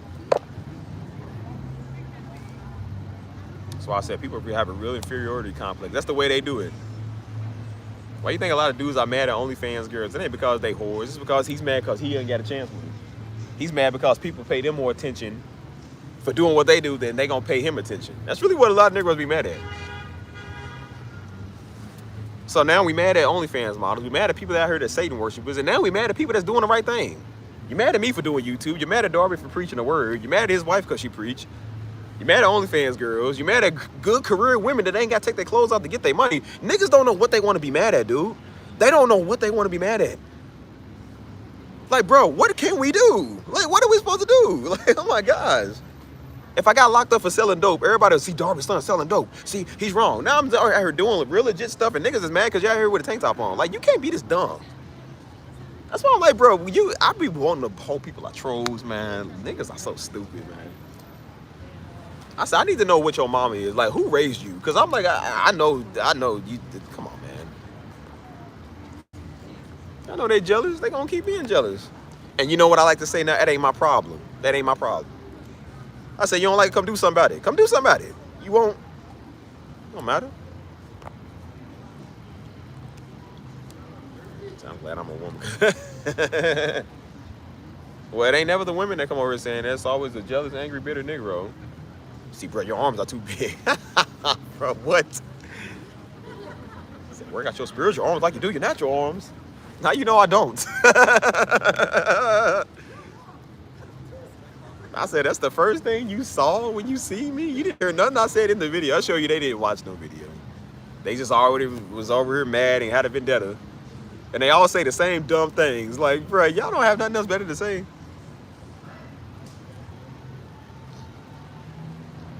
A: So I said people have a real inferiority complex. That's the way they do it. Why you think a lot of dudes are mad at OnlyFans girls? It ain't because they whores. It's because he's mad because he ain't got a chance with him. He's mad because people pay them more attention for doing what they do than they gonna pay him attention. That's really what a lot of niggas be mad at. So now we mad at OnlyFans models. We mad at people out here that Satan worshipers. And now we mad at people that's doing the right thing. You mad at me for doing YouTube. You're mad at Darby for preaching the word. You're mad at his wife because she preached. You're mad at OnlyFans girls. You're mad at good career women that ain't got to take their clothes off to get their money. Niggas don't know what they want to be mad at, dude. They don't know what they want to be mad at. Like, bro, what can we do? Like, what are we supposed to do? Like, oh my gosh. If I got locked up for selling dope, everybody will see Darby's son selling dope. See, he's wrong. Now I'm out here doing real legit stuff, and niggas is mad because y'all here with a tank top on. Like, you can't be this dumb. That's why I'm like, bro, I be wanting to hold people like trolls, man. Niggas are so stupid, man. I said, I need to know what your mama is. Like, who raised you? Because I'm like, I know you. Come on, man. I know they jealous. They gonna keep being jealous. And you know what I like to say now? That ain't my problem. That ain't my problem. I said, you don't like it? Come do something about it. Come do something about it. You won't. It don't matter. So I'm glad I'm a woman. Well, it ain't never the women that come over here saying that. It's always the jealous, angry, bitter Negro. See, bro, your arms are too big. Bro, what? I said, work out your spiritual arms like you do your natural arms. Now you know I don't. I said, that's the first thing you saw when you see me? You didn't hear nothing I said in the video. I'll show you they didn't watch no video. They just already was over here mad and had a vendetta. And they all say the same dumb things. Like, bro, y'all don't have nothing else better to say.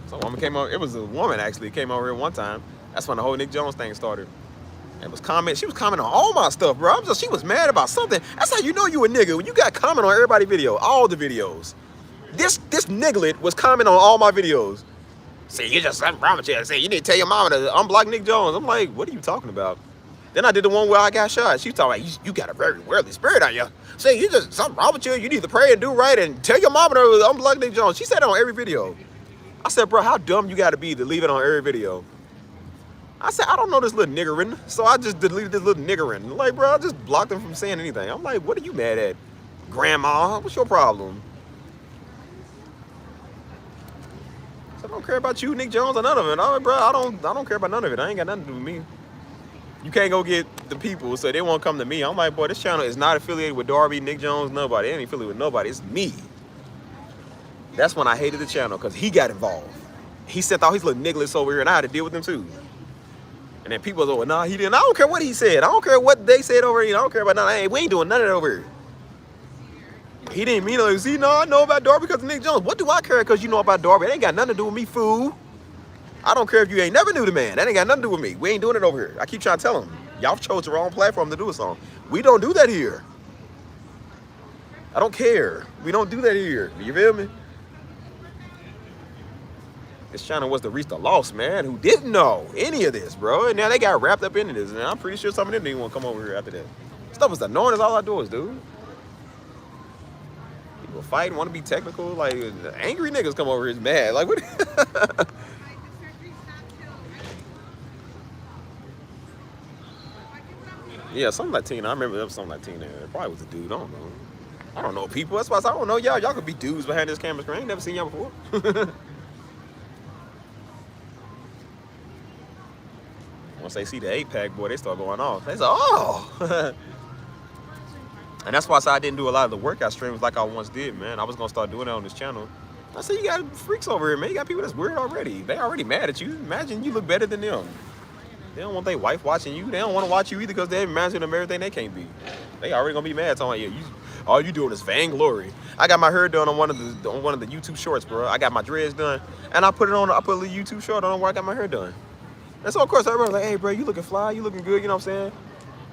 A: So a woman came over. It was a woman, actually, came over here one time. That's when the whole Nick Jones thing started. And she was commenting on all my stuff, bro. She was mad about something. That's how you know you a nigga. When you got comment on everybody's video, all the videos. This niglet was commenting on all my videos. See, you just something wrong with you. Say, you need to tell your mama to unblock Nick Jones. I'm like, what are you talking about? Then I did the one where I got shot. She was talking about, you got a very worldly spirit on you. Say, you just something wrong with you. You need to pray and do right and tell your mama to unblock Nick Jones. She said it on every video. I said, bro, how dumb you got to be to leave it on every video? I said, I don't know this little niggerin', so I just deleted this little niggerin'. Like, bro, I just blocked him from saying anything. I'm like, what are you mad at? Grandma, what's your problem? I don't care about you, Nick Jones, or none of it. All right, bro, I don't care about none of it. I ain't got nothing to do with me. You can't go get the people, so they won't come to me. I'm like, boy, this channel is not affiliated with Darby, Nick Jones, nobody. It ain't affiliated with nobody. It's me. That's when I hated the channel, because he got involved. He sent all his little nigglets over here, and I had to deal with them too. And then people was over, nah, he didn't. I don't care what he said. I don't care what they said over here. I don't care about nothing. We ain't doing none of that over here. he didn't mean it. See, no, I know about Darby because of Nick Jones. What do I care because you know about Darby? It ain't got nothing to do with me, fool. I don't care if you ain't never knew the man. That ain't got nothing to do with me. We ain't doing it over here. I keep trying to tell him. Y'all chose the wrong platform to do it on. We don't do that here. I don't care. We don't do that here. You feel me? This channel was to reach the lost man who didn't know any of this, bro. And now they got wrapped up into this. And I'm pretty sure some of them didn't want to come over here after that. Stuff was annoying as all outdoors, dude. People fighting, want to be technical. Like, angry niggas come over here is mad. Like, what? Yeah, some Latina. I remember there was some Latina. It probably was a dude. I don't know. I don't know people. That's why I don't know y'all. Y'all could be dudes behind this camera screen. I ain't never seen y'all before. Once they see the 8-pack, boy, they start going off. They say, oh. And that's why I said I didn't do a lot of the workout streams like I once did, man. I was going to start doing that on this channel. I said, you got freaks over here, man. You got people that's weird already. They already mad at you. Imagine you look better than them. They don't want their wife watching you. They don't want to watch you either because they imagine them everything they can't be. They already going to be mad. Talking, yeah, all you doing is vainglory. I got my hair done on one of the YouTube shorts, bro. I got my dreads done. And I put a little YouTube short on where I got my hair done. And so, of course, everybody's like, hey, bro, you looking fly, you looking good, you know what I'm saying?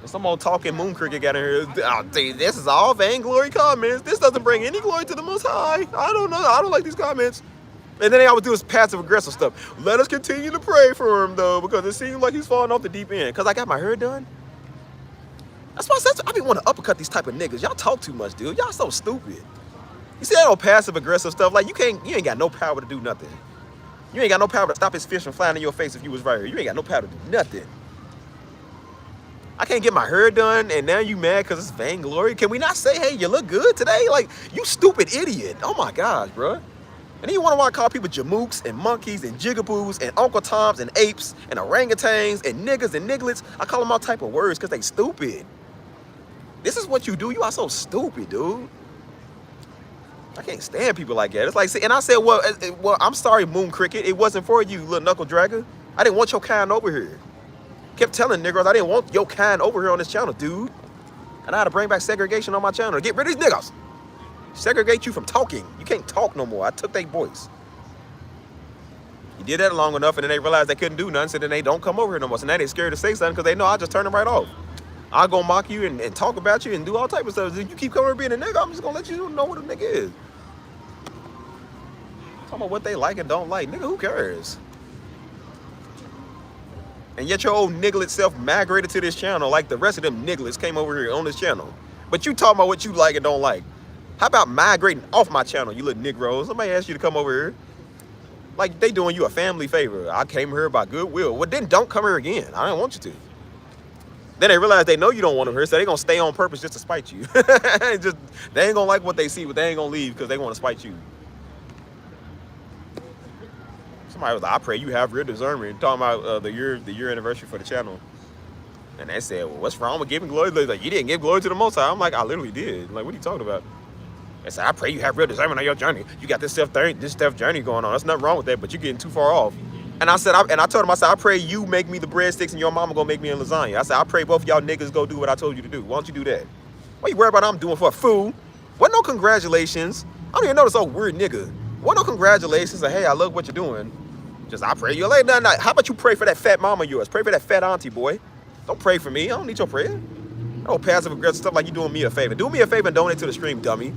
A: And some old talking moon cricket got in here. Oh, dude, this is all vainglory comments. This doesn't bring any glory to the Most High. I don't know. I don't like these comments. And then they always do is passive-aggressive stuff. Let us continue to pray for him, though, because it seems like he's falling off the deep end. Because I got my hair done. That's why I be wanting to uppercut these type of niggas. Y'all talk too much, dude. Y'all so stupid. You see that old passive-aggressive stuff? Like, you ain't got no power to do nothing. You ain't got no power to stop his fish from flying in your face if you was right here. You ain't got no power to do nothing. I can't get my hair done, and now you mad because it's vainglory? Can we not say, hey, you look good today? Like, you stupid idiot. Oh, my gosh, bro. And then you want to call people jamooks and monkeys and jigaboos and Uncle Toms and apes and orangutans and niggas and nigglets. I call them all type of words because they stupid. This is what you do. You are so stupid, dude. I can't stand people like that. It's like, and I said, well, I'm sorry, Moon Cricket. It wasn't for you, little knuckle dragger. I didn't want your kind over here. Kept telling niggas I didn't want your kind over here on this channel, dude. And I had to bring back segregation on my channel to get rid of these niggas. Segregate you from talking. You can't talk no more. I took their voice. You did that long enough, and then they realized they couldn't do nothing, so then they don't come over here no more. So now they scared to say something because they know I'll just turn them right off. I'll go mock you and talk about you and do all type of stuff. If you keep coming over being a nigga, I'm just gonna let you know what a nigga is. Talking about what they like and don't like. Nigga, who cares? And yet your old nigglet self migrated to this channel like the rest of them nigglets came over here on this channel. But you talking about what you like and don't like. How about migrating off my channel, you little Negroes? Somebody asked you to come over here. Like they doing you a family favor. I came here by goodwill. Well, then don't come here again. I don't want you to. Then they realize they know you don't want them here, so they're going to stay on purpose just to spite you. They ain't going to like what they see, but they ain't going to leave because they want to spite you. Somebody was like, I pray you have real discernment. Talking about the year anniversary for the channel. And they said, well, what's wrong with giving glory? They're like, you didn't give glory to the Most High. I'm like, I literally did. Like, what are you talking about? They said, I pray you have real discernment on your journey. You got this self journey going on. There's nothing wrong with that, but you're getting too far off. And I said, I told him, I said, I pray you make me the breadsticks and your mama gonna make me a lasagna. I said, I pray both of y'all niggas go do what I told you to do. Why don't you do that? What you worry about I'm doing for a fool? What no congratulations? I don't even know this old weird nigga. What no congratulations? Like, hey, I love what you're doing. Just, I pray you late that night. How about you pray for that fat mama of yours? Pray for that fat auntie, boy. Don't pray for me. I don't need your prayer. No passive aggressive stuff like you doing me a favor. Do me a favor and donate to the stream, dummy.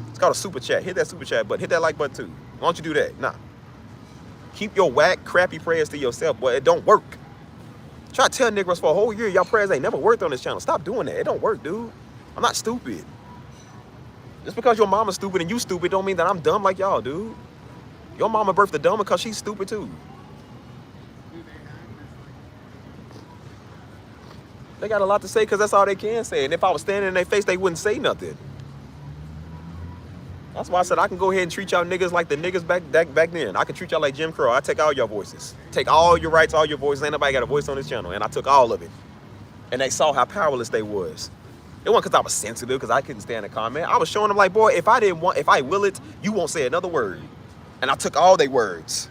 A: It's called a super chat. Hit that super chat button. Hit that like button too. Why don't you do that? Nah. Keep your whack, crappy prayers to yourself, but it don't work. Try to tell niggas for a whole year y'all prayers ain't never worked on this channel. Stop doing that. It don't work, dude. I'm not stupid. Just because your mama's stupid and you stupid don't mean that I'm dumb like y'all, dude. Your mama birthed the dumb because she's stupid too. They got a lot to say because that's all they can say. And if I was standing in their face, they wouldn't say nothing. That's why I said I can go ahead and treat y'all niggas like the niggas back then. I can treat y'all like Jim Crow. I take all your voices. Take all your rights, all your voices. Ain't nobody got a voice on this channel. And I took all of it. And they saw how powerless they was. It wasn't because I was sensitive, because I couldn't stand a comment. I was showing them like, boy, if I will it, you won't say another word. And I took all their words.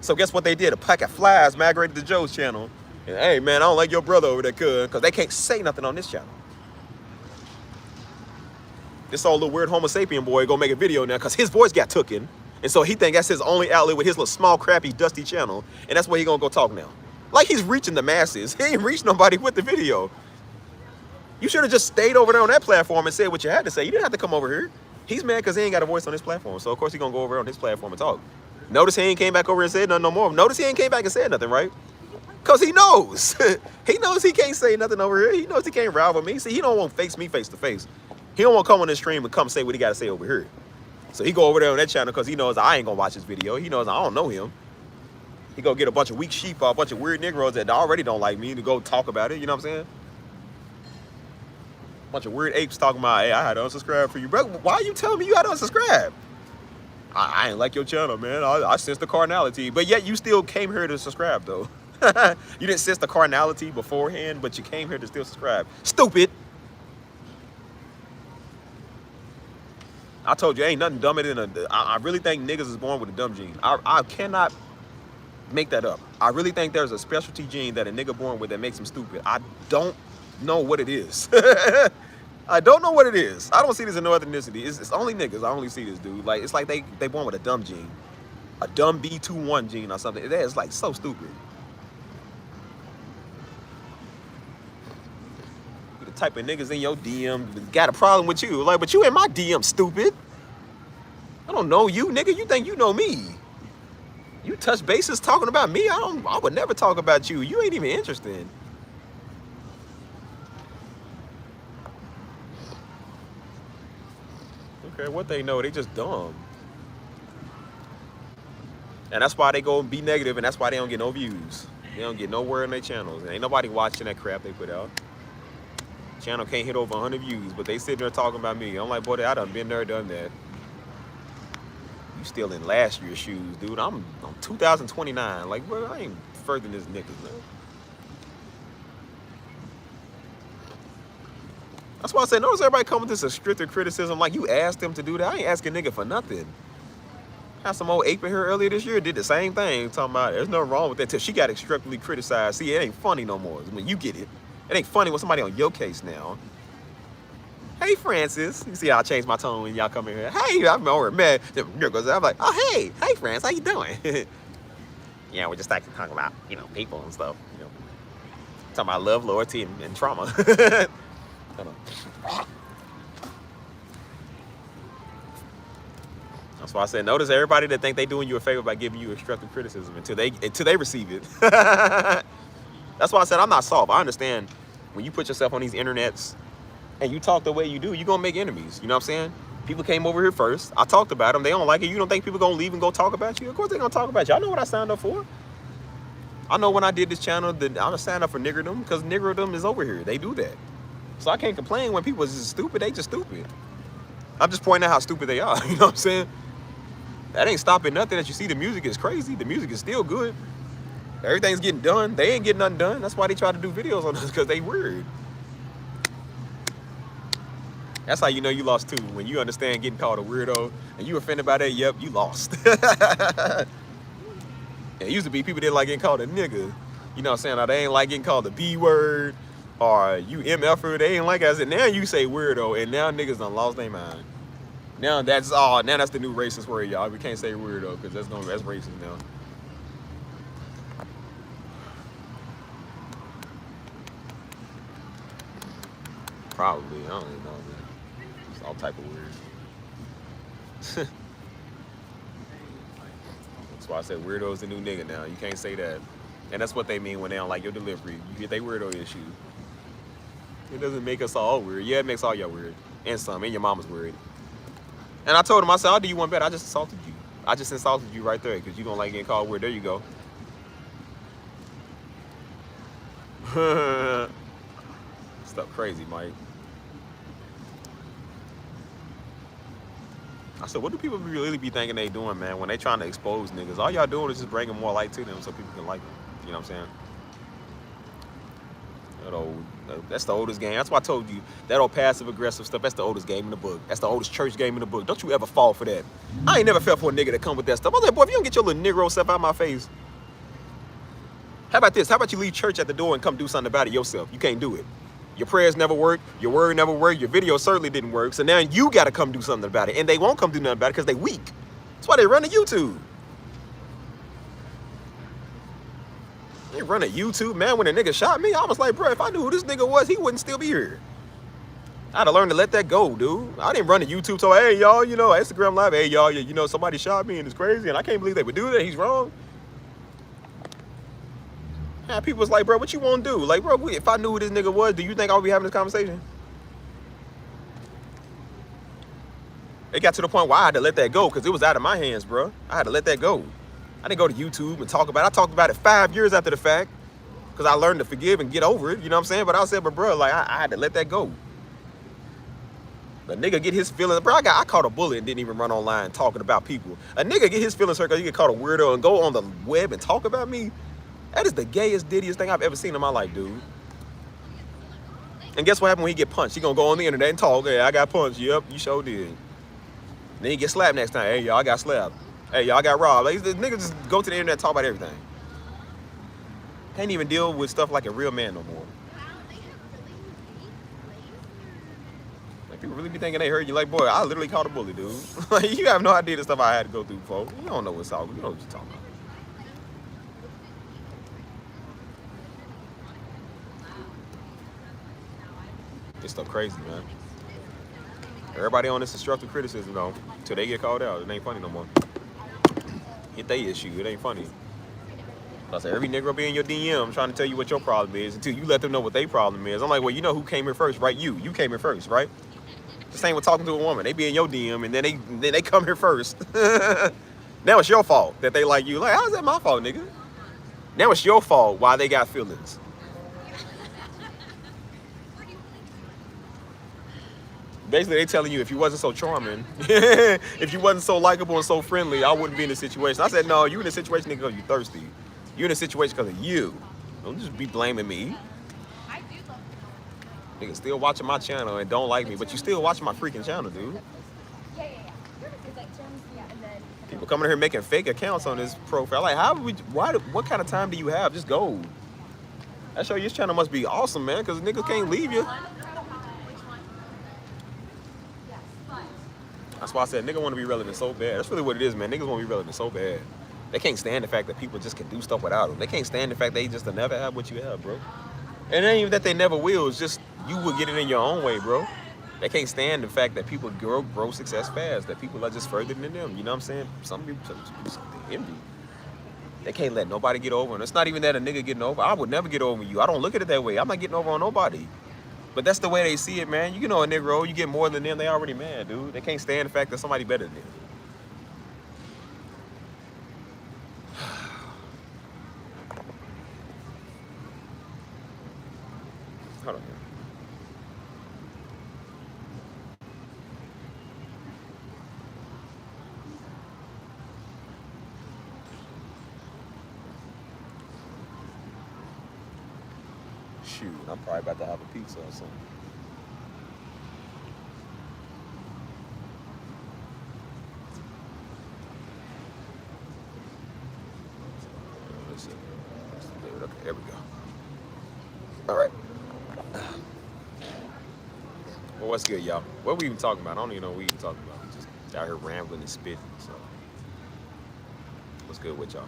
A: So guess what they did? A pack of flies migrated to Joe's channel. And hey, man, I don't like your brother over there, because they can't say nothing on this channel. this old little weird Homo sapien boy gonna make a video now because his voice got taken. And so he think that's his only outlet with his little small, crappy, dusty channel. And that's where he gonna go talk now. Like he's reaching the masses. He ain't reached nobody with the video. You should have just stayed over there on that platform and said what you had to say. You didn't have to come over here. He's mad because he ain't got a voice on his platform. So of course he gonna go over on his platform and talk. Notice he ain't came back over and said nothing no more. Notice he ain't came back and said nothing, right? Because he knows. He knows he can't say nothing over here. He knows he can't rival me. See, he don't want to face me face to face. He don't want to come on this stream and come say what he got to say over here. So he go over there on that channel because he knows I ain't going to watch his video. He knows I don't know him. He go get a bunch of weak sheep or a bunch of weird Negroes that already don't like me to go talk about it. You know what I'm saying? Bunch of weird apes talking about, hey, I had to unsubscribe for you. Bro, why are you telling me you had to unsubscribe? I ain't like your channel, man. I sense the carnality. But yet you still came here to subscribe, though. You didn't sense the carnality beforehand, but you came here to still subscribe. Stupid. I told you, ain't nothing dumber than I really think niggas is born with a dumb gene. I cannot make that up. I really think there's a specialty gene that a nigga born with that makes him stupid. I don't know what it is. I don't know what it is. I don't see this in no other ethnicity. It's only niggas. I only see this, dude. Like, it's like they born with a dumb gene. A dumb B21 gene or something. That is like so stupid. The type of niggas in your DM got a problem with you. Like, but you in my DM, stupid. I don't know you, nigga. You think you know me. You touch bases talking about me. I would never talk about you. You ain't even interested. Okay, what they know, they just dumb. And that's why they go and be negative, and that's why they don't get no views. They don't get nowhere in their channels. And ain't nobody watching that crap they put out. Channel can't hit over 100 views, but they sitting there talking about me. I'm like, boy, I done been there, done that. You still in last year's shoes, dude. I'm 2029. Like, bro, I ain't further than this niggas, man. That's why I said, notice everybody come with this restricted criticism like you asked them to do that. I ain't asking nigga for nothing. Had some old ape in here earlier this year, did the same thing, talking about there's nothing wrong with that till she got extremely criticized. See, it ain't funny no more. I mean, you get it. It ain't funny when somebody on your case now. Hey, Francis. You see how I changed my tone when y'all come in here. Hey, I'm over man. I'm like, oh, hey, Francis, how you doing? Yeah, we're just talking about, you know, people and stuff. You know, talking about love, loyalty, and trauma. Hold on. That's why I said, notice everybody that think they doing you a favor by giving you constructive criticism until they receive it. That's why I said I'm not soft. I understand when you put yourself on these internets and you talk the way you do, you're gonna make enemies. You know what I'm saying? People came over here first. I talked about them. They don't like it. You don't think people gonna leave and go talk about you? Of course they're gonna talk about you. I know what I signed up for. I know when I did this channel that I'm signed up for niggerdom because niggerdom is over here. They do that. So I can't complain when people are just stupid. They just stupid. I'm just pointing out how stupid they are. You know what I'm saying? That ain't stopping nothing that you see. The music is crazy. The music is still good. Everything's getting done. They ain't getting nothing done. That's why they try to do videos on us, because they weird. That's how you know you lost too. When you understand getting called a weirdo and you offended by that, yep, you lost. It used to be people didn't like getting called a nigga. You know what I'm saying? Now they ain't like getting called the B word or you MFer. They ain't like it. Now you say weirdo, and now niggas done lost their mind. Now that's the new racist word, y'all. We can't say weirdo because that's racist now. Probably, I don't even know, man. It's all type of weird. That's why I said weirdo's the new nigga now. You can't say that. And that's what they mean when they don't like your delivery. You get they weirdo issue. It doesn't make us all weird. Yeah, it makes all y'all weird. And some. And your mama's weird. And I told him, I said, I'll do you one better. I just insulted you. I just insulted you right there because you don't like getting called weird. There you go. Stuff crazy, Mike. I said, what do people really be thinking they doing, man, when they trying to expose niggas? All y'all doing is just bringing more light to them so people can like them. You know what I'm saying? That's the oldest game. That's why I told you, that old passive-aggressive stuff, that's the oldest game in the book. That's the oldest church game in the book. Don't you ever fall for that. I ain't never fell for a nigga that come with that stuff. I was like, boy, if you don't get your little Negro stuff out of my face. How about this? How about you leave church at the door and come do something about it yourself? You can't do it. Your prayers never worked. Your word never worked. Your video certainly didn't work. So now you got to come do something about it. And they won't come do nothing about it because they weak. That's why they run to YouTube. They run a YouTube, man. When a nigga shot me, I was like, bro, if I knew who this nigga was, he wouldn't still be here. I had to learn to let that go, dude. I didn't run to YouTube, so hey, y'all, you know, Instagram Live, hey, y'all, you know, somebody shot me and it's crazy, and I can't believe they would do that. He's wrong. Yeah, people was like, bro, what you want to do? Like, bro, if I knew who this nigga was, do you think I would be having this conversation? It got to the point where I had to let that go because it was out of my hands, bro. I had to let that go. I didn't go to YouTube and talk about it. I talked about it 5 years after the fact because I learned to forgive and get over it. You know what I'm saying? But I said, but bro, like, I had to let that go. A nigga get his feelings, bro. I caught a bullet and didn't even run online talking about people. A nigga get his feelings hurt because you get caught a weirdo and go on the web and talk about me. That is the gayest, diddiest thing I've ever seen in my life, dude. And guess what happened when he get punched? He gonna go on the internet and talk. Hey, I got punched. Yep, you sure did. Then he get slapped next time. Hey, y'all, I got slapped. Hey, y'all, I got robbed. Like, the niggas just go to the internet and talk about everything. Can't even deal with stuff like a real man no more. Like, people really be thinking they hurt you. Like, boy, I literally caught a bullet, dude. Like, you have no idea the stuff I had to go through, folks. You don't know what's all. You know what you're talking about. This stuff crazy, man. Everybody on this constructive criticism, though, till they get called out. It ain't funny no more. Hit they issue. It ain't funny. I said, every nigga be in your DM trying to tell you what your problem is until you let them know what their problem is. I'm like, well, you know who came here first, right? You came here first, right? The same with talking to a woman. They be in your DM and then they come here first. Now it's your fault that they like you. Like, how's that my fault, nigga? Now it's your fault why they got feelings. Basically, they telling you if you wasn't so charming, if you wasn't so likable and so friendly, I wouldn't be in this situation. I said, no, you in this situation nigga, because you thirsty. You in a situation because of you. Don't just be blaming me. Nigga still watching my channel and don't like me, but you still watching my freaking channel, dude. People coming here making fake accounts on this profile. Like, what kind of time do you have? Just go. That show your channel must be awesome, man, because niggas can't leave you. That's why I said nigga want to be relevant so bad. That's really what it is, man. Niggas want to be relevant so bad. They can't stand the fact that people just can do stuff without them. They can't stand the fact they just never have what you have, bro. And it ain't even that they never will. It's just you will get it in your own way, bro. They can't stand the fact that people grow success fast. That people are just further than them. You know what I'm saying? Some people envy. They can't let nobody get over. And it's not even that a nigga getting over. I would never get over you. I don't look at it that way. I'm not getting over on nobody. But that's the way they see it, man. You know a Negro, you get more than them, they already mad, dude. They can't stand the fact that somebody better than them. Hold on. Shoot, I'm probably about to have a pizza or something. Let's see. Okay, there we go. All right. Well, what's good, y'all? What we even talking about? I don't even know what we even talking about. Just out here rambling and spitting. So, what's good with y'all?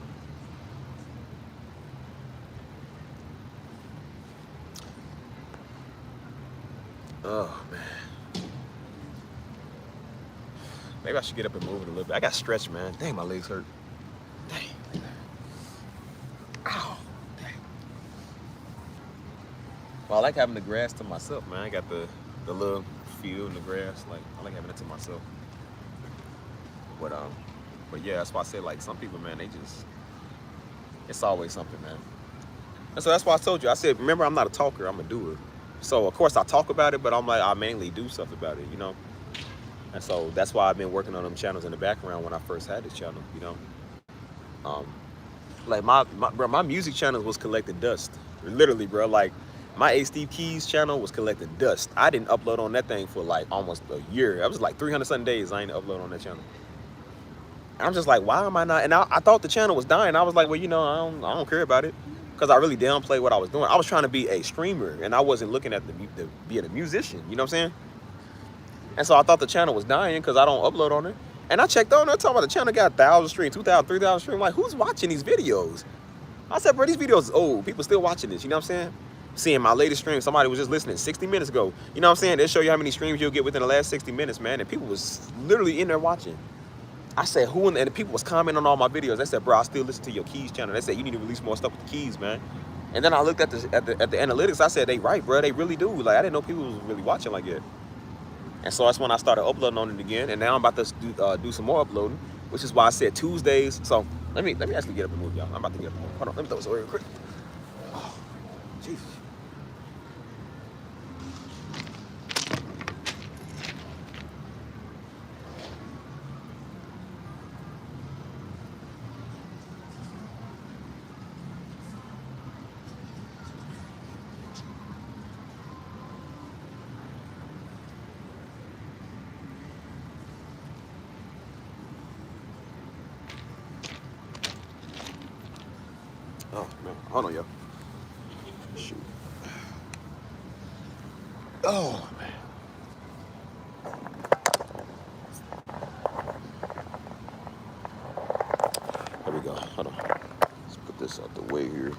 A: Oh, man. Maybe I should get up and move it a little bit. I got stretched, man. Dang, my legs hurt. Dang. Ow. Dang. Well, I like having the grass to myself, man. I got the little field and the grass. Like, I like having it to myself. But yeah, that's why I say, like, some people, man, they just, it's always something, man. And so that's why I told you. I said, remember, I'm not a talker. I'm a doer. So, of course, I talk about it, but I'm like, I mainly do stuff about it, you know? And so that's why I've been working on them channels in the background when I first had this channel, you know? Like, my music channel was collecting dust. Literally, bro. Like, my A. Steve Keys channel was collecting dust. I didn't upload on that thing for, like, almost a year. That was, like, 300-something days I ain't upload on that channel. And I'm just like, why am I not? And I thought the channel was dying. I was like, well, you know, I don't care about it. Because because I really downplayed what I was doing. I was trying to be a streamer, and I wasn't looking at the being a musician. You know what I'm saying? And so I thought the channel was dying because I don't upload on it. And I checked on it, talking about the channel got 1,000 streams, 2,000, 3,000 streams. I'm like, who's watching these videos? I said, bro, these videos is old. People still watching this. You know what I'm saying? Seeing my latest stream, somebody was just listening 60 minutes ago. You know what I'm saying? They'll show you how many streams you'll get within the last 60 minutes, man. And people was literally in there watching. I said, who in the, and the people was commenting on all my videos. They said, bro, I still listen to your Keys channel. They said, you need to release more stuff with the Keys, man. And then I looked at the analytics. I said, they right, bro. They really do. Like, I didn't know people was really watching like that. And so that's when I started uploading on it again. And now I'm about to do some more uploading, which is why I said Tuesdays. So let me actually get up and move, y'all. I'm about to get up and move. Hold on, let me throw this away real quick. Oh, Jesus. Oh, man. Hold on, yo. Shoot. Oh, man. There we go. Hold on. Let's put this out the way here.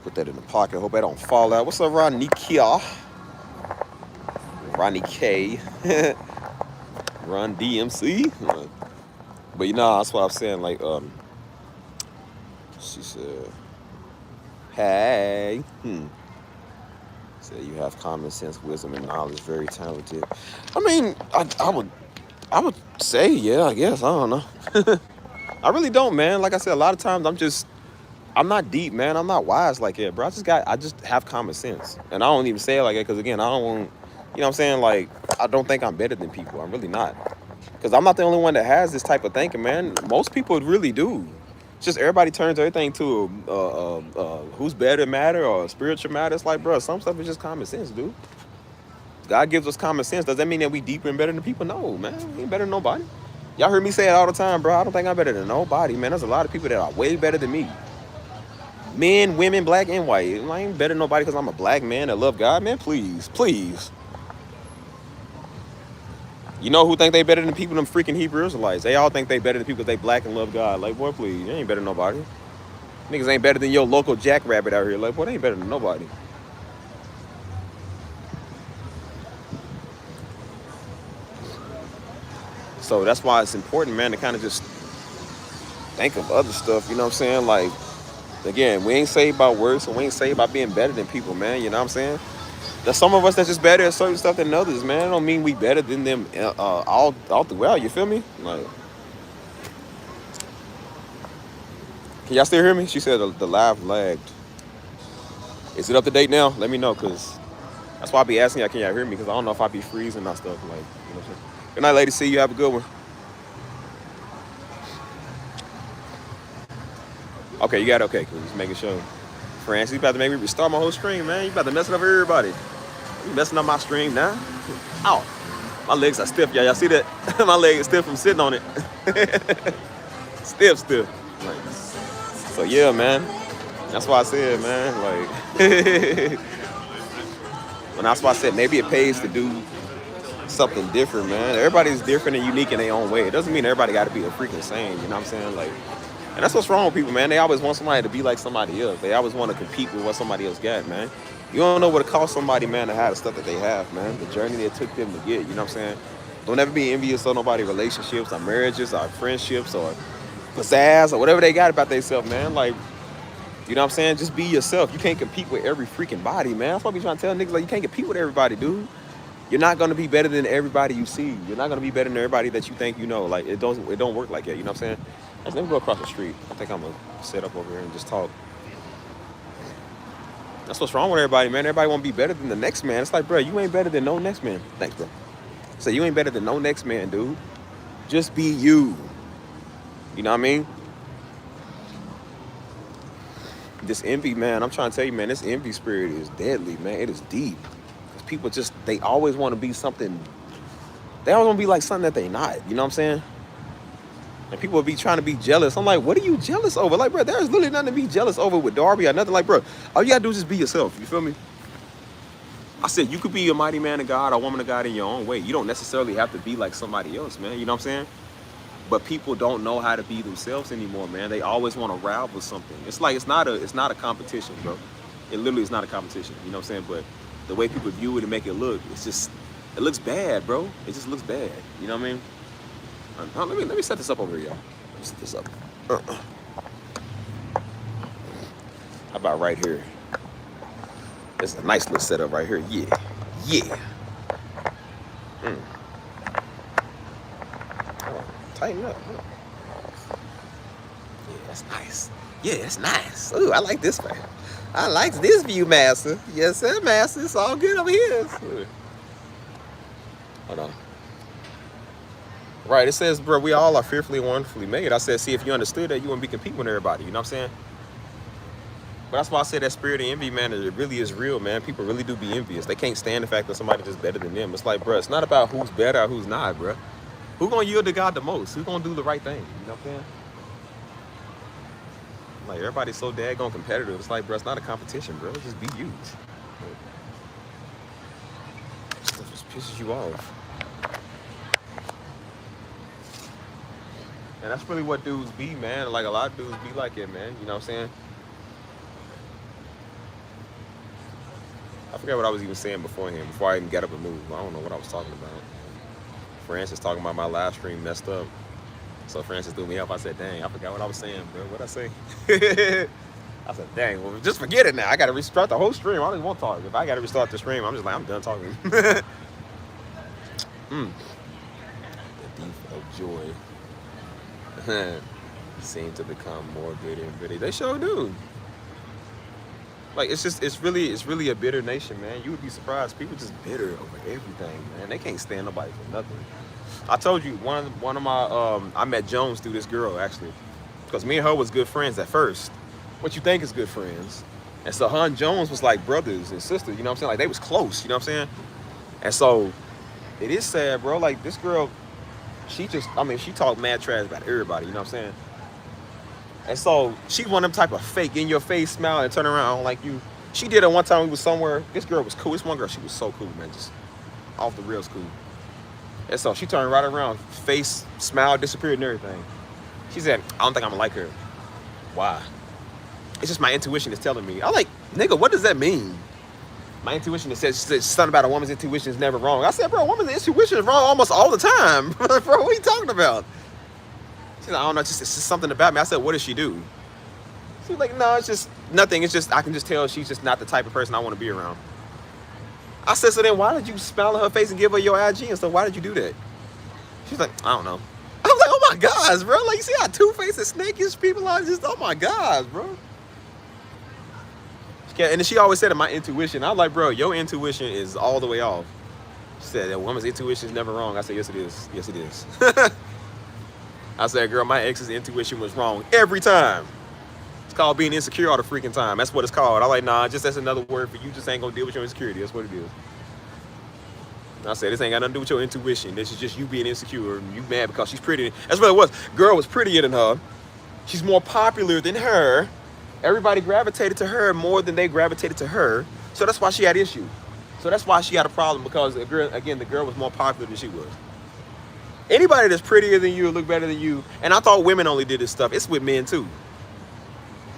A: Put that in the pocket. Hope I don't fall out. What's up, Ronnie Kia? Ronnie K. Ron DMC. But you know, that's what I'm saying. Like, she said, hey. Said you have common sense, wisdom, and knowledge, very talented. I mean, I would say, yeah, I guess. I don't know. I really don't, man. Like I said, a lot of times I'm not deep, man. I'm not wise like that, bro. I just have common sense. And I don't even say it like that because, again, I don't want, you know what I'm saying? Like, I don't think I'm better than people. I'm really not. Because I'm not the only one that has this type of thinking, man. Most people really do. It's just everybody turns everything to who's better matter or spiritual matter. It's like, bro, some stuff is just common sense, dude. God gives us common sense. Does that mean that we deeper and better than people? No, man. We ain't better than nobody. Y'all heard me say it all the time, bro. I don't think I'm better than nobody, man. There's a lot of people that are way better than me. Men, women, black and white. I ain't better than nobody because I'm a black man that love God, man. Please, please. You know who think they better than people? Them freaking Hebrew Israelites. They all think they better than people because they black and love God. Like, boy, please. You ain't better than nobody. Niggas ain't better than your local jackrabbit out here. Like, boy, they ain't better than nobody. So that's why it's important, man, to kind of just think of other stuff. You know what I'm saying? Like, again, we ain't saved by works, and we ain't saved by being better than people, man. You know what I'm saying? There's some of us that's just better at certain stuff than others, man. It don't mean we better than them all throughout. You feel me? Like, can y'all still hear me? She said the live lagged. Is it up to date now? Let me know, because that's why I be asking y'all, can y'all hear me? Because I don't know if I be freezing or stuff. Like, you know what I'm saying? Good night, lady. See you. Have a good one. Okay, you got it. Okay, cool. Just making sure. Francis, you about to make me restart my whole stream, man. You about to mess it up for everybody. You messing up my stream now? Ow. My legs are stiff, y'all. Y'all see that? My leg is stiff from sitting on it. Stiff. Like, so, yeah, man. That's why I said, man, like, when that's why I said maybe it pays to do something different, man. Everybody's different and unique in their own way. It doesn't mean everybody got to be a freaking same, you know what I'm saying? Like, and that's what's wrong with people, man. They always want somebody to be like somebody else. They always want to compete with what somebody else got, man. You don't know what it costs somebody, man, to have the stuff that they have, man. The journey it took them to get, you know what I'm saying? Don't ever be envious of nobody's relationships or marriages or friendships or pizzazz or whatever they got about themselves, man. Like, you know what I'm saying? Just be yourself. You can't compete with every freaking body, man. That's why we trying to tell niggas, like, you can't compete with everybody, dude. You're not going to be better than everybody you see. You're not going to be better than everybody that you think you know. Like, it don't work like that, you know what I'm saying? Let's never go across the street. I think I'm going to sit up over here and just talk. That's what's wrong with everybody, man. Everybody want to be better than the next man. It's like, bro, you ain't better than no next man. Thanks, bro. So you ain't better than no next man, dude. Just be you. You know what I mean? This envy, man, I'm trying to tell you, man, this envy spirit is deadly, man. It is deep. Because people just, they always want to be something. They always want to be like something that they not. You know what I'm saying? And people will be trying to be jealous. I'm like, what are you jealous over? Like, bro, there's literally nothing to be jealous over with Darby or nothing. Like, bro, all you gotta do is just be yourself. You feel me? I said you could be a mighty man of God or woman of God in your own way. You don't necessarily have to be like somebody else, man. You know what I'm saying? But people don't know how to be themselves anymore, man. They always want to rival something. It's like it's not a competition, bro. It literally is not a competition. You know what I'm saying? But the way people view it and make it look, it looks bad, bro. It just looks bad. You know what I mean? Let me set this up over here, y'all. Let me set this up. How about right here? It's a nice little setup right here. Yeah. Yeah. Oh, tighten up. Yeah, that's nice. Yeah, it's nice. Ooh, I like this man. I like this view, master. Yes, sir, master. It's all good over here. Hold on. Right, it says, bro, we all are fearfully and wonderfully made. I said, see, if you understood that, you wouldn't be competing with everybody. You know what I'm saying? But that's why I said that spirit of envy, man, it really is real, man. People really do be envious. They can't stand the fact that somebody's just better than them. It's like, bro, it's not about who's better or who's not, bro. Who gonna yield to God the most? Who gonna do the right thing? You know what I'm saying? Like, everybody's so daggone competitive. It's like, bro, it's not a competition, bro. Just be you. Stuff just pisses you off. And that's really what dudes be, man. Like, a lot of dudes be like it, man. You know what I'm saying? I forgot what I was even saying beforehand, before I even got up and moved. I don't know what I was talking about. Francis talking about my live stream messed up. So Francis threw me up. I said, dang, I forgot what I was saying, bro. What'd I say? I said, dang, well, just forget it now. I got to restart the whole stream. I don't even want to talk. If I got to restart the stream, I'm just like, I'm done talking. The thief of joy seem to become more bitter and bitter. They sure do. Like, it's really a bitter nation, man. You would be surprised. People just bitter over everything, man. They can't stand nobody for nothing. I told you, one of my, I met Jones through this girl, actually. Because me and her was good friends at first. What you think is good friends. And so her and Jones was like brothers and sisters, you know what I'm saying? Like, they was close, you know what I'm saying? And so, it is sad, bro. Like, this girl, she talked mad trash about everybody, you know what I'm saying? And so, she's one of them type of fake, in-your-face smile and turn around like you. She did it one time we was somewhere. This girl was cool. This one girl, she was so cool, man. Just off the rails cool. And so, she turned right around, face, smile, disappeared and everything. She said, I don't think I'm gonna like her. Why? It's just my intuition is telling me. I'm like, nigga, what does that mean? My intuition says something about a woman's intuition is never wrong. I said, bro, a woman's intuition is wrong almost all the time. Bro, what are you talking about? She's like, I don't know, it's just something about me. I said, what does she do? She's like, no, it's just nothing. It's just, I can just tell she's just not the type of person I want to be around. I said, so then why did you smile in her face and give her your IG and stuff? Why did you do that? She's like, I don't know. I was like, oh my gosh, bro. Like, you see how two-faced and snakish people are? Just, oh my gosh, bro. And then she always said, my intuition. I was like, bro, your intuition is all the way off. She said, that woman's intuition is never wrong. I said, yes, it is. Yes, it is. I said, girl, my ex's intuition was wrong every time. It's called being insecure all the freaking time. That's what it's called. I like, nah, just that's another word for you. Just ain't gonna deal with your insecurity. That's what it is. I said, this ain't got nothing to do with your intuition. This is just you being insecure and you mad because she's pretty. That's what it was. Girl was prettier than her. She's more popular than her. Everybody gravitated to her more than they gravitated to her. So that's why she had issue. So that's why she had a problem, because the girl was more popular than she was. Anybody that's prettier than you, look better than you, and I thought women only did this stuff. It's with men too.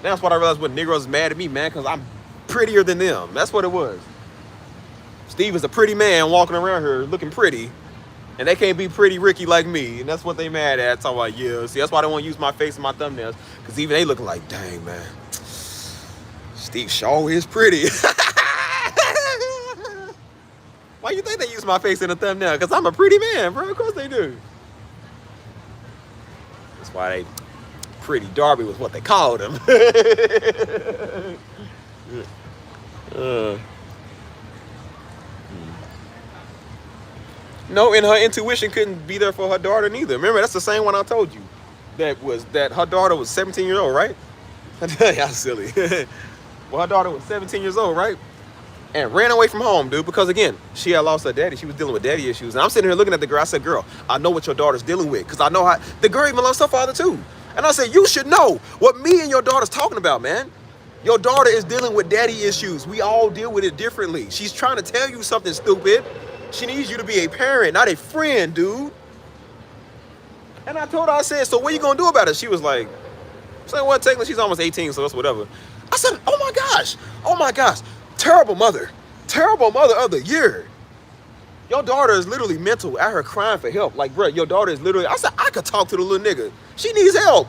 A: That's what I realized when Negroes mad at me, man, because I'm prettier than them. That's what it was. Steve is a pretty man walking around here looking pretty, and they can't be pretty Ricky like me, and that's what they mad at. Talking about, yeah, see, that's why they want to use my face and my thumbnails, because even they looking like, dang, man, Steve Shaw is pretty. Why you think they use my face in a thumbnail? Because I'm a pretty man, bro. Of course they do. That's why they Pretty Darby was what they called him. No, and her intuition couldn't be there for her daughter neither. Remember, that's the same one I told you. That her daughter was 17 years old, right? Y'all silly. Well, her daughter was 17 years old, right? and ran away from home, dude, because again, she had lost her daddy. She was dealing with daddy issues. And I'm sitting here looking at the girl. I said, girl, I know what your daughter's dealing with, because I know how the girl even lost her father too. And I said, you should know what me and your daughter's talking about, man. Your daughter is dealing with daddy issues. We all deal with it differently. She's trying to tell you something stupid. She needs you to be a parent, not a friend, dude. And I told her, I said, so what are you gonna do about it? She was like, saying, well, technically she's almost 18, so that's whatever. I said, oh my gosh, terrible mother of the year. Your daughter is literally mental at her crying for help. Like, bro, your daughter is literally, I said, I could talk to the little nigga. She needs help.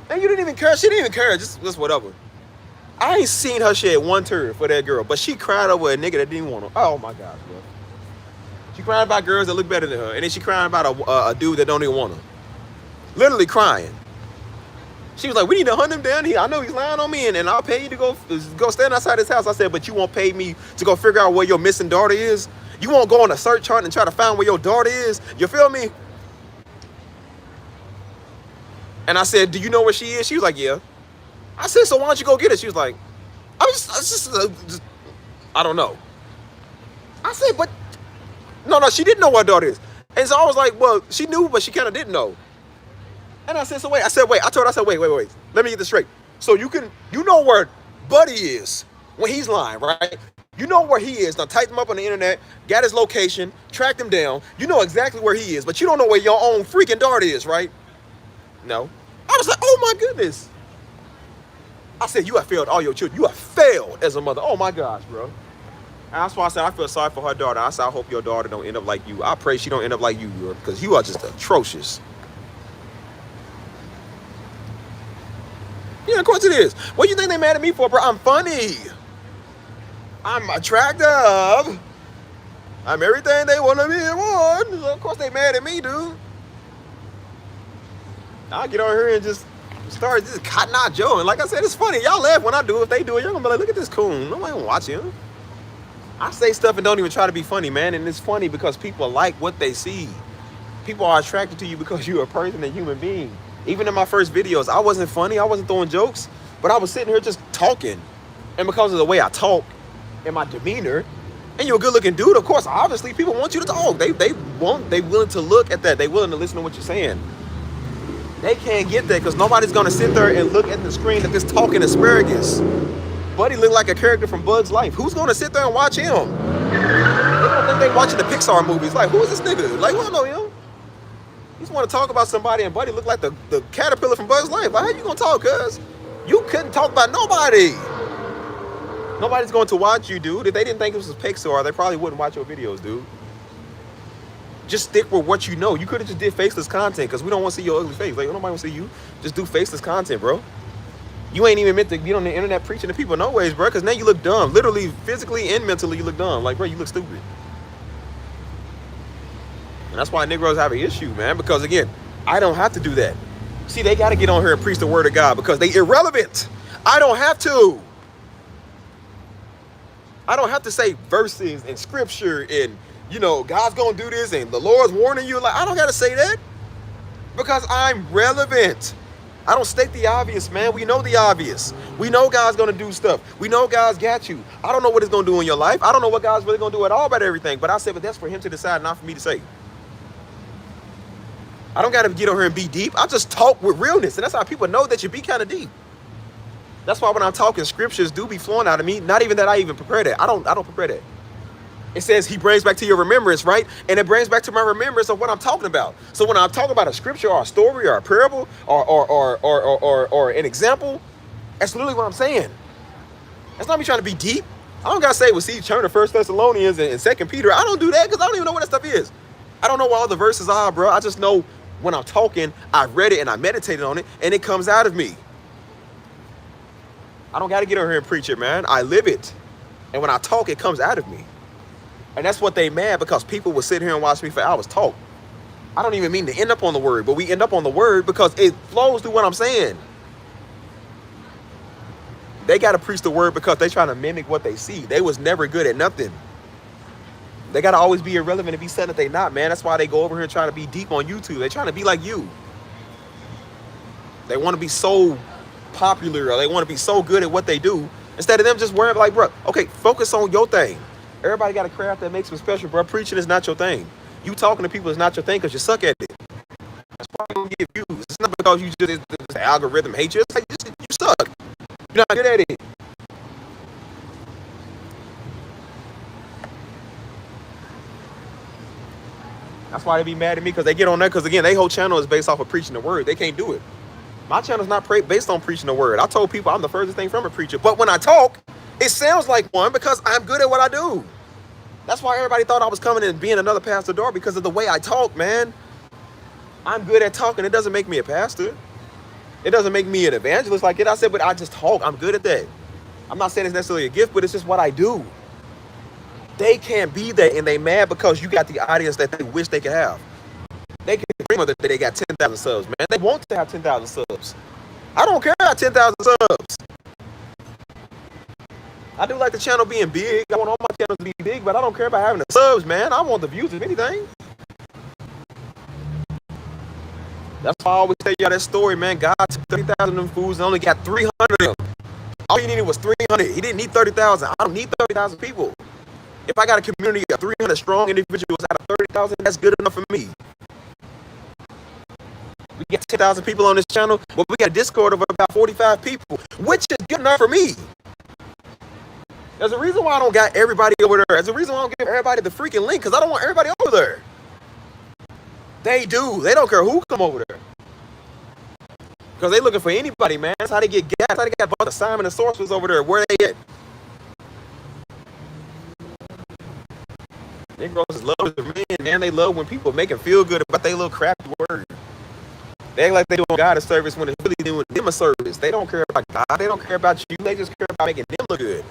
A: And you didn't even care, she didn't even care, just whatever. I ain't seen her shed one tear for that girl, but she cried over a nigga that didn't want her. Oh my gosh, bro. She cried about girls that look better than her, and then she crying about a dude that don't even want her. Literally crying. She was like, we need to hunt him down here. I know he's lying on me, and I'll pay you to go stand outside his house. I said, but you won't pay me to go figure out where your missing daughter is? You won't go on a search chart and try to find where your daughter is? You feel me? And I said, do you know where she is? She was like, yeah. I said, so why don't you go get her? She was like, I don't know. I said, but no, she didn't know where her daughter is. And so I was like, well, she knew, but she kind of didn't know. And I said, so wait. I told her, I said, wait. Let me get this straight. So you know where Buddy is when he's lying, right? You know where he is. Now type him up on the internet, got his location, tracked him down. You know exactly where he is, but you don't know where your own freaking daughter is, right? No. I was like, oh my goodness. I said, you have failed all your children. You have failed as a mother. Oh my gosh, bro. And that's why I said I feel sorry for her daughter. I said, I hope your daughter don't end up like you. I pray she don't end up like you, bro, because you are just atrocious. Yeah, of course it is. What do you think they mad at me for, bro? I'm funny. I'm attractive. I'm everything they want to be in one. So of course they mad at me, dude. I'll get on here and just start just Cotton Eye Joe. And like I said, it's funny. Y'all laugh when I do it. If they do it, y'all gonna be like, look at this coon. Nobody gonna watch him. I say stuff and don't even try to be funny, man. And it's funny because people like what they see. People are attracted to you because you're a person, a human being. Even in my first videos, I wasn't funny. I wasn't throwing jokes, but I was sitting here just talking. And because of the way I talk and my demeanor, and you're a good looking dude, of course, obviously people want you to talk. They willing to look at that. They willing to listen to what you're saying. They can't get that because nobody's gonna sit there and look at the screen at this talking asparagus. Buddy looked like a character from Bug's Life. Who's gonna sit there and watch him? They don't think they watching the Pixar movies. Like, who is this nigga? Like, we don't know him. You just want to talk about somebody and Buddy looked like the caterpillar from Bug's Life. Like, how you gonna talk, cuz? You couldn't talk about nobody. Nobody's going to watch you, dude. If they didn't think this was Pixar, they probably wouldn't watch your videos, dude. Just stick with what you know. You could have just did faceless content because we don't want to see your ugly face. Like, nobody want to see you. Just do faceless content, bro. You ain't even meant to be on the internet preaching to people no ways, bro, because now you look dumb. Literally, physically, and mentally, you look dumb. Like, bro, you look stupid. And that's why Negroes have an issue, man, because, again, I don't have to do that. See, they got to get on here and preach the word of God because they irrelevant. I don't have to. I don't have to say verses and scripture and, you know, God's going to do this and the Lord's warning you. Like, I don't got to say that because I'm relevant. I don't state the obvious, man. We know the obvious. We know God's going to do stuff. We know God's got you. I don't know what he's going to do in your life. I don't know what God's really going to do at all about everything. But I said, but that's for him to decide, not for me to say. I don't got to get on here and be deep. I just talk with realness. And that's how people know that you be kind of deep. That's why when I'm talking, scriptures do be flowing out of me. Not even that I even prepare that. I don't prepare that. It says he brings back to your remembrance, right? And it brings back to my remembrance of what I'm talking about. So when I'm talking about a scripture or a story or a parable or an example, that's literally what I'm saying. That's not me trying to be deep. I don't got to say, well, see, turn to 1 Thessalonians and 2 Peter. I don't do that because I don't even know what that stuff is. I don't know what all the verses are, bro. I just know when I'm talking, I read it and I meditated on it and it comes out of me. I don't got to get on here and preach it, man. I live it. And when I talk, it comes out of me. And that's what they mad because people will sit here and watch me for hours talk. I don't even mean to end up on the word, but we end up on the word because it flows through what I'm saying. They got to preach the word because they trying to mimic what they see. They was never good at nothing. They got to always be irrelevant and be said that they not, man. That's why they go over here trying to be deep on YouTube. They trying to be like you. They want to be so popular or they want to be so good at what they do Instead of them just worrying like, bro, okay, focus on your thing. Everybody got a craft that makes them special, bro. Preaching is not your thing. You talking to people is not your thing because you suck at it. That's why you don't get views. It's not because you just the algorithm hates you. It's like you suck. You're not good at it. That's why they be mad at me because they get on there because again, their whole channel is based off of preaching the word. They can't do it. My channel's not based on preaching the word. I told people I'm the furthest thing from a preacher, but when I talk, it sounds like one because I'm good at what I do. That's why everybody thought I was coming and being another Pastor Dar because of the way I talk, man. I'm good at talking. It doesn't make me a pastor. It doesn't make me an evangelist like it. I said, but I just talk. I'm good at that. I'm not saying it's necessarily a gift, but it's just what I do. They can't be that, and they mad because you got the audience that they wish they could have. They can dream of that they got 10,000 subs, man. They want to have 10,000 subs. I don't care about 10,000 subs. I do like the channel being big. I want all my channels to be big, but I don't care about having the subs, man. I want the views, if anything. That's why I always tell y'all that story, man. God took 30,000 of them fools and only got 300 of them. All you needed was 300. He didn't need 30,000. I don't need 30,000 people. If I got a community of 300 strong individuals out of 30,000, that's good enough for me. We get 10,000 people on this channel, but we got a Discord of about 45 people, which is good enough for me. There's a reason why I don't got everybody over there. There's a reason why I don't give everybody the freaking link, because I don't want everybody over there. They do. They don't care who come over there. Because they looking for anybody, man. That's how they get gas. That's how they got a bunch of Simon and Sorcerers over there. Where they at? Negroes love the men, man. They love when people make them feel good about their little crappy word. They act like they doing God a service when it's really doing them a service. They don't care about God. They don't care about you. They just care about making them look good.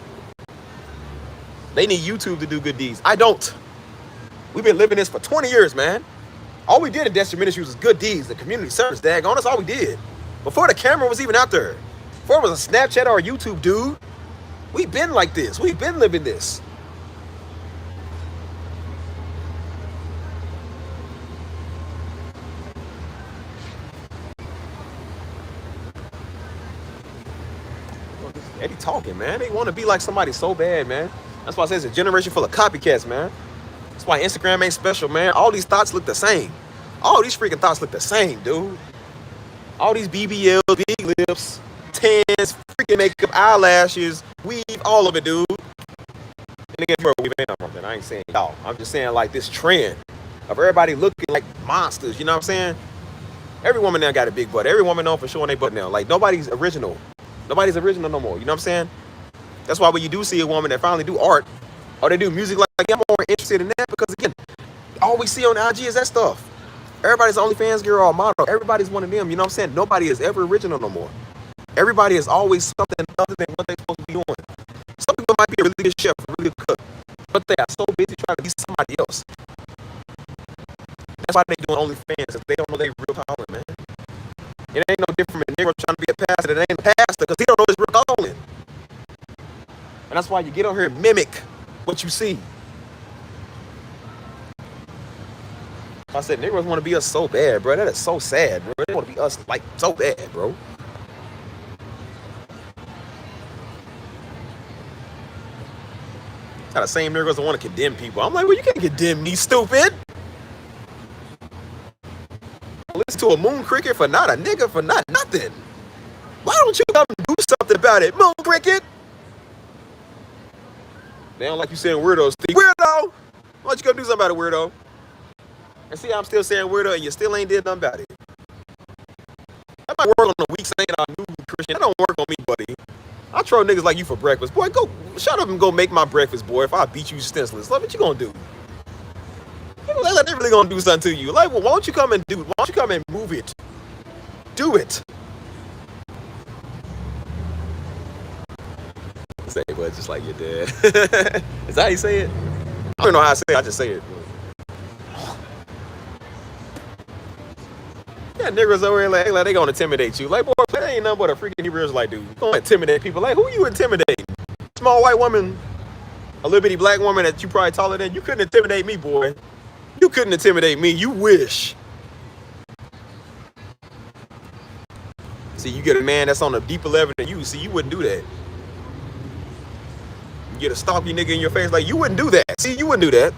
A: They need YouTube to do good deeds. I don't. We've been living this for 20 years, man. All we did in Destiny Ministries was good deeds, the community service, daggone. That's all we did. Before the camera was even out there. Before it was a Snapchat or a YouTube, dude. We've been like this. We've been living this. Eddie talking, man. They want to be like somebody so bad, man. That's why I say it's a generation full of copycats, man. That's why Instagram ain't special, man. All these thoughts look the same. All these freaking thoughts look the same, dude. All these BBLs, big lips, tans, freaking makeup, eyelashes, weave, all of it, dude. And again, bro, weave ain't something. I ain't saying y'all. I'm just saying like this trend of everybody looking like monsters. You know what I'm saying? Every woman now got a big butt. Every woman known for showing their butt now. Like nobody's original. Nobody's original no more. You know what I'm saying? That's why when you do see a woman that finally do art or they do music, like I'm more interested in that because again, all we see on IG is that stuff. Everybody's OnlyFans girl or model. Everybody's one of them. You know what I'm saying? Nobody is ever original no more. Everybody is always something other than what they're supposed to be doing. Some people might be a really good chef, a really good cook, but they are so busy trying to be somebody else. That's why they doing OnlyFans, because they don't know their real calling, man. It ain't no different from a nigga trying to be a pastor that ain't a pastor because he don't know his real calling. And that's why you get on here and mimic what you see. I said, niggas want to be us so bad, bro. That is so sad, bro. They want to be us like so bad, bro. How the same niggas that want to condemn people. I'm like, well, you can't condemn me, stupid. Listen to a moon cricket for not a nigga for not nothing. Why don't you come and do something about it, moon cricket? They don't like you saying weirdo, Steve. Weirdo! Why don't you come do something about it, weirdo? And see, I'm still saying weirdo, and you still ain't did nothing about it. That might work on the weak saying I'm new Christian. That don't work on me, buddy. I troll niggas like you for breakfast. Boy, go shut up and go make my breakfast, boy. If I beat you senseless, what you gonna do? Like they really gonna do something to you. Like, well, why don't you come and do it? Why don't you come and move it? Do it. Say it, but just like your dad. Is that how you say it? I don't know how I say it. I just say it. Yeah, niggas over here like they gonna intimidate you. Like, boy, that ain't nothing but a freaking Hebrew Israelite dude. You gonna intimidate people. Like, who you intimidating? Small white woman, a little bitty black woman that you probably taller than. You couldn't intimidate me, boy. You couldn't intimidate me. You wish. See, you get a man that's on a deeper level than you. See, you wouldn't do that. get a stalky nigga in your face. Like, you wouldn't do that. See, you wouldn't do that.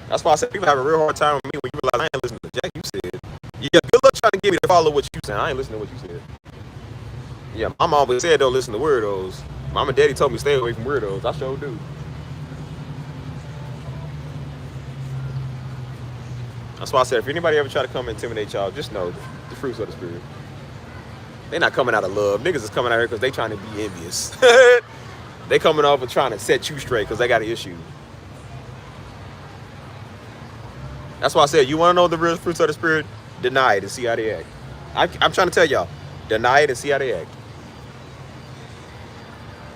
A: That's why I said people have a real hard time with me when you realize I ain't listening to Jack. You said, yeah, good luck trying to get me to follow what you said. I ain't listening to what you said. Yeah, Mama always said don't listen to weirdos. Mama and Daddy told me stay away from weirdos. I sure do. That's why I said if anybody ever try to come and intimidate y'all, just know the fruits of the spirit. They not coming out of love. Niggas is coming out here because they trying to be envious. They coming off and trying to set you straight because they got an issue. That's why I said, you want to know the real fruits of the spirit? Deny it and see how they act. I'm trying to tell y'all, deny it and see how they act.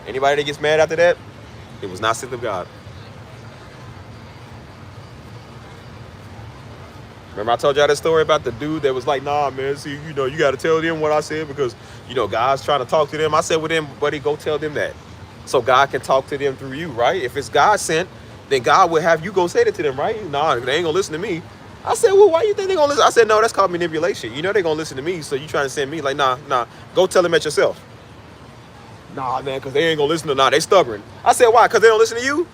A: Anybody that gets mad after that, it was not sent of God. Remember I told y'all that story about the dude that was like, nah, man, see, you know, you got to tell them what I said because, you know, God's trying to talk to them. I said, well, then, buddy, go tell them that. So God can talk to them through you, right? If it's God sent, then God will have you go say that to them, right? Nah, they ain't going to listen to me. I said, well, why you think they going to listen? I said, no, that's called manipulation. You know they going to listen to me, so you trying to send me. Like, nah, go tell them at yourself. Nah, man, because they ain't going to listen to, they stubborn. I said, why? Because they don't listen to you?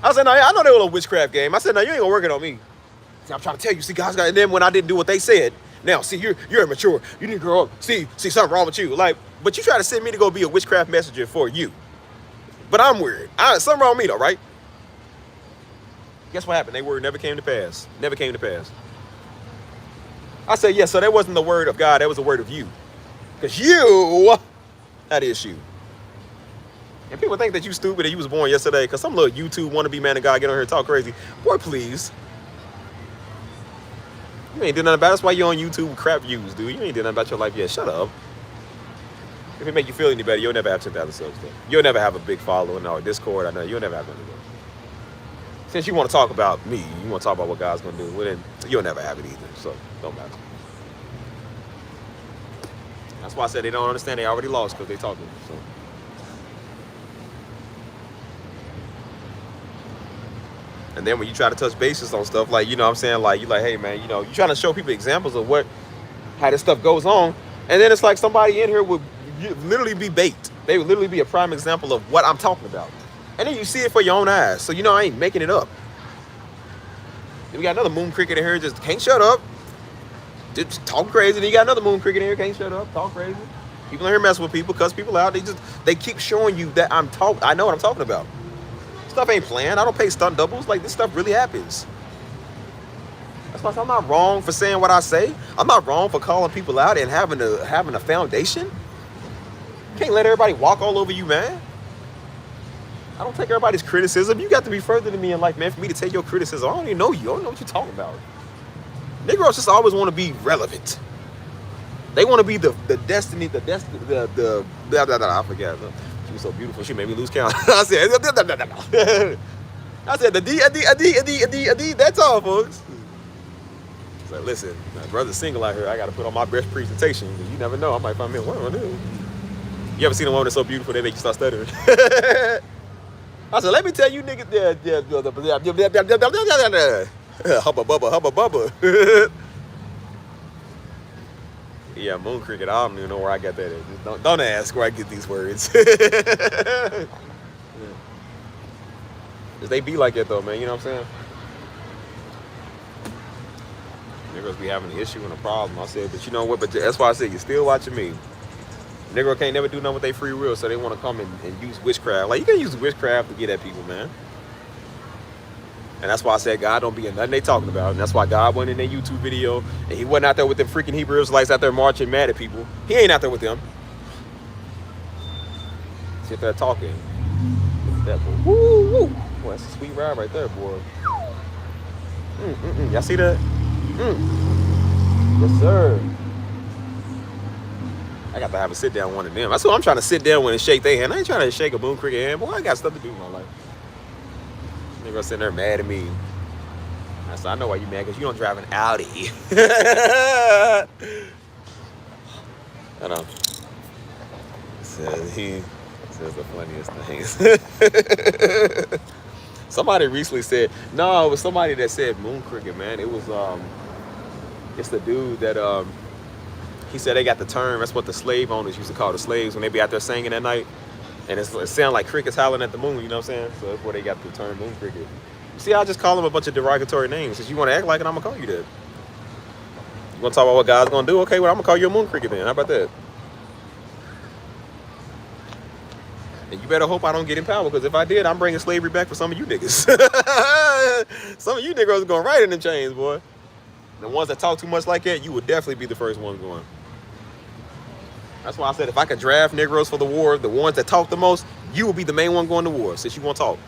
A: I said, no, I know they were a witchcraft game. I said, no, you ain't going to work it on me. See, I'm trying to tell you, see, God's got, and then when I didn't do what they said, now, see, you're immature. You need to grow up. See, something wrong with you. Like, but you try to send me to go be a witchcraft messenger for you. But I'm weird. Something wrong with me, though, right? Guess what happened? They word never came to pass. Never came to pass. I said, yes, so that wasn't the word of God. That was the word of you. Because you had an issue. And people think that you stupid and you was born yesterday because some little YouTube wannabe man of God get on here and talk crazy. Boy, please. You ain't did nothing about it. That's why you're on YouTube with crap views, dude. You ain't did nothing about your life yet. Shut up. If it make you feel any better, you'll never have 10,000 subs, though. You'll never have a big following or Discord. I know. You'll never have nothing. Since you want to talk about me, you want to talk about what God's going to do, well, then you'll never have it either. So, don't matter. That's why I said they don't understand. They already lost because they talking. So. And then when you try to touch bases on stuff, like, you know what I'm saying? Like, you're like, hey, man, you know, you're trying to show people examples of how this stuff goes on. And then it's like somebody in here would literally be bait. They would literally be a prime example of what I'm talking about. And then you see it for your own eyes. So, you know, I ain't making it up. Then we got another moon cricket in here, just can't shut up. Just talk crazy. Then you got another moon cricket in here, can't shut up, talk crazy. People in here messing with people, cuss people out. They keep showing you that I know what I'm talking about. Stuff ain't planned. I don't pay stunt doubles. Like, this stuff really happens. That's why I'm not wrong for saying what I say. I'm not wrong for calling people out and having a foundation. Can't let everybody walk all over you, man. I don't take everybody's criticism. You got to be further than me in life, man, for me to take your criticism. I don't even know you. I don't know what you're talking about. Negroes just always want to be relevant. They want to be the destiny, I forget. She was so beautiful, she made me lose count. I said the D, that's all, folks. So listen, my brother's single out here. I got to put on my best presentation. You never know. I might find me one. You ever seen a woman that's so beautiful they make you start stuttering? I said, let me tell you niggas, hubba bubba. Yeah, moon cricket, I don't even know where I got that at. Just don't ask where I get these words. They be like that though, man, you know what I'm saying? Niggas be having an issue and a problem. I said, but you know what, but that's why I said, you're still watching me. Negro can't never do nothing with their free will, so they want to come and use witchcraft. Like, you can use witchcraft to get at people, man. And that's why I said God don't be in nothing they talking about. And that's why God went in their YouTube video and he wasn't out there with them freaking Hebrew Israelites out there marching mad at people. He ain't out there with them. Sit there talking. That boy. Woo, woo. Boy, that's a sweet ride right there, boy. Y'all see that? Yes, sir. I got to have a sit down one of them. That's what I'm trying to sit down with and shake their hand. I ain't trying to shake a moon cricket hand. Boy, I got stuff to do in my life. Nigga sitting there mad at me. I said, I know why you mad, because you don't drive an Audi. I know. He says the funniest things. Somebody recently said, no, it was somebody that said moon cricket, man. It was, it's the dude that, He said they got the term. That's what the slave owners used to call the slaves when they be out there singing at night. And it sound like crickets howling at the moon, you know what I'm saying? So that's where they got the term moon cricket. You see, I just call them a bunch of derogatory names. Since you want to act like it, I'm going to call you that. You want to talk about what God's going to do? Okay, well, I'm going to call you a moon cricket then. How about that? And you better hope I don't get in power, because if I did, I'm bringing slavery back for some of you niggas. Some of you niggas going right in the chains, boy. The ones that talk too much like that, you would definitely be the first one going. That's why I said if I could draft Negroes for the war, the ones that talk the most, you would be the main one going to war since you won't talk.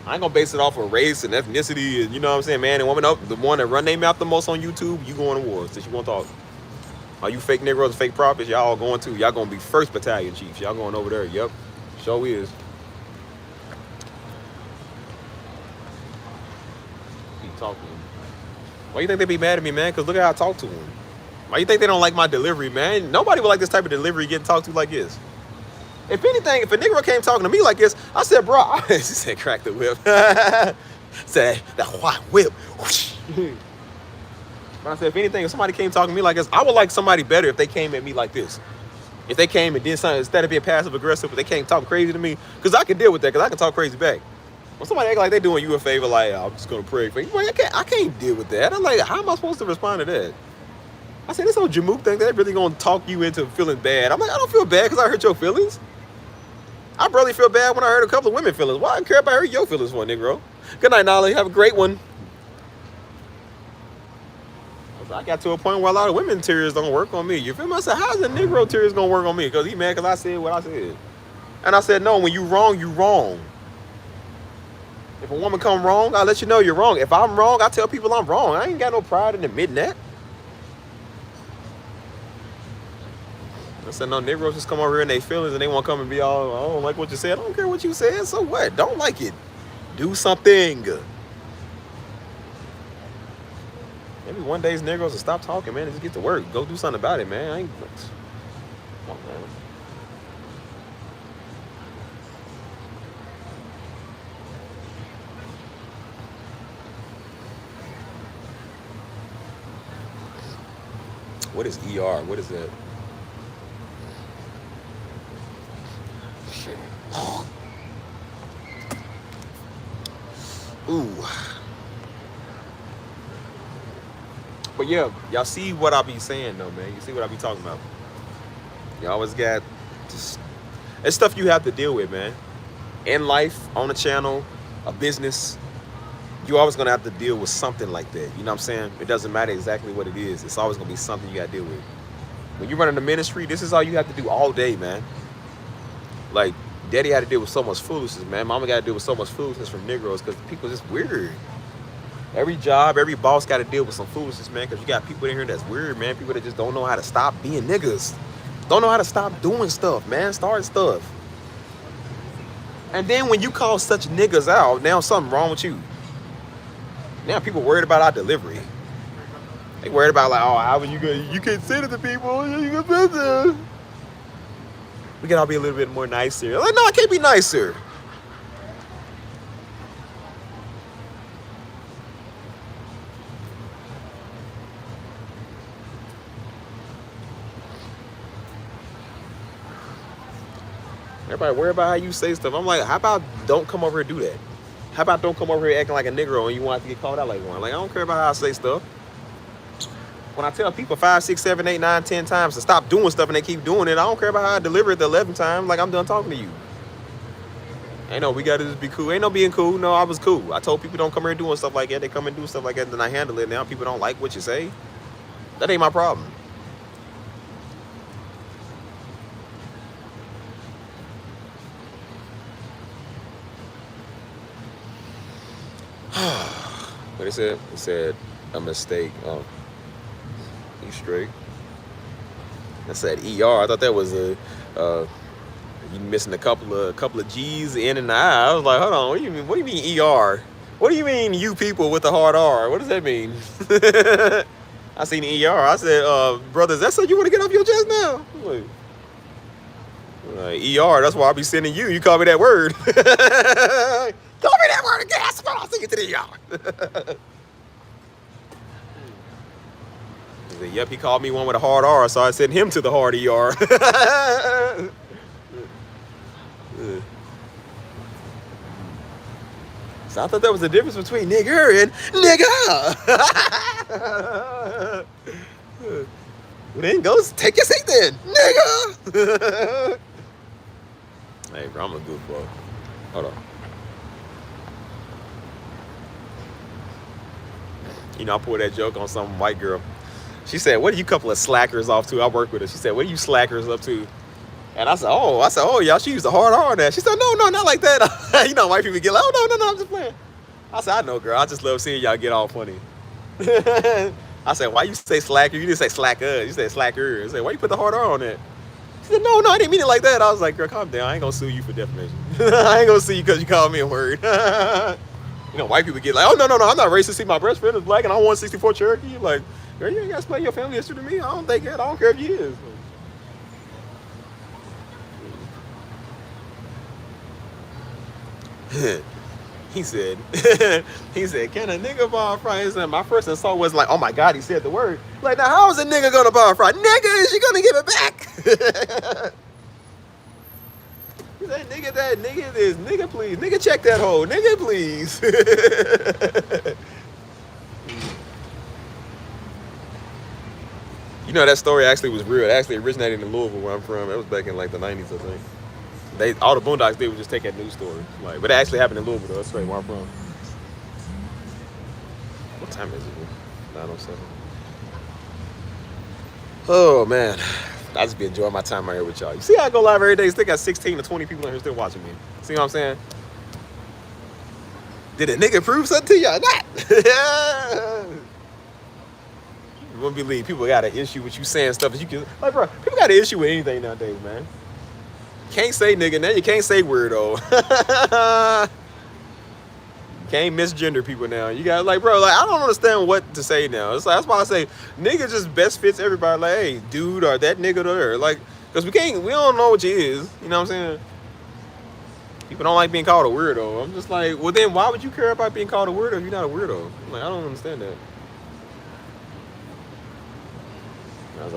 A: I ain't gonna base it off of race and ethnicity and, you know what I'm saying, man and woman. Up the one that run their mouth the most on YouTube, you going to war since you won't talk. All you fake Negroes, fake prophets, y'all all going to. Y'all gonna be first battalion chiefs. Y'all going over there. Yep, sure is. Keep talking. Why you think they be mad at me, man? Because look at how I talk to them. Why you think they don't like my delivery, man? Nobody would like this type of delivery getting talked to like this. If anything, if a Negro came talking to me like this, I said, bro, she said, crack the whip. Said, that white whip. But I said, if anything, if somebody came talking to me like this, I would like somebody better if they came at me like this. If they came and did something, instead of being passive aggressive, but they came talking crazy to me, because I can deal with that, because I can talk crazy back. When somebody act like they doing you a favor, like, I'm just going to pray for you, I can't deal with that. I'm like, how am I supposed to respond to that? I said, this whole Jamook thing, they're really going to talk you into feeling bad. I'm like, I don't feel bad because I hurt your feelings. I barely feel bad when I hurt a couple of women's feelings. Why I care about hurt your feelings for, Negro? Good night, Nolly. Have a great one. I got to a point where a lot of women tears don't work on me. You feel me? I said, how's a Negro tears going to work on me? Because he mad because I said what I said. And I said, no, when you wrong, you wrong. If a woman come wrong, I'll let you know you're wrong. If I'm wrong, I tell people I'm wrong. I ain't got no pride in admitting that. I said, no, Negroes just come over here in their feelings and they want to come and be all, I don't like what you said. I don't care what you said. So what? Don't like it. Do something. Maybe one day Negroes will stop talking, man, and just get to work. Go do something about it, man. I ain't... Come on, man. What is ER? What is that? Ooh. But yeah, y'all see what I be saying though, man. You see what I be talking about. You always got just, it's stuff you have to deal with, man. In life, on the channel, a business, you always gonna have to deal with something like that. You know what I'm saying? It doesn't matter exactly what it is. It's always gonna be something you gotta deal with. When you're running the ministry, this is all you have to do all day, man. Like, Daddy had to deal with so much foolishness, man. Mama got to deal with so much foolishness from Negroes because people are just weird. Every job, every boss got to deal with some foolishness, man, because you got people in here that's weird, man. People that just don't know how to stop being niggas. Don't know how to stop doing stuff, man. Start stuff. And then when you call such niggas out, now something wrong with you. Now people worried about our delivery. They worried about like, oh, how are you gonna, you can't say to the people, you can we can all be a little bit more nicer. Like, no, I can't be nicer. Everybody worry about how you say stuff. I'm like, how about don't come over here and do that? How about don't come over here acting like a Negro and you want to get called out like one? Like, I don't care about how I say stuff. When I tell people 5, 6, 7, 8, 9, 10 times to stop doing stuff and they keep doing it, I don't care about how I deliver it the 11th time. Like, I'm done talking to you. Ain't no, we gotta just be cool. Ain't no being cool. No, I was cool. I told people don't come here doing stuff like that. They come and do stuff like that, then I handle it. Now people don't like what you say. That ain't my problem. What it said? It said a mistake. Oh, you straight? I said ER. I thought that was a you missing a couple of G's in and the I. I was like, hold on. What do you mean? What do you mean ER? What do you mean you people with a hard R? What does that mean? I seen ER. I said, brother, is that something you want to get off your chest now? Like, ER. That's why I be sending you. You call me that word. Call me that word again. I'll send you to the ER. said, yep, he called me one with a hard R, so I sent him to the hard ER. So I thought there was a difference between nigger and nigga. Well, then go take your seat then, nigga. Hey, bro, I'm a goofball. Hold on. You know, I pulled that joke on some white girl. She said, what are you couple of slackers off to? I work with her. She said, what are you slackers up to? And I said, oh, y'all, she used a hard R on that. She said, no, not like that. You know, white people get like, oh, no, I'm just playing. I said, I know, girl. I just love seeing y'all get all funny. I said, why you say slacker? You didn't say slacker. You said slacker. I said, why you put the hard R on that? She said, no, I didn't mean it like that. I was like, girl, calm down. I ain't going to sue you for defamation. I ain't going to sue you because you called me a word. You know, white people get like, oh, no, I'm not racist. See, my best friend is black and I'm 164 Cherokee. Like, girl, you ain't got to explain your family history to me. I don't care if you is. He said, can a nigga bar fries? And my first insult was like, oh my God, he said the word. Like, now how is a nigga gonna bar fry? Nigga, is she gonna give it back? He said, nigga that, nigga this, nigga please, nigga check that hole, nigga please. You know, that story actually was real. It actually originated in Louisville, where I'm from. It was back in like the 90s, I think. All the Boondocks did was just take that news story. Like, but it actually happened in Louisville, though. That's straight where I'm from. What time is it? 9:07. Oh, man. I just be enjoying my time out here with y'all. You see how I go live every day? Still got 16 to 20 people in here still watching me. See what I'm saying? Did a nigga prove something to y'all? Not. You wouldn't believe people got an issue with you saying stuff that you can. Like, bro, people got an issue with anything nowadays, man. Can't say nigga, now you can't say weirdo. Can't misgender people now. You got like, bro, like I don't understand what to say now. It's like, that's why I say nigga just best fits everybody. Like, hey, dude, or that nigga there. Like, cause we don't know what you is. You know what I'm saying? People don't like being called a weirdo. I'm just like, well then why would you care about being called a weirdo if you're not a weirdo? I'm like, I don't understand that.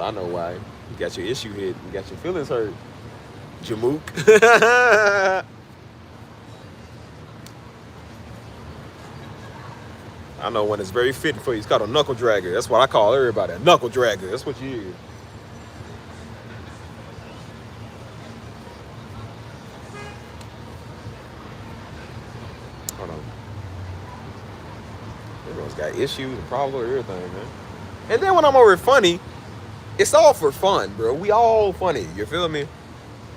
A: I know why. You got your issue hit. You got your feelings hurt. Jamook. I know one that's very fitting for you. It's called a knuckle dragger. That's what I call everybody. A knuckle dragger. That's what you is. Hold on. Everyone's got issues and problems with everything, man. And then when I'm over funny, it's all for fun, bro. We all funny. You feel me?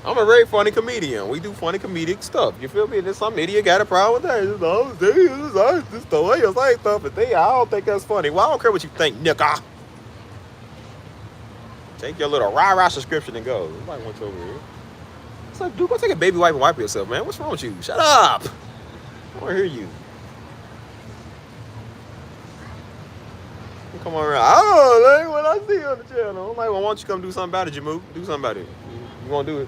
A: I'm a very funny comedian. We do funny comedic stuff. You feel me? Then some idiot got a problem with that. It's the way you say stuff. But I don't think that's funny. Well, I don't care what you think, nigga. Take your little rah-rah subscription and go. Nobody wants you over here. It's like, dude, go take a baby wipe and wipe yourself, man. What's wrong with you? Shut up. I want to hear you. Come on around. Oh, that ain't what I see on the channel. I'm like, well, why don't you come do something about it, Jamook? Do something about it. You want to do it?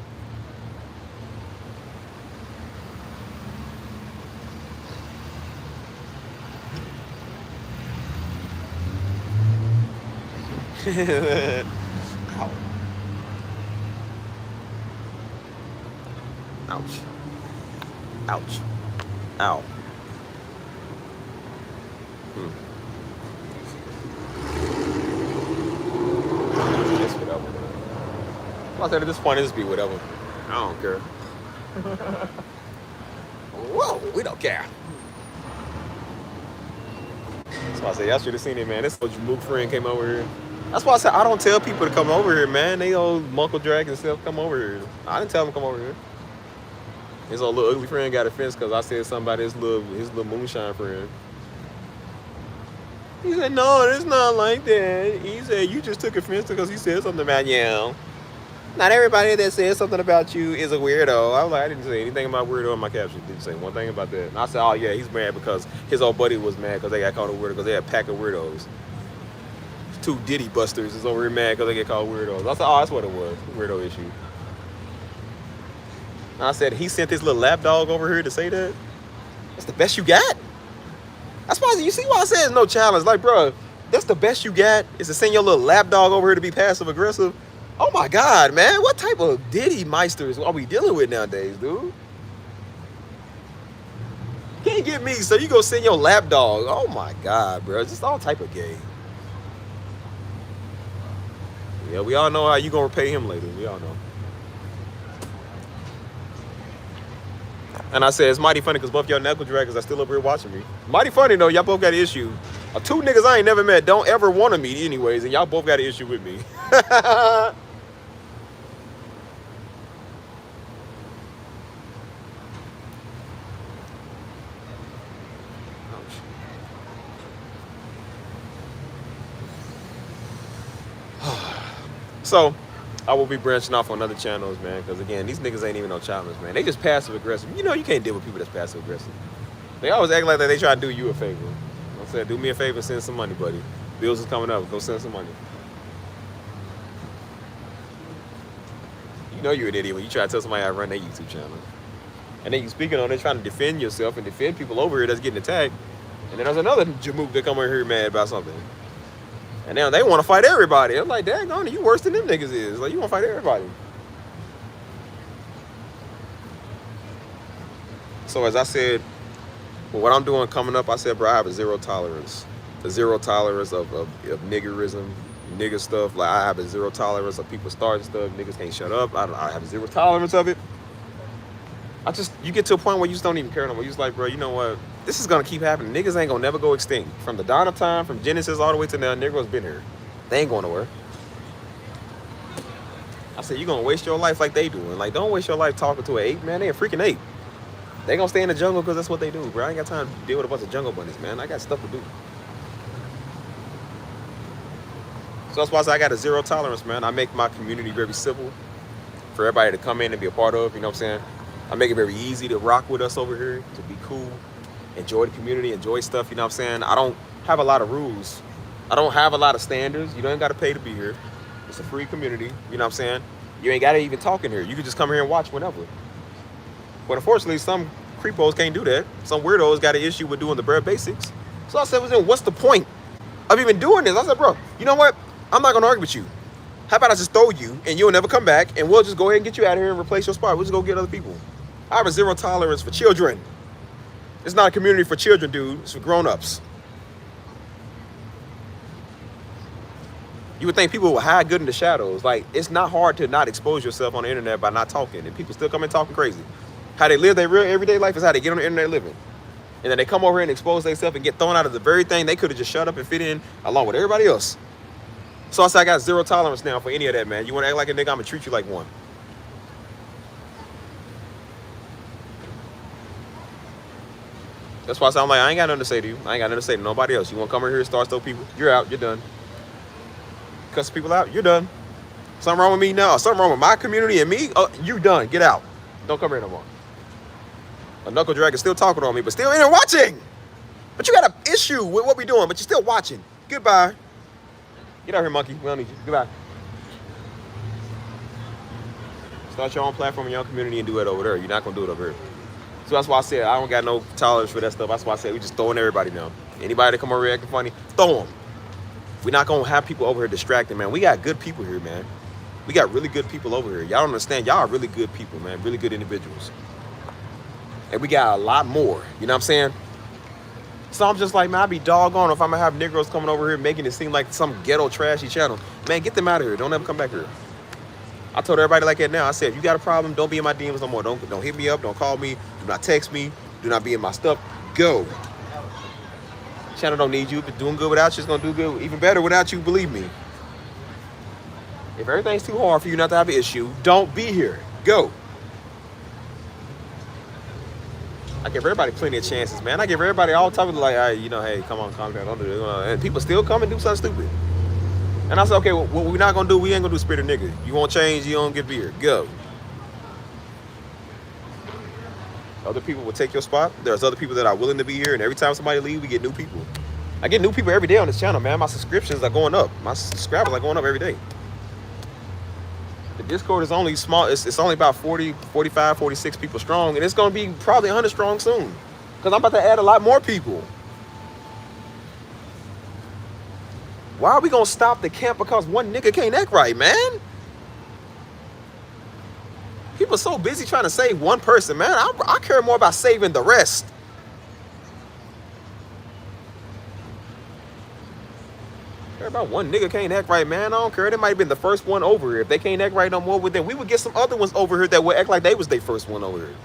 A: Ow. Ouch. Ouch. Ow. It's whatever. I said at this point, it just be whatever. I don't care. Whoa, we don't care. That's why I said y'all should have seen it, man. This old Jamook friend came over here. That's why I said I don't tell people to come over here, man. They old Munkle Dragon stuff come over here. I didn't tell them to come over here. His old little ugly friend got offense because I said something about his little moonshine friend. He said, no, it's not like that. He said, you just took offense because he said something about you. Not everybody that says something about you is a weirdo. I was like, I didn't say anything about weirdo in my caption. Didn't say one thing about that. And I said, oh yeah, he's mad because his old buddy was mad because they got called a weirdo because they had a pack of weirdos. Two Diddy busters is over here mad because they get called weirdos. I said, oh, that's what it was. Weirdo issue. And I said, he sent his little lap dog over here to say that? That's the best you got? That's why you see why I said it's no challenge. Like, bro, That's the best you got, is to send your little lapdog over here to be passive aggressive. Oh my God, man. What type of Diddy meisters are we dealing with nowadays, dude? Can't get me, so you go send your lapdog. Oh my God, bro. Just all type of gay. Yeah, we all know how you gonna repay him later. We all know. And I said, it's mighty funny because both y'all knuckle draggers are still up here watching me. Mighty funny though, y'all both got an issue. Two niggas I ain't never met don't ever want to meet anyways, and y'all both got an issue with me. So, I will be branching off on other channels, man, because again, these niggas ain't even no challenge, man. They just passive aggressive. You know you can't deal with people that's passive aggressive. They always act like that they try to do you a favor. I said, do me a favor, send some money, buddy. Bills is coming up, go send some money. You know you're an idiot when you try to tell somebody how to run their YouTube channel. And then you speaking on it, trying to defend yourself and defend people over here that's getting attacked. And then there's another jamook that come over here mad about something. And now they want to fight everybody. I'm like, dang, you worse than them niggas is. Like, you want to fight everybody. So as I said, well, what I'm doing coming up, I said, bro, I have a zero tolerance. A zero tolerance of niggerism, nigger stuff. Like, I have a zero tolerance of people starting stuff. Niggas can't shut up. I have a zero tolerance of it. You get to a point where you just don't even care no more. You just like, bro, you know what? This is going to keep happening. Niggas ain't going to never go extinct. From the dawn of time, from Genesis all the way to now, Negroes been here. They ain't going nowhere. I said, you're going to waste your life like they doing. Like, don't waste your life talking to an ape, man. They a freaking ape. They going to stay in the jungle because that's what they do, bro. I ain't got time to deal with a bunch of jungle bunnies, man. I got stuff to do. So that's why I say I got a zero tolerance, man. I make my community very simple for everybody to come in and be a part of, you know what I'm saying? I make it very easy to rock with us over here, to be cool, enjoy the community, enjoy stuff, you know what I'm saying? I don't have a lot of rules. I don't have a lot of standards. You don't got to pay to be here. It's a free community, you know what I'm saying? You ain't got to even talk in here. You can just come here and watch whenever. But unfortunately, some creepos can't do that. Some weirdos got an issue with doing the bare basics. So I said, well, then what's the point of even doing this? I said, bro, you know what? I'm not going to argue with you. How about I just throw you and you'll never come back and we'll just go ahead and get you out of here and replace your spot. We'll just go get other people. I have a zero tolerance for children. It's not a community for children, dude. It's for grown-ups. You would think people would hide good in the shadows. Like, it's not hard to not expose yourself on the internet by not talking. And people still come in talking crazy. How they live their real everyday life is how they get on the internet living. And then they come over here and expose themselves and get thrown out of the very thing they could have just shut up and fit in along with everybody else. So I said I got zero tolerance now for any of that, man. You want to act like a nigga, I'm going to treat you like one. That's why I said, I'm like, I ain't got nothing to say to you. I ain't got nothing to say to nobody else. You want to come over here and start those people? You're out. You're done. Cuss people out? You're done. Something wrong with me now? Something wrong with my community and me? You done. Get out. Don't come here no more. A knuckle drag is still talking on me, but still in here watching. But you got an issue with what we doing, but you're still watching. Goodbye. Get out here, monkey. We don't need you. Goodbye. Start your own platform in your own community and do it over there. You're not going to do it over here. So that's why I said I don't got no tolerance for that stuff. That's why I said we just throwing everybody down. Anybody that come over here acting funny, throw them. We're not going to have people over here distracting, man. We got good people here, man. We got really good people over here. Y'all don't understand. Y'all are really good people, man. Really good individuals. And we got a lot more. You know what I'm saying? So I'm just like, man, I'd be doggone if I'm going to have Negroes coming over here making it seem like some ghetto trashy channel. Man, get them out of here. Don't ever come back here. I told everybody like that now. I said, if you got a problem, don't be in my DMs no more. Don't hit me up. Don't call me. Do not text me. Do not be in my stuff. Go. Channel don't need you. But doing good without you is going to do good. Even better without you, believe me. If everything's too hard for you not to have an issue, don't be here. Go. I give everybody plenty of chances, man. I give everybody all time of like, hey, you know, hey, come on, calm down. Don't do this. And people still come and do something stupid. And I said, okay, well, what we're not going to do, we ain't going to do spirit of nigga. You want change, you don't get beer. Go. Other people will take your spot. There's other people that are willing to be here. And every time somebody leaves, we get new people. I get new people every day on this channel, man. My subscriptions are going up. My subscribers are going up every day. The Discord is only small. It's only about 40, 45, 46 people strong. And it's going to be probably 100 strong soon. Because I'm about to add a lot more people. Why are we gonna stop the camp because one nigga can't act right, man? People are so busy trying to save one person, man. I care more about saving the rest. Care about one nigga can't act right, man. I don't care. They might have been the first one over here. If they can't act right no more, then we would get some other ones over here that would act like they was their first one over here.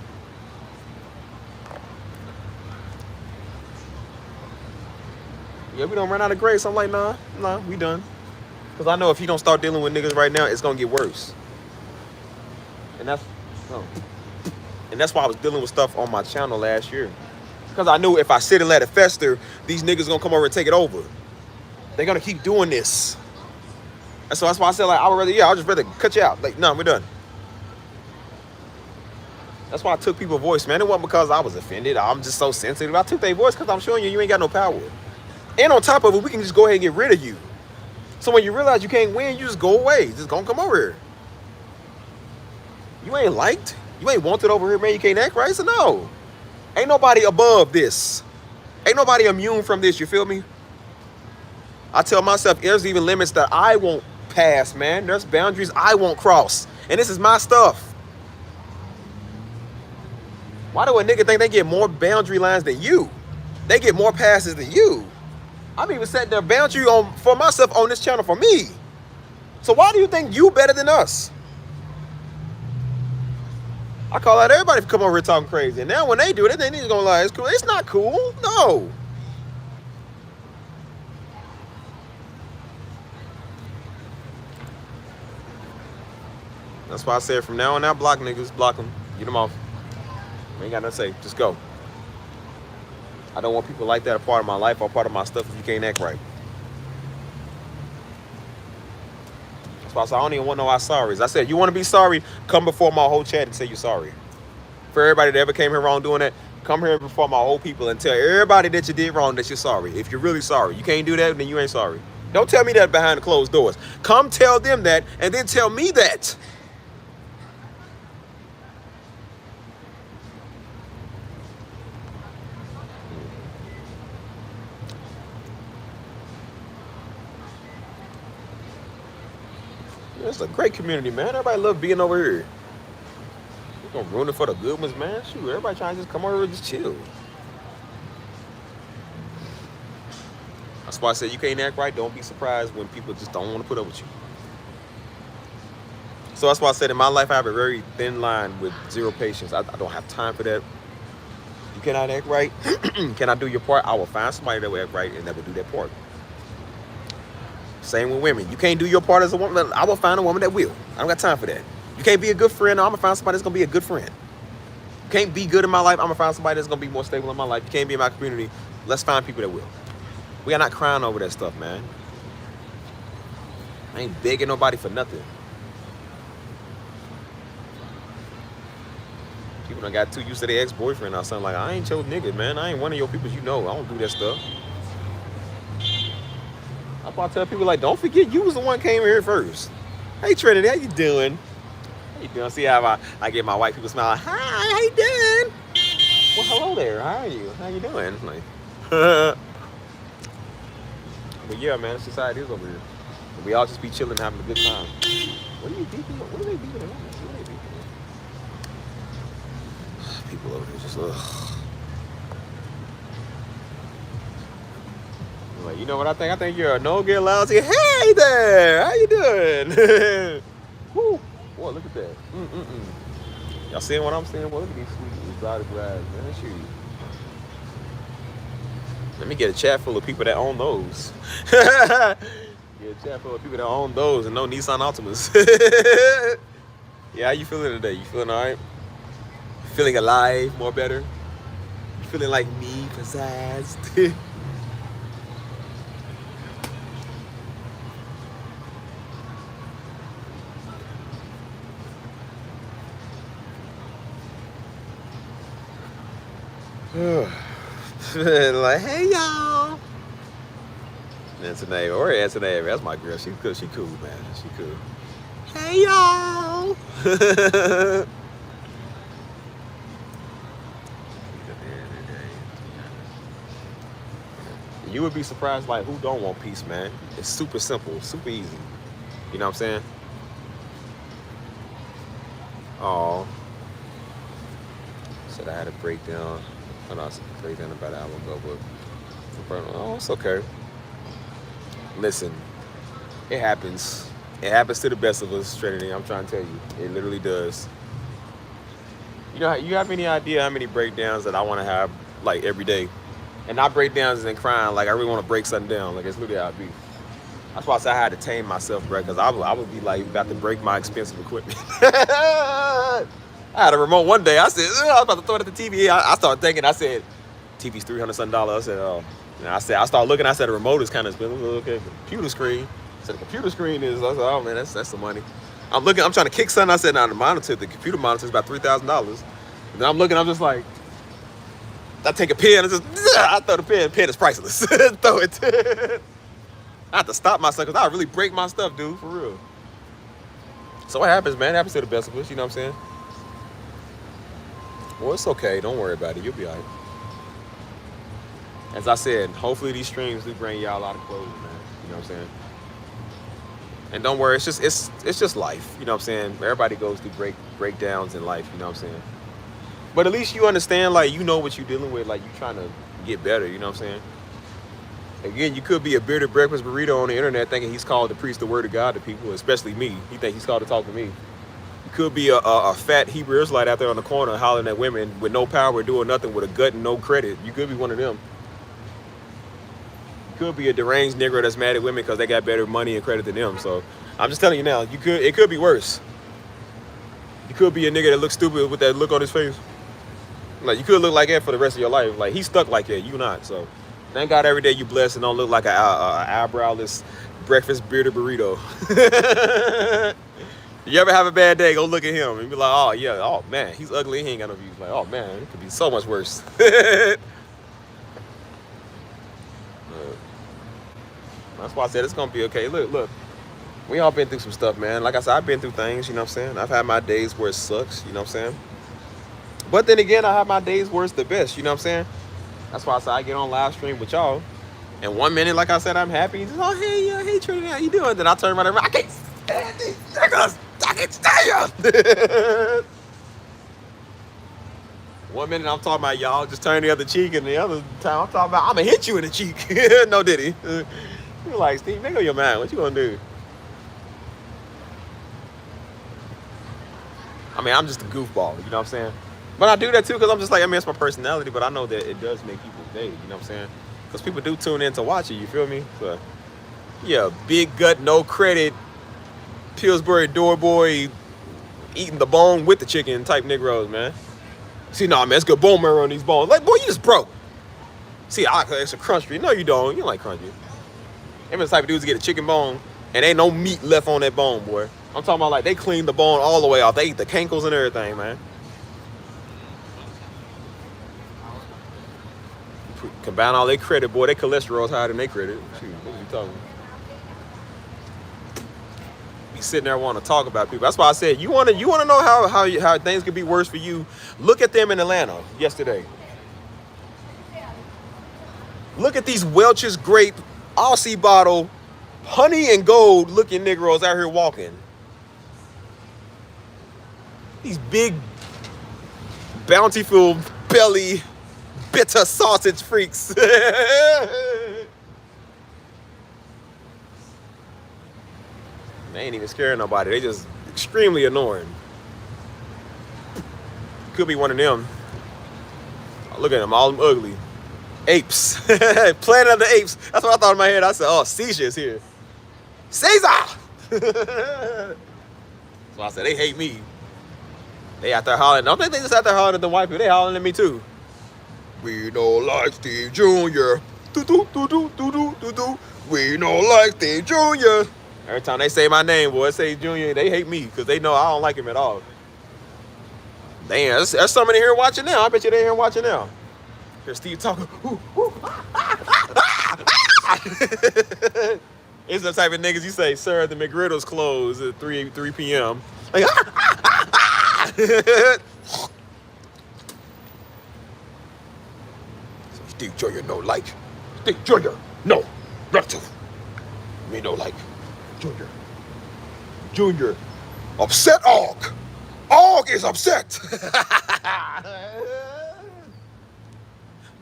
A: Yeah, we don't run out of grace. I'm like, nah, we done. Because I know if you don't start dealing with niggas right now, it's going to get worse. And that's why I was dealing with stuff on my channel last year. Because I knew if I sit and let it fester, these niggas going to come over and take it over. They're going to keep doing this. And so that's why I said, like, I'll just rather cut you out. Like, no, we're done. That's why I took people's voice, man. It wasn't because I was offended. I'm just so sensitive. I took their voice because I'm showing you ain't got no power. And on top of it, we can just go ahead and get rid of you. So when you realize you can't win, you just go away. Just gonna come over here. You ain't liked. You ain't wanted over here, man. You can't act right. So no. Ain't nobody above this. Ain't nobody immune from this. You feel me? I tell myself there's even limits that I won't pass, man. There's boundaries I won't cross. And this is my stuff. Why do a nigga think they get more boundary lines than you? They get more passes than you. I'm even setting a boundary for myself on this channel for me. So why do you think you better than us? I call out everybody for coming over here talking crazy. And now when they do it, they need to go like, it's cool. It's not cool. No. That's why I said from now on out, block niggas, block them, get them off. Ain't got nothing to say. Just go. I don't want people like that a part of my life or part of my stuff if you can't act right. That's why I said I don't even want no sorries. I said, you want to be sorry, come before my whole chat and say you're sorry. For everybody that ever came here wrong doing that, come here before my whole people and tell everybody that you did wrong that you're sorry. If you're really sorry. You can't do that, then you ain't sorry. Don't tell me that behind the closed doors. Come tell them that and then tell me that. It's a great community, man. Everybody love being over here. We're gonna ruin it for the good ones, man. Shoot, everybody trying to just come over and just chill. That's why I said you can't act right. Don't be surprised when people just don't want to put up with you. So that's why I said in my life I have a very thin line with zero patience. I don't have time for that. You cannot act right. Cannot do your part. I will find somebody that will act right and that will do their part. Same with women. You can't do your part as a woman. I will find a woman that will. I don't got time for that. You can't be a good friend. I'm going to find somebody that's going to be a good friend. You can't be good in my life. I'm going to find somebody that's going to be more stable in my life. You can't be in my community. Let's find people that will. We are not crying over that stuff, man. I ain't begging nobody for nothing. People done got too used to their ex-boyfriend or something like, I ain't your nigga, man. I ain't one of your people you know. I don't do that stuff. That's why I tell people, like, don't forget you was the one came here first. Hey, Trinity, how you doing? How you doing? See how I get my white people smile. Hi, how you doing? Well, hello there. How are you? How you doing? Like, but yeah, man, it's just how it is over here. We all just be chilling, having a good time. What are you beeping? What are they beeping at? What are they beeping at? People over here just, ugh. Like, you know what I think? I think you're a no-get lousy. Hey there! How you doing? Woo! Boy, look at that. Y'all seeing what I'm seeing? Boy, look at these sweet exotic rides, man. Shoot. Let me get a chat full of people that own those. Get a chat full of people that own those and no Nissan Altimas. Yeah, how you feeling today? You feeling all right? Feeling alive? More better? You feeling like me? Pizzazz? Like, hey y'all. Antoinette, or Antoinette, that's my girl. She cool, man. She cool. Hey y'all. You would be surprised, like, who don't want peace, man? It's super simple, super easy. You know what I'm saying? Oh, said I had a breakdown. I know I said a breakdown about an hour ago, but oh, it's okay. Listen, it happens. It happens to the best of us, Trinity. I'm trying to tell you, it literally does. You know, you have any idea how many breakdowns that I want to have like every day, and not breakdowns and crying. Like I really want to break something down. Like it's literally how it be. That's why I said I had to tame myself, bro, because I would be like about to break my expensive equipment. I had a remote one day. I said, I was about to throw it at the TV. I started thinking, I said, TV's $300 something. I said, oh. And I started looking, I said, the remote is kind of expensive. Okay, computer screen. I said, the computer screen is, I said, oh man, that's the money. I'm trying to kick something. I said, now the computer monitor is about $3,000. And then I'm looking, I'm just like, I take a pen, I throw the pen is priceless. Throw it. I have to stop myself because I really break my stuff, dude, for real. So what happens, man? It happens to the best of us, you know what I'm saying? Well, it's okay. Don't worry about it. You'll be all right. As I said, hopefully these streams do bring y'all a lot of closure, man. You know what I'm saying? And don't worry, it's just life. You know what I'm saying? Everybody goes through breakdowns in life, you know what I'm saying? But at least you understand, like, you know what you're dealing with, like, you're trying to get better, you know what I'm saying? Again, you could be a bearded breakfast burrito on the internet thinking he's called to preach the word of God to people, especially me. He think he's called to talk to me. You could be a fat Hebrew Israelite out there on the corner hollering at women with no power, doing nothing, with a gut and no credit. You could be one of them. You could be a deranged Negro that's mad at women because they got better money and credit than them. So I'm just telling you now, it could be worse. You could be a nigga that looks stupid with that look on his face. Like, you could look like that for the rest of your life. Like, he's stuck like that, you not, so. Thank God every day you blessed and don't look like an eyebrowless breakfast bearded burrito. You ever have a bad day, go look at him and be like, oh, yeah, oh, man, he's ugly. He ain't got no views. Like, oh, man, it could be so much worse. That's why I said it's going to be okay. Look, we all been through some stuff, man. Like I said, I've been through things, you know what I'm saying? I've had my days where it sucks, you know what I'm saying? But then again, I have my days where it's the best, you know what I'm saying? That's why I said I get on live stream with y'all. And 1 minute, like I said, I'm happy. Just, oh, hey, Trinity, how you doing? Then I turn around and I can't stand these niggas. I can't stand you. 1 minute I'm talking about y'all, just turn the other cheek. And the other time I'm talking about, I'm going to hit you in the cheek. No, did he? You're like, Steve, make up your mind. What you going to do? I mean, I'm just a goofball. You know what I'm saying? But I do that too because I'm just like, I mean, it's my personality, but I know that it does make people's day, you know what I'm saying? Because people do tune in to watch it, you feel me? So, yeah, big gut, no credit, Pillsbury door boy, eating the bone with the chicken type Negroes, man. See, nah, man, it's good bone marrow on these bones. Like, boy, you just broke. See, it's a crunchy. No, you don't. You don't like crunchy. Them the type of dudes to get a chicken bone and ain't no meat left on that bone, boy. I'm talking about like they clean the bone all the way off. They eat the cankles and everything, man. Combine all their credit, boy, their cholesterol's higher than their credit. Shoot, what are you talking about? Be sitting there wanting to talk about people. That's why I said you want to know how things could be worse for you. Look at them in Atlanta yesterday. Look at these Welch's Grape Aussie bottle, honey and gold looking Negroes out here walking. These big, bountiful belly, bitter sausage freaks. They ain't even scaring nobody. They just extremely annoying. Could be one of them. Look at them, all them ugly. Apes. Planet of the Apes. That's what I thought in my head. I said, oh, Caesar's here. Caesar! So I said, they hate me. They out there hollering. Don't think they just out there hollering at the white people. They hollering at me too. We don't like Steve Jr. We don't like Steve Jr. Every time they say my name, boy, say Jr., they hate me because they know I don't like him at all. Damn, there's somebody here watching now. I bet you they here watching now. Here's Steve talking. It's the type of niggas you say, sir, the McGriddle's closed at 3 p.m. Like, Steve Jr. no like. Think Junior. No, not to. Me no like Junior. Junior. Upset Og. Og is upset.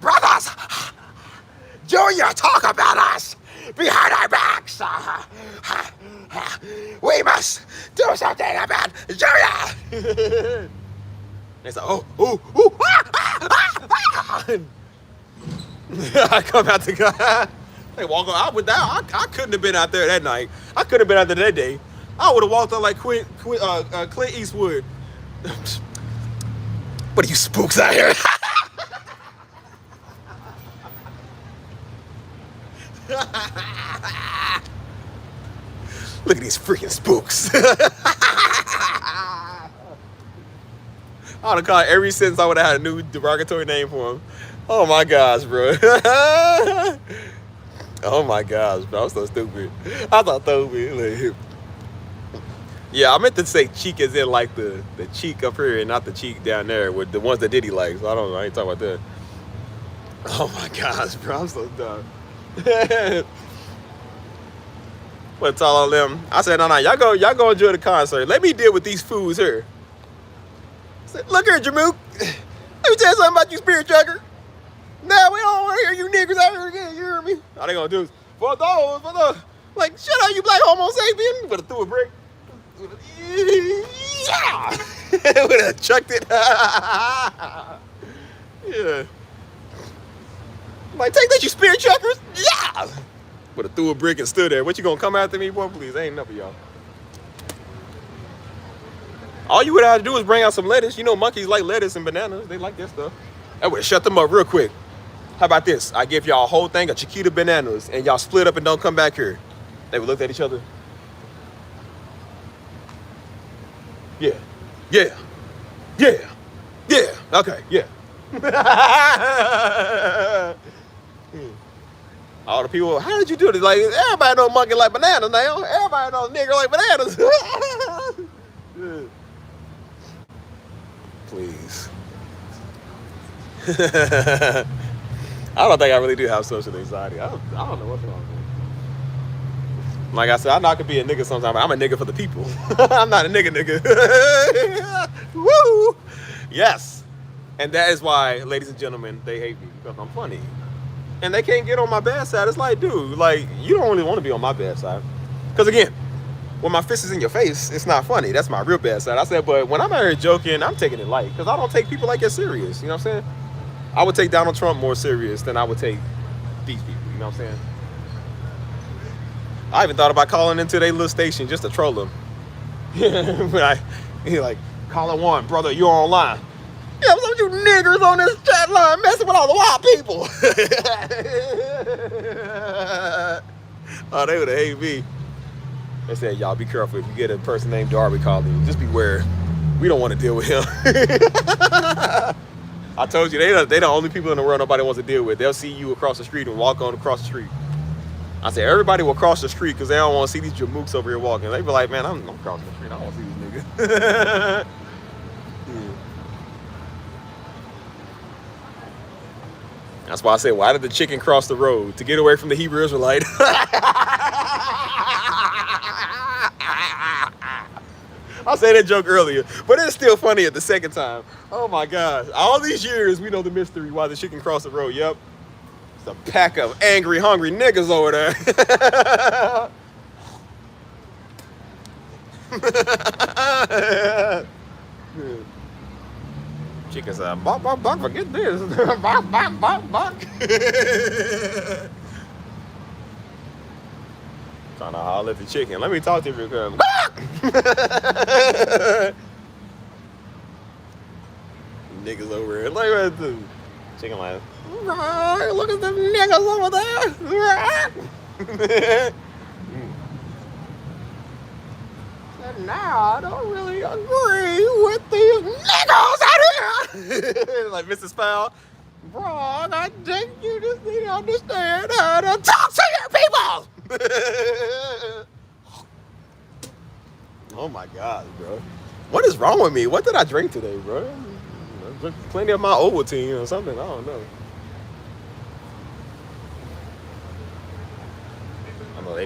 A: Brothers, Junior talk about us behind our backs. We must do something about Junior. They say, oh, I come out to God. They walk out with that. I couldn't have been out there that night. I couldn't have been out there that day. I would have walked out like Clint Eastwood. What are you spooks out here? Look at these freaking spooks. I would have called every sentence. I would have had a new derogatory name for him. Oh my gosh, bro. Oh my gosh, bro. I'm so stupid. I thought stupid. Yeah, I meant to say cheek as in like the cheek up here and not the cheek down there with the ones that Diddy likes. I don't know. I ain't talking about that. Oh my gosh, bro. I'm so dumb. But tell all them, I said, no, y'all go enjoy the concert. Let me deal with these fools here. I said, look here, Jamook. Let me tell you something about you, Spirit Trucker. Now we don't want to hear you niggas out here again. You hear me? All they gonna do is for those. Like, shut up, you black homo sapien. But threw a brick. Yeah. Would have chucked it. Yeah. Like, take that, you Spirit Truckers. Yeah. Would have threw a brick and stood there. What, you gonna come after me, boy? Please, ain't enough of y'all. All you would have to do is bring out some lettuce. You know, monkeys like lettuce and bananas. They like that stuff. I would have shut them up real quick. How about this? I give y'all a whole thing of Chiquita bananas and y'all split up and don't come back here. They would look at each other. Yeah. Yeah. Yeah. Yeah. Okay. Yeah. All the people, how did you do this? Like, everybody know monkey like bananas now. Everybody know nigger like bananas. Please. I don't think I really do have social anxiety. I don't know what's wrong with me. Like I said, I know I could be a nigga sometimes, but I'm a nigga for the people. I'm not a nigga. Woo! Yes. And that is why, ladies and gentlemen, they hate me because I'm funny. And they can't get on my bad side. It's like, dude, like, you don't really want to be on my bad side. Because again, when my fist is in your face, it's not funny. That's my real bad side. I said, but when I'm out here joking, I'm taking it light. Because I don't take people like that serious. You know what I'm saying? I would take Donald Trump more serious than I would take these people. You know what I'm saying? I even thought about calling into their little station just to troll them. But he like, calling one, brother, you're online. Yeah, what's up with you niggers on this chat line messing with all the white people? Oh, they would have hated me. They said, y'all be careful if you get a person named Darby calling you. Just beware. We don't want to deal with him. I told you, they the only people in the world nobody wants to deal with. They'll see you across the street and walk on across the street. I said, everybody will cross the street because they don't want to see these jamooks over here walking. They be like, man, I'm crossing the street. I don't want to see these niggas. That's why I said, why did the chicken cross the road? To get away from the Hebrew Israelite. I said that joke earlier, but it's still funny at the second time. Oh my gosh. All these years, we know the mystery why the chicken crossed the road. Yep. It's a pack of angry, hungry niggas over there. Chicken said, bonk, bonk, bonk, forget this. Bonk, bonk, bonk, bonk. Trying to holler at the chicken. Let me talk to you real quick. Niggas over here. Look at the chicken like, look at them niggas over there. And now I don't really agree with these niggas out here. Like Mrs. Fowl, bro, I think you just need to understand how to talk to your people. Oh my God, bro. What is wrong with me? What did I drink today, bro? I drank plenty of my Ovaltine or something. I don't know.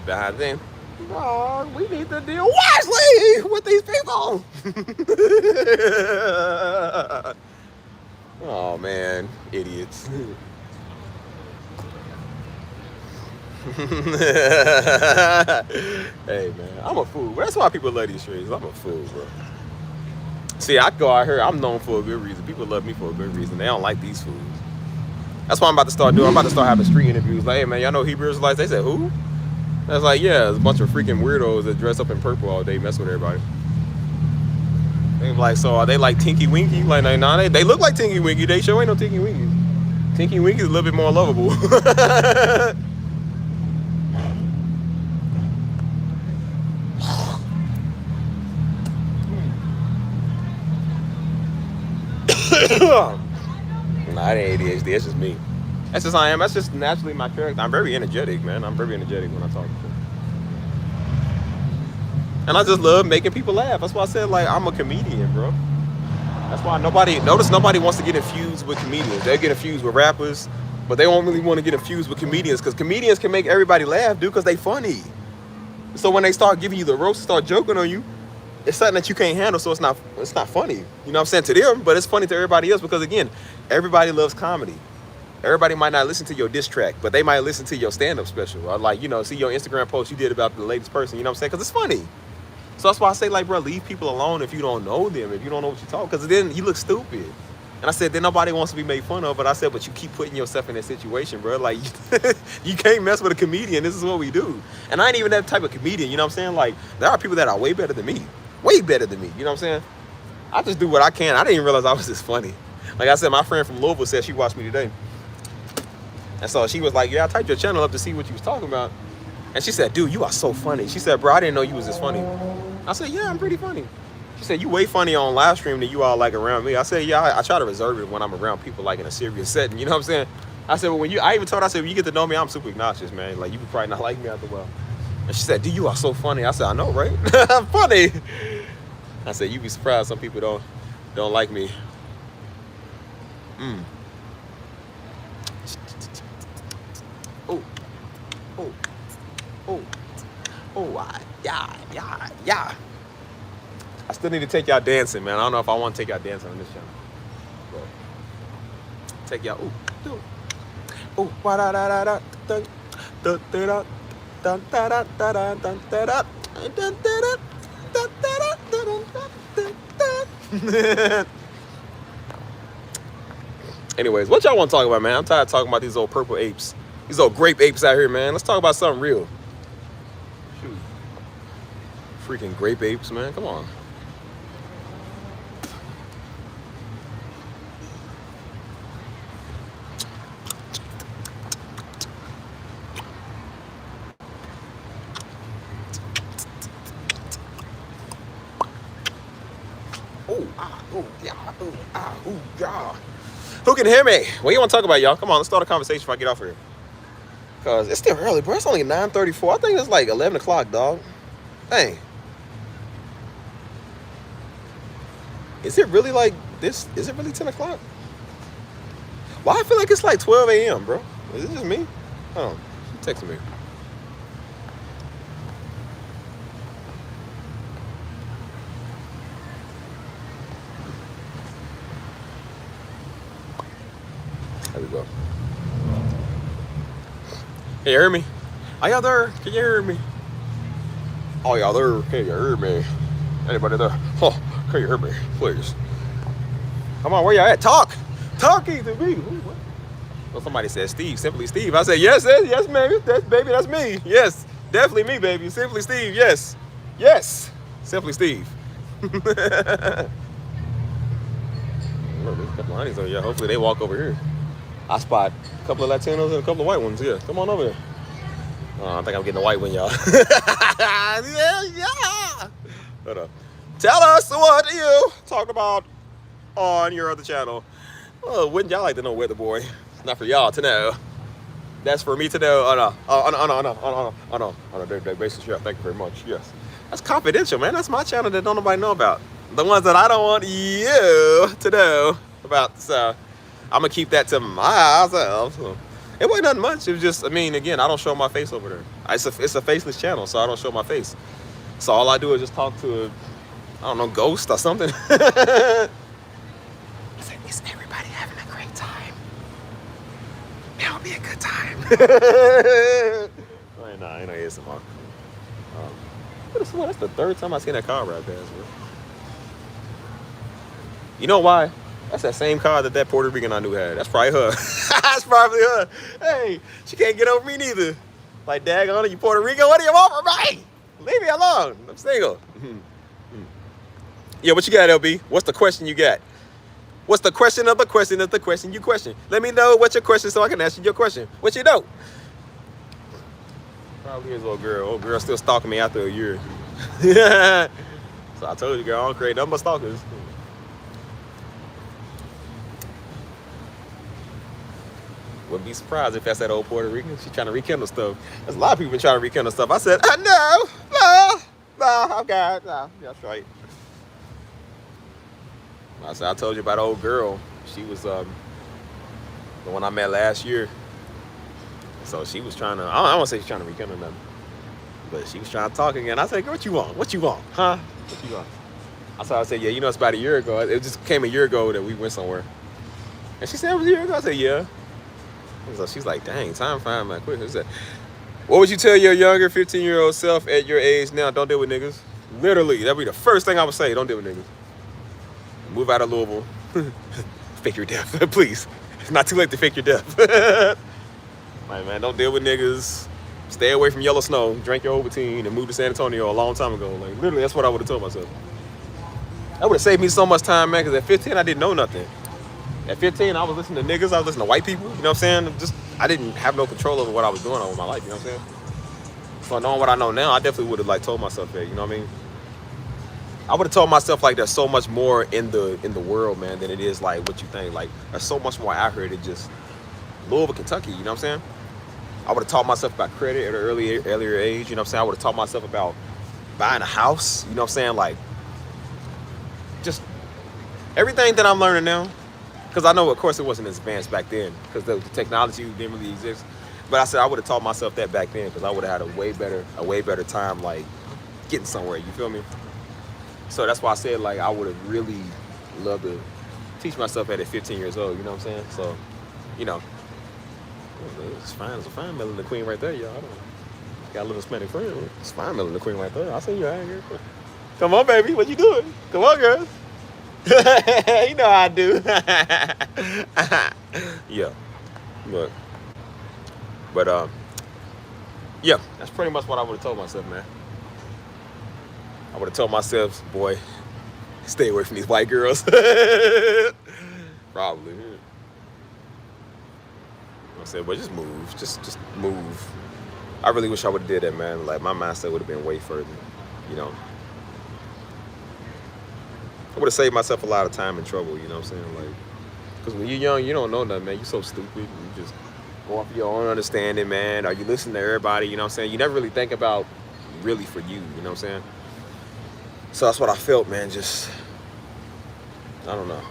A: behind them. Oh, we need to deal wisely with these people. Oh man, idiots. Hey man, I'm a fool. That's why people love these streets. I'm a fool, bro. See, I go out here. I'm known for a good reason. People love me for a good reason. They don't like these fools. That's what I'm about to start doing. I'm about to start having street interviews. Like, hey man, y'all know Hebrew Israelites? They said who? That's like, yeah, there's a bunch of freaking weirdos that dress up in purple all day, mess with everybody. They like, so are they like Tinky Winky? Like, nah, they look like Tinky Winky. They sure ain't no Tinky Winky. Tinky Winky is a little bit more lovable. Nah, it ain't ADHD. That's just me. That's just I am. That's just naturally my character. I'm very energetic, man. I'm very energetic when I talk to people. And I just love making people laugh. That's why I said, like, I'm a comedian, bro. That's why nobody wants to get infused with comedians. They get infused with rappers, but they don't really want to get infused with comedians because comedians can make everybody laugh, dude, because they funny. So when they start giving you the roast, start joking on you, it's something that you can't handle, so it's not funny. You know what I'm saying, to them, but it's funny to everybody else because, again, everybody loves comedy. Everybody might not listen to your diss track, but they might listen to your stand-up special or, like, you know, see your Instagram post you did about the latest person, you know what I'm saying, because it's funny. So that's why I say, like, bro, leave people alone if you don't know them, if you don't know what you're talking, because then you look stupid. And I said, then nobody wants to be made fun of, but I said, but you keep putting yourself in that situation, bro. Like, you can't mess with a comedian. This is what we do. And I ain't even that type of comedian, you know what I'm saying? Like, there are people that are way better than me. Way better than me, you know what I'm saying? I just do what I can. I didn't even realize I was this funny. Like I said, my friend from Louisville said she watched me today. And so she was like, yeah, I typed your channel up to see what you was talking about. And she said, dude, you are so funny. She said, bro, I didn't know you was this funny. I said, yeah, I'm pretty funny. She said, you way funny on live stream than you all like around me. I said, yeah, I try to reserve it when I'm around people like in a serious setting. You know what I'm saying? I said, well, I even told her, I said, when you get to know me, I'm super obnoxious, man. Like, you could probably not like me after a while. And she said, dude, you are so funny. I said, I know, right? I'm funny. I said, you'd be surprised some people don't like me. Oh, oh, oh, oh, yeah. I still need to take y'all dancing, man. I don't know if I want to take y'all dancing on this channel. But take y'all, ooh, anyways, what y'all want to talk about, man? I'm tired of talking about these old purple apes. These old grape apes out here, man. Let's talk about something real. Shoot. Freaking grape apes, man. Come on. Yeah. Who can hear me? What do you want to talk about, y'all? Come on, let's start a conversation before I get off here. Because it's still early, bro. It's only 9:34. I think it's like 11 o'clock, dog. Dang. Is it really like this? Is it really 10 o'clock? Why I feel like it's like 12 a.m., bro? Is it just me? Oh, she texted me. There we go. Can you hear me? Are y'all there? Can you hear me? Oh, y'all there? Can you hear me? Anybody there? Oh, can you hear me? Please. Come on, where y'all at? Talk to me. Ooh, what? Well, somebody said Steve, Simply Steve. I said, yes, baby. That's me. Yes, definitely me, baby. Simply Steve, yes. Simply Steve. Look, there's a couple of honeys over here. Hopefully they walk over here. I spot a couple of Latinos and a couple of white ones. Yeah, come on over here. I think I'm getting a white one, y'all. yeah. Hold up. Tell us what you talked about on your other channel. Oh, wouldn't y'all like to know, Weather Boy? It's not for y'all to know. That's for me to know. On a day-to-day basis. Yeah, thank you very much. Yes. That's confidential, man. That's my channel that don't nobody know about. The ones that I don't want you to know about. So I'm gonna keep that to myself. So it wasn't nothing much. It was just, I mean, again, I don't show my face over there. It's a faceless channel, so I don't show my face. So all I do is just talk to a, I don't know, ghost or something. I said, is everybody having a great time? It'll be a good time. Ain't no ASMR. That's the third time I seen that car ride past, bro. You know why? That's that same car that Puerto Rican I knew had. That's probably her. That's probably her. Hey, she can't get over me neither. Like, daggone it, you Puerto Rican, what do you want from me? Leave me alone. I'm single. Yeah, what you got, LB? What's the question you got? What's the question of the question of the question you question? Let me know what's your question so I can ask you your question. What you know? Probably is old girl. Old girl still stalking me after a year. So I told you, girl, I don't create nothing but stalkers. Wouldn't be surprised if that's that old Puerto Rican. She's trying to rekindle stuff. There's a lot of people been trying to rekindle stuff. I said, no, okay, no, that's right. I told you about the old girl. She was the one I met last year. So she was trying to, I don't want to say she's trying to rekindle nothing, but she was trying to talk again. I said, girl, what you want? What you want? Huh? What you want? I said, yeah, you know, it's about a year ago. It just came a year ago that we went somewhere. And she said, it was a year ago? I said, yeah. So she's like, dang, time flying by quick. What would you tell your younger 15-year-old self at your age now? Don't deal with niggas. Literally, that'd be the first thing I would say. Don't deal with niggas. Move out of Louisville. Fake your death, please. It's not too late to fake your death. Like, man, don't deal with niggas. Stay away from yellow snow. Drink your Ovaltine and move to San Antonio a long time ago. Like, literally, that's what I would have told myself. That would have saved me so much time, man, because at 15, I didn't know nothing. At 15, I was listening to niggas. I was listening to white people. You know what I'm saying? I didn't have no control over what I was doing over my life. You know what I'm saying? So knowing what I know now, I definitely would have like told myself that. You know what I mean? I would have told myself like there's so much more in the world, man, than it is like what you think. Like there's so much more out here than just Louisville, Kentucky. You know what I'm saying? I would have taught myself about credit at an earlier age. You know what I'm saying? I would have taught myself about buying a house. You know what I'm saying? Like just everything that I'm learning now. Because I know, of course, it wasn't as advanced back then because the technology didn't really exist. But I said I would have taught myself that back then because I would have had a way better time, like, getting somewhere. You feel me? So that's why I said, like, I would have really loved to teach myself at 15 years old. You know what I'm saying? So, you know, it's fine. It's a fine Melanie Queen right there, y'all. Got a little Hispanic friend. It's fine Melanie Queen right there. I see you out here. Come on, baby. What you doing? Come on, girl. You know how I do. Yeah. But yeah, that's pretty much what I would have told myself, man. I would have told myself, boy, stay away from these white girls. Probably. I said, but just move. Just move. I really wish I would have did that, man. Like my mindset would have been way further, you know. I would have saved myself a lot of time and trouble, you know what I'm saying? Like, because when you're young, you don't know nothing, man. You're so stupid. You just go off your own understanding, man. Or you listen to everybody, you know what I'm saying? You never really think about really for you know what I'm saying? So that's what I felt, man. Just, I don't know.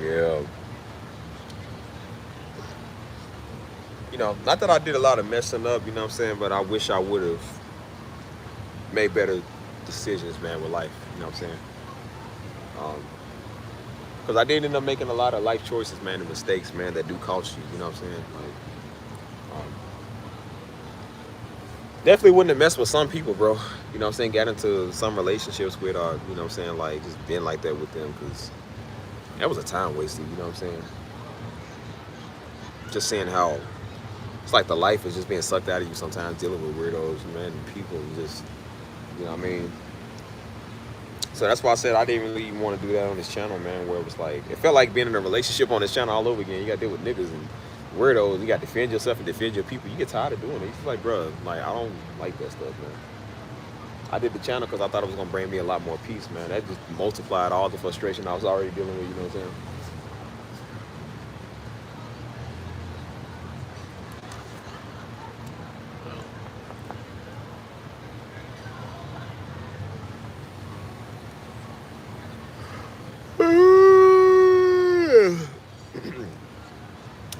A: Yeah. You know, not that I did a lot of messing up, you know what I'm saying, but I wish I would have made better decisions, man, with life, you know what I'm saying? Because I did end up making a lot of life choices, man, and mistakes, man, that do cost you, you know what I'm saying? Like, definitely wouldn't have messed with some people, bro, you know what I'm saying? Got into some relationships with, you know what I'm saying, like, just being like that with them, because that was a time wasted, you know what I'm saying? Just seeing how it's like the life is just being sucked out of you sometimes, dealing with weirdos, man, and people, just, you know what I mean? So that's why I said I didn't really even want to do that on this channel, man, where it was like, it felt like being in a relationship on this channel all over again. You got to deal with niggas and weirdos. You got to defend yourself and defend your people. You get tired of doing it. You're like, bro, like, I don't like that stuff, man. I did the channel because I thought it was going to bring me a lot more peace, man. That just multiplied all the frustration I was already dealing with, you know what I'm saying?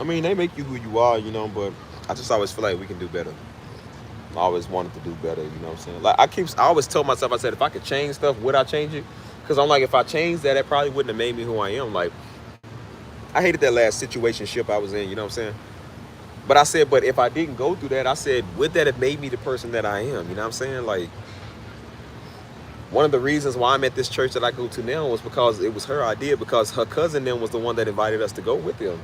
A: I mean, they make you who you are, you know, but I just always feel like we can do better. I always wanted to do better, you know what I'm saying? Like, I always tell myself, I said, if I could change stuff, would I change it? Because I'm like, if I changed that, it probably wouldn't have made me who I am. Like, I hated that last situationship I was in, you know what I'm saying? But I said, but if I didn't go through that, I said, would that have made me the person that I am? You know what I'm saying? Like, one of the reasons why I'm at this church that I go to now was because it was her idea, because her cousin then was the one that invited us to go with them.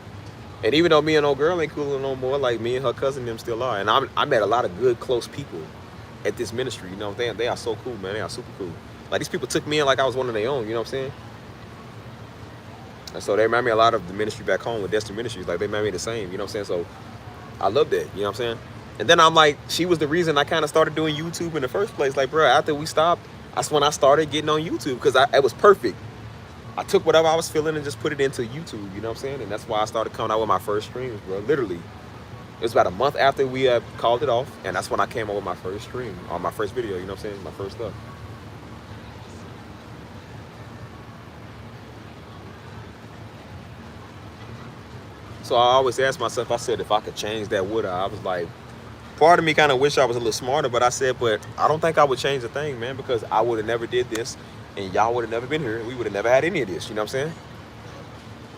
A: And even though me and old girl ain't cool no more, like me and her cousin them still are. And I met a lot of good, close people at this ministry, you know what I'm saying? They are so cool, man. They are super cool. Like, these people took me in like I was one of their own, you know what I'm saying? And so they remind me a lot of the ministry back home with Destiny Ministries. Like, they remind me the same, you know what I'm saying? So I love that, you know what I'm saying? And then I'm like, she was the reason I kind of started doing YouTube in the first place. Like, bro, after we stopped, that's when I started getting on YouTube, because it was perfect. I took whatever I was feeling and just put it into YouTube, you know what I'm saying? And that's why I started coming out with my first streams, bro. Literally. It was about a month after we called it off, and that's when I came out with my first stream, or my first video, you know what I'm saying? My first stuff. So I always ask myself, I said, if I could change that, would I? I was like, part of me kind of wish I was a little smarter, but I said, but I don't think I would change a thing, man, because I would have never did this, and y'all would have never been here. We would have never had any of this, you know what I'm saying?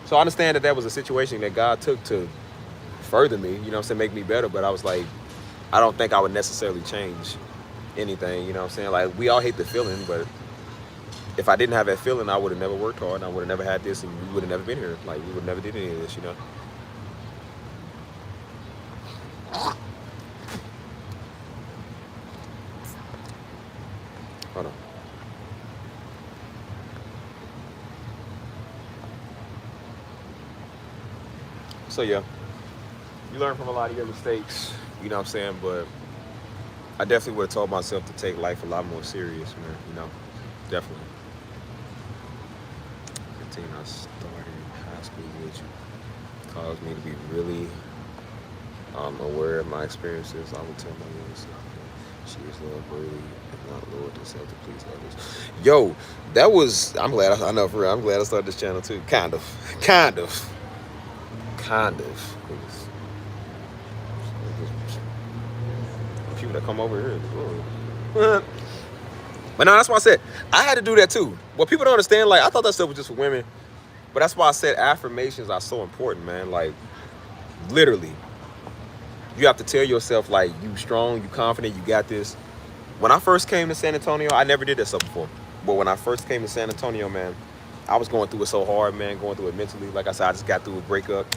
A: So I understand that that was a situation that God took to further me, you know what I'm saying, make me better, but I was like, I don't think I would necessarily change anything, you know what I'm saying? Like, we all hate the feeling, but if I didn't have that feeling, I would have never worked hard, and I would have never had this, and we would have never been here. Like, we would have never did any of this, you know? Hold on. So yeah, you learn from a lot of your mistakes, you know what I'm saying? But I definitely would have told myself to take life a lot more serious, man, you know? Definitely. 15, I started high school, which caused me to be really aware of my experiences. I would tell my young self that she is love worthy and not Lord to self to please others. Yo, that was, I'm glad, I know for real, I'm glad I started this channel too. Kind of. People that come over here. But no, that's why I said I had to do that too. What people don't understand, like, I thought that stuff was just for women, but that's why I said affirmations are so important, man. Like, literally, you have to tell yourself, like, you strong, you confident, you got this. When I first came to San Antonio, I never did that stuff before. But when I first came to San Antonio, man, I was going through it so hard, man, going through it mentally. Like I said, I just got through a breakup.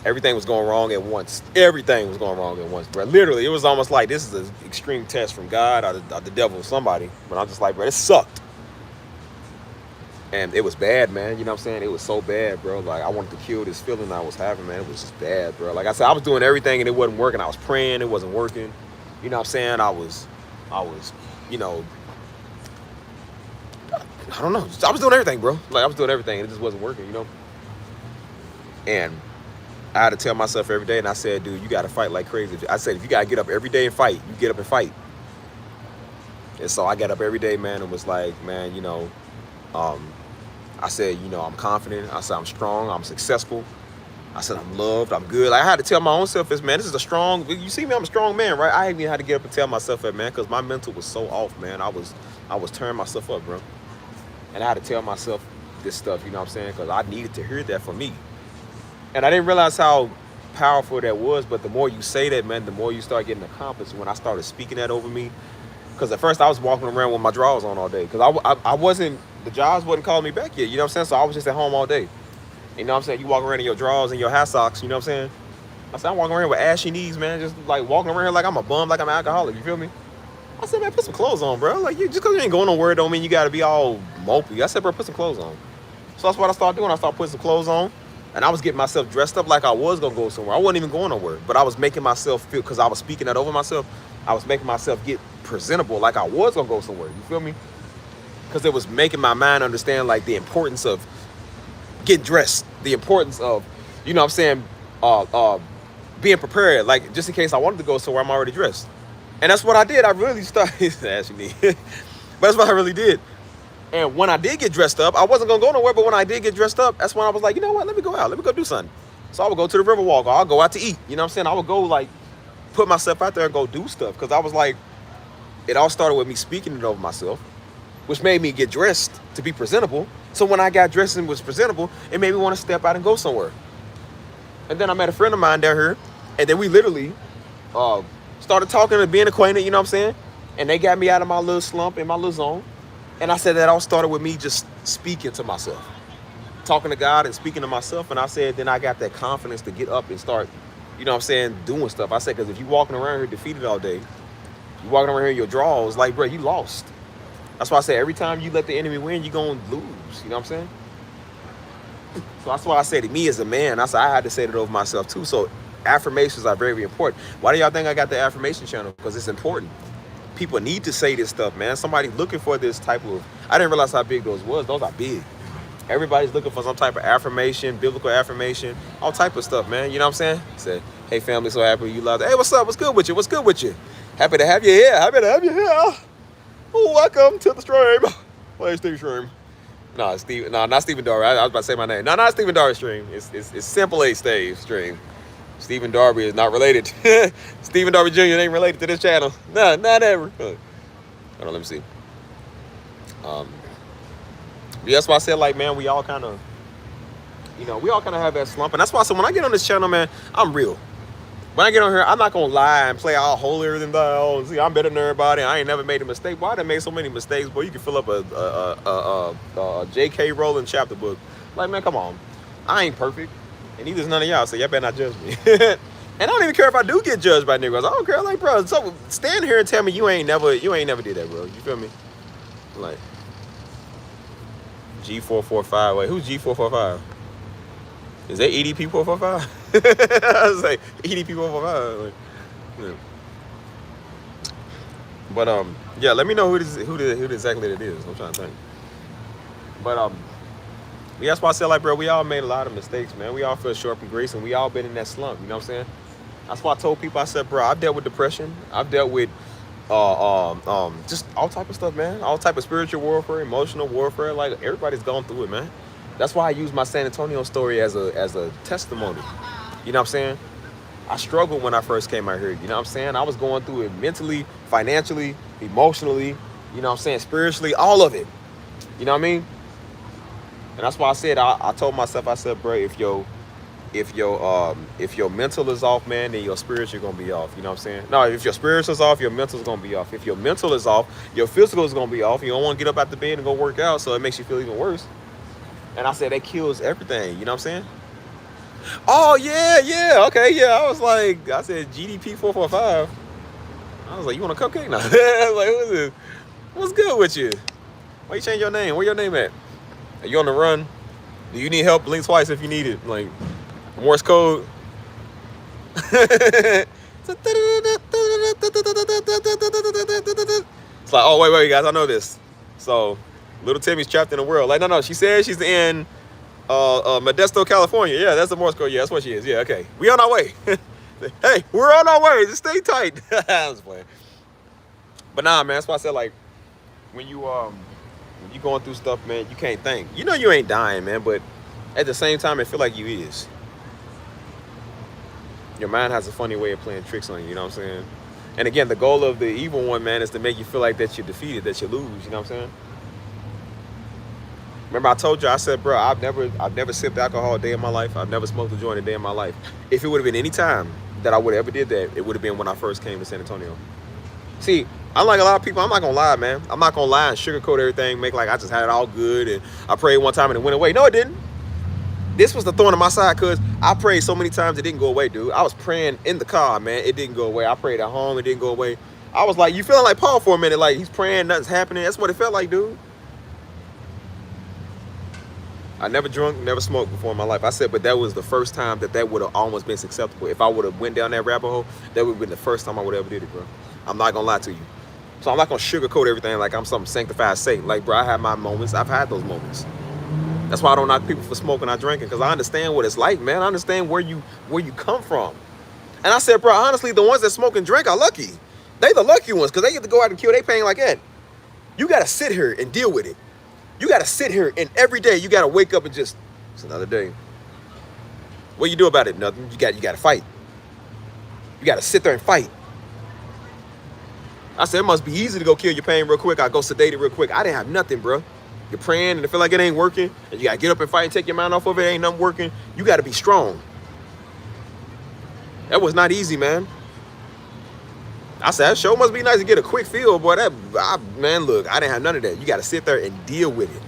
A: Everything was going wrong at once. Everything was going wrong at once, bro. Literally, it was almost like this is an extreme test from God or the devil or somebody. But I'm just like, bro, it sucked. And it was bad, man. You know what I'm saying? It was so bad, bro. Like, I wanted to kill this feeling I was having, man. It was just bad, bro. Like I said, I was doing everything and it wasn't working. I was praying, it wasn't working. You know what I'm saying? I was, you know, I don't know. I was doing everything, bro. Like, I was doing everything and it just wasn't working, you know? And I had to tell myself every day, and I said, dude, you got to fight like crazy. I said, if you got to get up every day and fight, you get up and fight. And so I got up every day, man, and was like, man, you know, I said, you know, I'm confident. I said, I'm strong. I'm successful. I said, I'm loved. I'm good. Like, I had to tell my own self this, man. This is a strong, you see me, I'm a strong man, right? I even had to get up and tell myself that, man, because my mental was so off, man. I was tearing myself up, bro. And I had to tell myself this stuff, you know what I'm saying? Because I needed to hear that from me. And I didn't realize how powerful that was, but the more you say that, man, the more you start getting accomplished. When I started speaking that over me, because at first I was walking around with my drawers on all day, because I wasn't, the jobs wasn't calling me back yet, you know what I'm saying? So I was just at home all day. You know what I'm saying? You walk around in your drawers and your hat socks, you know what I'm saying? I said, I'm walking around with ashy knees, man, just like walking around here like I'm a bum, like I'm an alcoholic, you feel me? I said, man, put some clothes on, bro. Like, just because you ain't going nowhere don't mean you got to be all mopey. I said, bro, put some clothes on. So that's what I started doing. I started putting some clothes on. And I was getting myself dressed up like I was going to go somewhere. I wasn't even going nowhere. But I was making myself feel, because I was speaking that over myself, I was making myself get presentable like I was going to go somewhere. You feel me? Because it was making my mind understand, like, the importance of getting dressed. The importance of, you know what I'm saying, being prepared. Like, just in case I wanted to go somewhere, I'm already dressed. And that's what I did. I really started, actually, but that's what I really did. And when I did get dressed up, I wasn't going to go nowhere, but when I did get dressed up, that's when I was like, you know what, let me go out. Let me go do something. So I would go to the Riverwalk, or I'll go out to eat. You know what I'm saying? I would go like put myself out there and go do stuff because I was like, it all started with me speaking it over myself, which made me get dressed to be presentable. So when I got dressed and was presentable, it made me want to step out and go somewhere. And then I met a friend of mine down here, and then we literally started talking and being acquainted, you know what I'm saying? And they got me out of my little slump in my little zone. And I said that all started with me just speaking to myself, talking to God and speaking to myself. And I said, then I got that confidence to get up and start, you know what I'm saying, doing stuff. I said, because if you walking around here defeated all day, you walking around here in your drawers, like, bro, you lost. That's why I say every time you let the enemy win, you're going to lose. You know what I'm saying? So that's why I say to me as a man, I said I had to say that over myself too. So affirmations are very important. Why do y'all think I got the affirmation channel? Because it's important. People need to say this stuff, man. Somebody looking for this type of, I didn't realize how big those was. Those are big. Everybody's looking for some type of affirmation, biblical affirmation, all type of stuff, man. You know what I'm saying? Say, hey family, so happy you love. Hey, what's up? What's good with you? What's good with you? Happy to have you here. Happy to have you here. Welcome to the stream. Play Steve Stream. No, Steve. No, not Stephen Darby. I was about to say my name. No, not Stephen Darby Stream. It's Simple A Steve Stream. Stephen Darby is not related. Stephen Darby Jr. ain't related to this channel. No, not ever. Hold on, let me see. Yeah, that's why I said, like, man, we all kind of, you know, we all kind of have that slump. And that's why I said, when I get on this channel, man, I'm real. When I get on here, I'm not going to lie and play all holier than thou. Oh, see, I'm better than everybody. I ain't never made a mistake. Boy, I done made so many mistakes, boy. You can fill up a J.K. Rowling chapter book. Like, man, come on. I ain't perfect. And neither is none of y'all, so y'all better not judge me. And I don't even care if I do get judged by niggas. I don't care. Like, bro, so stand here and tell me you ain't never did that, bro. You feel me? Like, G445. Wait, who's G445? Is that EDP 445? I was like, EDP 445. Like, yeah. But yeah, let me know who exactly it is. I'm trying to think. But yeah, that's why I said, like, bro, we all made a lot of mistakes, man. We all fell short from grace, and we all been in that slump. You know what I'm saying? That's why I told people, I said, bro, I've dealt with depression. I've dealt with just all type of stuff, man. All type of spiritual warfare, emotional warfare. Like, everybody's gone through it, man. That's why I use my San Antonio story as a testimony. You know what I'm saying? I struggled when I first came out here. You know what I'm saying? I was going through it mentally, financially, emotionally, you know what I'm saying, spiritually, all of it. You know what I mean? And that's why I said, I told myself, I said, bro, if your mental is off, man, then your spiritual gonna be off. You know what I'm saying? No, if your spiritual is off, your mental is gonna be off. If your mental is off, your physical is gonna be off. You don't want to get up out the bed and go work out, so it makes you feel even worse. And I said that kills everything. You know what I'm saying? Oh yeah, okay, yeah. I was like, I said GDP 445. I was like, you want a cupcake now? I was like, what's this? What's good with you? Why you change your name? Where your name at? Are you on the run? Do you need help? Blink twice if you need it. Like, Morse code. It's like, oh, wait, guys, I know this. So, little Timmy's trapped in the world. Like, no, she said she's in Modesto, California. Yeah, that's the Morse code. Yeah, that's what she is. Yeah, okay. We on our way. Hey, we're on our way. Just stay tight. I was playing. But nah, man, that's why I said, like, when you going through stuff, man, you can't think. You know you ain't dying, man, but at the same time, it feel like you is. Your mind has a funny way of playing tricks on you, you know what I'm saying? And again, the goal of the evil one, man, is to make you feel like that you're defeated, that you lose, you know what I'm saying? Remember I told you, I said, bro, I've never sipped alcohol a day in my life. I've never smoked a joint a day in my life. If it would have been any time that I would have ever did that, it would have been when I first came to San Antonio. See, unlike a lot of people, I'm not gonna lie, man. I'm not gonna lie and sugarcoat everything, make like I just had it all good and I prayed one time and it went away. No, it didn't. This was the thorn in my side because I prayed so many times it didn't go away, dude. I was praying in the car, man. It didn't go away. I prayed at home. It didn't go away. I was like, you feeling like Paul for a minute. Like, he's praying, nothing's happening. That's what it felt like, dude. I never drunk, never smoked before in my life. I said, but that was the first time that would have almost been acceptable. If I would have went down that rabbit hole, that would have been the first time I would have ever did it, bro. I'm not going to lie to you. So I'm not going to sugarcoat everything like I'm some sanctified saint. Like, bro, I had my moments. I've had those moments. That's why I don't knock people for smoking or drinking, because I understand what it's like, man. I understand where you come from. And I said, bro, honestly, the ones that smoke and drink are lucky. They the lucky ones, because they get to go out and kill their pain like that. You got to sit here and deal with it. You got to sit here, and every day you got to wake up and just, it's another day. What you do about it? Nothing. You got to fight. You got to sit there and fight. I said, it must be easy to go kill your pain real quick. I go sedate it real quick. I didn't have nothing, bro. You're praying and it feel like it ain't working, and you got to get up and fight and take your mind off of it. Ain't nothing working. You got to be strong. That was not easy, man. I said, that sure must be nice to get a quick feel, boy. Man, look, I didn't have none of that. You got to sit there and deal with it.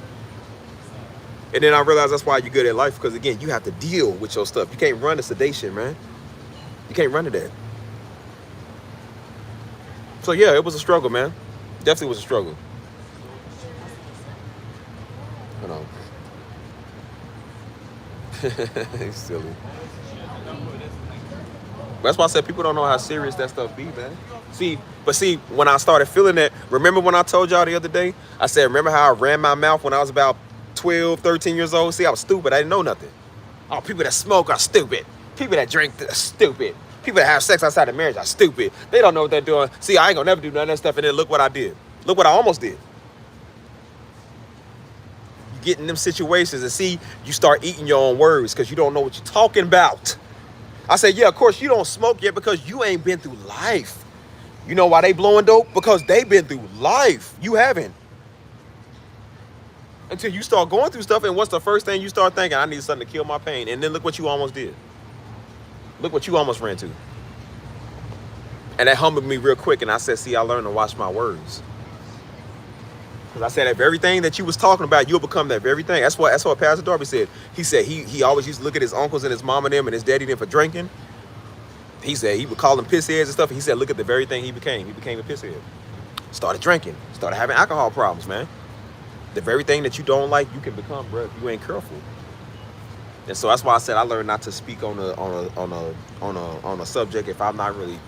A: And then I realized that's why you're good at life, because, again, you have to deal with your stuff. You can't run to sedation, man. You can't run to that. So, yeah, it was a struggle, man. Definitely was a struggle. Hold on. He's silly. That's why I said people don't know how serious that stuff be, man. See, when I started feeling that, remember when I told y'all the other day? I said, remember how I ran my mouth when I was about 12, 13 years old? See, I was stupid. I didn't know nothing. Oh, people that smoke are stupid. People that drink are stupid. People that have sex outside of marriage are stupid. They don't know what they're doing. See, I ain't gonna never do none of that stuff, and then look what I did. Look what I almost did. You get in them situations and see, you start eating your own words because you don't know what you're talking about. I said, yeah, of course you don't smoke yet because you ain't been through life. You know why they blowing dope? Because they been through life. You haven't. Until you start going through stuff, and what's the first thing you start thinking? I need something to kill my pain. And then look what you almost did. Look what you almost ran to. And that humbled me real quick. And I said, see, I learned to watch my words. Because I said, if everything that you was talking about, you'll become that very thing. That's what Pastor Darby said. He said he always used to look at his uncles and his mom and them and his daddy them for drinking. He said he would call them piss heads and stuff. And he said, look at the very thing he became. He became a piss head. Started drinking. Started having alcohol problems, man. The very thing that you don't like, you can become, bro, if you ain't careful. And so that's why I said I learned not to speak on a subject if I'm not really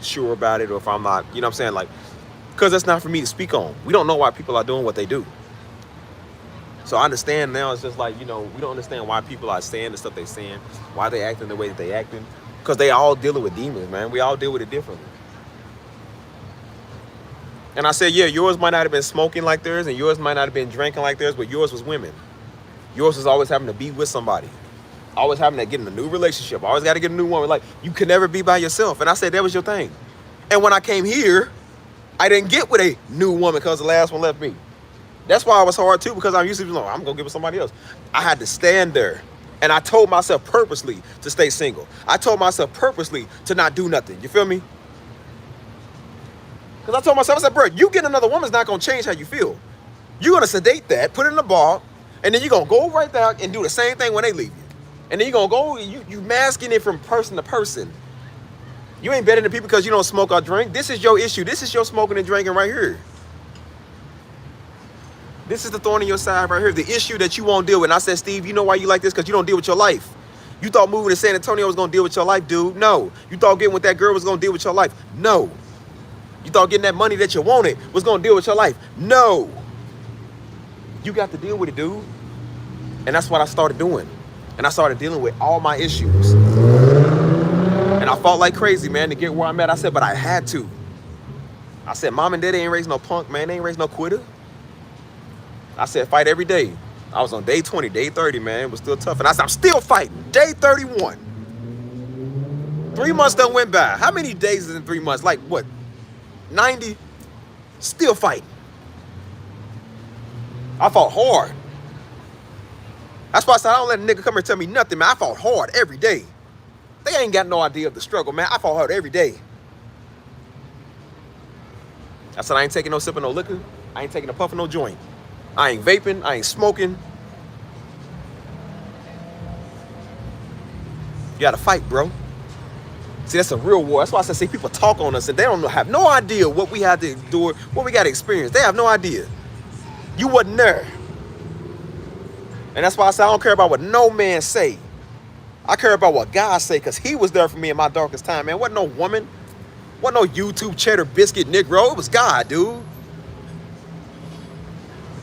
A: sure about it, or if I'm not, you know what I'm saying, like, because that's not for me to speak on. We don't know why people are doing what they do. So I understand now. It's just like, you know, we don't understand why people are saying the stuff they're saying, why they acting the way that they acting, because they all dealing with demons, man. We all deal with it differently. And I said, yeah, yours might not have been smoking like theirs, and yours might not have been drinking like theirs, but yours was women. Yours was always having to be with somebody. Always having to get in a new relationship. Always got to get a new woman. Like, you could never be by yourself. And I said, that was your thing. And when I came here, I didn't get with a new woman because the last one left me. That's why it was hard, too, because I'm used to, I'm going to get with somebody else. I had to stand there. And I told myself purposely to stay single. I told myself purposely to not do nothing. You feel me? Because I told myself, I said, bro, you get another woman's not going to change how you feel. You're going to sedate that, put it in a bar, and then you're going to go right there and do the same thing when they leave you. And then you're going to go, you masking it from person to person. You ain't better than people because you don't smoke or drink. This is your issue. This is your smoking and drinking right here. This is the thorn in your side right here. The issue that you won't deal with. And I said, Steve, you know why you like this? Because you don't deal with your life. You thought moving to San Antonio was going to deal with your life, dude. No. You thought getting with that girl was going to deal with your life. No. You thought getting that money that you wanted was going to deal with your life. No. You got to deal with it, dude. And that's what I started doing. And I started dealing with all my issues. And I fought like crazy, man, to get where I'm at. I said, but I had to. I said, mom and daddy ain't raised no punk, man. They ain't raised no quitter. I said, fight every day. I was on day 20, day 30, man. It was still tough. And I said, I'm still fighting. Day 31. 3 months done went by. How many days is in 3 months? Like, what, 90? Still fighting. I fought hard. That's why I said, I don't let a nigga come here and tell me nothing, man. I fought hard every day. They ain't got no idea of the struggle, man. I fought hard every day. I said, I ain't taking no sip of no liquor. I ain't taking a puff of no joint. I ain't vaping. I ain't smoking. You gotta fight, bro. See, that's a real war. That's why I said, see, people talk on us and they don't have no idea what we had to endure, what we got to experience. They have no idea. You wasn't there. And that's why I said, I don't care about what no man say. I care about what God say, because he was there for me in my darkest time, man. Wasn't no woman. Wasn't no YouTube cheddar biscuit Negro. It was God, dude.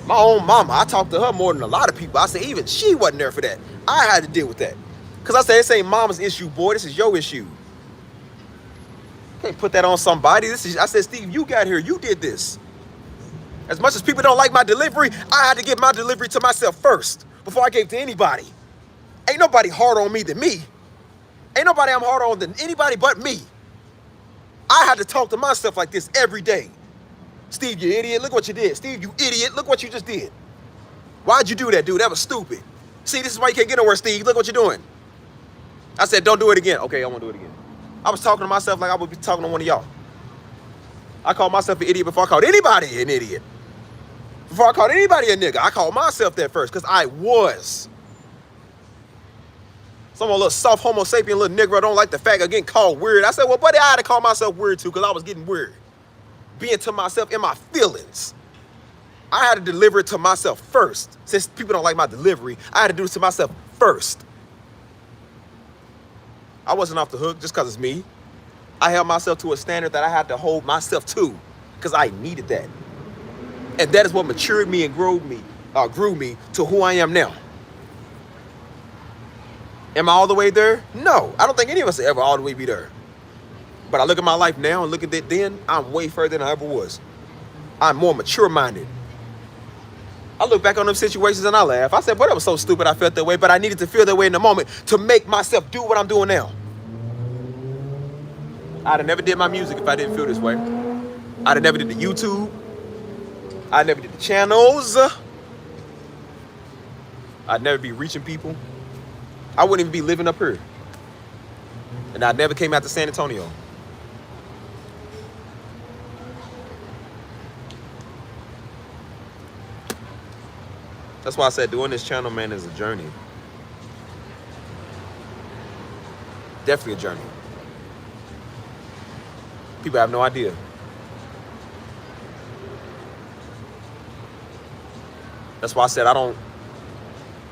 A: My own mama, I talked to her more than a lot of people. I said, even she wasn't there for that. I had to deal with that. Because I said, this ain't mama's issue, boy. This is your issue. Can't put that on somebody. I said, Steve, you got here. You did this. As much as people don't like my delivery, I had to give my delivery to myself first before I gave it to anybody. Ain't nobody harder on me than me. Ain't nobody I'm harder on than anybody but me. I had to talk to myself like this every day. Steve, you idiot. Look what you did. Steve, you idiot. Look what you just did. Why'd you do that, dude? That was stupid. See, this is why you can't get nowhere, Steve. Look what you're doing. I said, don't do it again. Okay, I won't do it again. I was talking to myself like I would be talking to one of y'all. I called myself an idiot before I called anybody an idiot. Before I called anybody a nigga, I called myself that first because I was. Some little soft homo sapien little nigga don't like the fact of getting called weird. I said, well, buddy, I had to call myself weird too because I was getting weird. Being to myself in my feelings. I had to deliver it to myself first. Since people don't like my delivery, I had to do it to myself first. I wasn't off the hook just because it's me. I held myself to a standard that I had to hold myself to because I needed that. And that is what matured me and grew me to who I am now. Am I all the way there? No, I don't think any of us will ever all the way be there. But I look at my life now and look at it then, I'm way further than I ever was. I'm more mature-minded. I look back on them situations and I laugh. I said, boy, that was so stupid I felt that way, but I needed to feel that way in the moment to make myself do what I'm doing now. I'd have never did my music if I didn't feel this way. I'd have never did the YouTube. I'd never did the channels. I'd never be reaching people. I wouldn't even be living up here. And I never came out to San Antonio. That's why I said doing this channel, man, is a journey. Definitely a journey. People have no idea. That's why I said I don't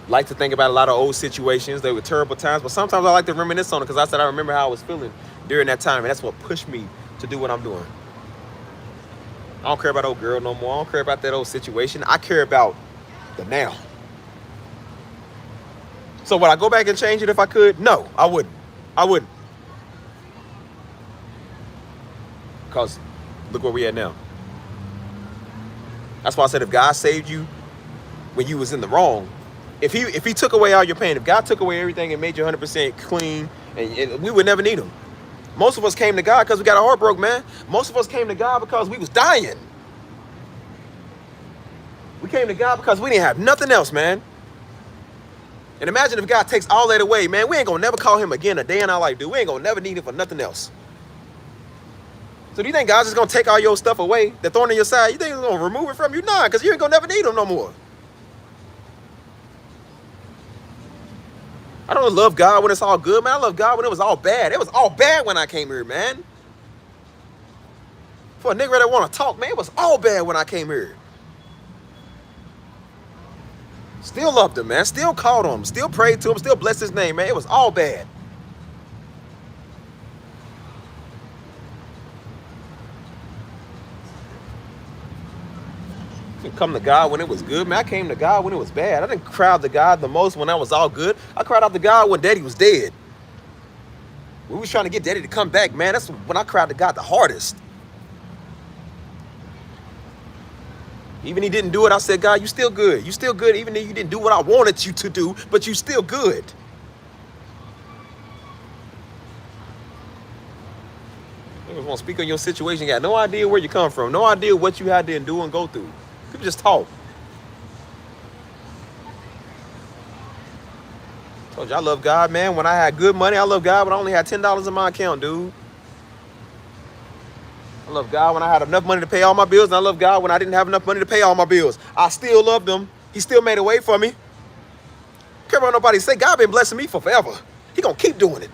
A: like to think about a lot of old situations. They were terrible times, but sometimes I like to reminisce on it because I said I remember how I was feeling during that time, and that's what pushed me to do what I'm doing. I don't care about old girl no more. I don't care about that old situation. I care about the now. So would I go back and change it if I could? No, I wouldn't. I wouldn't. Because look where we at now. That's why I said if God saved you when you was in the wrong, if he took away all your pain, if God took away everything and made you 100% clean, and we would never need him. Most of us came to God because we got our heart broke, man. Most of us came to God because we was dying. We came to God because we didn't have nothing else, man. And imagine if God takes all that away, man. We ain't gonna never call him again a day in our life, dude. We ain't gonna never need him for nothing else. So do you think God's just gonna take all your stuff away, the thorn in your side? You think he's gonna remove it from you? Nah, because you ain't gonna never need him no more. I don't love God when it's all good, man. I love God when it was all bad. It was all bad when I came here, man. For a nigga that want to talk, man, it was all bad when I came here. Still loved him, man. Still called on him. Still prayed to him. Still blessed his name, man. It was all bad. You can come to God when it was good, man. I came to God when it was bad. I didn't cry out to God the most when I was all good. I cried out to God when Daddy was dead. We was trying to get Daddy to come back, man. That's when I cried to God the hardest. Even he didn't do it, I said, God, you still good. You still good, even though you didn't do what I wanted you to do, but you still good. Niggas want to speak on your situation. You got no idea where you come from. No idea what you had to endure and go through. People just talk. Told you I love God, man. When I had good money, I love God when I only had $10 in my account, dude. I love God when I had enough money to pay all my bills, and I love God when I didn't have enough money to pay all my bills. I still loved him. He still made a way for me. Don't care about nobody say God been blessing me for forever. He gonna keep doing it.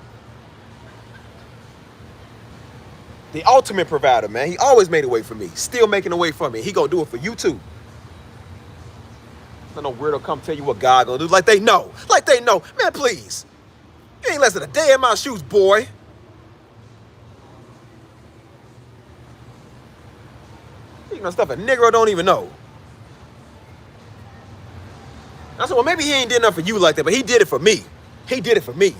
A: The ultimate provider, man. He always made a way for me. Still making a way for me. He gonna do it for you too. Let no weirdo come tell you what God gonna do. Like they know. Like they know. Man, please. You ain't less than a day in my shoes, boy. You know stuff a Negro don't even know. I said, well, maybe he ain't did enough for you like that, but he did it for me. He did it for me.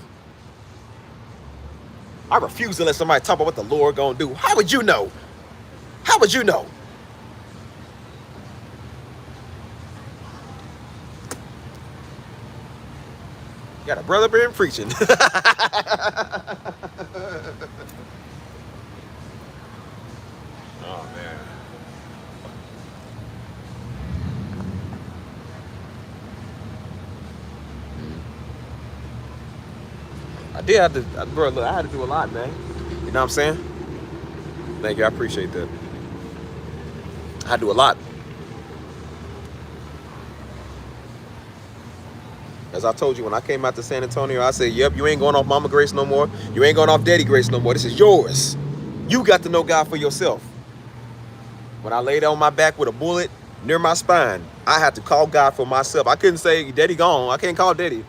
A: I refuse to let somebody talk about what the Lord gonna do. How would you know? How would you know? Got a brother been preaching. Oh man. I did have to, bro. Look, I had to do a lot, man. You know what I'm saying? Thank you. I appreciate that. I do a lot. As I told you, when I came out to San Antonio, I said, yep, you ain't going off Mama Grace no more. You ain't going off Daddy Grace no more. This is yours. You got to know God for yourself. When I laid on my back with a bullet near my spine, I had to call God for myself. I couldn't say, Daddy gone. I can't call Daddy.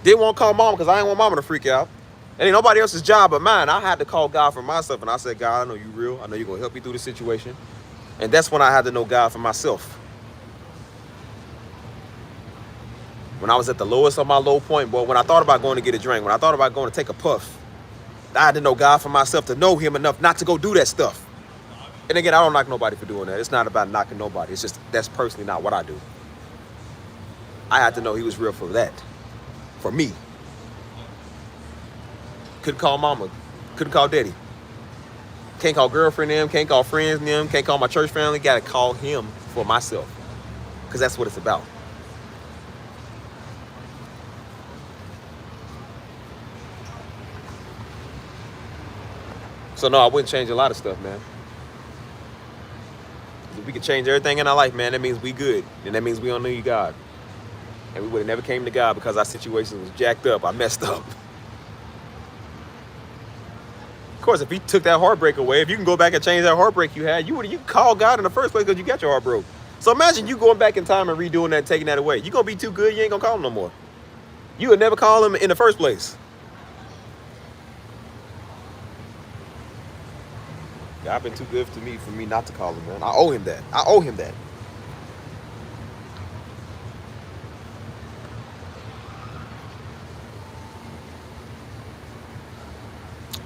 A: Didn't want to call Mama because I didn't want Mama to freak out. It ain't nobody else's job but mine. I had to call God for myself. And I said, God, I know you real. I know you're going to help me through the situation. And that's when I had to know God for myself. When I was at the lowest of my low point, boy, when I thought about going to get a drink, when I thought about going to take a puff, I had to know God for myself to know him enough not to go do that stuff. And again, I don't knock nobody for doing that. It's not about knocking nobody. It's just that's personally not what I do. I had to know he was real for that. For me. Couldn't call Mama. Couldn't call Daddy. Can't call girlfriend them. Can't call friends them. Can't call my church family. Got to call him for myself. Because that's what it's about. So no, I wouldn't change a lot of stuff, man. If we could change everything in our life, man, that means we good. And that means we don't need God. And we would have never came to God because our situation was jacked up. I messed up. Of course, if he took that heartbreak away, if you can go back and change that heartbreak you had, you call God in the first place because you got your heart broke. So imagine you going back in time and redoing that and taking that away. You're going to be too good, you ain't going to call him no more. You would never call him in the first place. God been too good to me for me not to call him, man. I owe him that. I owe him that.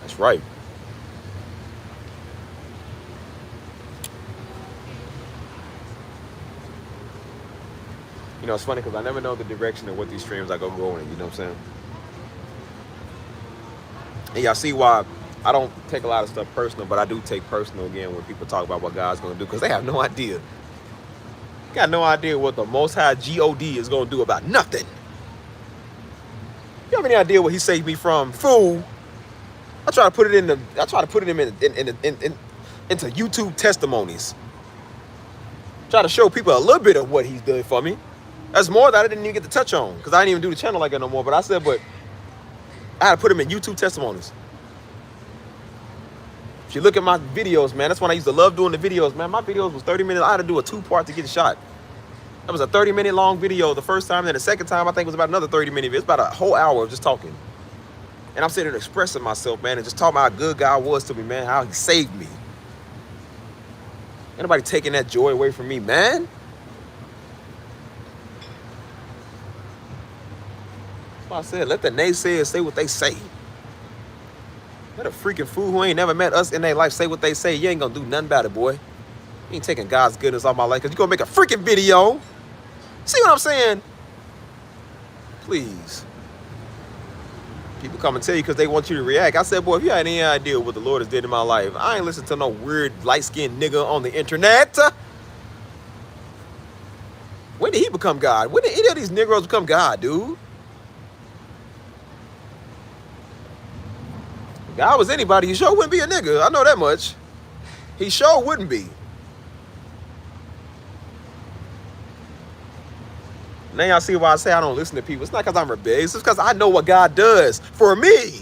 A: That's right. You know, it's funny because I never know the direction of what these streams I go in. You know what I'm saying? And y'all see why I don't take a lot of stuff personal, but I do take personal again when people talk about what God's going to do because they have no idea. Got no idea what the Most High God is going to do about nothing. You have any idea what He saved me from? Fool. I try to put it into YouTube testimonies. Try to show people a little bit of what He's done for me. That's more that I didn't even get to touch on because I didn't even do the channel like that no more. But I said, but I had to put them in YouTube testimonies. If you look at my videos, man, that's when I used to love doing the videos, man. My videos was 30 minutes. I had to do a 2-part to get a shot. That was a 30-minute long video the first time. Then the second time, I think it was about another 30-minute video. It's about a whole hour of just talking. And I'm sitting there expressing myself, man, and just talking about how good God was to me, man, how He saved me. Ain't nobody taking that joy away from me, man. That's why I said, let the naysayers say what they say. Let a freaking fool who ain't never met us in their life say what they say. You ain't gonna do nothing about it, boy. You ain't taking God's goodness off my life because you're gonna make a freaking video. See what I'm saying? Please. People come and tell you because they want you to react. I said, boy, if you had any idea what the Lord has did in my life, I ain't listen to no weird light-skinned nigga on the internet. When did he become God? When did any of these Negroes become God, dude? If God was anybody, He sure wouldn't be a nigga. I know that much. He sure wouldn't be. Now y'all see why I say I don't listen to people. It's not because I'm rebellious. It's because I know what God does for me.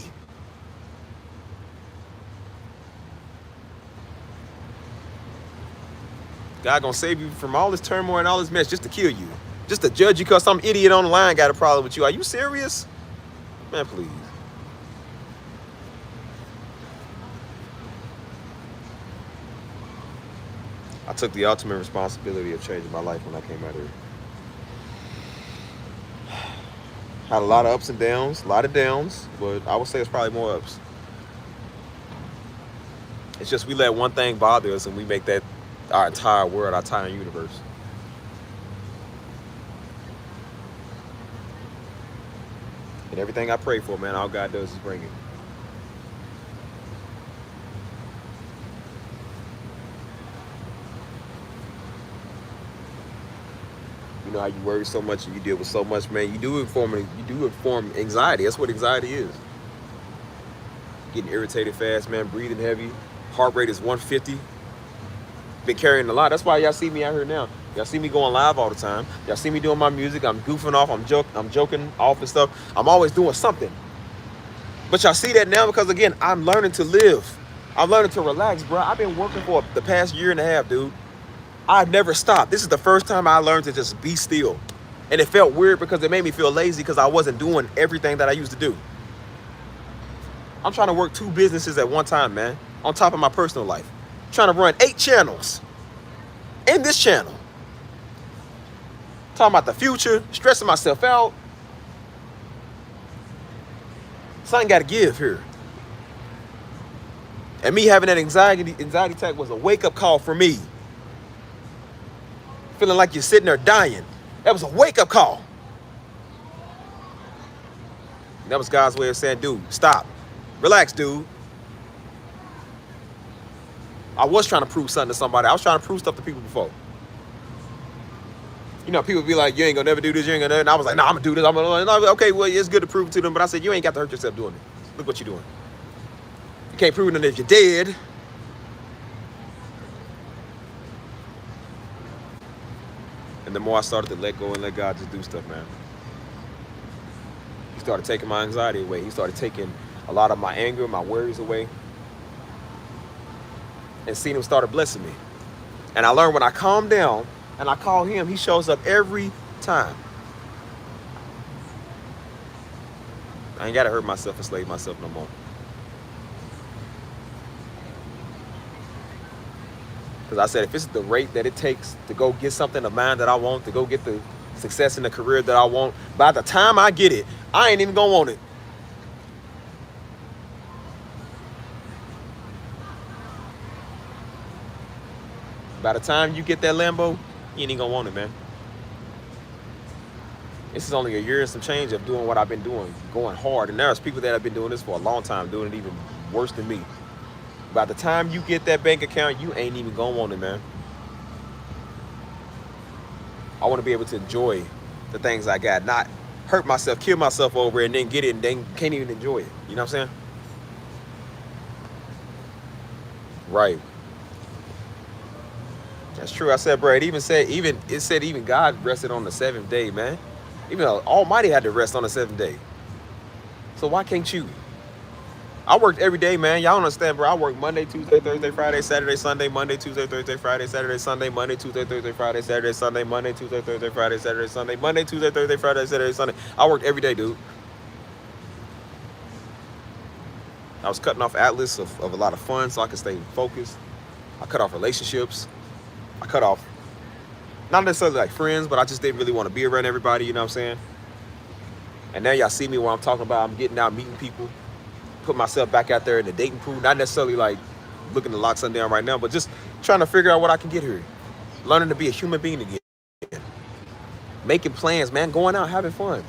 A: God gonna save you from all this turmoil and all this mess just to kill you. Just to judge you because some idiot on the line got a problem with you. Are you serious? Man, please. I took the ultimate responsibility of changing my life when I came out here. Had a lot of ups and downs, a lot of downs, but I would say it's probably more ups. It's just we let one thing bother us and we make that our entire world, our entire universe. And everything I pray for, man, all God does is bring it. You know how you worry so much and you deal with so much, man. You do inform anxiety. That's what anxiety is. Getting irritated fast, man. Breathing heavy. Heart rate is 150. Been carrying a lot. That's why y'all see me out here now. Y'all see me going live all the time. Y'all see me doing my music. I'm goofing off. I'm joking off and stuff. I'm always doing something. But y'all see that now because, again, I'm learning to live. I'm learning to relax, bro. I've been working for the past year and a half, dude. I've never stopped. This is the first time I learned to just be still. And it felt weird because it made me feel lazy because I wasn't doing everything that I used to do. I'm trying to work 2 businesses at one time, man, on top of my personal life. I'm trying to run 8 channels in this channel. Talking about the future, stressing myself out. Something got to give here. And me having that anxiety attack was a wake-up call for me. Feeling like you're sitting there dying. That was a wake-up call. And that was God's way of saying, dude, stop. Relax, dude. I was trying to prove something to somebody. I was trying to prove stuff to people before. You know, people be like, you ain't gonna never do this, you ain't gonna never. And I was like, no, I'm gonna do this. Okay, well, it's good to prove it to them. But I said, you ain't got to hurt yourself doing it. Look what you're doing. You can't prove it if you're dead. And the more I started to let go and let God just do stuff, man. He started taking my anxiety away. He started taking a lot of my anger, my worries away. And seeing him started blessing me. And I learned when I calm down and I call him, he shows up every time. I ain't got to hurt myself and slave myself no more. Because I said, if it's the rate that it takes to go get something of mine that I want, to go get the success in the career that I want, by the time I get it, I ain't even going to want it. By the time you get that Lambo, you ain't even going to want it, man. This is only a year and some change of doing what I've been doing, going hard. And there's people that have been doing this for a long time, doing it even worse than me. By the time you get that bank account, you ain't even gonna want it, man. I want to be able to enjoy the things I got, not hurt myself, kill myself over it, and then get it and then can't even enjoy it. You know what I'm saying? Right. That's true. I said, bro, it said even God rested on the 7th day, man. Even Almighty had to rest on the 7th day. So why can't you? I worked every day, man. Y'all don't understand, bro. I work Monday, Tuesday, Thursday, Friday, Saturday, Sunday, Monday, Tuesday, Thursday, Friday, Saturday, Sunday, Monday, Tuesday, Thursday, Friday, Saturday, Sunday, Monday, Tuesday, Thursday, Friday, Saturday, Sunday, Monday, Tuesday, Thursday, Friday, Saturday, Sunday. I worked every day, dude. I was cutting off Atlas of a lot of fun so I could stay focused. I cut off relationships. I cut off, not necessarily like friends, but I just didn't really want to be around everybody, you know what I'm saying? And now y'all see me where I'm talking about I'm getting out, meeting people, put myself back out there in the dating pool, not necessarily like looking to lock something down right now, but just trying to figure out what I can get here. Learning to be a human being again. Making plans, man, going out, having fun.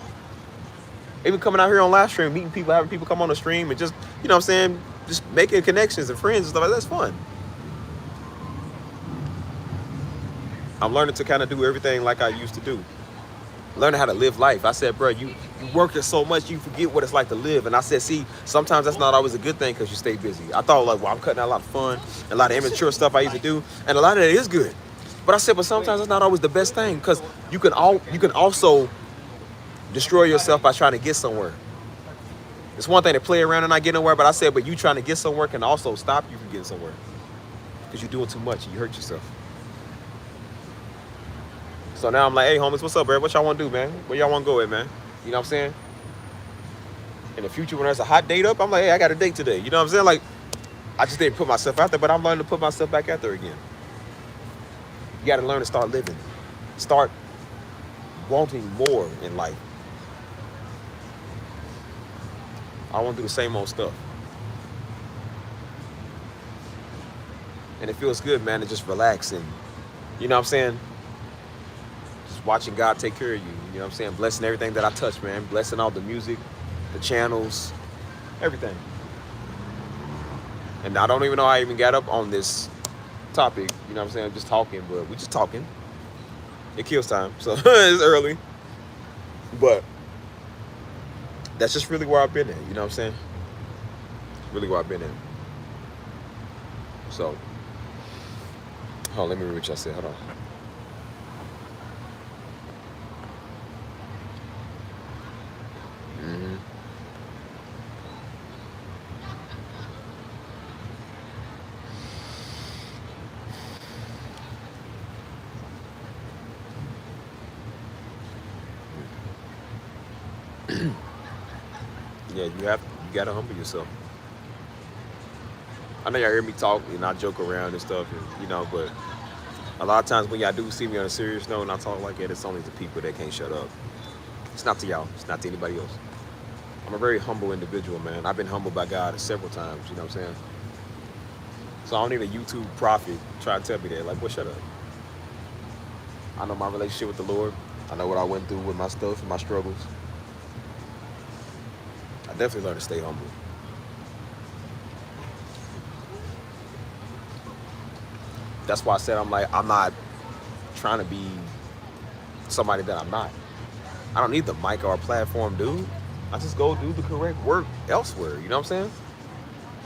A: Even coming out here on live stream, meeting people, having people come on the stream and just, you know what I'm saying, just making connections and friends and stuff like that. That's fun. I'm learning to kind of do everything like I used to do. Learning how to live life. I said, bro, you work so much, you forget what it's like to live. And I said, see, sometimes that's not always a good thing because you stay busy. I thought, like, well, I'm cutting out a lot of fun, a lot of immature stuff I used to do, and a lot of that is good. But I said, but sometimes it's not always the best thing because you can also destroy yourself by trying to get somewhere. It's one thing to play around and not get nowhere, but I said, but you trying to get somewhere can also stop you from getting somewhere because you're doing too much and you hurt yourself. So now I'm like, hey, homies, what's up, bro? What y'all want to do, man? Where y'all want to go at, man? You know what I'm saying? In the future, when there's a hot date up, I'm like, hey, I got a date today. You know what I'm saying? Like, I just didn't put myself out there, but I'm learning to put myself back out there again. You got to learn to start living. Start wanting more in life. I want to do the same old stuff. And it feels good, man, to just relax and, you know what I'm saying? Watching God take care of you, you know what I'm saying? Blessing everything that I touch, man. Blessing all the music, the channels, everything. And I don't even know how I even got up on this topic. You know what I'm saying? I'm just talking, but we just talking. It kills time, so it's early. But that's just really where I've been at. You know what I'm saying? Really where I've been at. So, hold on, let me read what y'all said. Hold on. Mm-hmm. Yeah, you gotta humble yourself. I know y'all hear me talk and I joke around and stuff, and, but a lot of times when y'all do see me on a serious note and I talk like that, it's only the people that can't shut up. It's not to y'all. It's not to anybody else. I'm a very humble individual, man. I've been humbled by God several times. You know what I'm saying? So I don't need a YouTube prophet try to tell me that. Like, well, shut up. I know my relationship with the Lord. I know what I went through with my stuff and my struggles. I definitely learned to stay humble. That's why I said I'm not trying to be somebody that I'm not. I don't need the mic or a platform, dude. I just go do the correct work elsewhere. You know what I'm saying?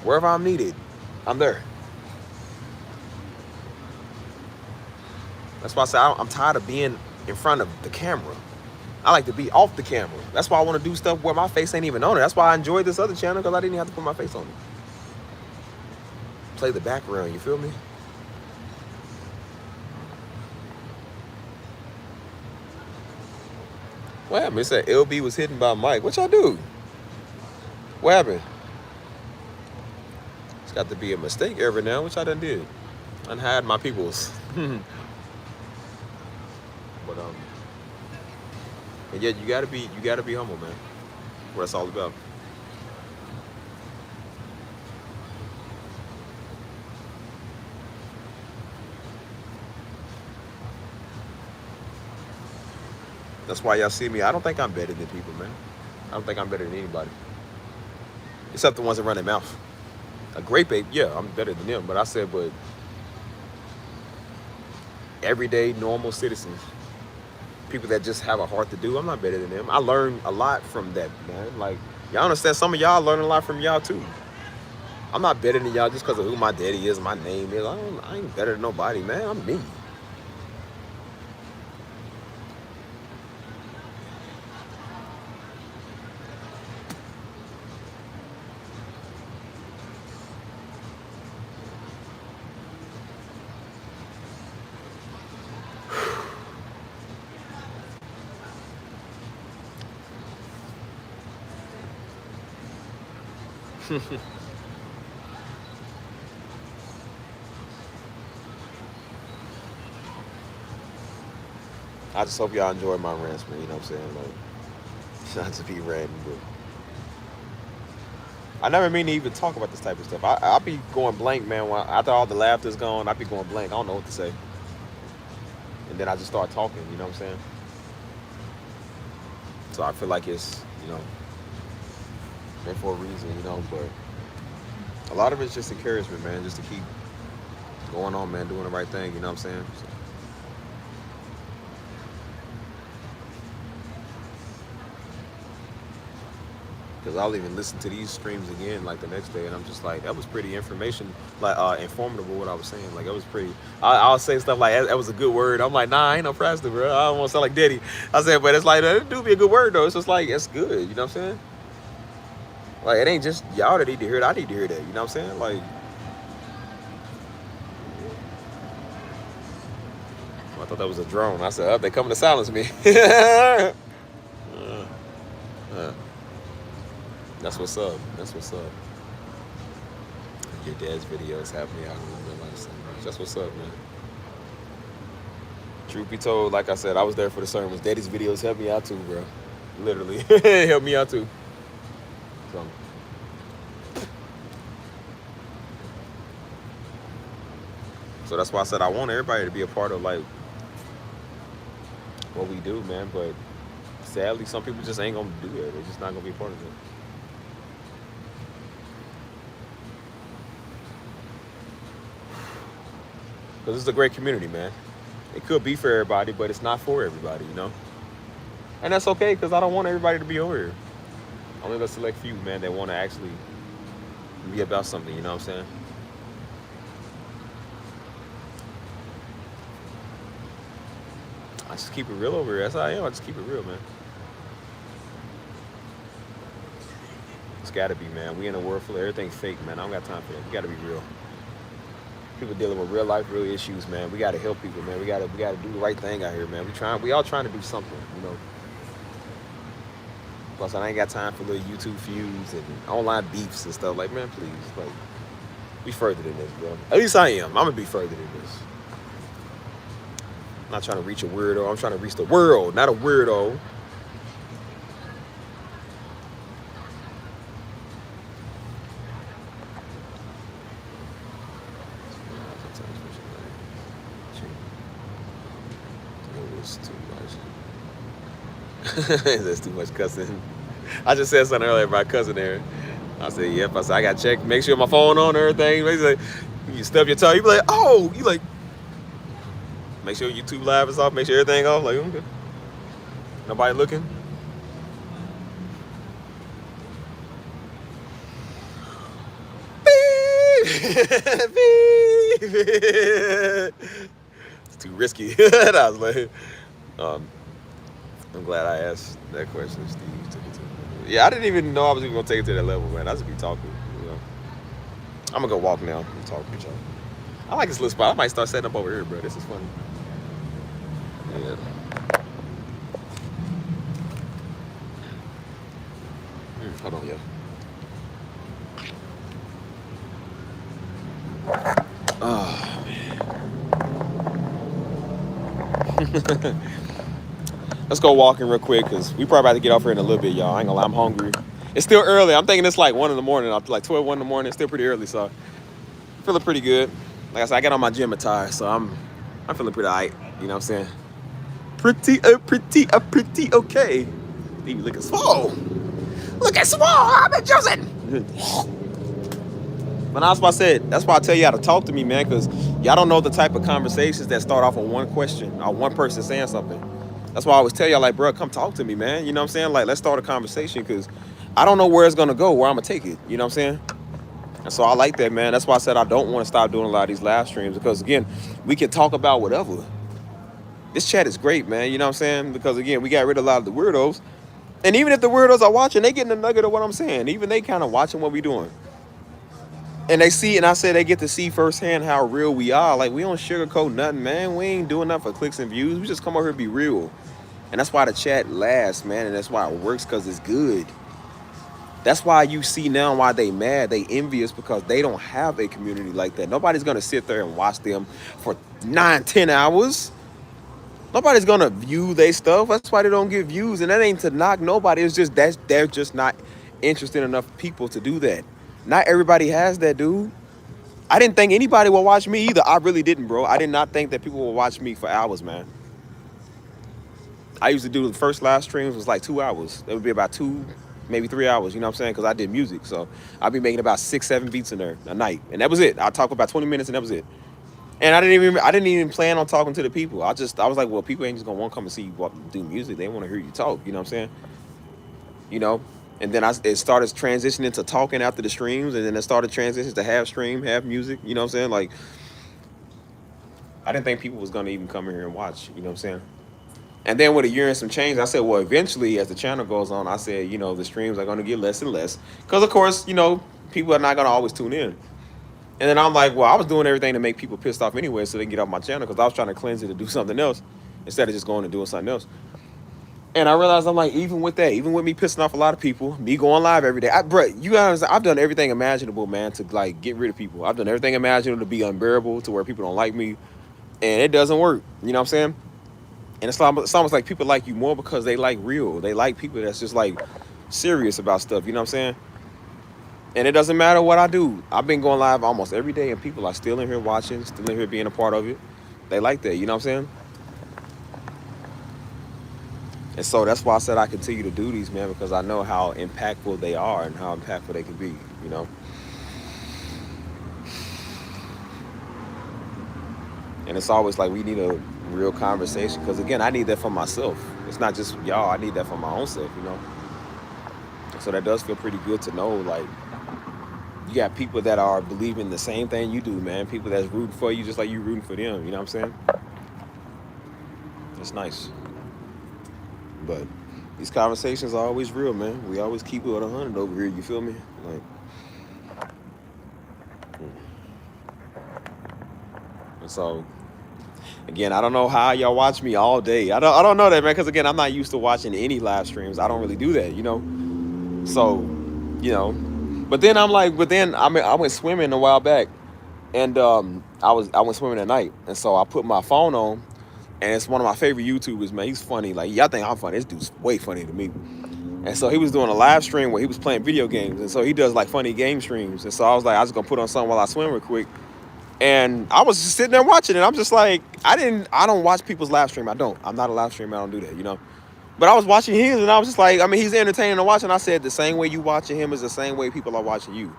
A: Wherever I'm needed, I'm there. That's why I say I'm tired of being in front of the camera. I like to be off the camera. That's why I want to do stuff where my face ain't even on it. That's why I enjoyed this other channel, because I didn't have to put my face on it. Play the background, you feel me? What happened? It said LB was hidden by Mike. What y'all do? What happened? It's got to be a mistake every now. What y'all done did? Unhide my peoples. But and yeah, you gotta be humble, man. What it's all about. That's why y'all see me. I don't think I'm better than people, man. I don't think I'm better than anybody. Except the ones that run their mouth. A grape ape, yeah, I'm better than them. But I said, but everyday normal citizens, people that just have a heart to do, I'm not better than them. I learned a lot from that, man. Like, y'all understand, some of y'all learn a lot from y'all too. I'm not better than y'all just because of who my daddy is, my name is. I ain't better than nobody, man. I'm me. I just hope y'all enjoy my rants, man. You know what I'm saying? Like, not to be ranting, but I never mean to even talk about this type of stuff. I be going blank, man. After all the laughter's gone, I be going blank. I don't know what to say. And then I just start talking, you know what I'm saying? So I feel like it's, meant for a reason, but a lot of it's just encouragement, man, just to keep going on, man, doing the right thing, you know what I'm saying? So, because I'll even listen to these streams again like the next day, and I'm just like, that was pretty informative what I was saying. Like, it was pretty. I'll say stuff like that was a good word. I'm like, nah, I ain't no pastor, bro. I don't want to sound like Diddy. I said, but it's like, it do be a good word though. It's just like, it's good. You know what I'm saying? Like, it ain't just y'all that need to hear it. I need to hear that. You know what I'm saying? Like, I thought that was a drone. I said, oh, they coming to silence me. That's what's up. That's what's up. Your dad's videos have me out in real life so much. That's what's up, man. Truth be told, like I said, I was there for the sermons. Daddy's videos helped me out too, bro. Literally. Helped me out too. So that's why I said I want everybody to be a part of, like, what we do, man. But sadly, some people just ain't gonna do that. They're just not gonna be a part of it. Because it's a great community, man. It could be for everybody, but it's not for everybody, you know? And that's okay, because I don't want everybody to be over here. Only a select few, man, that want to actually be about something, you know what I'm saying? I just keep it real over here. That's how I am. I just keep it real, man. It's gotta be, man. We in a world full of everything fake, man. I don't got time for that. We gotta be real. People dealing with real life, real issues, man. We gotta help people, man. We gotta do the right thing out here, man. We all trying to do something, you know. Plus, I ain't got time for little YouTube feuds and online beefs and stuff. Like, man, please, like, be further than this, bro. At least I am. I'm gonna be further than this. I'm not trying to reach a weirdo. I'm trying to reach the world, not a weirdo. That's too much cussing. I just said something earlier about cussing there. I said, yep. I said, I got to check, make sure my phone on and everything. He's like, you stub your toe. You be like, oh, you like, make sure YouTube live is off, make sure everything off. Like, okay. Nobody looking. It's too risky. I was like, I'm glad I asked that question, Steve. Yeah, I didn't even know I was even gonna take it to that level, man. I just be talking, you know. I'm gonna go walk now and talk with y'all. I like this little spot. I might start setting up over here, bro. This is funny. Yeah. Hold on, yeah. Oh, man. Let's go walking real quick, because we probably about to get off here in a little bit, y'all. I ain't gonna lie, I'm hungry. It's still early. I'm thinking it's like 1 in the morning, like 12, 1 in the morning. It's still pretty early, so I'm feeling pretty good. Like I said, I got on my gym attire, so I'm feeling pretty alright. You know what I'm saying? Pretty okay. Dude, look at Swole. Look at Swole. I've been juicing. But that's why I said, that's why I tell you how to talk to me, man, because y'all don't know the type of conversations that start off on one question or one person saying something. That's why I always tell y'all, like, bro, come talk to me, man. You know what I'm saying? Like, let's start a conversation, because I don't know where it's going to go, where I'm going to take it. You know what I'm saying? And so I like that, man. That's why I said I don't want to stop doing a lot of these live streams, because, again, we can talk about whatever. This chat is great, man. You know what I'm saying? Because, again, we got rid of a lot of the weirdos. And even if the weirdos are watching, they getting the nugget of what I'm saying. Even they kind of watching what we doing. And they see, and I said they get to see firsthand how real we are. Like, we don't sugarcoat nothing, man. We ain't doing nothing for clicks and views. We just come over here and be real. And that's why the chat lasts, man. And that's why it works, because it's good. That's why you see now why they mad. They envious, because they don't have a community like that. Nobody's going to sit there and watch them for 9, 10 hours. Nobody's going to view their stuff. That's why they don't get views. And that ain't to knock nobody. It's just that they're just not interested enough people to do that. Not everybody has that, dude. I didn't think anybody would watch me either. I really didn't, bro. I did not think that people would watch me for hours, man. I used to do the first live streams was like 2 hours. It would be about 2, maybe 3 hours, you know what I'm saying? Because I did music. So I'd be making about 6, 7 beats in there a night. And that was it. I'd talk about 20 minutes and that was it. And I didn't even plan on talking to the people. I was like, well, people ain't just gonna want to come and see you do music. They want to hear you talk, you know what I'm saying? You know? And then it started transitioning to talking after the streams, and then it started transitioning to half stream, half music, you know what I'm saying? Like, I didn't think people was gonna even come in here and watch, you know what I'm saying? And then with a year and some change, I said, well, eventually, as the channel goes on, I said, you know, the streams are gonna get less and less. Because, of course, you know, people are not gonna always tune in. And then I'm like, well, I was doing everything to make people pissed off anyway so they can get off my channel, because I was trying to cleanse it to do something else instead of just going and doing something else. And I realized, I'm like, even with that, even with me pissing off a lot of people, me going live every day, bro, you guys, I've done everything imaginable, man, to like get rid of people. I've done everything imaginable to be unbearable, to where people don't like me, and it doesn't work. You know what I'm saying? And it's almost like people like you more because they like real. They like people that's just like serious about stuff. You know what I'm saying? And it doesn't matter what I do. I've been going live almost every day, and people are still in here watching, still in here being a part of it. They like that. You know what I'm saying? And so that's why I said I continue to do these, man, because I know how impactful they are and how impactful they can be, you know. And it's always like we need a real conversation because again, I need that for myself. It's not just y'all. I need that for my own self, you know. So that does feel pretty good to know, like you got people that are believing the same thing you do, man. People that's rooting for you just like you rooting for them. You know what I'm saying? It's nice. But these conversations are always real, man. We always keep it at 100 over here. You feel me? Like, and so again, I don't know how y'all watch me all day. I don't know that, man, because again, I'm not used to watching any live streams. I don't really do that, you know. So, you know, but then I'm like, I went swimming a while back, and I went swimming at night, and so I put my phone on, and it's one of my favorite YouTubers, man. He's funny. Like y'all think I'm funny. This dude's way funnier than me. And so he was doing a live stream where he was playing video games, and so he does like funny game streams. And so I was like, I was gonna put on something while I swim real quick. And I was just sitting there watching it. I'm just like, I don't watch people's live stream. I'm not a live streamer. I don't do that, you know. But I was watching his, and I was just like, I mean, he's entertaining to watch. And I said, the same way you watching him is the same way people are watching you.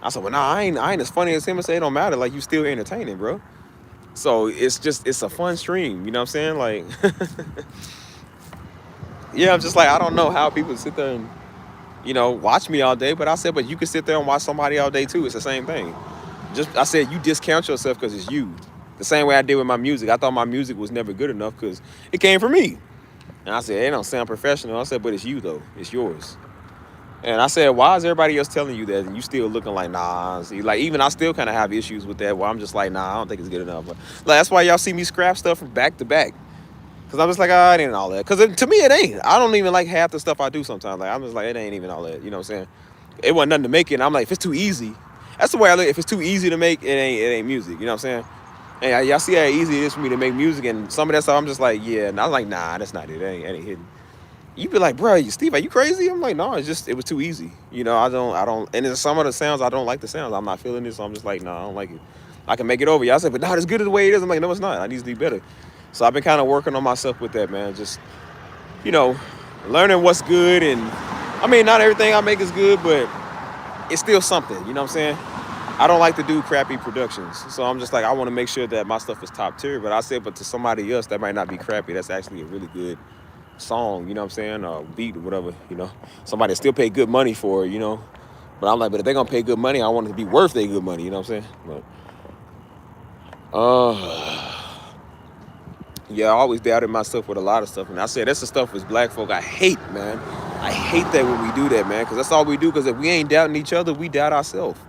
A: I said, well, nah, I ain't as funny as him. I said, it don't matter. Like, you still entertaining, bro. So it's a fun stream. You know what I'm saying? Like, yeah, I'm just like, I don't know how people sit there and, you know, watch me all day. But I said, but you can sit there and watch somebody all day too. It's the same thing. I said, you discount yourself because it's you. The same way I did with my music. I thought my music was never good enough because it came from me. And I said, it don't sound professional. I said, but it's you though. It's yours. And I said, why is everybody else telling you that? And you still looking like, nah. See, like, even I still kind of have issues with that where I'm just like, nah, I don't think it's good enough. But like, that's why y'all see me scrap stuff from back to back. Because I'm just like, it ain't all that. Because to me, it ain't. I don't even like half the stuff I do sometimes. Like, I'm just like, it ain't even all that. You know what I'm saying? It wasn't nothing to make it. And I'm like, if it's too easy, that's the way I look. If it's too easy to make, it ain't music. You know what I'm saying? And y'all see how easy it is for me to make music. And some of that stuff, I'm just like, yeah. And I was like, nah, that's not it. It ain't hitting. You be like, bro, Steve, are you crazy? I'm like, no, it was too easy. You know, I don't. And there's some of the sounds, I don't like the sounds. I'm not feeling it. So I'm just like, no, I don't like it. I can make it over. Y'all said, but no, it's good the way it is. I'm like, no, it's not. I need to do better. So I've been kind of working on myself with that, man. Just, you know, learning what's good. And I mean, not everything I make is good, but it's still something. You know what I'm saying? I don't like to do crappy productions. So I'm just like, I want to make sure that my stuff is top tier. But I said, but to somebody else, that might not be crappy. That's actually a really good song, you know what I'm saying? Or beat or whatever, you know. Somebody still pay good money for it, you know. But I'm like, but if they're going to pay good money, I want it to be worth their good money, you know what I'm saying? But, yeah, I always doubted myself with a lot of stuff. And I said, that's the stuff as black folk I hate, man. I hate that when we do that, man, because that's all we do. Because if we ain't doubting each other, we doubt ourselves.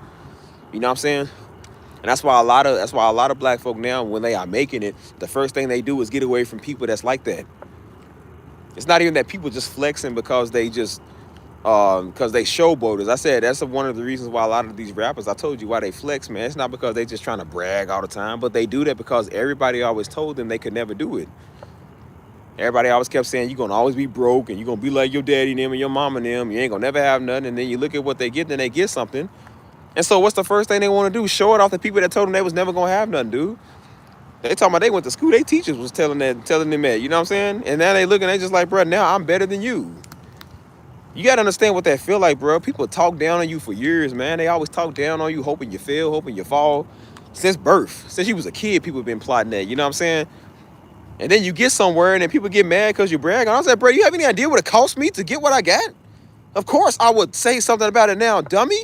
A: You know what I'm saying? And that's why a lot of black folk now, when they are making it, the first thing they do is get away from people that's like that. It's not even that people just flexing because they just because they showboaters. I said that's one of the reasons why a lot of these rappers, I told you why they flex, man. It's not because they just trying to brag all the time, but they do that because everybody always told them they could never do it. Everybody always kept saying you're gonna always be broke and you're gonna be like your daddy and them and your mama and them. You ain't gonna never have nothing. And then you look at what they get, then they get something. And so what's the first thing they want to do? Show it off to people that told them they was never gonna have nothing, dude. They talking about they went to school. They teachers was telling them that, you know what I'm saying? And now they looking, they just like, bro, now I'm better than you. You got to understand what that feel like, bro. People talk down on you for years, man. They always talk down on you, hoping you fail, hoping you fall. Since birth. Since you was a kid, people have been plotting that, you know what I'm saying? And then you get somewhere and then people get mad because you brag. And I was like, bro, you have any idea what it cost me to get what I got? Of course I would say something about it now, dummy.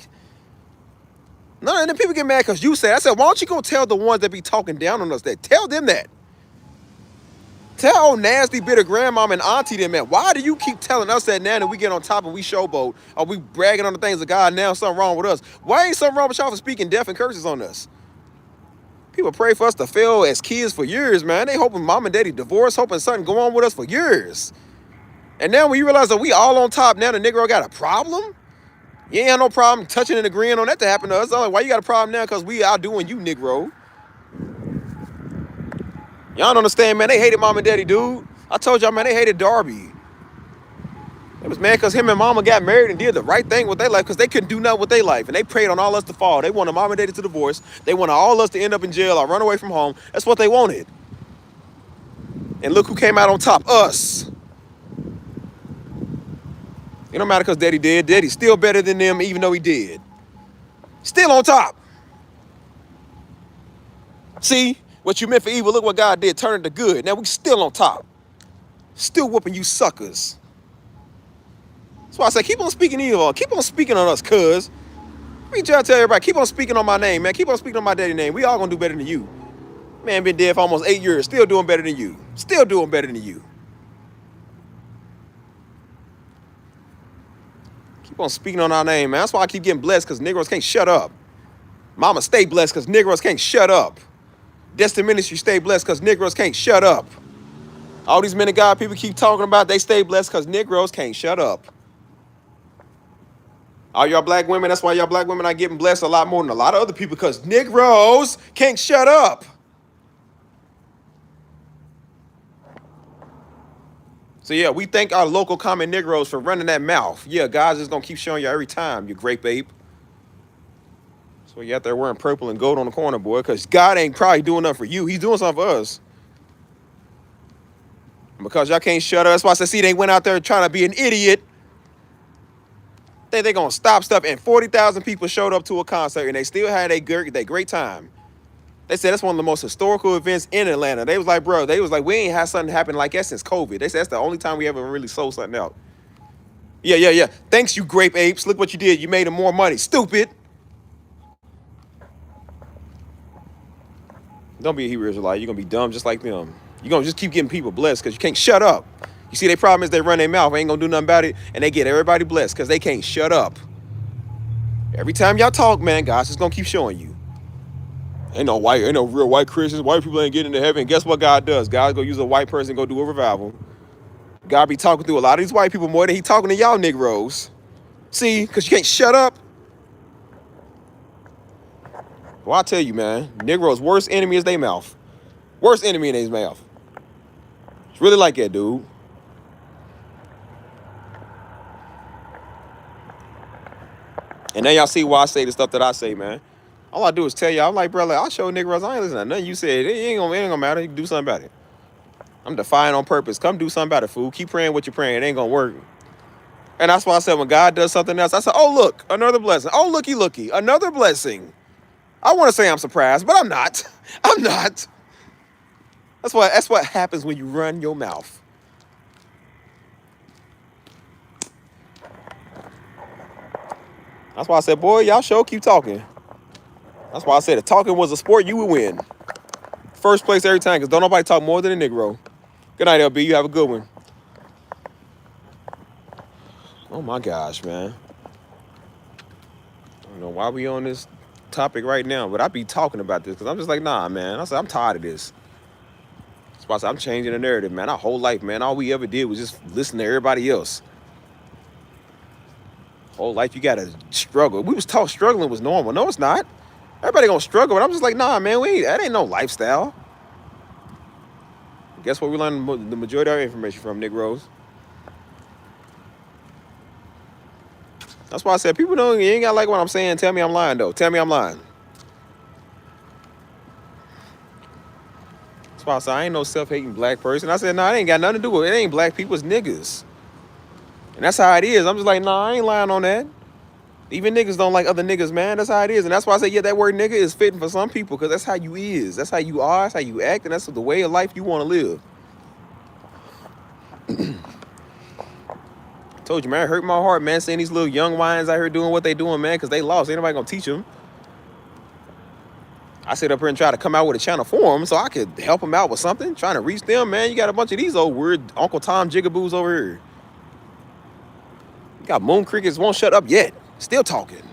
A: No, and then people get mad because you say, I said, why don't you go tell the ones that be talking down on us that? Tell them that. Tell old nasty bitter grandmama and auntie them that. Why do you keep telling us that now that we get on top and we showboat or we bragging on the things of God now something wrong with us? Why ain't something wrong with y'all for speaking death and curses on us? People pray for us to fail as kids for years, man. They hoping mom and daddy divorce, hoping something go on with us for years. And now when you realize that we all on top, now the Negro got a problem? You ain't have no problem touching and agreeing on that to happen to us. Like, why you got a problem now? Because we outdoing you, Negro. Y'all don't understand, man. They hated mom and daddy, dude. I told y'all, man, they hated Darby. It was mad because him and mama got married and did the right thing with their life because they couldn't do nothing with their life. And they prayed on all us to fall. They wanted mom and daddy to divorce. They wanted all us to end up in jail or run away from home. That's what they wanted. And look who came out on top, us. It don't matter because daddy did. Daddy's still better than them even though he did. Still on top. See, What you meant for evil, look what God did, turn it to good. Now we still on top. Still whooping you suckers. That's why I say keep on speaking evil. Keep on speaking on us, cuz. We try to tell everybody, keep on speaking on my name, man. Keep on speaking on my daddy name. We all gonna do better than you. Man been dead for almost 8 years, still doing better than you. Still doing better than you. Keep on speaking on our name, man. That's why I keep getting blessed, because Negroes can't shut up. Mama, stay blessed, because Negroes can't shut up. Destin Ministry, stay blessed, because Negroes can't shut up. All these men of God people keep talking about, they stay blessed, because Negroes can't shut up. All y'all black women, that's why y'all black women are getting blessed a lot more than a lot of other people, because Negroes can't shut up. So yeah, we thank our local common Negroes for running that mouth. Yeah, God's just gonna keep showing you every time, you grape ape. So you out there wearing purple and gold on the corner, boy, because God ain't probably doing nothing for you. He's doing something for us. And because y'all can't shut up, that's why I said, see, they went out there trying to be an idiot. They gonna stop stuff, and 40,000 people showed up to a concert, and they still had a great time. They said that's one of the most historical events in Atlanta. They was like, bro, they was like, we ain't had something happen like that since COVID. They said that's the only time we ever really sold something out. Yeah. Thanks, you grape apes. Look what you did. You made them more money. Stupid. Don't be a Hebrew Israelite. You're gonna be dumb just like them. You're gonna just keep getting people blessed because you can't shut up. You see, their problem is they run their mouth, ain't gonna do nothing about it, and they get everybody blessed because they can't shut up. Every time y'all talk, man, God's just gonna keep showing you. Ain't no real white Christians. White people ain't getting into heaven. Guess what God does? God's gonna use a white person to go do a revival. God be talking through a lot of these white people more than he talking to y'all Negroes. See, because you can't shut up. Well, I tell you, man, Negroes' worst enemy is their mouth. Worst enemy in his mouth. It's really like that, dude. And now y'all see why I say the stuff that I say, man. All I do is tell y'all, I'm like, bro, like, I'll show Negroes, I ain't listening to nothing you said. It ain't gonna matter. You can do something about it. I'm defying on purpose. Come do something about it, fool. Keep praying what you're praying. It ain't gonna work. And that's why I said when God does something else, I said, oh, look, another blessing. Oh, looky, another blessing. I want to say I'm surprised, but I'm not. I'm not. That's what happens when you run your mouth. That's why I said, boy, y'all sure keep talking. That's why I said if talking was a sport, you would win. First place every time, because don't nobody talk more than a Negro. Good night, LB. You have a good one. Oh, my gosh, man. I don't know why we on this topic right now, but I be talking about this because I'm just like, nah, man. I said, I'm tired of this. That's why I said, I'm changing the narrative, man. Our whole life, man, all we ever did was just listen to everybody else. Whole life, you got to struggle. We was taught struggling was normal. No, it's not. Everybody gonna struggle, but I'm just like, nah, man, that ain't no lifestyle. Guess what we learn the majority of our information from, Negroes? That's why I said, people don't, you ain't gotta like what I'm saying. Tell me I'm lying, though. Tell me I'm lying. That's why I said, I ain't no self-hating black person. I said, nah, it ain't got nothing to do with it. It ain't black people, it's niggas. And that's how it is. I'm just like, nah, I ain't lying on that. Even niggas don't like other niggas, man. That's how it is. And that's why I say, yeah, that word nigga is fitting for some people because that's how you is. That's how you are. That's how you act. And that's the way of life you want to live. Told you, man, it hurt my heart, man, seeing these little young wines out here doing what they doing, man, because they lost. Ain't nobody going to teach them. I sit up here and try to come out with a channel for them so I could help them out with something, trying to reach them, man. You got a bunch of these old weird Uncle Tom jigaboos over here. You got moon crickets won't shut up yet. Still talking.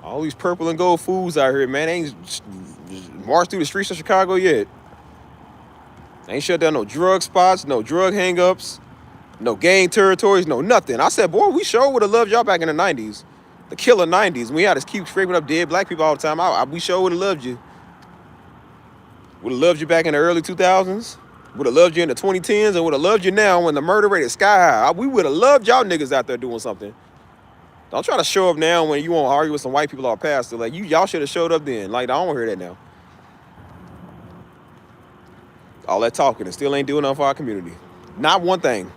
A: All these purple and gold fools out here, man. They ain't marched through the streets of Chicago yet. They ain't shut down no drug spots, no drug hang-ups, no gang territories, no nothing. I said, boy, we sure would have loved y'all back in the 90s. The killer 90s. We had to keep scraping up dead black people all the time. We sure would have loved you. Would have loved you back in the early 2000s. Would have loved you in the 2010s and would have loved you now when the murder rate is sky high. We would have loved y'all niggas out there doing something. Don't try to show up now when you want to argue with some white people or pastor. Like, y'all should have showed up then. Like, I don't want to hear that now. All that talking and still ain't doing nothing for our community. Not one thing.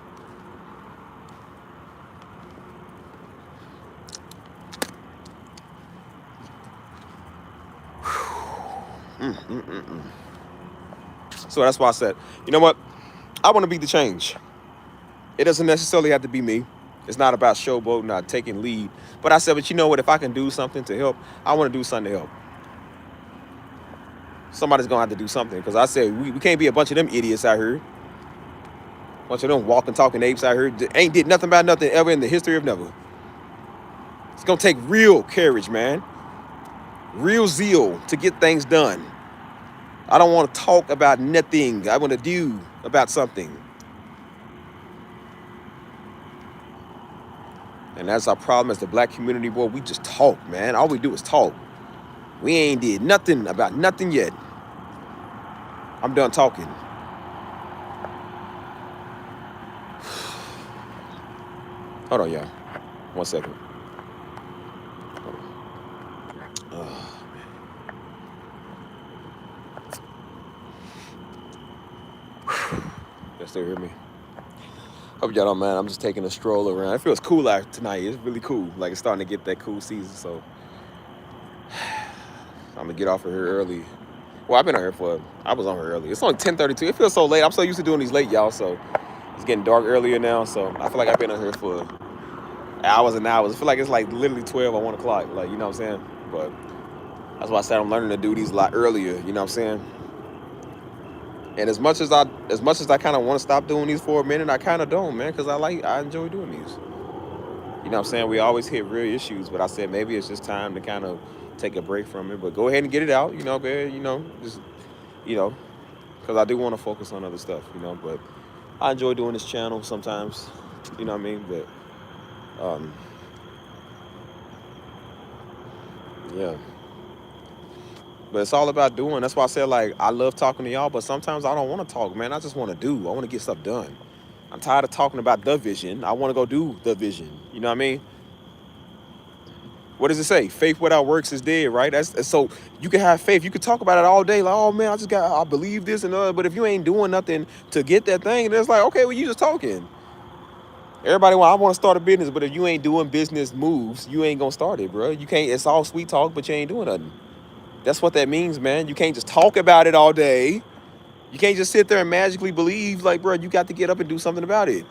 A: So that's why I said, you know what? I want to be the change. It doesn't necessarily have to be me. It's not about showboating, not taking lead. But I said, but you know what? If I can do something to help, I want to do something to help. Somebody's going to have to do something. Because I said, we can't be a bunch of them idiots out here. A bunch of them walking, talking apes out here. Ain't did nothing about nothing ever in the history of never. It's going to take real courage, man. Real zeal to get things done. I don't want to talk about nothing. I want to do about something. And that's our problem as the black community, boy. We just talk, man. All we do is talk. We ain't did nothing about nothing yet. I'm done talking. Hold on, y'all. 1 second. Y'all still hear me? Hope y'all don't mind. I'm just taking a stroll around. It feels cool out tonight. It's really cool. Like, it's starting to get that cool season, so I'm gonna get off of here early. Well, I've been on here I was on here early. It's only 10:32. It feels so late. I'm so used to doing these late, y'all, so it's getting dark earlier now, so I feel like I've been on here for hours and hours. I feel like it's like literally 12 or 1 o'clock, like, you know what I'm saying? But that's why I said I'm learning to do these a lot earlier, you know what I'm saying? And as much as I kind of want to stop doing these for a minute, I kind of don't, man, because I enjoy doing these. You know what I'm saying? We always hit real issues, but I said maybe it's just time to kind of take a break from it. But go ahead and get it out, you know, go ahead, you know, just, you know, because I do want to focus on other stuff, you know, but I enjoy doing this channel sometimes, you know what I mean? But, yeah. But it's all about doing. That's why I said, like, I love talking to y'all, but sometimes I don't want to talk, man. I just want to do. I want to get stuff done. I'm tired of talking about the vision. I want to go do the vision. You know what I mean? What does it say? Faith without works is dead, right? That's so you can have faith. You can talk about it all day, like, oh man, I believe this and other. But if you ain't doing nothing to get that thing, then it's like, okay, well, you just talking. Everybody, I want to start a business, but if you ain't doing business moves, you ain't gonna start it, bro. You can't. It's all sweet talk, but you ain't doing nothing. That's what that means, man. You can't just talk about it all day. You can't just sit there and magically believe, like, bro, you got to get up and do something about it.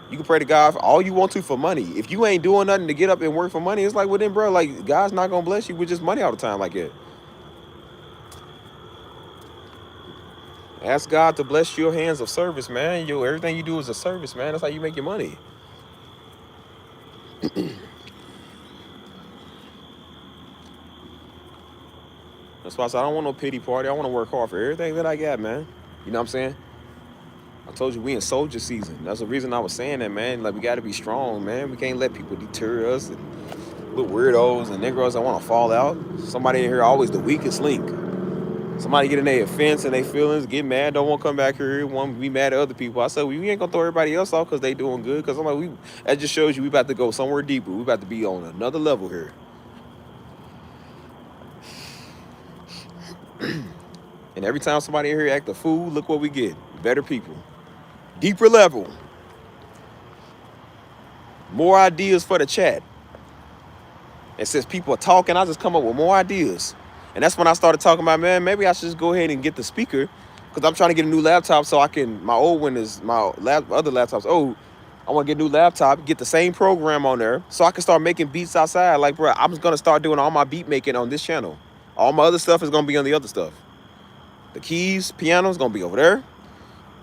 A: You can pray to God all you want to for money. If you ain't doing nothing to get up and work for money, it's like, well then, bro, like, God's not going to bless you with just money all the time like that. Ask God to bless your hands of service, man. Everything you do is a service, man. That's how you make your money. That's why I said I don't want no pity party. I want to work hard for everything that I got, man. You know what I'm saying? I told you we in soldier season. That's the reason I was saying that, man. Like, we got to be strong, man. We can't let people deter us and little weirdos and Negroes that want to fall out. Somebody in here always the weakest link. Somebody get in their offense and they feelings, get mad, don't want to come back here, want to be mad at other people. I said, we ain't going to throw everybody else off because they doing good. Because I'm like, that just shows you we about to go somewhere deeper. We about to be on another level here. And every time somebody in here act a fool, look what we get. Better people. Deeper level. More ideas for the chat. And since people are talking, I just come up with more ideas. And that's when I started talking about, man, maybe I should just go ahead and get the speaker. Because I'm trying to get a new laptop so I can, my old one is, other laptop's old. I want to get a new laptop, get the same program on there so I can start making beats outside. Like, bro, I'm just going to start doing all my beat making on this channel. All my other stuff is going to be on the other stuff. The keys, piano is going to be over there.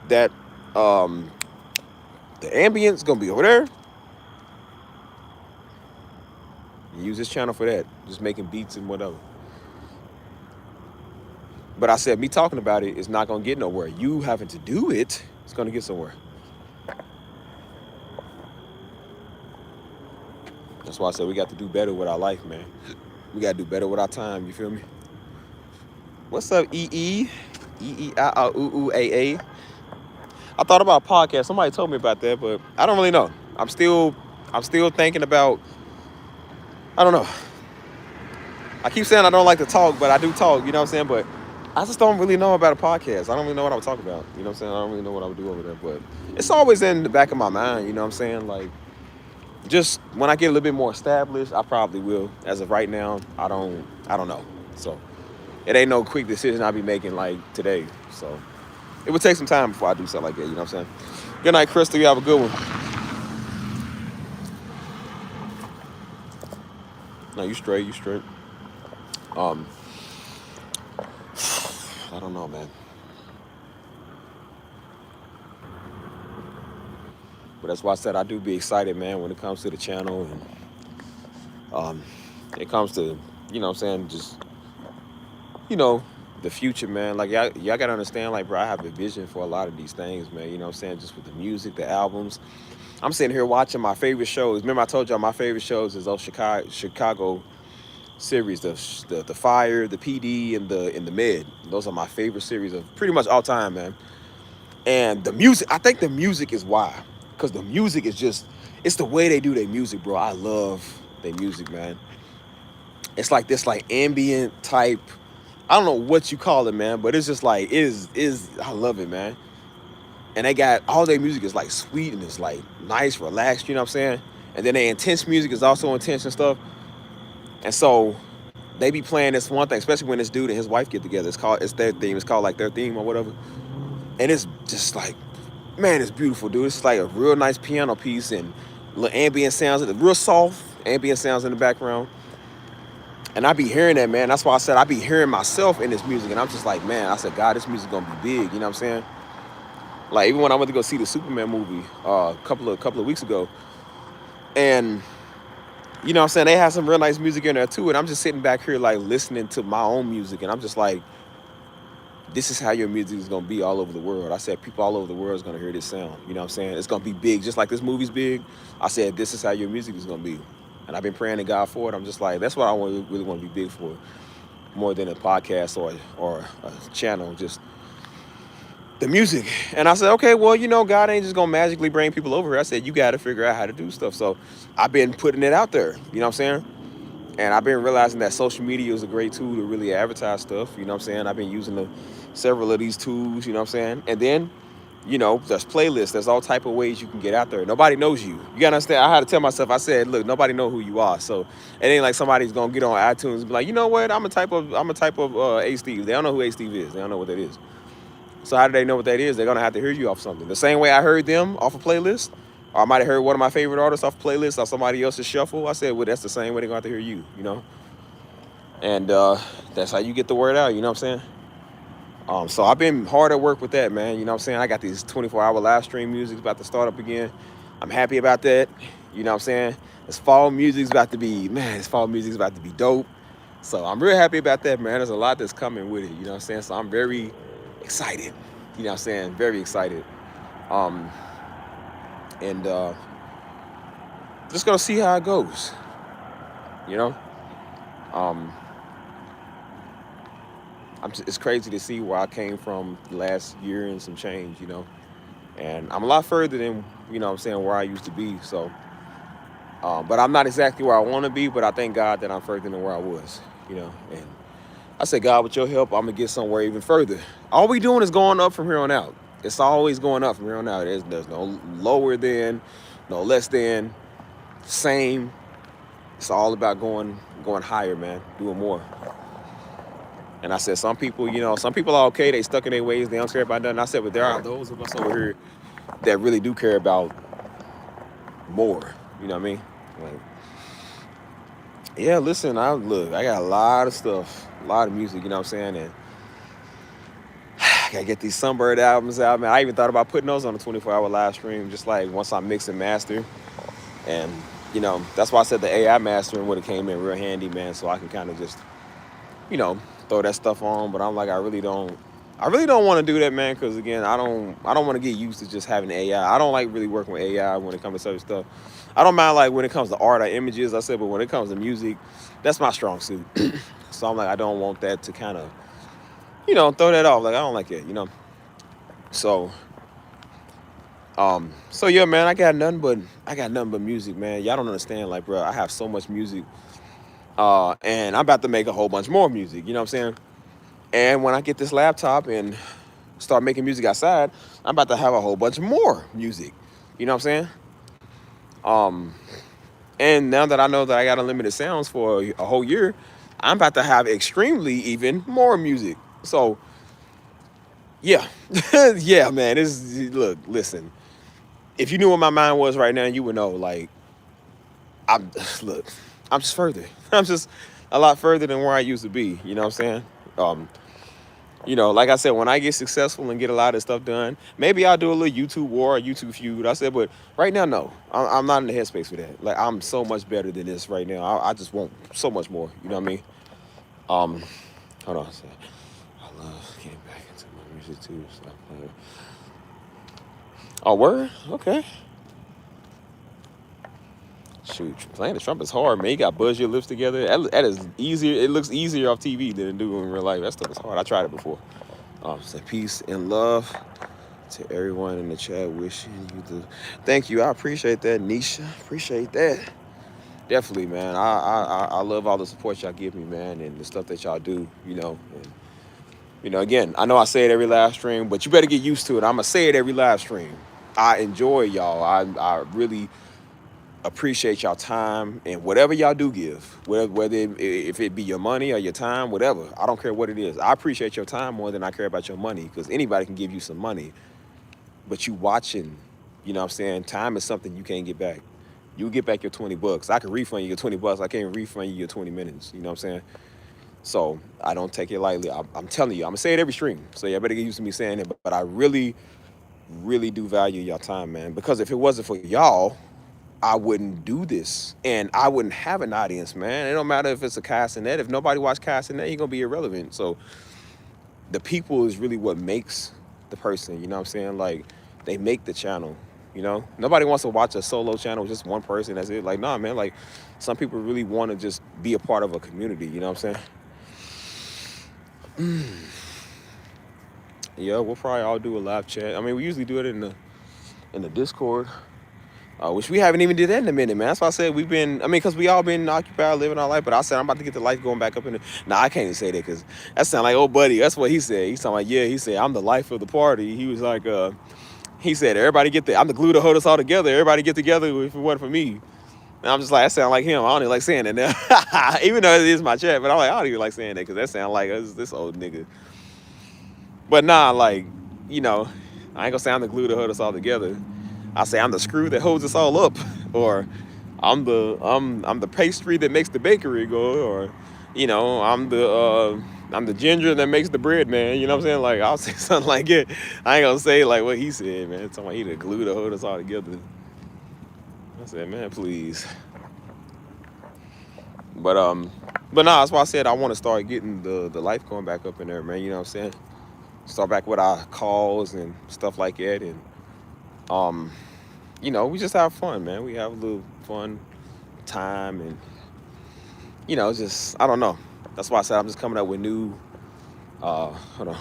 A: That, the ambience is going to be over there. Use this channel for that. Just making beats and whatever. But I said, me talking about it is not going to get nowhere. You having to do it, it's going to get somewhere. That's why I said we got to do better with our life, man. We got to do better with our time, you feel me? What's up, EE? EEIOOOAA. I thought about a podcast. Somebody told me about that, but I don't really know. I'm still thinking about, I don't know. I keep saying I don't like to talk, but I do talk, you know what I'm saying? But I just don't really know about a podcast. I don't really know what I would talk about. You know what I'm saying? I don't really know what I would do over there, but it's always in the back of my mind, you know what I'm saying? Like, just when I get a little bit more established, I probably will. As of right now, I don't know. So it ain't no quick decision I'll be making like today. So it would take some time before I do something like that. You know what I'm saying? Good night, Crystal. You have a good one. No, you straight. You straight. Um, I don't know, man. But that's why I said I do be excited, man, when it comes to the channel and um, it comes to, you know what I'm saying, just, you know, the future, man. Like, y'all got to understand, like, bro, I have a vision for a lot of these things, man. You know what I'm saying? Just with the music, the albums. I'm sitting here watching my favorite shows. Remember I told y'all my favorite shows is those Chicago series, the Fire, the PD, and the Med. Those are my favorite series of pretty much all time, man. And the music, I think the music is why. Because the music is just, it's the way they do their music, bro. I love their music, man. It's like this like ambient type, I don't know what you call it, man, but it's just like, I love it, man. And they got, all their music is like sweet and it's like nice, relaxed, you know what I'm saying? And then their intense music is also intense and stuff. And so they be playing this one thing, especially when this dude and his wife get together. It's their theme. It's called like their theme or whatever. And it's just like, man, it's beautiful, dude. It's like a real nice piano piece and little ambient sounds, real soft ambient sounds in the background. And I be hearing that, man. That's why I said I be hearing myself in this music. And I'm just like, man, I said, God, this music gonna be big. You know what I'm saying? Like even when I went to go see the Superman movie a couple of weeks ago, and you know what I'm saying, they had some real nice music in there too. And I'm just sitting back here like listening to my own music, and I'm just like, this is how your music is gonna be all over the world. I said people all over the world is gonna hear this sound. You know what I'm saying? It's gonna be big, just like this movie's big. I said this is how your music is gonna be, and I've been praying to God for it. I'm just like, that's what I really want to be big for, more than a podcast or a channel, just the music. And I said, okay, well, you know, God ain't just gonna magically bring people over here. I said, you got to figure out how to do stuff. So I've been putting it out there. You know what I'm saying? And I've been realizing that social media is a great tool to really advertise stuff. You know what I'm saying? I've been using several of these tools, you know what I'm saying? And then, you know, there's playlists. There's all type of ways you can get out there. Nobody knows you. You gotta understand, I had to tell myself, I said, look, nobody know who you are. So it ain't like somebody's gonna get on iTunes and be like, you know what? I'm a type of A Steve. They don't know who A Steve is. They don't know what that is. So how do they know what that is? They're gonna have to hear you off something. The same way I heard them off a playlist, or I might have heard one of my favorite artists off a playlist or somebody else's shuffle. I said, well, that's the same way they're gonna have to hear you, you know? And that's how you get the word out, you know what I'm saying? So I've been hard at work with that, man. You know what I'm saying? I got these 24-hour live stream music about to start up again. I'm happy about that. You know what I'm saying? This fall music's about to be dope. So I'm real happy about that, man. There's a lot that's coming with it, you know what I'm saying? So I'm very excited. You know what I'm saying? Very excited. And just gonna see how it goes. You know? It's crazy to see where I came from last year and some change, you know? And I'm a lot further than, you know what I'm saying, where I used to be. So, but I'm not exactly where I want to be, but I thank God that I'm further than where I was, you know? And I said, God, with your help, I'm going to get somewhere even further. All we doing is going up from here on out. It's always going up from here on out. There's no lower than, no less than, same. It's all about going higher, man, doing more. And I said, some people, you know, some people are okay. They stuck in their ways. They don't care about nothing. I said, but there are those of us over here that really do care about more. You know what I mean? Like, yeah, listen, I got a lot of stuff, a lot of music, you know what I'm saying? And I gotta get these Sunbird albums out, man. I even thought about putting those on a 24-hour live stream, just like once I mix and master. And, you know, that's why I said the AI mastering would have came in real handy, man, so I can kind of just, you know, throw that stuff on. But I'm like, I really don't want to do that, man, because again, I don't want to get used to just having AI. I don't like really working with AI when it comes to certain stuff. I don't mind like when it comes to art or images, I said, but when it comes to music, that's my strong suit. So I'm like, I don't want that to kind of, you know, throw that off. Like, I don't like it, you know. So yeah, man, I got nothing but music, man. Y'all don't understand, like, bro, I have so much music. And I'm about to make a whole bunch more music, you know what I'm saying? And when I get this laptop and start making music outside, I'm about to have a whole bunch more music. You know what I'm saying? And now that I know that I got unlimited sounds for a whole year, I'm about to have extremely even more music. So yeah, yeah, man. Look, listen. If you knew what my mind was right now, you would know. Like, I'm look, I'm just further. I'm just a lot further than where I used to be. You know what I'm saying? Um, like I said, when I get successful and get a lot of stuff done, maybe I'll do a little YouTube war, a YouTube feud. I said, but right now, no, I'm not in the headspace for that. Like, I'm so much better than this right now. I just want so much more. You know what I mean? Um, hold on. So, I love getting back into my music too. So, oh, word? Okay. Shoot, playing the trumpet's hard, man. You got buzz your lips together. That is easier. It looks easier off TV than it do in real life. That stuff is hard. I tried it before. Say peace and love to everyone in the chat. Wishing you the. Thank you. I appreciate that, Nisha. Appreciate that. Definitely, man. I love all the support y'all give me, man, and the stuff that y'all do. And again, I know I say it every live stream, but you better get used to it. I'm gonna say it every live stream. I enjoy y'all. I really appreciate y'all time and whatever y'all do give, whether if it be your money or your time, whatever. I don't care what it is. I appreciate your time more than I care about your money, because anybody can give you some money, but you watching, you know what I'm saying? Time is something you can't get back. You get back your $20. I can refund you your $20. I can't refund you your 20 minutes. You know what I'm saying? So I don't take it lightly. I'm telling you, I'm gonna say it every stream. So yeah, I better get used to me saying it. But I really, really do value your time, man. Because if it wasn't for y'all, I wouldn't do this, and I wouldn't have an audience, man. It don't matter if it's a Castanet. If nobody watch Castanet, you're gonna be irrelevant. So the people is really what makes the person. You know what I'm saying? Like, they make the channel. Nobody wants to watch a solo channel with just one person. That's it. Like, nah, man. Like, some people really want to just be a part of a community. You know what I'm saying? Yeah, we'll probably all do a live chat. I mean, we usually do it in the Discord. Which we haven't even did that in a minute, man. That's why I said because we all been occupied living our life. But I said I'm about to get the life going back up in the. Nah, I can't even say that, because that sound like old buddy. That's what he said. He's talking like, yeah. He said I'm the life of the party. He was like, he said everybody I'm the glue to hold us all together. Everybody get together if it wasn't for me. And I'm just like, that sound like him. I don't even like saying that now, even though it is my chat. But I'm like, I don't even like saying that, because that sound like this old nigga. But nah, like, I ain't gonna say I'm the glue to hold us all together. I say I'm the screw that holds us all up, or I'm the pastry that makes the bakery go, or I'm the ginger that makes the bread, man. You know what I'm saying? Like, I'll say something like it. I ain't gonna say like what he said, man. Talking about he the glue to hold us all together. I said, man, please. But nah, that's why I said I want to start getting the life going back up in there, man. You know what I'm saying? Start back with our calls and stuff like that, and we just have fun, man. We have a little fun time, and just, I don't know. That's why I said I'm just coming up with new. Hold on.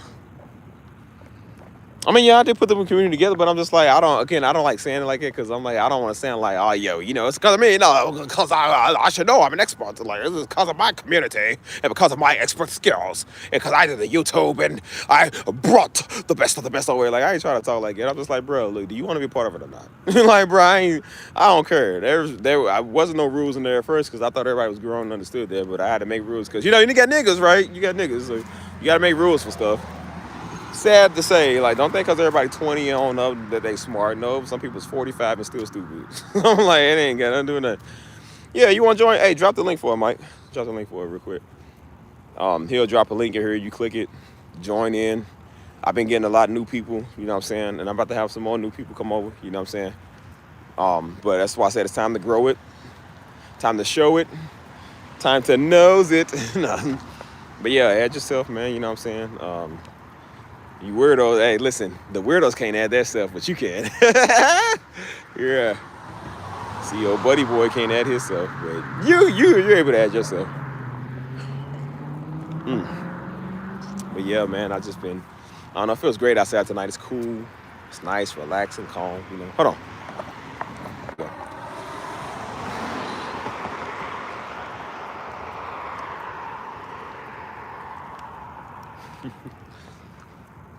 A: I mean, yeah, I did put the community together, but I'm just like, I don't like saying it like it, because I'm like, I don't want to sound like, oh, yo, it's because of me. No, because I should know I'm an expert. Like, this is because of my community and because of my expert skills, and because I did the YouTube and I brought the best of the best over. Like, I ain't trying to talk like that. I'm just like, bro, look, do you want to be part of it or not? Like, bro, I don't care. I wasn't no rules in there at first, because I thought everybody was grown and understood that, but I had to make rules because, you got niggas, right? You got niggas, so you got to make rules for stuff. Sad to say, like, don't think because everybody 20 and on up that they smart. No, some people's 45 and still stupid. I'm like, it ain't got nothing to do with that. Yeah, you want to join? Hey, drop the link for it, Mike. Drop the link for it real quick. He'll drop a link in here. You click it, join in. I've been getting a lot of new people, you know what I'm saying? And I'm about to have some more new people come over, you know what I'm saying? But that's why I said it's time to grow it, time to show it, time to nose it. But yeah, add yourself, man, you know what I'm saying? You weirdos, hey, listen, the weirdos can't add that stuff, but you can. Yeah. See, old buddy boy can't add himself, but you're able to add yourself. But yeah, man, I don't know, it feels great outside tonight. It's cool, it's nice, relaxing, calm, Hold on.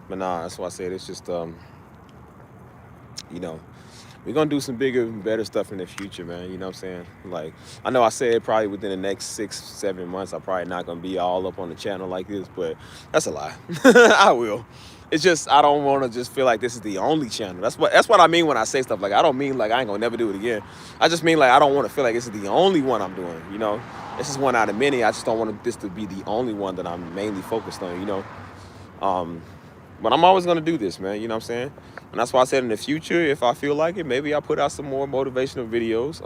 A: But nah, that's why I said it's just, we're gonna do some bigger and better stuff in the future, man. You know what I'm saying? Like, I know I said probably within the next 6, 7 months, I'm probably not gonna be all up on the channel like this, but that's a lie. I will. It's just I don't want to just feel like this is the only channel. That's what I mean when I say stuff like I don't mean like I ain't gonna never do it again. I just mean like I don't want to feel like this is the only one I'm doing. You know, this is one out of many. I just don't want this to be the only one that I'm mainly focused on. You know, but I'm always gonna do this, man. You know what I'm saying? And that's why I said in the future, if I feel like it, maybe I'll put out some more motivational videos.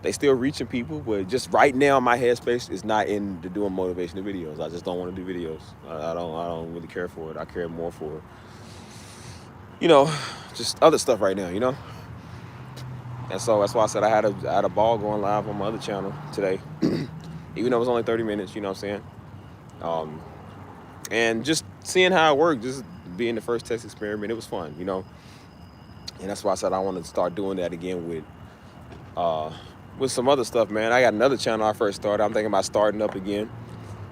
A: They still reaching people, but just right now my headspace is not into doing motivational videos. I just don't want to do videos. I don't really care for it. I care more for, you know, just other stuff right now, you know? And so that's why I said I had a ball going live on my other channel today. Even though it was only 30 minutes, you know what I'm saying? And just seeing how it worked, just being the first test experiment, it was fun, you know? And that's why I said I want to start doing that again with some other stuff, man. I got another channel I first started. I'm thinking about starting up again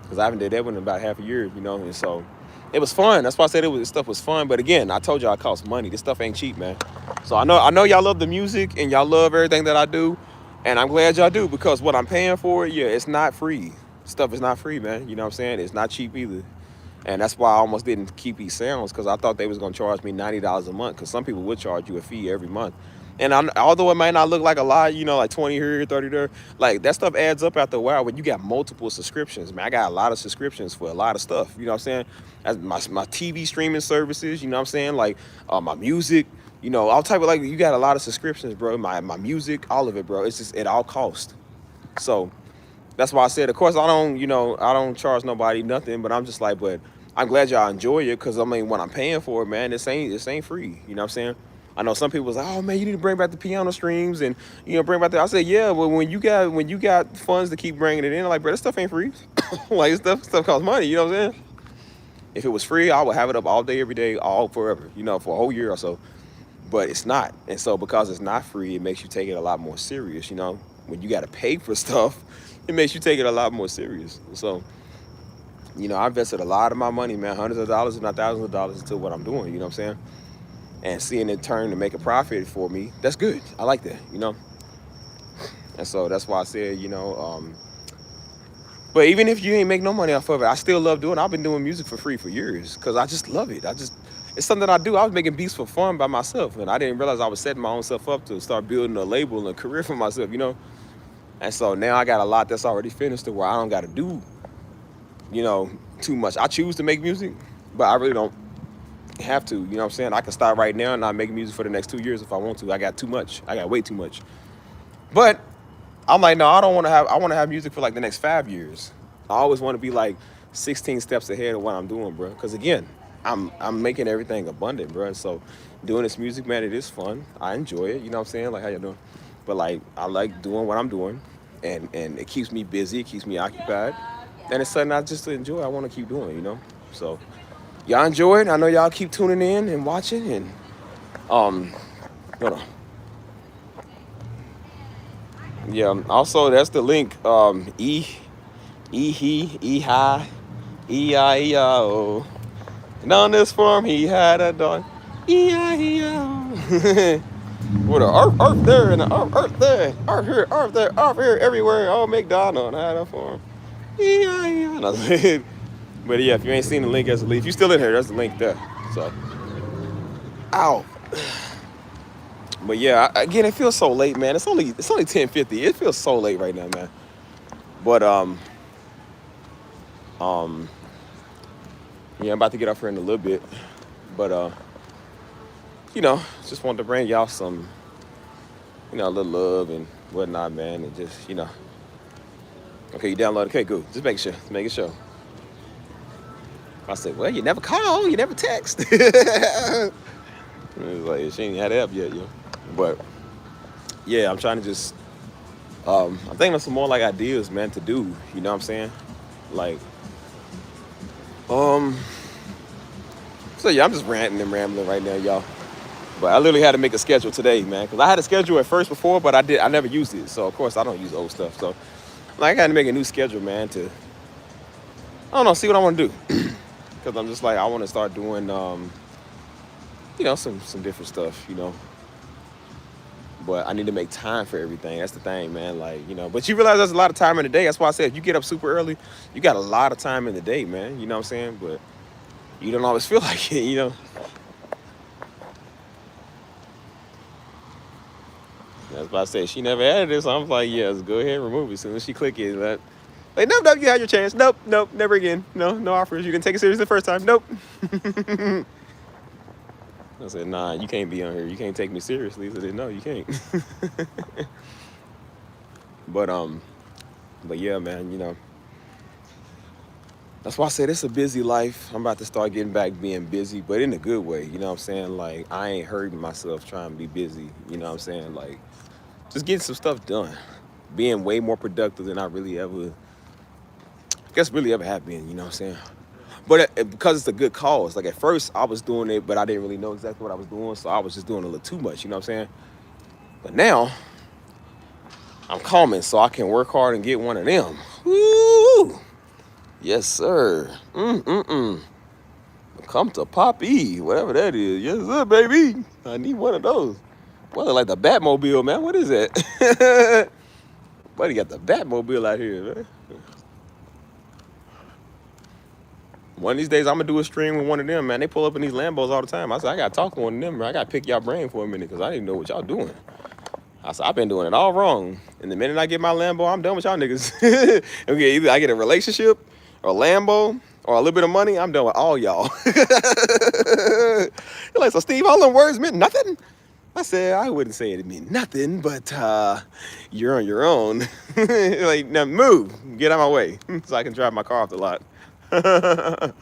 A: because I haven't did that one in about half a year, you know? And so it was fun. That's why I said this stuff was fun. But again, I told y'all it costs money. This stuff ain't cheap, man. So I know y'all love the music and y'all love everything that I do. And I'm glad y'all do because what I'm paying for, yeah, it's not free. Stuff is not free, man. You know what I'm saying? It's not cheap either. And that's why I almost didn't keep these sounds because I thought they was going to charge me $90 a month because some people would charge you a fee every month. And although it might not look like a lot, you know, like 20 here, 30 there, like that stuff adds up after a while when you got multiple subscriptions. Man, I got a lot of subscriptions for a lot of stuff, you know what I'm saying? That's my TV streaming services, you know what I'm saying? Like my music, you know, all type of like, you got a lot of subscriptions, bro. My music, all of it, bro. It's just, it all costs. So that's why I said, of course, I don't charge nobody nothing, but I'm just like, but I'm glad y'all enjoy it because I mean, when I'm paying for it, man, this ain't free, you know what I'm saying? I know some people was like, oh man, you need to bring back the piano streams and, you know, bring back the, I said, yeah, well, when you got funds to keep bringing it in, like, bro, this stuff ain't free. Like, stuff costs money, you know what I'm saying? If it was free, I would have it up all day, every day, all forever, you know, for a whole year or so. But it's not. And so because it's not free, it makes you take it a lot more serious, you know? When you got to pay for stuff, it makes you take it a lot more serious. So, you know, I invested a lot of my money, man, hundreds of dollars, if not thousands of dollars into what I'm doing, you know what I'm saying? And seeing it turn to make a profit for me, that's good. I like that, you know? And so that's why I said, you know, but even if you ain't make no money off of it, I still love doing it. I've been doing music for free for years because I just love it. It's something I do. I was making beats for fun by myself, and I didn't realize I was setting my own self up to start building a label and a career for myself, you know? And so now I got a lot that's already finished to where I don't got to do, you know, too much. I choose to make music, but I really don't have to, you know what I'm saying? I can start right now and not make music for the next 2 years if I want to. I got too much. I got way too much. But I'm like, no, I want to have music for like the next 5 years. I always want to be like 16 steps ahead of what I'm doing, bro. Because again, I'm making everything abundant, bro. So doing this music, man, it is fun. I enjoy it. You know what I'm saying? Like, how you doing? But like, I like doing what I'm doing, and it keeps me busy. It keeps me occupied, and it's something I just enjoy. I want to keep doing, you know. So y'all enjoy it. I know y'all keep tuning in and watching, and hold on. Yeah. Also, that's the link. He-hi, E-I-E-I-O. And on this farm, he had a dog. E-I-E-I-O. With a earth there and a earth there, earth here, everywhere. Oh, McDonald had a farm. E-I-E-I-O. But yeah, if you ain't seen the link, as a link. If you still in here, there's the link there. So, ow. But yeah, again, it feels so late, man. It's only 10:50. It feels so late right now, man. But yeah, I'm about to get off here in a little bit. But you know, just wanted to bring y'all some, you know, a little love and whatnot, man, and just, you know. Okay, you download. Okay, good. Just make sure. I said, well, you never call, you never text. It was like, she ain't had the app yet, yo. But yeah, I'm trying to just, I'm thinking of some more like ideas, man, to do. You know what I'm saying? Like, so yeah, I'm just ranting and rambling right now, y'all. But I literally had to make a schedule today, man, because I had a schedule at first before, but I never used it. So of course I don't use old stuff. So like, I got to make a new schedule, man, to, I don't know, see what I want to do. Because I'm just like, I want to start doing, you know, some different stuff, you know. But I need to make time for everything. That's the thing, man. Like, but you realize there's a lot of time in the day. That's why I said if you get up super early, you got a lot of time in the day, man. You know what I'm saying? But you don't always feel like it. That's why I said she never added this. So I'm like, yes, go ahead and remove it. As soon as she click it, like, nope, nope, you had your chance. Nope, nope, never again. No, no offers. You didn't take it serious the first time. Nope. I said, nah, you can't be on here. You can't take me seriously. I said, no, you can't. but but yeah, man, that's why I said it's a busy life. I'm about to start getting back being busy, but in a good way. You know what I'm saying? Like, I ain't hurting myself trying to be busy. You know what I'm saying? Like, just getting some stuff done. Being way more productive than I really ever, really ever have been. You know what I'm saying? But because it's a good cause. Like, at first, I was doing it, but I didn't really know exactly what I was doing. So I was just doing a little too much. You know what I'm saying? But now, I'm calming so I can work hard and get one of them. Woo! Yes, sir. Come to Poppy, whatever that is. Yes, sir, baby. I need one of those. Well, like the Batmobile, man. What is that? Buddy got the Batmobile out here, man. One of these days, I'm gonna do a stream with one of them, man. They pull up in these Lambos all the time. I said, I gotta talk to one of them, man. I gotta pick y'all brain for a minute because I didn't know what y'all doing. I said, I've been doing it all wrong. And the minute I get my Lambo, I'm done with y'all niggas. Okay, either I get a relationship, or a Lambo, or a little bit of money, I'm done with all y'all. You're like, so Steve, all them words meant nothing? I said, I wouldn't say it meant nothing, but you're on your own. Like, now move, get out of my way, so I can drive my car off the lot. Well,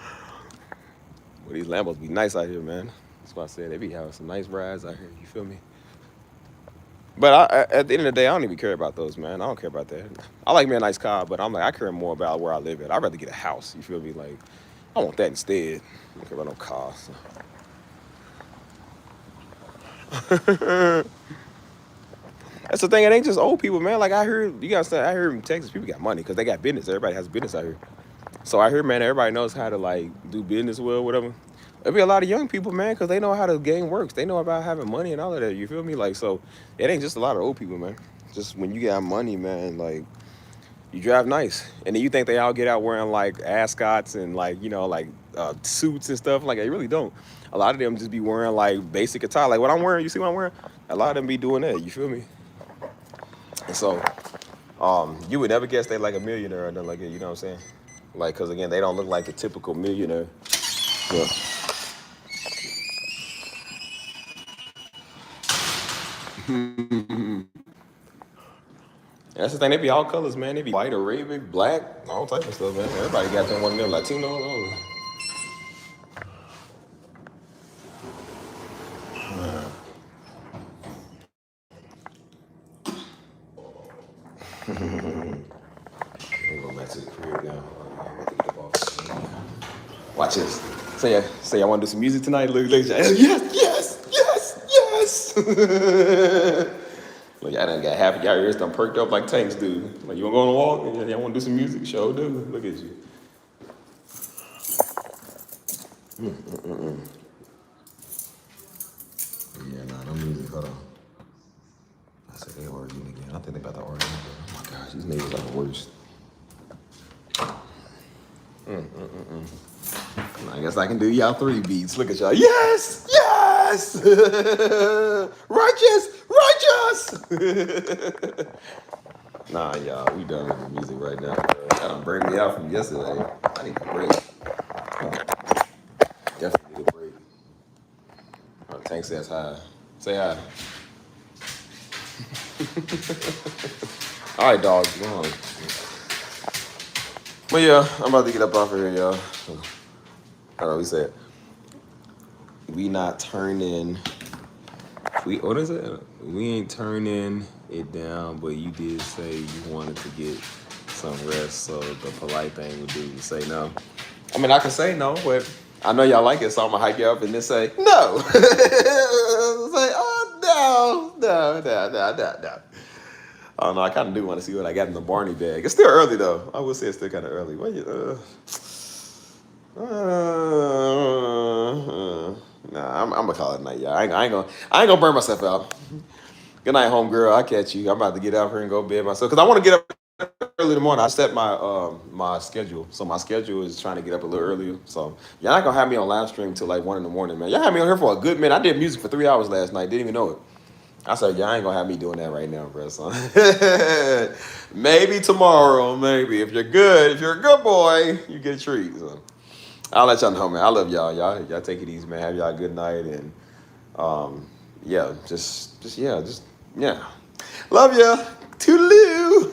A: these Lambos be nice out here, man. That's why I said they be having some nice rides out here, you feel me? But at the end of the day, I don't even care about those, man. I don't care about that. I like me a nice car, but I'm like, I care more about where I live at. I'd rather get a house, you feel me? Like, I want that instead. I don't care about no car. So. That's the thing. It ain't just old people, man. Like, I heard, you gotta say, I heard in Texas, people got money because they got business. Everybody has business out here. So I hear, man, everybody knows how to, like, do business well, whatever. There'll be a lot of young people, man, because they know how the game works. They know about having money and all of that, you feel me? Like, so it ain't just a lot of old people, man. Just when you got money, man, like, you drive nice. And then you think they all get out wearing, like, ascots and, like, suits and stuff. Like, they really don't. A lot of them just be wearing, like, basic attire. Like, what I'm wearing, you see what I'm wearing? A lot of them be doing that, you feel me? And so, you would never guess they like a millionaire or nothing like that, you know what I'm saying? Like, because, again, they don't look like the typical millionaire. Yeah. That's the thing. They be all colors, man. They be white, Arabic, black, all type of stuff, man. Everybody got them one of them Latino. Go back to the crib now. Watch this. Say I want to do some music tonight. Look, yes. Look, y'all done got half of y'all ears done perked up like tanks, dude. Like, you want to go on a walk? Y'all want to do some music? Show, dude. Look at you. Yeah, nah, no music. Hold on. I said they arguing again. I think they about to argue. Oh my gosh, these niggas are the worst. I guess I can do y'all 3 beats. Look at y'all. Yes! Righteous! Nah, y'all, we done with the music right now. That done break me out from yesterday. I need a break. Definitely need a break. Tank says hi. Say hi. All right, dog. Go on. But yeah, I'm about to get up off of here, y'all. I don't know, we said we not turning. What is it? We ain't turning it down, but you did say you wanted to get some rest, so the polite thing would be to say no. I mean, I can say no, but I know y'all like it, so I'm gonna hype you up and then say no. Say, oh no. I don't know. I kind of do want to see what I got in the Barney bag. It's still early though. I will say it's still kind of early. Nah, I'm gonna call it a night, y'all. I ain't gonna burn myself out. Good night, homegirl. I'll catch you. I'm about to get out here and go to bed myself because I want to get up early in the morning. I set my schedule, so my schedule is trying to get up a little earlier. So y'all not gonna have me on live stream till like 1 in the morning, man. Y'all had me on here for a good minute. I did music for 3 hours last night. Didn't even know it. I said, y'all ain't gonna have me doing that right now, bro. So maybe tomorrow, maybe if you're good, if you're a good boy, you get a treat. So I'll let y'all know, man. I love y'all. Y'all take it easy, man. Have y'all a good night and yeah, just yeah. Love ya. Toodaloo.